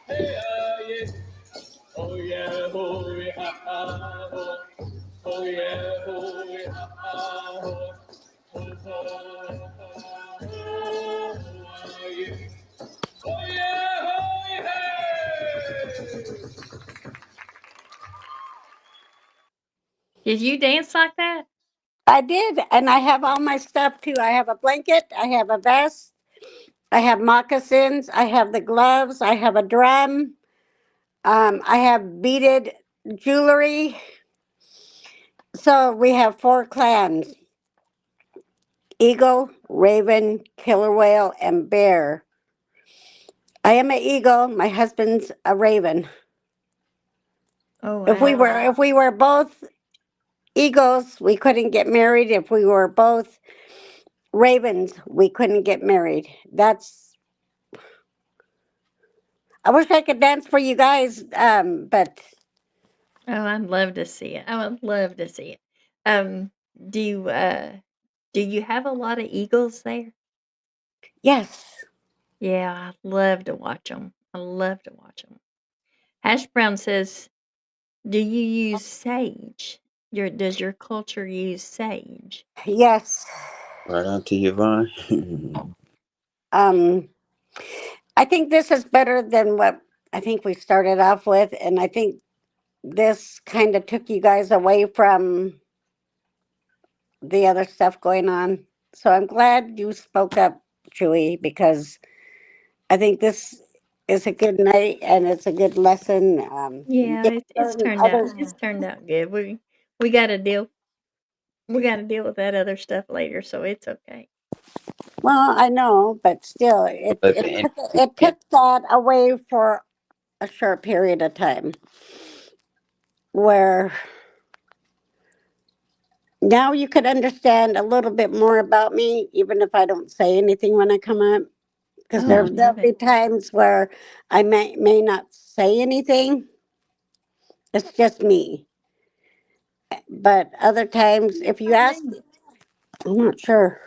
Hey, yeah. Oh yeah, oh yeah, oh, oh yeah, oh yeah, oh, oh, yeah. Oh yeah, oh yeah. Did you dance like that? I did, and I have all my stuff too. I have a blanket, I have a vest, I have moccasins, I have the gloves, I have a drum, I have beaded jewelry. So we have 4 clans: eagle, raven, killer whale, and bear. I am an eagle. My husband's a raven. Oh If we wow. were if we were both eagles, we couldn't get married. If we were both ravens, we couldn't get married. That's I wish I could dance for you guys, but Oh, I'd love to see it. I would love to see it. Um, do you do you have a lot of eagles there? yes, Yeah, I'd love to watch them. I love to watch them. Hash Brown says, "Do you use sage? Does your culture use sage?" yes. Right on to Yvonne. Um, I think this is better than what I think we started off with, and I think this kind of took you guys away from the other stuff going on. So I'm glad you spoke up, Chewy, because I think this is a good night and it's a good lesson. Yeah, You it's learn turned out other. it's turned out good. We got to deal with that other stuff later, so it's okay. Well, I know, but still, it But it took it took that away for a short period of time, where now you could understand a little bit more about me, even if I don't say anything when I come up. Because Oh, I there'll love be it. times where I may not say anything. It's just me. But other times, What's if you her ask, name? I'm not sure.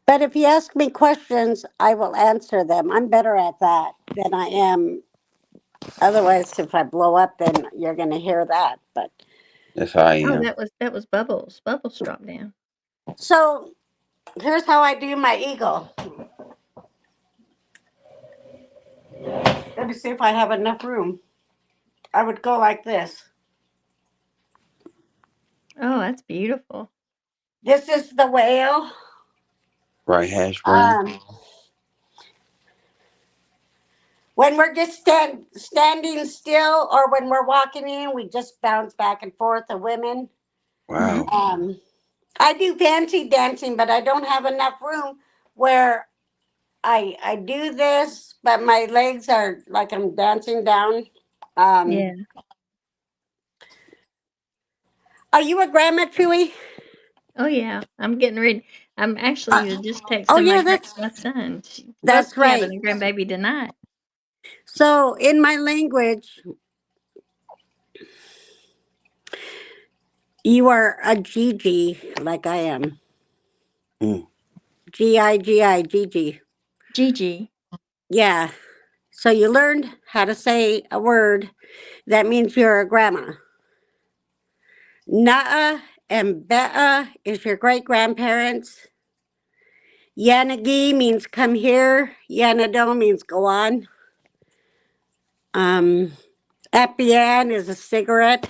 But if you ask me questions, I will answer them. I'm better at that than I am. Otherwise, if I blow up, then you're going to hear that. But that's how I Oh, am. that was Bubbles. Bubbles dropped down. so here's how I do my eagle. Let me see if I have enough room. I would go like this. Oh, that's beautiful. This is the whale. Right, Hash Brown? Um, when we're just standing still or when we're walking in, we just bounce back and forth, the women. Mhm. Wow. I do fancy dancing, but I don't have enough room where I do this, but my legs are like I'm dancing down. Yeah. Um, are you a grandma, Chewy? Oh yeah. I'm getting ready. I'm Uh, actually just oh texting yeah, my son. Supposed that's to be having right. a grandbaby tonight. So in my language, you are a Gigi, like I am. Mm. Gigi. Gigi. Yeah. So you learned how to say a word that means you're a grandma. Na'a and Be'a is your great grandparents. Yanagi means come here. Yanado means go on. Um, Apian is a cigarette.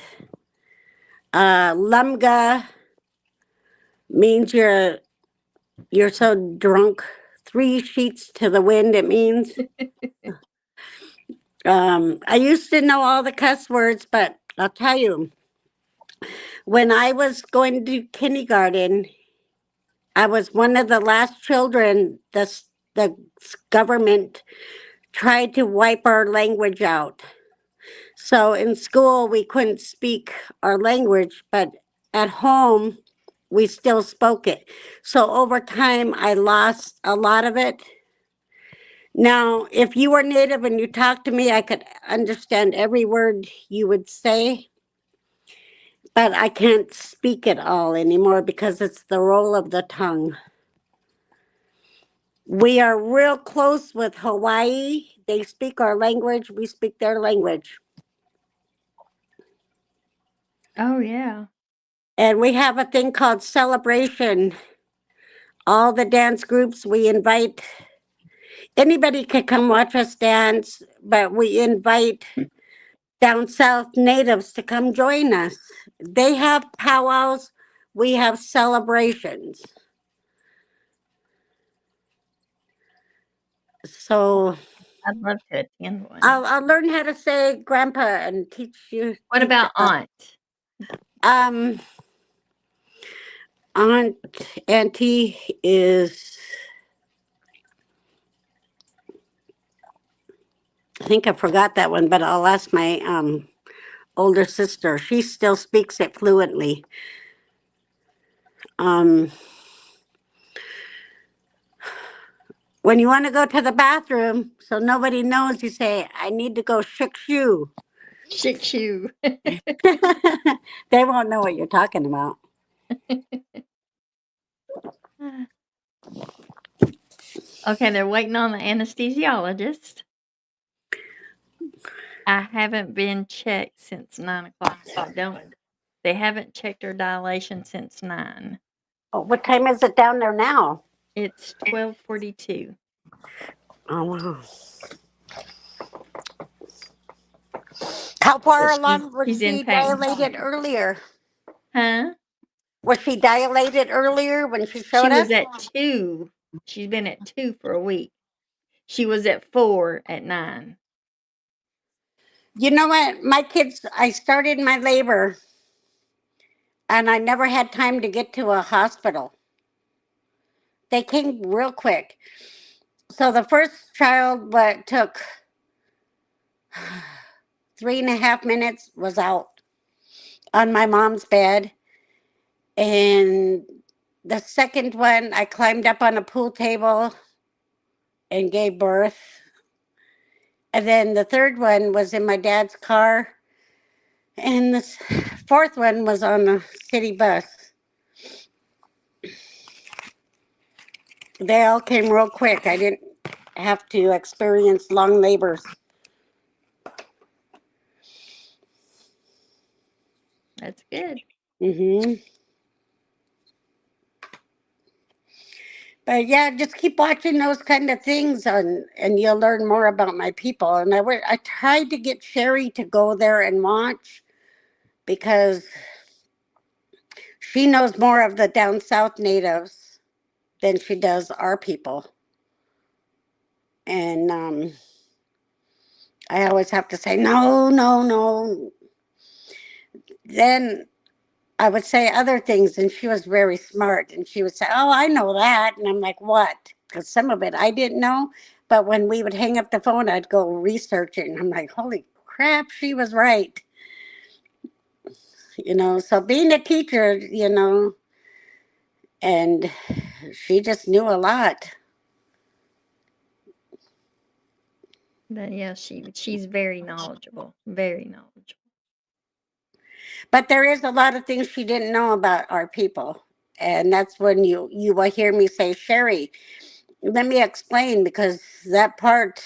Lumga means you're so drunk. 3 sheets to the wind, it means. I used to know all the cuss words, but I'll tell you, when I was going to kindergarten, I was one of the last children the government tried to wipe our language out. So in school, we couldn't speak our language, but at home, we still spoke it. So over time, I lost a lot of it. Now, if you were native and you talked to me, I could understand every word you would say, but I can't speak it all anymore because it's the roll of the tongue. We are real close with Hawaii. They speak our language, we speak their language. Oh, yeah. And we have a thing called Celebration. All the dance groups, we invite anybody can come watch us dance, but we invite down south natives to come join us. They have powwows, we have celebrations. So I'd love to attend one. I'll learn how to say grandpa and teach you. What about aunt? Aunt Auntie is, I think I forgot that one, but I'll ask my older sister. She still speaks it fluently. When you want to go to the bathroom so nobody knows, you say, I need to go shikshu. Shikshu. They won't know what you're talking about. Okay, they're waiting on the anesthesiologist. I haven't been checked since 9 o'clock, so they haven't checked her dilation since 9. Oh, what time is it down there now? It's 12:42. Oh, wow. How far along was she's in she pain. dilated earlier? Huh? Was she dilated earlier when she showed She us? was at 2. She's been at 2 for a week. She was at 4 at 9. You know what? My kids, I started my labor and I never had time to get to a hospital. They came real quick. So the first child, what took 3.5 minutes, was out on my mom's bed. And the second one, I climbed up on a pool table and gave birth. And then the third one was in my dad's car. And the fourth one was on a city bus. They all came real quick. I didn't have to experience long labors. That's good. But yeah, just keep watching those kind of things, and you'll learn more about my people. And I tried to get Sherry to go there and watch because she knows more of the down south natives than she does our people. And I always have to say, no, no, no. Then I would say other things, and she was very smart. And she would say, oh, I know that. And I'm like, what? Because some of it I didn't know. But when we would hang up the phone, I'd go research it. And I'm like, holy crap, she was right. So being a teacher, and she just knew a lot. But yeah, she's very knowledgeable. Very knowledgeable. But there is a lot of things she didn't know about our people. And that's when you will hear me say, Sherry, let me explain, because that part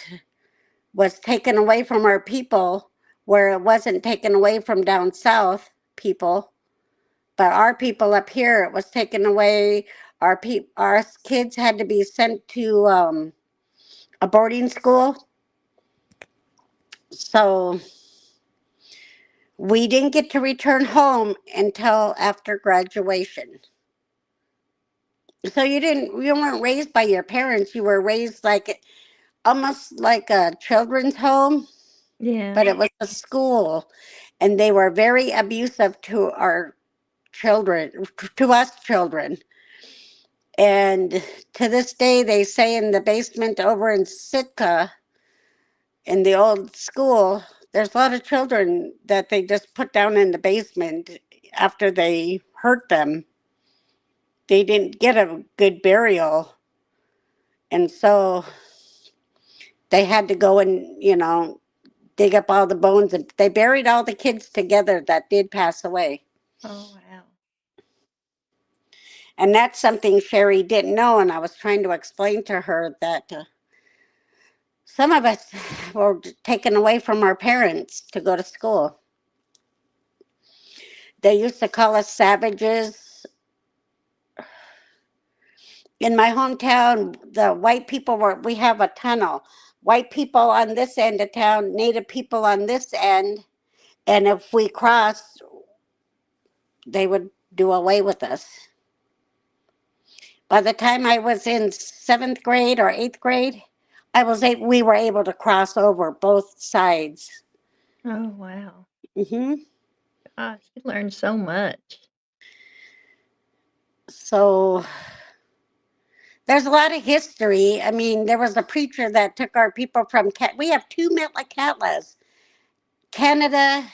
was taken away from our people where it wasn't taken away from down south people. But our people up here, it was taken away. Our kids had to be sent to a boarding school. So we didn't get to return home until after graduation. So you weren't raised by your parents. You were raised almost like a children's home. Yeah. But it was a school, and they were very abusive to our children, to us children. And to this day, they say in the basement over in Sitka, in the old school, there's a lot of children that they just put down in the basement after they hurt them. They didn't get a good burial. And so they had to go and, dig up all the bones. And they buried all the kids together that did pass away. Oh, wow. And that's something Sherry didn't know. And I was trying to explain to her that some of us were taken away from our parents to go to school. They used to call us savages. In my hometown, the white people we have a tunnel. White people on this end of town, Native people on this end. And if we crossed, they would do away with us. By the time I was in 7th grade or 8th grade, we were able to cross over both sides. Oh, wow. Hmm. Gosh, you learned so much. So there's a lot of history. I mean, there was a preacher that took our people from we have 2 Metlakatlas. Canada,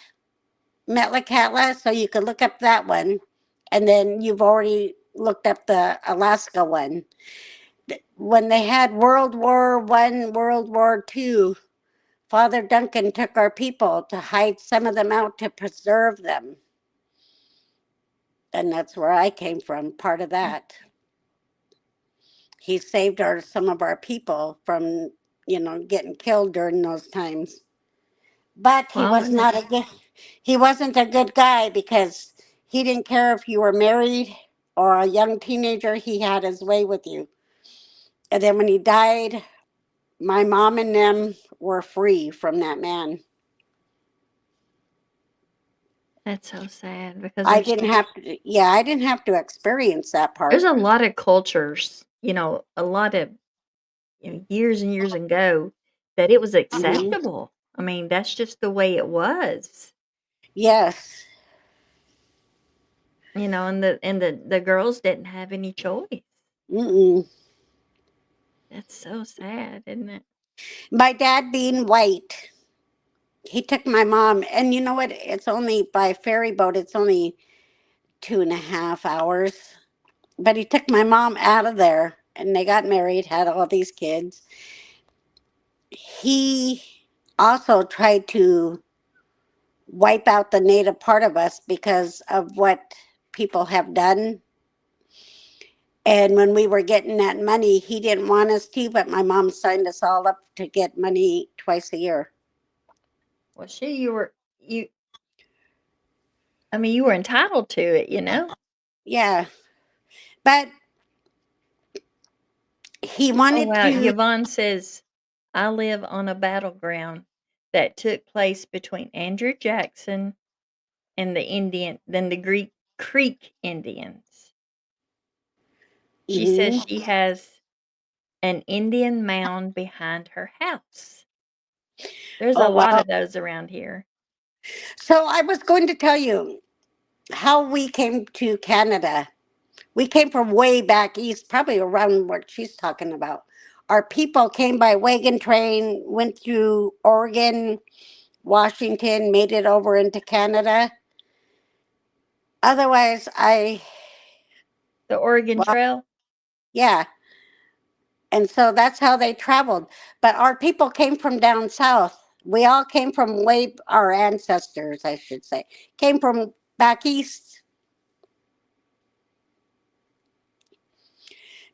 Metlakatla, so you could look up that one. And then you've already looked up the Alaska one. When they had World War I, World War II, Father Duncan took our people to hide some of them out to preserve them. And that's where I came from, part of that. He saved some of our people from, getting killed during those times. But he wasn't a good guy, because he didn't care if you were married or a young teenager. He had his way with you. And then when he died, my mom and them were free from that man. That's so sad, because I didn't have to experience that part. there's a lot of cultures, a lot of years and years ago that it was acceptable. I mean, that's just the way it was. Yes. And the girls didn't have any choice. Mm-mm. That's so sad, isn't it? My dad being white, he took my mom, and you know what? It's only by ferry boat, it's only 2.5 hours. But he took my mom out of there, and they got married, had all these kids. He also tried to wipe out the native part of us because of what people have done. And when we were getting that money, he didn't want us to, but my mom signed us all up to get money twice a year. Well, you were entitled to it, Yeah. But he Oh, wanted wow. to. Yvonne says, I live on a battleground that took place between Andrew Jackson and the Greek Creek Indians. She says Mhm. she has an Indian mound behind her house. There's a Oh, lot wow. of those around here. So I was going to tell you how we came to Canada. We came from way back east, probably around what she's talking about. Our people came by wagon train, went through Oregon, Washington, made it over into Canada. Otherwise, The Oregon Trail? yeah. And so that's how they traveled. But our people came from down south. We all came from our ancestors, I should say, came from back east.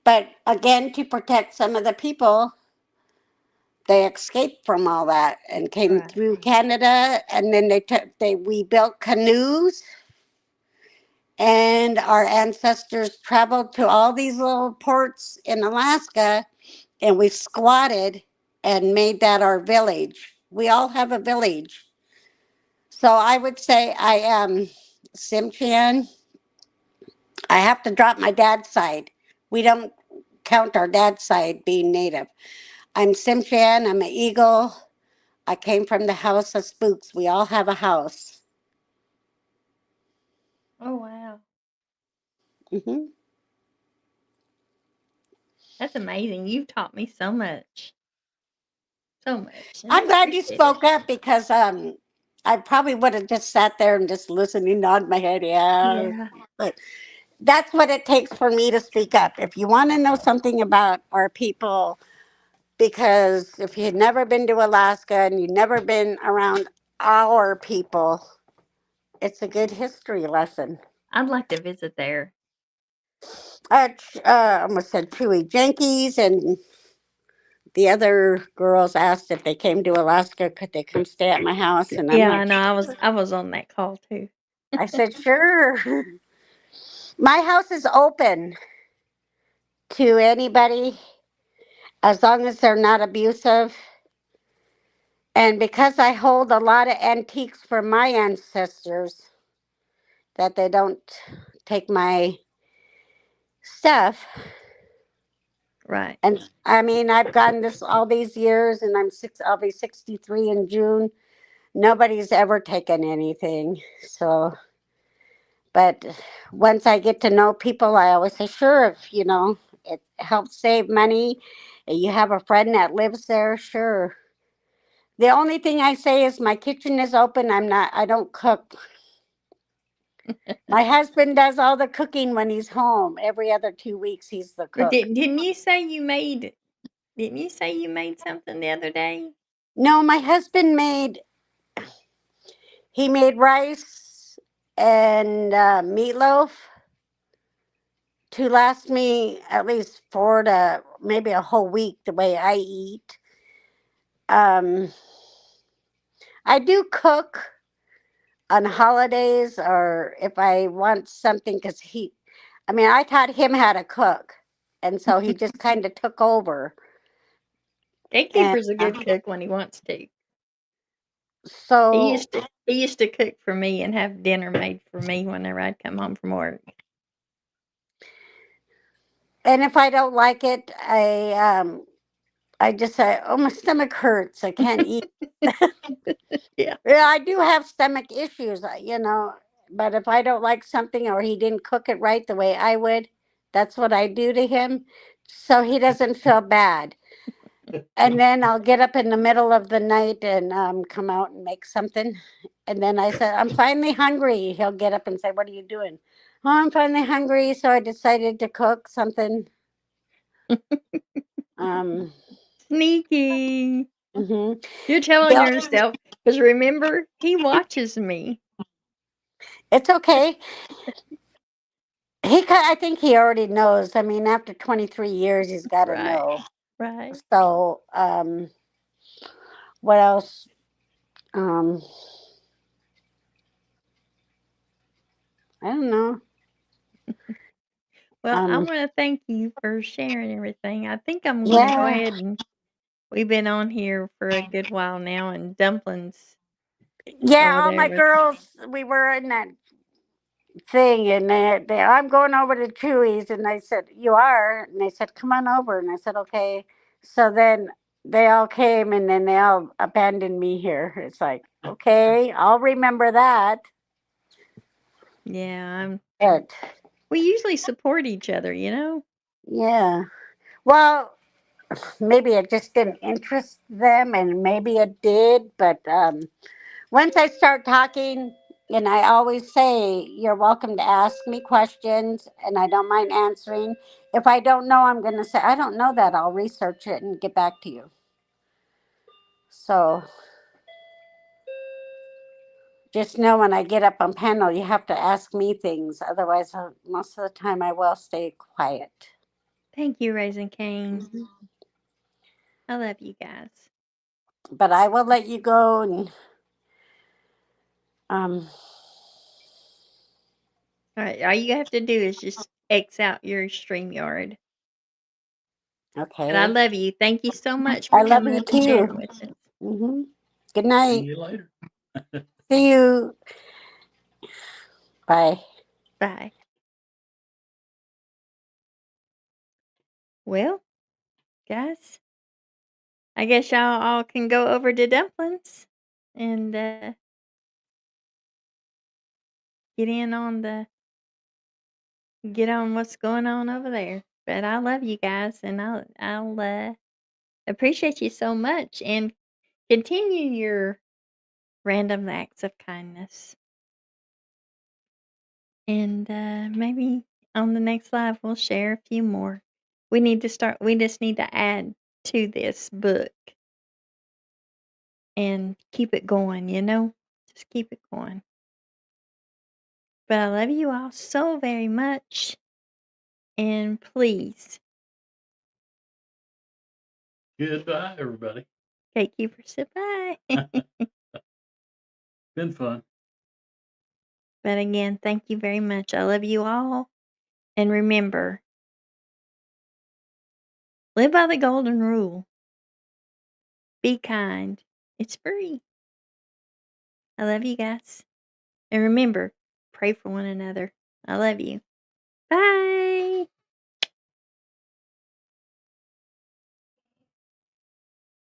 But again, to protect some of the people, they escaped from all that and came Right. through Canada. And then we built canoes, and our ancestors traveled to all these little ports in Alaska, and we squatted and made that our village. We all have a village. So I would say I am Tsimshian. I have to drop my dad's side. We don't count our dad's side being native. I'm Tsimshian. I'm an eagle. I came from the house of spooks. We all have a house. Oh, wow. Hmm. That's amazing. You've taught me so much. So much. And I I'm glad you appreciate it. spoke up, because I probably would have just sat there and just listened and nod my head. Yeah. Yeah. But that's what it takes for me to speak up. If you want to know something about our people, because if you've never been to Alaska and you've never been around our people, it's a good history lesson. I'd like to visit there. I almost said Chewy Jenkies, and the other girls asked if they came to Alaska, could they come stay at my house? And I'm Yeah, I like, know. I was on that call too. I said, sure. My house is open to anybody as long as they're not abusive. And because I hold a lot of antiques from my ancestors, that they don't take my stuff. Right. And I mean, I've gotten this all these years, and I'll be 63 in June. Nobody's ever taken anything. So, but once I get to know people, I always say, sure, if it helps save money, and you have a friend that lives there, sure. The only thing I say is my kitchen is open. I don't cook. My husband does all the cooking when he's home. Every other 2 weeks, he's the But cook. didn't you say you made? Didn't you say you made something the other day? No, my husband he made rice and meatloaf to last me at least 4 to maybe a whole week the way I eat. Um, I do cook on holidays or if I want something because I taught him how to cook. And so he just kind of took over. And Gatekeeper's a good cook when he wants to. He so, used to he used to cook for me and have dinner made for me whenever I'd come home from work. and if I don't like it, I just say, oh, my stomach hurts. I can't eat. Yeah. Yeah, I do have stomach issues, but if I don't like something or he didn't cook it right the way I would, that's what I do to him. So he doesn't feel bad. And then I'll get up in the middle of the night and come out and make something. And then I said, I'm finally hungry. He'll get up and say, what are you doing? Oh, I'm finally hungry. So I decided to cook something. Um, Sneaky. mhm. You're telling Bill, yourself because remember he watches me. it's okay. I think he already knows. I mean, after 23 years, he's got to Right. know. Right. So, what else? I don't know. Well, I Um, want to thank you for sharing everything. I think I'm going to go yeah, ahead and we've been on here for a good while now, and dumplings yeah. over All there my with. girls, we were in that thing, and I'm going over to Chewy's, and I said, "You are?" And they said, "Come on over," and I said, "Okay." So then they all came, and then they all abandoned me here. It's like, okay, I'll remember that. Yeah, But we usually support each other. yeah, well, maybe it just didn't interest them, and maybe it did, but once I start talking, and I always say you're welcome to ask me questions and I don't mind answering. If I don't know, I'm going to say I don't know that. I'll research it and get back to you. So just know when I get up on panel, you have to ask me things, otherwise most of the time I will stay quiet. Thank you, Raising Cane. Mhm. I love you guys. But I will let you go, and um All right, all you have to do is just X out your StreamYard. And I okay. love you. Thank you so much for I love coming you up and too. sharing with us. Good See night. you later. See you. Bye. Bye. Well, guys, I guess y'all all can go over to Dumplings and get in on get on what's going on over there. But I love you guys, and I'll appreciate you so much, and continue your random acts of kindness. And maybe on the next live we'll share a few more. We just need to add to this book and keep it going. Just keep it going. But I love you all so very much. And please, Goodbye, everybody. Gatekeeper said bye. Been fun. But again, thank you very much. I love you all. And remember, live by the golden rule. Be kind. It's free. I love you guys. And remember, pray for one another. I love you. Bye.